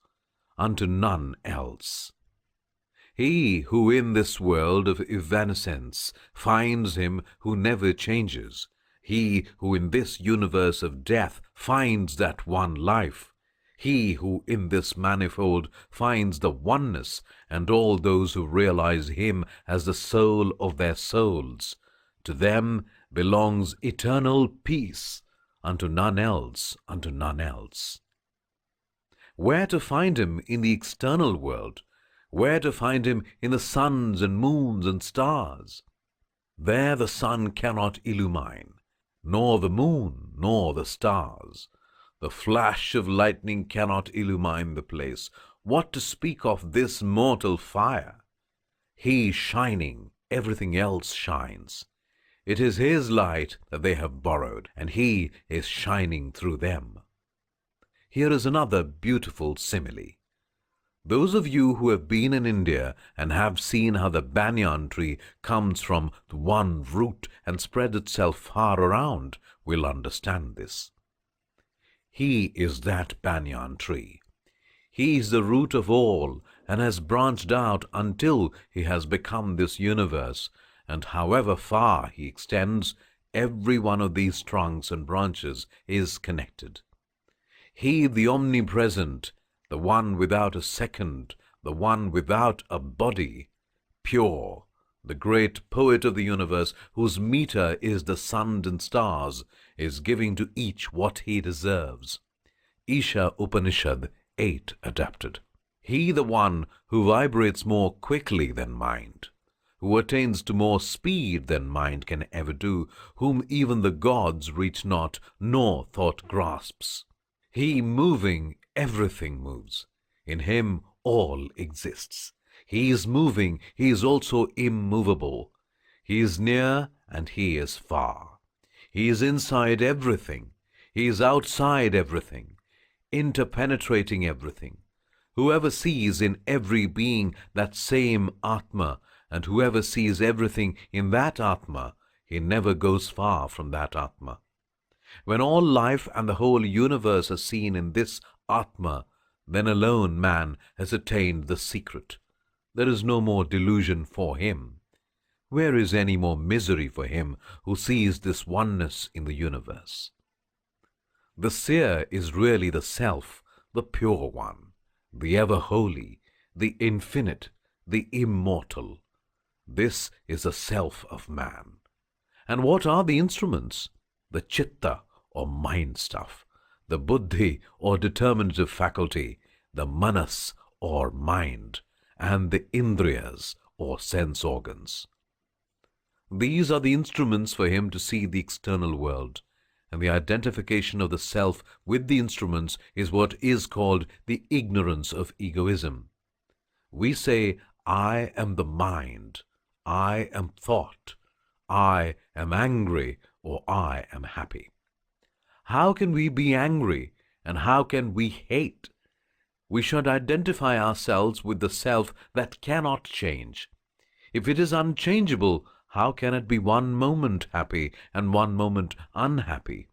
unto none else. He who in this world of evanescence finds him who never changes, he who in this universe of death finds that one life, he who in this manifold finds the oneness, and all those who realize him as the soul of their souls, to them belongs eternal peace, unto none else, unto none else. Where to find him in the external world? Where to find him in the suns and moons and stars? There the sun cannot illumine, nor the moon, nor the stars. The flash of lightning cannot illumine the place. What to speak of this mortal fire? He shining, everything else shines. It is his light that they have borrowed, and he is shining through them. Here is another beautiful simile. Those of you who have been in India and have seen how the banyan tree comes from one root and spreads itself far around will understand this. He is that banyan tree. He is the root of all and has branched out until he has become this universe, and however far he extends, every one of these trunks and branches is connected. He, the omnipresent, the one without a second, the one without a body, pure, the great poet of the universe, whose meter is the sun and stars, is giving to each what he deserves. Isha Upanishad 8 adapted. He, the one who vibrates more quickly than mind, who attains to more speed than mind can ever do, whom even the gods reach not, nor thought grasps. He moving, everything moves. In him all exists. He is moving, he is also immovable. He is near and he is far. He is inside everything. He is outside everything, interpenetrating everything. Whoever sees in every being that same Atma, and whoever sees everything in that Atma, he never goes far from that Atma. When all life and the whole universe are seen in this Atma, then alone man has attained the secret. There is no more delusion for him. Where is any more misery for him who sees this oneness in the universe? The seer is really the self, the pure one, the ever-holy, the infinite, the immortal. This is the self of man. And what are the instruments? The chitta, or mind stuff, the buddhi, or determinative faculty, the manas, or mind, and the indriyas, or sense organs. These are the instruments for him to see the external world, and the identification of the self with the instruments is what is called the ignorance of egoism. We say, I am the mind, I am thought, I am angry, or I am happy. How can we be angry, and how can we hate? We should identify ourselves with the self that cannot change. If it is unchangeable, how can it be one moment happy and one moment unhappy?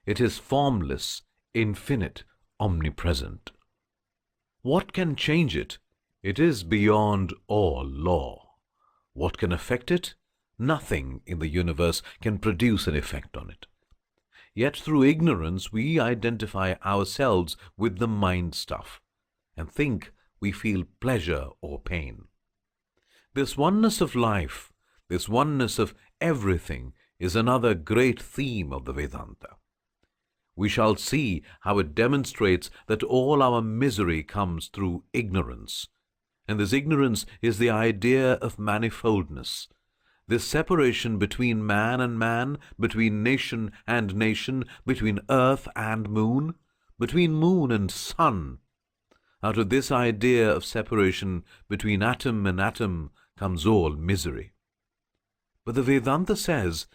It is formless, infinite, omnipresent. What can change it? It is beyond all law. What can affect it? Nothing in the universe can produce an effect on it. Yet through ignorance we identify ourselves with the mind stuff and think we feel pleasure or pain. This oneness of life, this oneness of everything, is another great theme of the Vedanta. We shall see how it demonstrates that all our misery comes through ignorance, and this ignorance is the idea of manifoldness, this separation between man and man, between nation and nation, between earth and moon, between moon and sun. Out of this idea of separation between atom and atom comes all misery. But the Vedanta says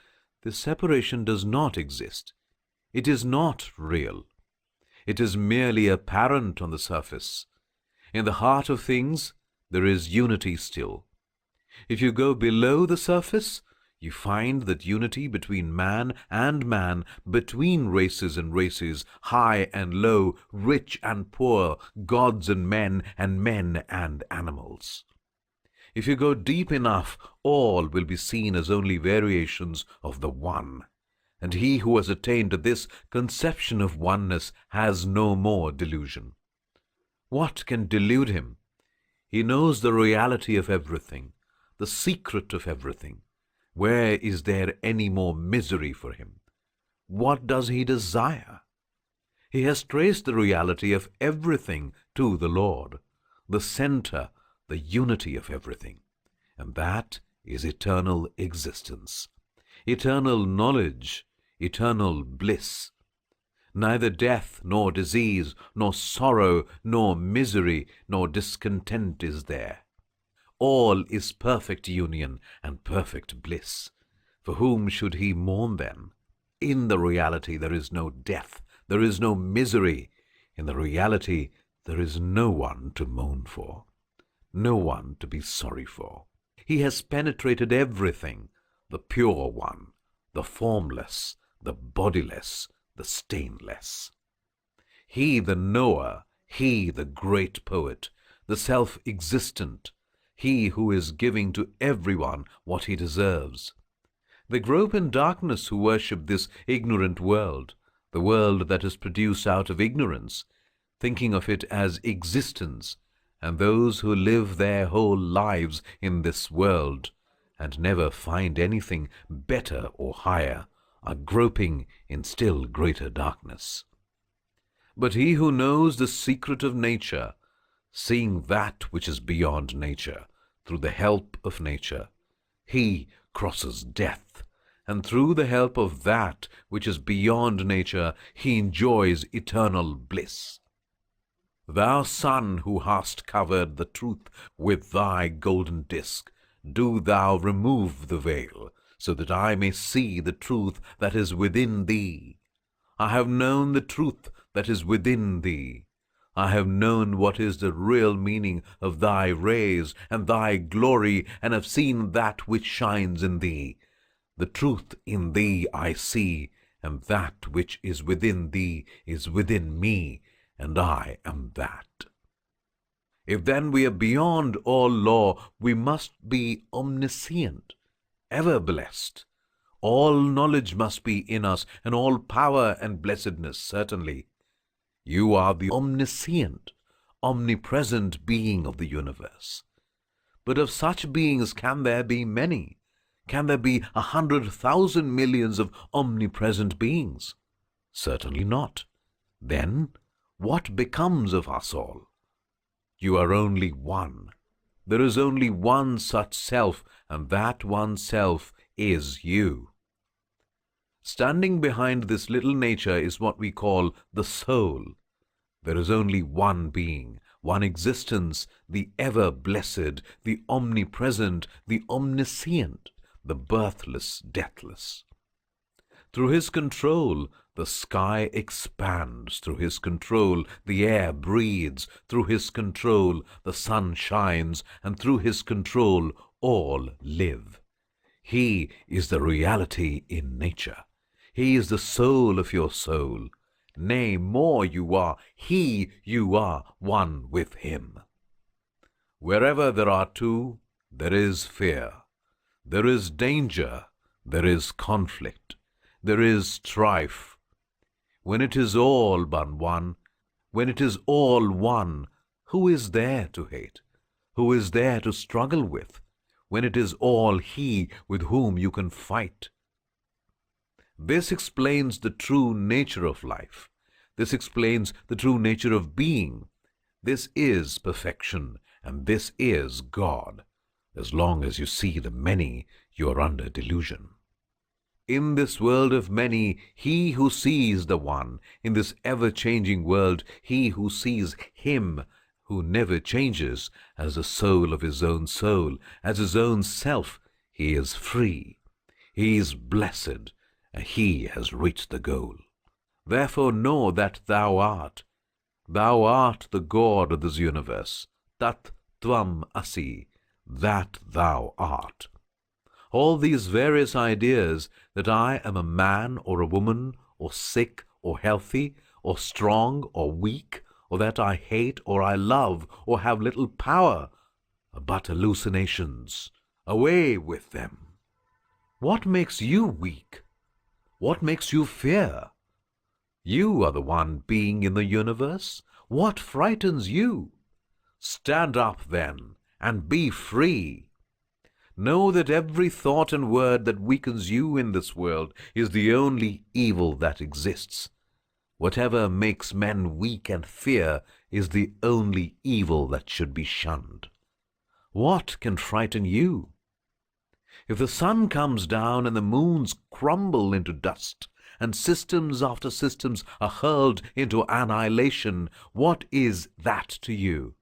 this separation does not exist. It is not real. It is merely apparent on the surface. In the heart of things, there is unity still. If you go below the surface, You find that unity between man and man, between races and races, high and low, rich and poor, gods and men and animals. If you go deep enough, all will be seen as only variations of the One. And he who has attained to this conception of oneness has no more delusion. What can delude him? He knows the reality of everything, the secret of everything. Where is there any more misery for him? What does he desire? He has traced the reality of everything to the Lord, the center, the unity of everything. And that is eternal existence, eternal knowledge, eternal bliss. Neither death, nor disease, nor sorrow, nor misery, nor discontent is there. All is perfect union and perfect bliss. For whom should he mourn then? In the reality there is no death, there is no misery. In the reality there is no one to mourn for, no one to be sorry for. He has penetrated everything, the pure one, the formless, the bodiless, the stainless. He the knower, he the great poet, the self-existent, he who is giving to everyone what he deserves. They grope in darkness who worship this ignorant world, the world that is produced out of ignorance, thinking of it as existence, and those who live their whole lives in this world and never find anything better or higher are groping in still greater darkness. But he who knows the secret of nature, seeing that which is beyond nature, through the help of nature, he crosses death, and through the help of that which is beyond nature, he enjoys eternal bliss. Thou sun who hast covered the truth with thy golden disk, do thou remove the veil, so that I may see the truth that is within thee. I have known the truth that is within thee. I have known what is the real meaning of thy rays and thy glory, and have seen that which shines in thee. The truth in thee I see, and that which is within thee is within me, and I am that. If then we are beyond all law, we must be omniscient, ever blessed. All knowledge must be in us, and all power and blessedness, certainly. You are the omniscient, omnipresent being of the universe. But of such beings can there be many? Can there be 100,000 millions of omnipresent beings? Certainly not. Then what becomes of us all? You are only one. There is only one such self, and that one self is you. Standing behind this little nature is what we call the soul. There is only one being, one existence, the ever-blessed, the omnipresent, the omniscient, the birthless, deathless. Through his control, the sky expands. Through his control, the air breathes. Through his control, the sun shines. And through his control, all live. He is the reality in nature. He is the soul of your soul. Nay, more you are. You are one with him. Wherever there are two, there is fear. There is danger. There is conflict. There is strife. When it is all but one, when it is all one, who is there to hate? Who is there to struggle with? When it is all he with whom you can fight? This explains the true nature of life. This explains the true nature of being. This is perfection, and this is God. As long as you see the many, you are under delusion. In this world of many, he who sees the one, in this ever-changing world, he who sees him who never changes, as the soul of his own soul, as his own self, he is free, he is blessed, and he has reached the goal. Therefore know that thou art the God of this universe, tat tvam asi, that thou art. All these various ideas that I am a man or a woman, or sick or healthy, or strong or weak, or that I hate or I love, or have little power, are but hallucinations. Away with them. What makes you weak? What makes you fear? You are the one being in the universe. What frightens you? Stand up, then, and be free. Know that every thought and word that weakens you in this world is the only evil that exists. Whatever makes men weak and fear is the only evil that should be shunned. What can frighten you? If the sun comes down and the moons crumble into dust, and systems after systems are hurled into annihilation, what is that to you?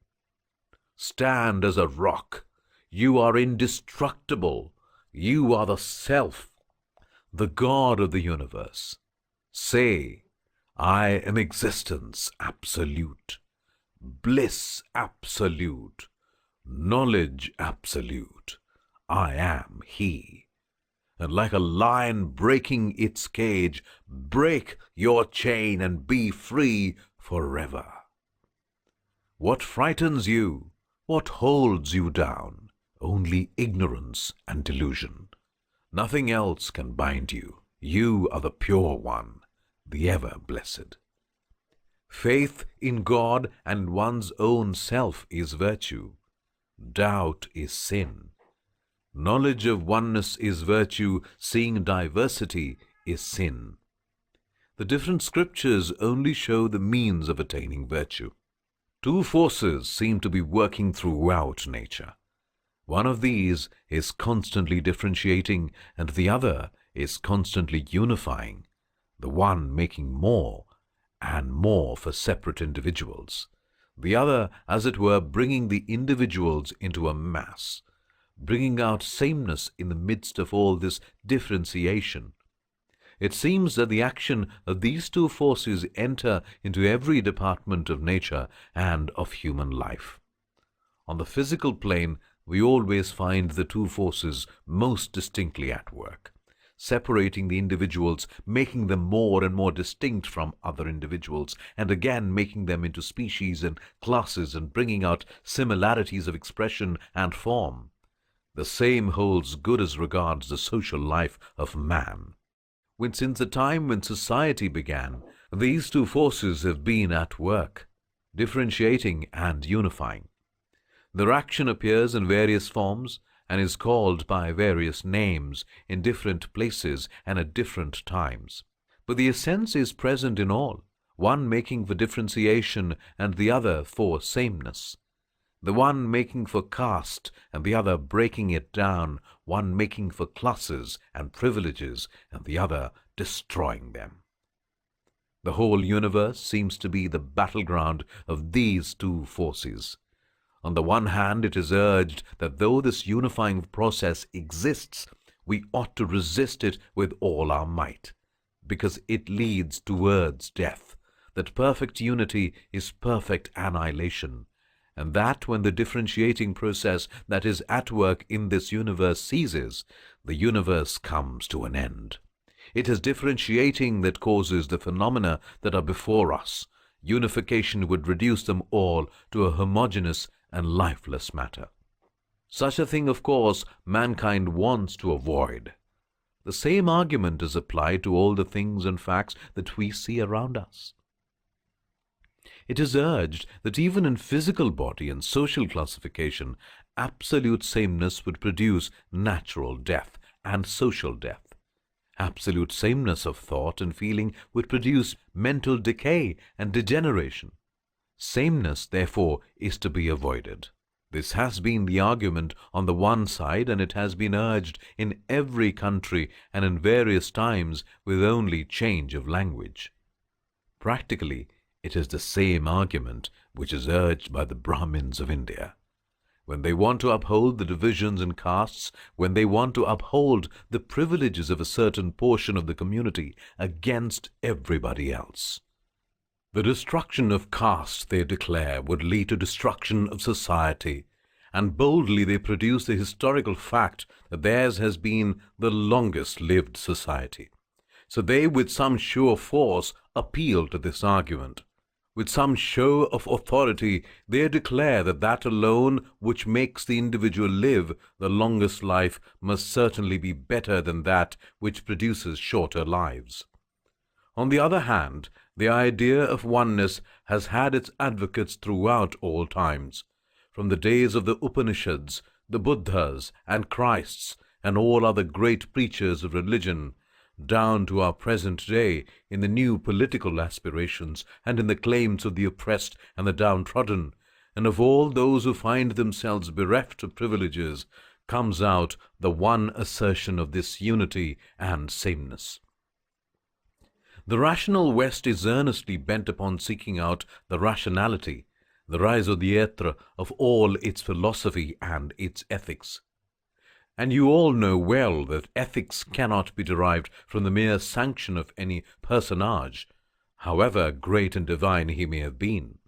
Stand as a rock. You are indestructible. You are the Self, the God of the universe. Say, I am existence absolute, bliss absolute, knowledge absolute. I am He. And like a lion breaking its cage, break your chain and be free forever. What frightens you? What holds you down? Only ignorance and delusion. Nothing else can bind you. You are the pure one, the ever-blessed. Faith in God and one's own self is virtue. Doubt is sin. Knowledge of oneness is virtue. Seeing diversity is sin. The different scriptures only show the means of attaining virtue. Two forces seem to be working throughout nature. One of these is constantly differentiating, and the other is constantly unifying, the one making more and more for separate individuals, the other, as it were, bringing the individuals into a mass, bringing out sameness in the midst of all this differentiation. It seems that the action of these two forces enter into every department of nature and of human life. On the physical plane, we always find the two forces most distinctly at work, separating the individuals, making them more and more distinct from other individuals, and again making them into species and classes and bringing out similarities of expression and form. The same holds good as regards the social life of man. Since the time when society began, these two forces have been at work, differentiating and unifying. Their action appears in various forms and is called by various names in different places and at different times. But the essence is present in all, one making for differentiation and the other for sameness. The one making for caste and the other breaking it down, one making for classes and privileges and the other destroying them. The whole universe seems to be the battleground of these two forces. On the one hand, it is urged that though this unifying process exists, we ought to resist it with all our might, because it leads towards death, that perfect unity is perfect annihilation, and that when the differentiating process that is at work in this universe ceases, the universe comes to an end. It is differentiating that causes the phenomena that are before us. Unification would reduce them all to a homogeneous and lifeless matter. Such a thing, of course, mankind wants to avoid. The same argument is applied to all the things and facts that we see around us. It is urged that even in physical body and social classification, absolute sameness would produce natural death and social death. Absolute sameness of thought and feeling would produce mental decay and degeneration. Sameness, therefore, is to be avoided. This has been the argument on the one side, and it has been urged in every country and in various times with only change of language. Practically, it is the same argument which is urged by the Brahmins of India. When they want to uphold the divisions in castes, when they want to uphold the privileges of a certain portion of the community against everybody else. The destruction of caste, they declare, would lead to destruction of society, and boldly they produce the historical fact that theirs has been the longest-lived society. So they, with some show of force, appeal to this argument. With some show of authority, they declare that that alone which makes the individual live the longest life must certainly be better than that which produces shorter lives. On the other hand, the idea of oneness has had its advocates throughout all times, from the days of the Upanishads, the Buddhas and Christs, and all other great preachers of religion, down to our present day in the new political aspirations and in the claims of the oppressed and the downtrodden, and of all those who find themselves bereft of privileges, comes out the one assertion of this unity and sameness. The rational West is earnestly bent upon seeking out the rationality, the raison d'être of all its philosophy and its ethics. And you all know well that ethics cannot be derived from the mere sanction of any personage, however great and divine he may have been.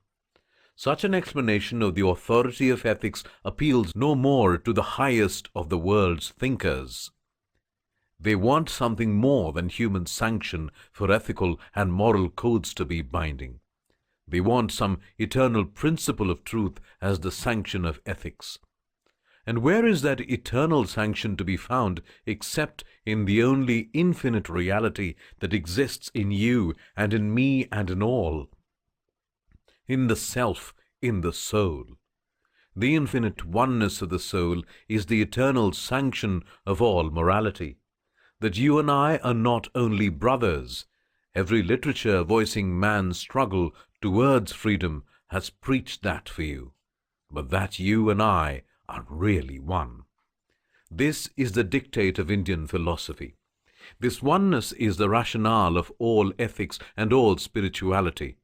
Such an explanation of the authority of ethics appeals no more to the highest of the world's thinkers. They want something more than human sanction for ethical and moral codes to be binding. They want some eternal principle of truth as the sanction of ethics. And where is that eternal sanction to be found except in the only infinite reality that exists in you and in me and in all? In the self, in the soul. The infinite oneness of the soul is the eternal sanction of all morality. That you and I are not only brothers. Every literature voicing man's struggle towards freedom has preached that for you. But that you and I are really one. This is the dictate of Indian philosophy. This oneness is the rationale of all ethics and all spirituality.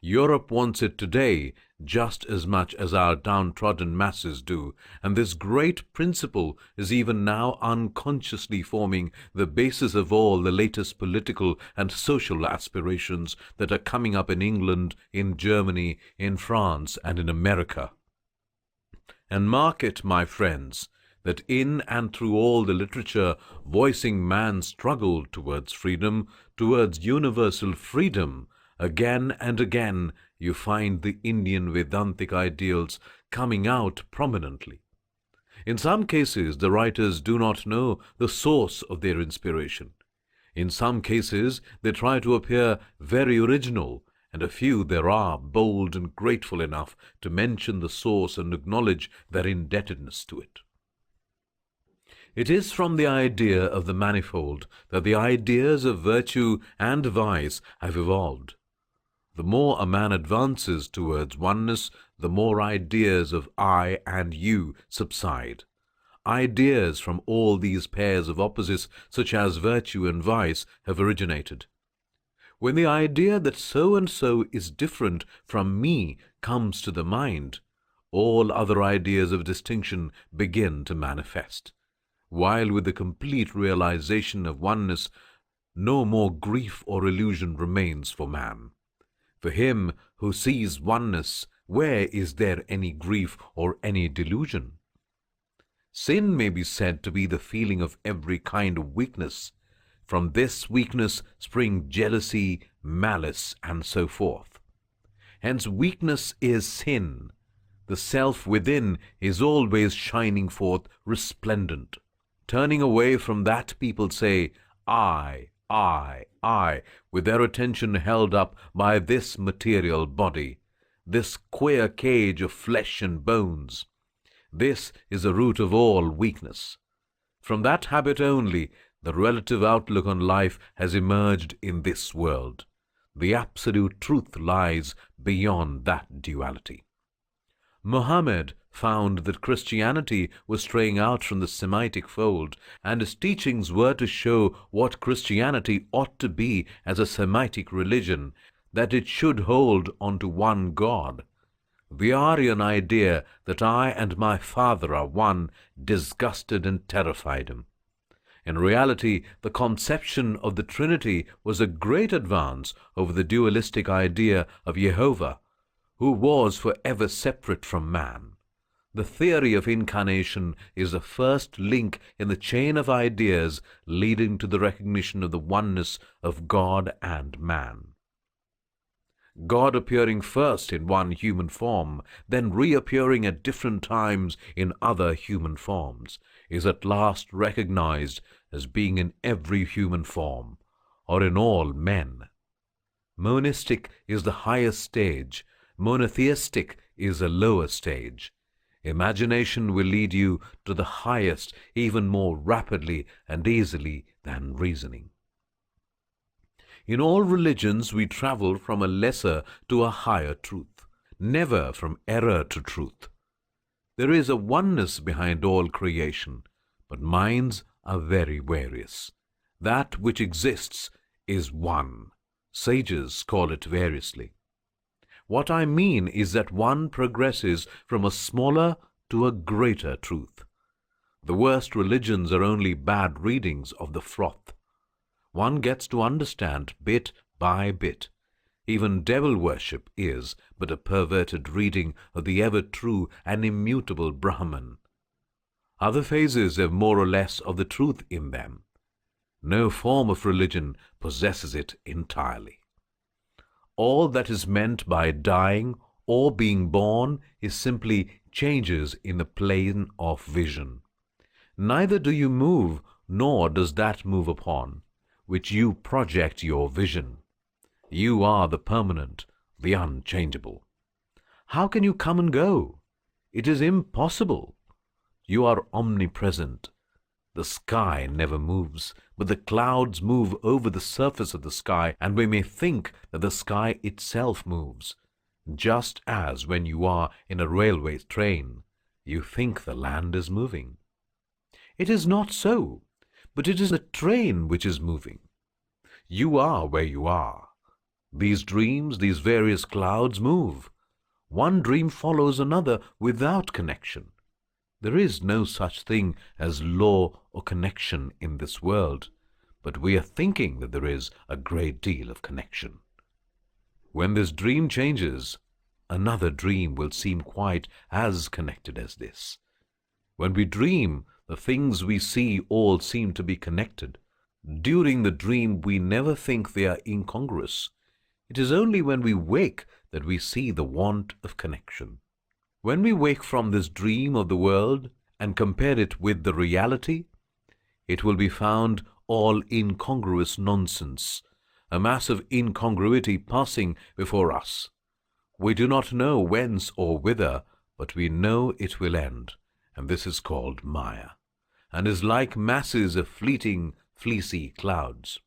Europe wants it today just as much as our downtrodden masses do, and this great principle is even now unconsciously forming the basis of all the latest political and social aspirations that are coming up in England, in Germany, in France, and in America. And mark it, my friends, that in and through all the literature voicing man's struggle towards freedom, towards universal freedom, again and again you find the Indian Vedantic ideals coming out prominently. In some cases, the writers do not know the source of their inspiration. In some cases, they try to appear very original, and a few there are bold and grateful enough to mention the source and acknowledge their indebtedness to it. It is from the idea of the manifold that the ideas of virtue and vice have evolved. The more a man advances towards oneness, the more ideas of I and you subside. Ideas from all these pairs of opposites, such as virtue and vice, have originated. When the idea that so-and-so is different from me comes to the mind, all other ideas of distinction begin to manifest, while with the complete realization of oneness, no more grief or illusion remains for man. For him who sees oneness, where is there any grief or any delusion? Sin may be said to be the feeling of every kind of weakness. From this weakness spring jealousy, malice, and so forth. Hence weakness is sin. The self within is always shining forth resplendent. Turning away from that, people say, I, with their attention held up by this material body, this queer cage of flesh and bones. This is the root of all weakness. From that habit only, the relative outlook on life has emerged in this world. The absolute truth lies beyond that duality. Muhammad found that Christianity was straying out from the Semitic fold, and his teachings were to show what Christianity ought to be as a Semitic religion, that it should hold on to one God. The Aryan idea that I and my Father are one disgusted and terrified him. In reality, the conception of the Trinity was a great advance over the dualistic idea of Jehovah, who was forever separate from man. The theory of incarnation is the first link in the chain of ideas leading to the recognition of the oneness of God and man. God appearing first in one human form, then reappearing at different times in other human forms, is at last recognized as being in every human form, or in all men. Monistic is the highest stage, monotheistic is a lower stage. Imagination will lead you to the highest even more rapidly and easily than reasoning. In all religions we travel from a lesser to a higher truth, never from error to truth. There is a oneness behind all creation, but minds are very various. That which exists is one. Sages call it variously. What I mean is that one progresses from a smaller to a greater truth. The worst religions are only bad readings of the froth. One gets to understand bit by bit. Even devil worship is but a perverted reading of the ever-true and immutable Brahman. Other phases have more or less of the truth in them. No form of religion possesses it entirely. All that is meant by dying or being born is simply changes in the plane of vision. Neither do you move, nor does that move upon which you project your vision. You are the permanent, the unchangeable. How can you come and go? It is impossible. You are omnipresent. The sky never moves, but the clouds move over the surface of the sky, and we may think that the sky itself moves, just as when you are in a railway train, you think the land is moving. It is not so, but it is the train which is moving. You are where you are. These dreams, these various clouds move. One dream follows another without connection. There is no such thing as law or connection in this world, but we are thinking that there is a great deal of connection. When this dream changes, another dream will seem quite as connected as this. When we dream, the things we see all seem to be connected. During the dream, we never think they are incongruous. It is only when we wake that we see the want of connection. When we wake from this dream of the world and compare it with the reality, it will be found all incongruous nonsense, a mass of incongruity passing before us. We do not know whence or whither, but we know it will end, and this is called Maya, and is like masses of fleeting, fleecy clouds.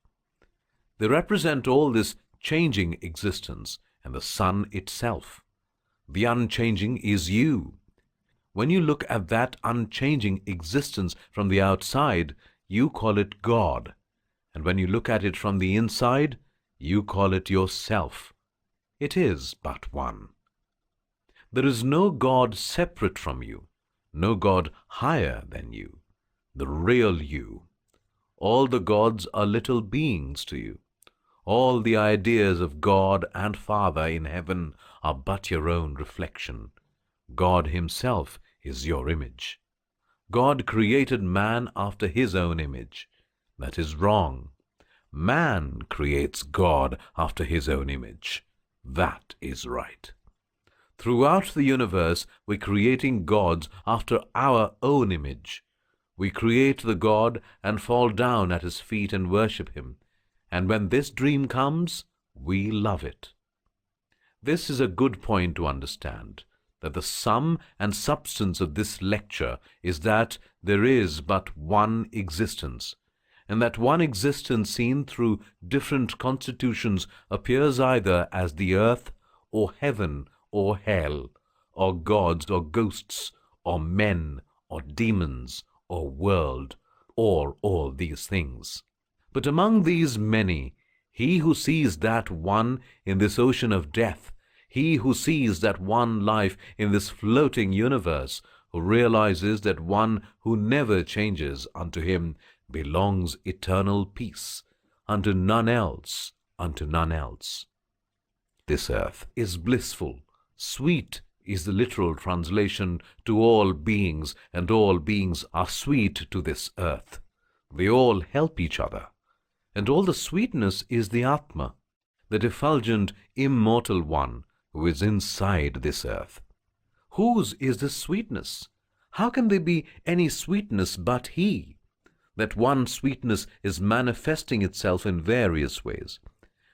They represent all this changing existence and the sun itself. The unchanging is you. When you look at that unchanging existence from the outside, you call it God, and when you look at it from the inside, you call it yourself. It is but one. There is no God separate from you, no God higher than you, the real you. All the gods are little beings to you. All the ideas of God and Father in heaven are but your own reflection. God himself is your image. God created man after his own image. That is wrong. Man creates God after his own image. That is right. Throughout the universe, we're creating gods after our own image. We create the God and fall down at his feet and worship him. And when this dream comes, we love it. This is a good point to understand, that the sum and substance of this lecture is that there is but one existence, and that one existence seen through different constitutions appears either as the earth, or heaven, or hell, or gods, or ghosts, or men, or demons, or world, or all these things. But among these many, he who sees that one in this ocean of death, he who sees that one life in this floating universe, who realizes that one who never changes, unto him belongs eternal peace, unto none else, unto none else. This earth is blissful, sweet, is the literal translation to all beings, and all beings are sweet to this earth. They all help each other. And all the sweetness is the Atma, the effulgent, immortal one who is inside this earth. Whose is this sweetness? How can there be any sweetness but He? That one sweetness is manifesting itself in various ways.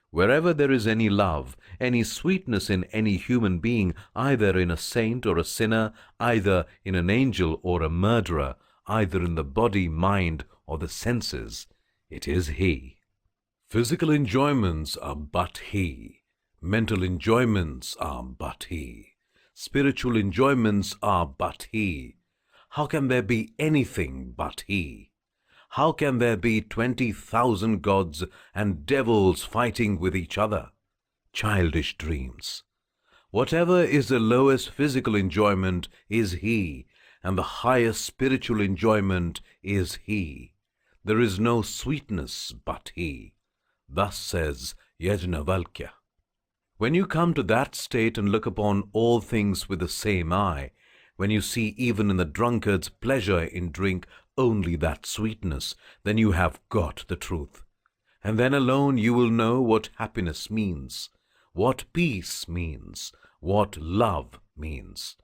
Wherever there is any love, any sweetness in any human being, either in a saint or a sinner, either in an angel or a murderer, either in the body, mind, or the senses, it is He. Physical enjoyments are but He. Mental enjoyments are but He. Spiritual enjoyments are but He. How can there be anything but He? How can there be 20,000 gods and devils fighting with each other? Childish dreams. Whatever is the lowest physical enjoyment is He, and the highest spiritual enjoyment is He. There is no sweetness but He. Thus says Yajnavalkya. When you come to that state and look upon all things with the same eye, when you see even in the drunkard's pleasure in drink only that sweetness, then you have got the truth. And then alone you will know what happiness means, what peace means, what love means.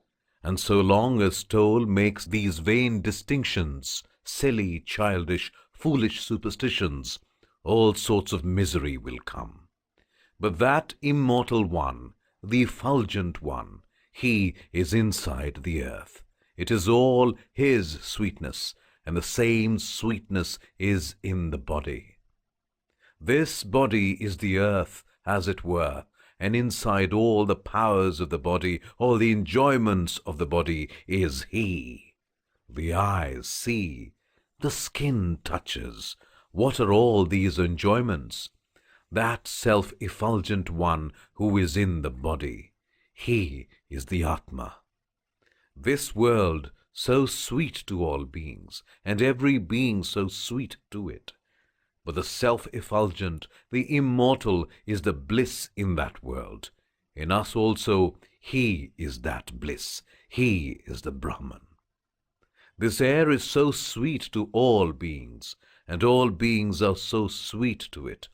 And so long as Toll makes these vain distinctions, silly, childish, foolish superstitions, all sorts of misery will come. But that immortal one, the effulgent one, He is inside the earth. It is all His sweetness, and the same sweetness is in the body. This body is the earth, as it were, and inside all the powers of the body, all the enjoyments of the body, is He. The eyes see, the skin touches. What are all these enjoyments? That self-effulgent one who is in the body. He is the Atma. This world so sweet to all beings, and every being so sweet to it. But the self-effulgent, the immortal, is the bliss in that world. In us also, He is that bliss. He is the Brahman. This air is so sweet to all beings, and all beings are so sweet to it.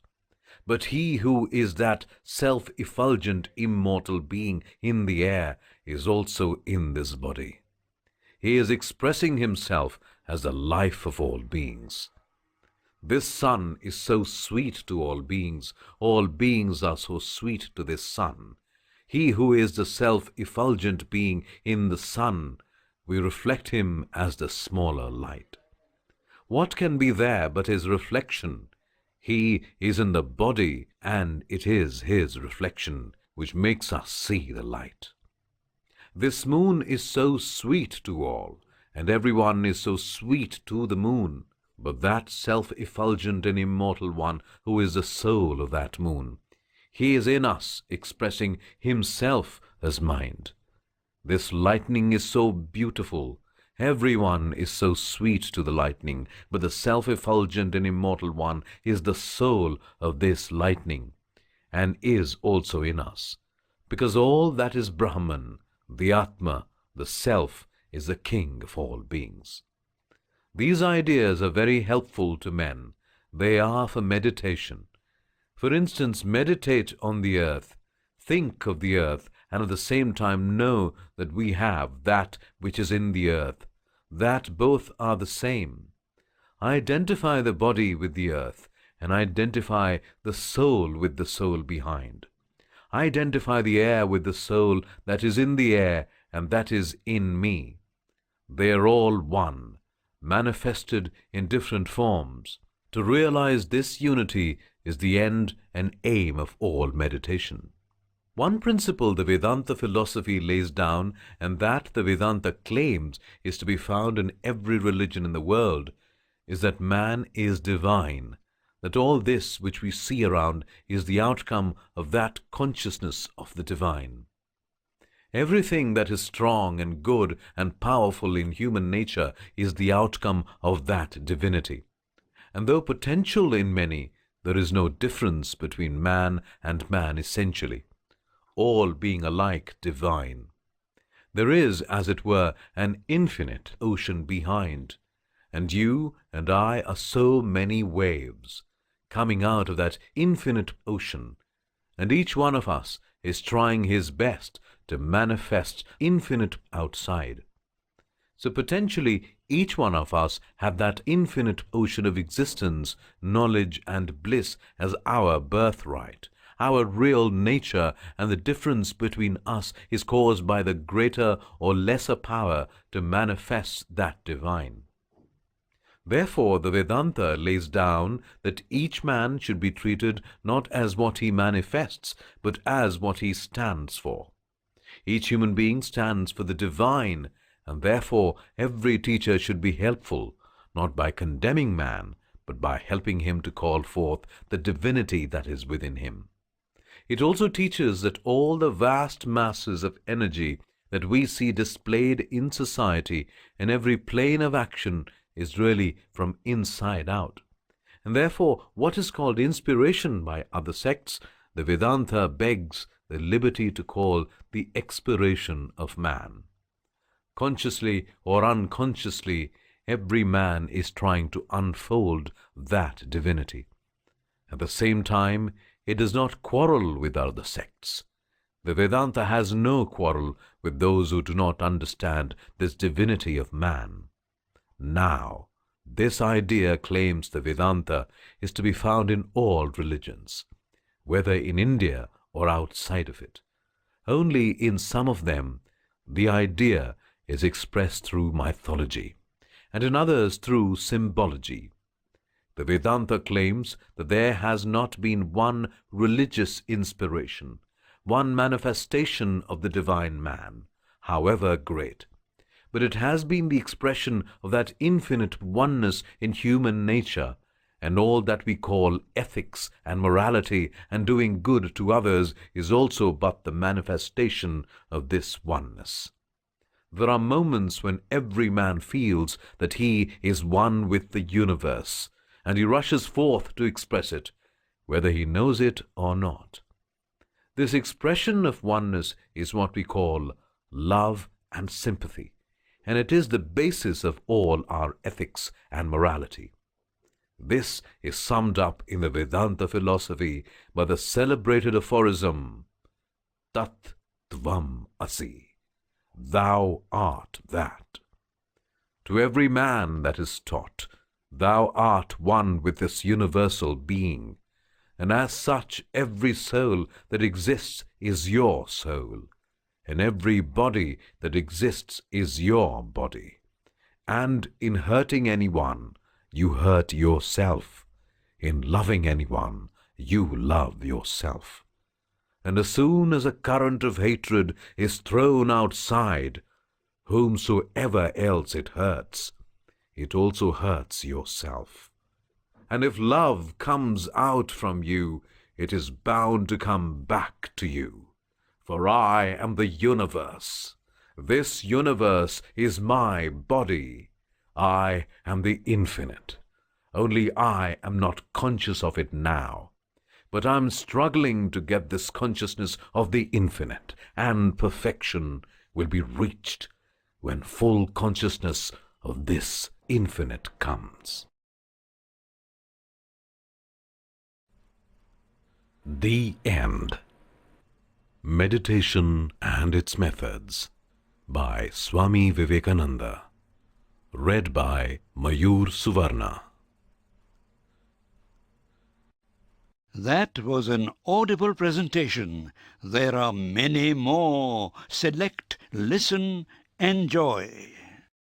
But He who is that self-effulgent immortal being in the air is also in this body. He is expressing Himself as the life of all beings. This sun is so sweet to all beings are so sweet to this sun. He who is the self-effulgent being in the sun, we reflect Him as the smaller light. What can be there but His reflection? He is in the body, and it is His reflection which makes us see the light. This moon is so sweet to all, and everyone is so sweet to the moon. But that self-effulgent and immortal one who is the soul of that moon, He is in us, expressing Himself as mind. This lightning is so beautiful. Everyone is so sweet to the lightning, but the self-effulgent and immortal one is the soul of this lightning, and is also in us, because all that is Brahman, the Atma, the Self, is the king of all beings. These ideas are very helpful to men. They are for meditation. For instance, meditate on the earth, think of the earth, and at the same time know that we have that which is in the earth, that both are the same. Identify the body with the earth, and identify the soul with the soul behind. Identify the air with the soul that is in the air and that is in me. They are all one, manifested in different forms. To realize this unity is the end and aim of all meditation. One principle the Vedanta philosophy lays down, and that the Vedanta claims is to be found in every religion in the world, is that man is divine, that all this which we see around is the outcome of that consciousness of the divine. Everything that is strong and good and powerful in human nature is the outcome of that divinity. And though potential in many, there is no difference between man and man essentially, all being alike divine. There is, as it were, an infinite ocean behind, and you and I are so many waves coming out of that infinite ocean, and each one of us is trying his best to manifest infinite outside. So potentially each one of us have that infinite ocean of existence, knowledge and bliss as our birthright, our real nature, and the difference between us is caused by the greater or lesser power to manifest that divine. Therefore, the Vedanta lays down that each man should be treated not as what he manifests, but as what he stands for. Each human being stands for the divine, and therefore every teacher should be helpful, not by condemning man, but by helping him to call forth the divinity that is within him. It also teaches that all the vast masses of energy that we see displayed in society in every plane of action is really from inside out. And therefore, what is called inspiration by other sects, the Vedanta begs the liberty to call the expiration of man. Consciously or unconsciously, every man is trying to unfold that divinity. At the same time, it does not quarrel with other sects. The Vedanta has no quarrel with those who do not understand this divinity of man. Now, this idea, claims the Vedanta, is to be found in all religions, whether in India or outside of it. Only in some of them, the idea is expressed through mythology, and in others through symbology. The Vedanta claims that there has not been one religious inspiration, one manifestation of the divine man, however great, but it has been the expression of that infinite oneness in human nature, and all that we call ethics and morality and doing good to others is also but the manifestation of this oneness. There are moments when every man feels that he is one with the universe, and he rushes forth to express it, whether he knows it or not. This expression of oneness is what we call love and sympathy, and it is the basis of all our ethics and morality. This is summed up in the Vedanta philosophy by the celebrated aphorism, Tat Tvam Asi. Thou art that. To every man that is taught, thou art one with this universal being, and as such every soul that exists is your soul, and every body that exists is your body. And in hurting anyone, you hurt yourself. In loving anyone, you love yourself. And as soon as a current of hatred is thrown outside, whomsoever else it hurts, it also hurts yourself. And if love comes out from you, it is bound to come back to you. For I am the universe. This universe is my body. I am the infinite. Only I am not conscious of it now. But I'm struggling to get this consciousness of the infinite, and perfection will be reached when full consciousness of this infinite comes. The End. Meditation and Its Methods by Swami Vivekananda. Read by Mayur Suvarna. That was an audible presentation. There are many more. Select, listen, enjoy.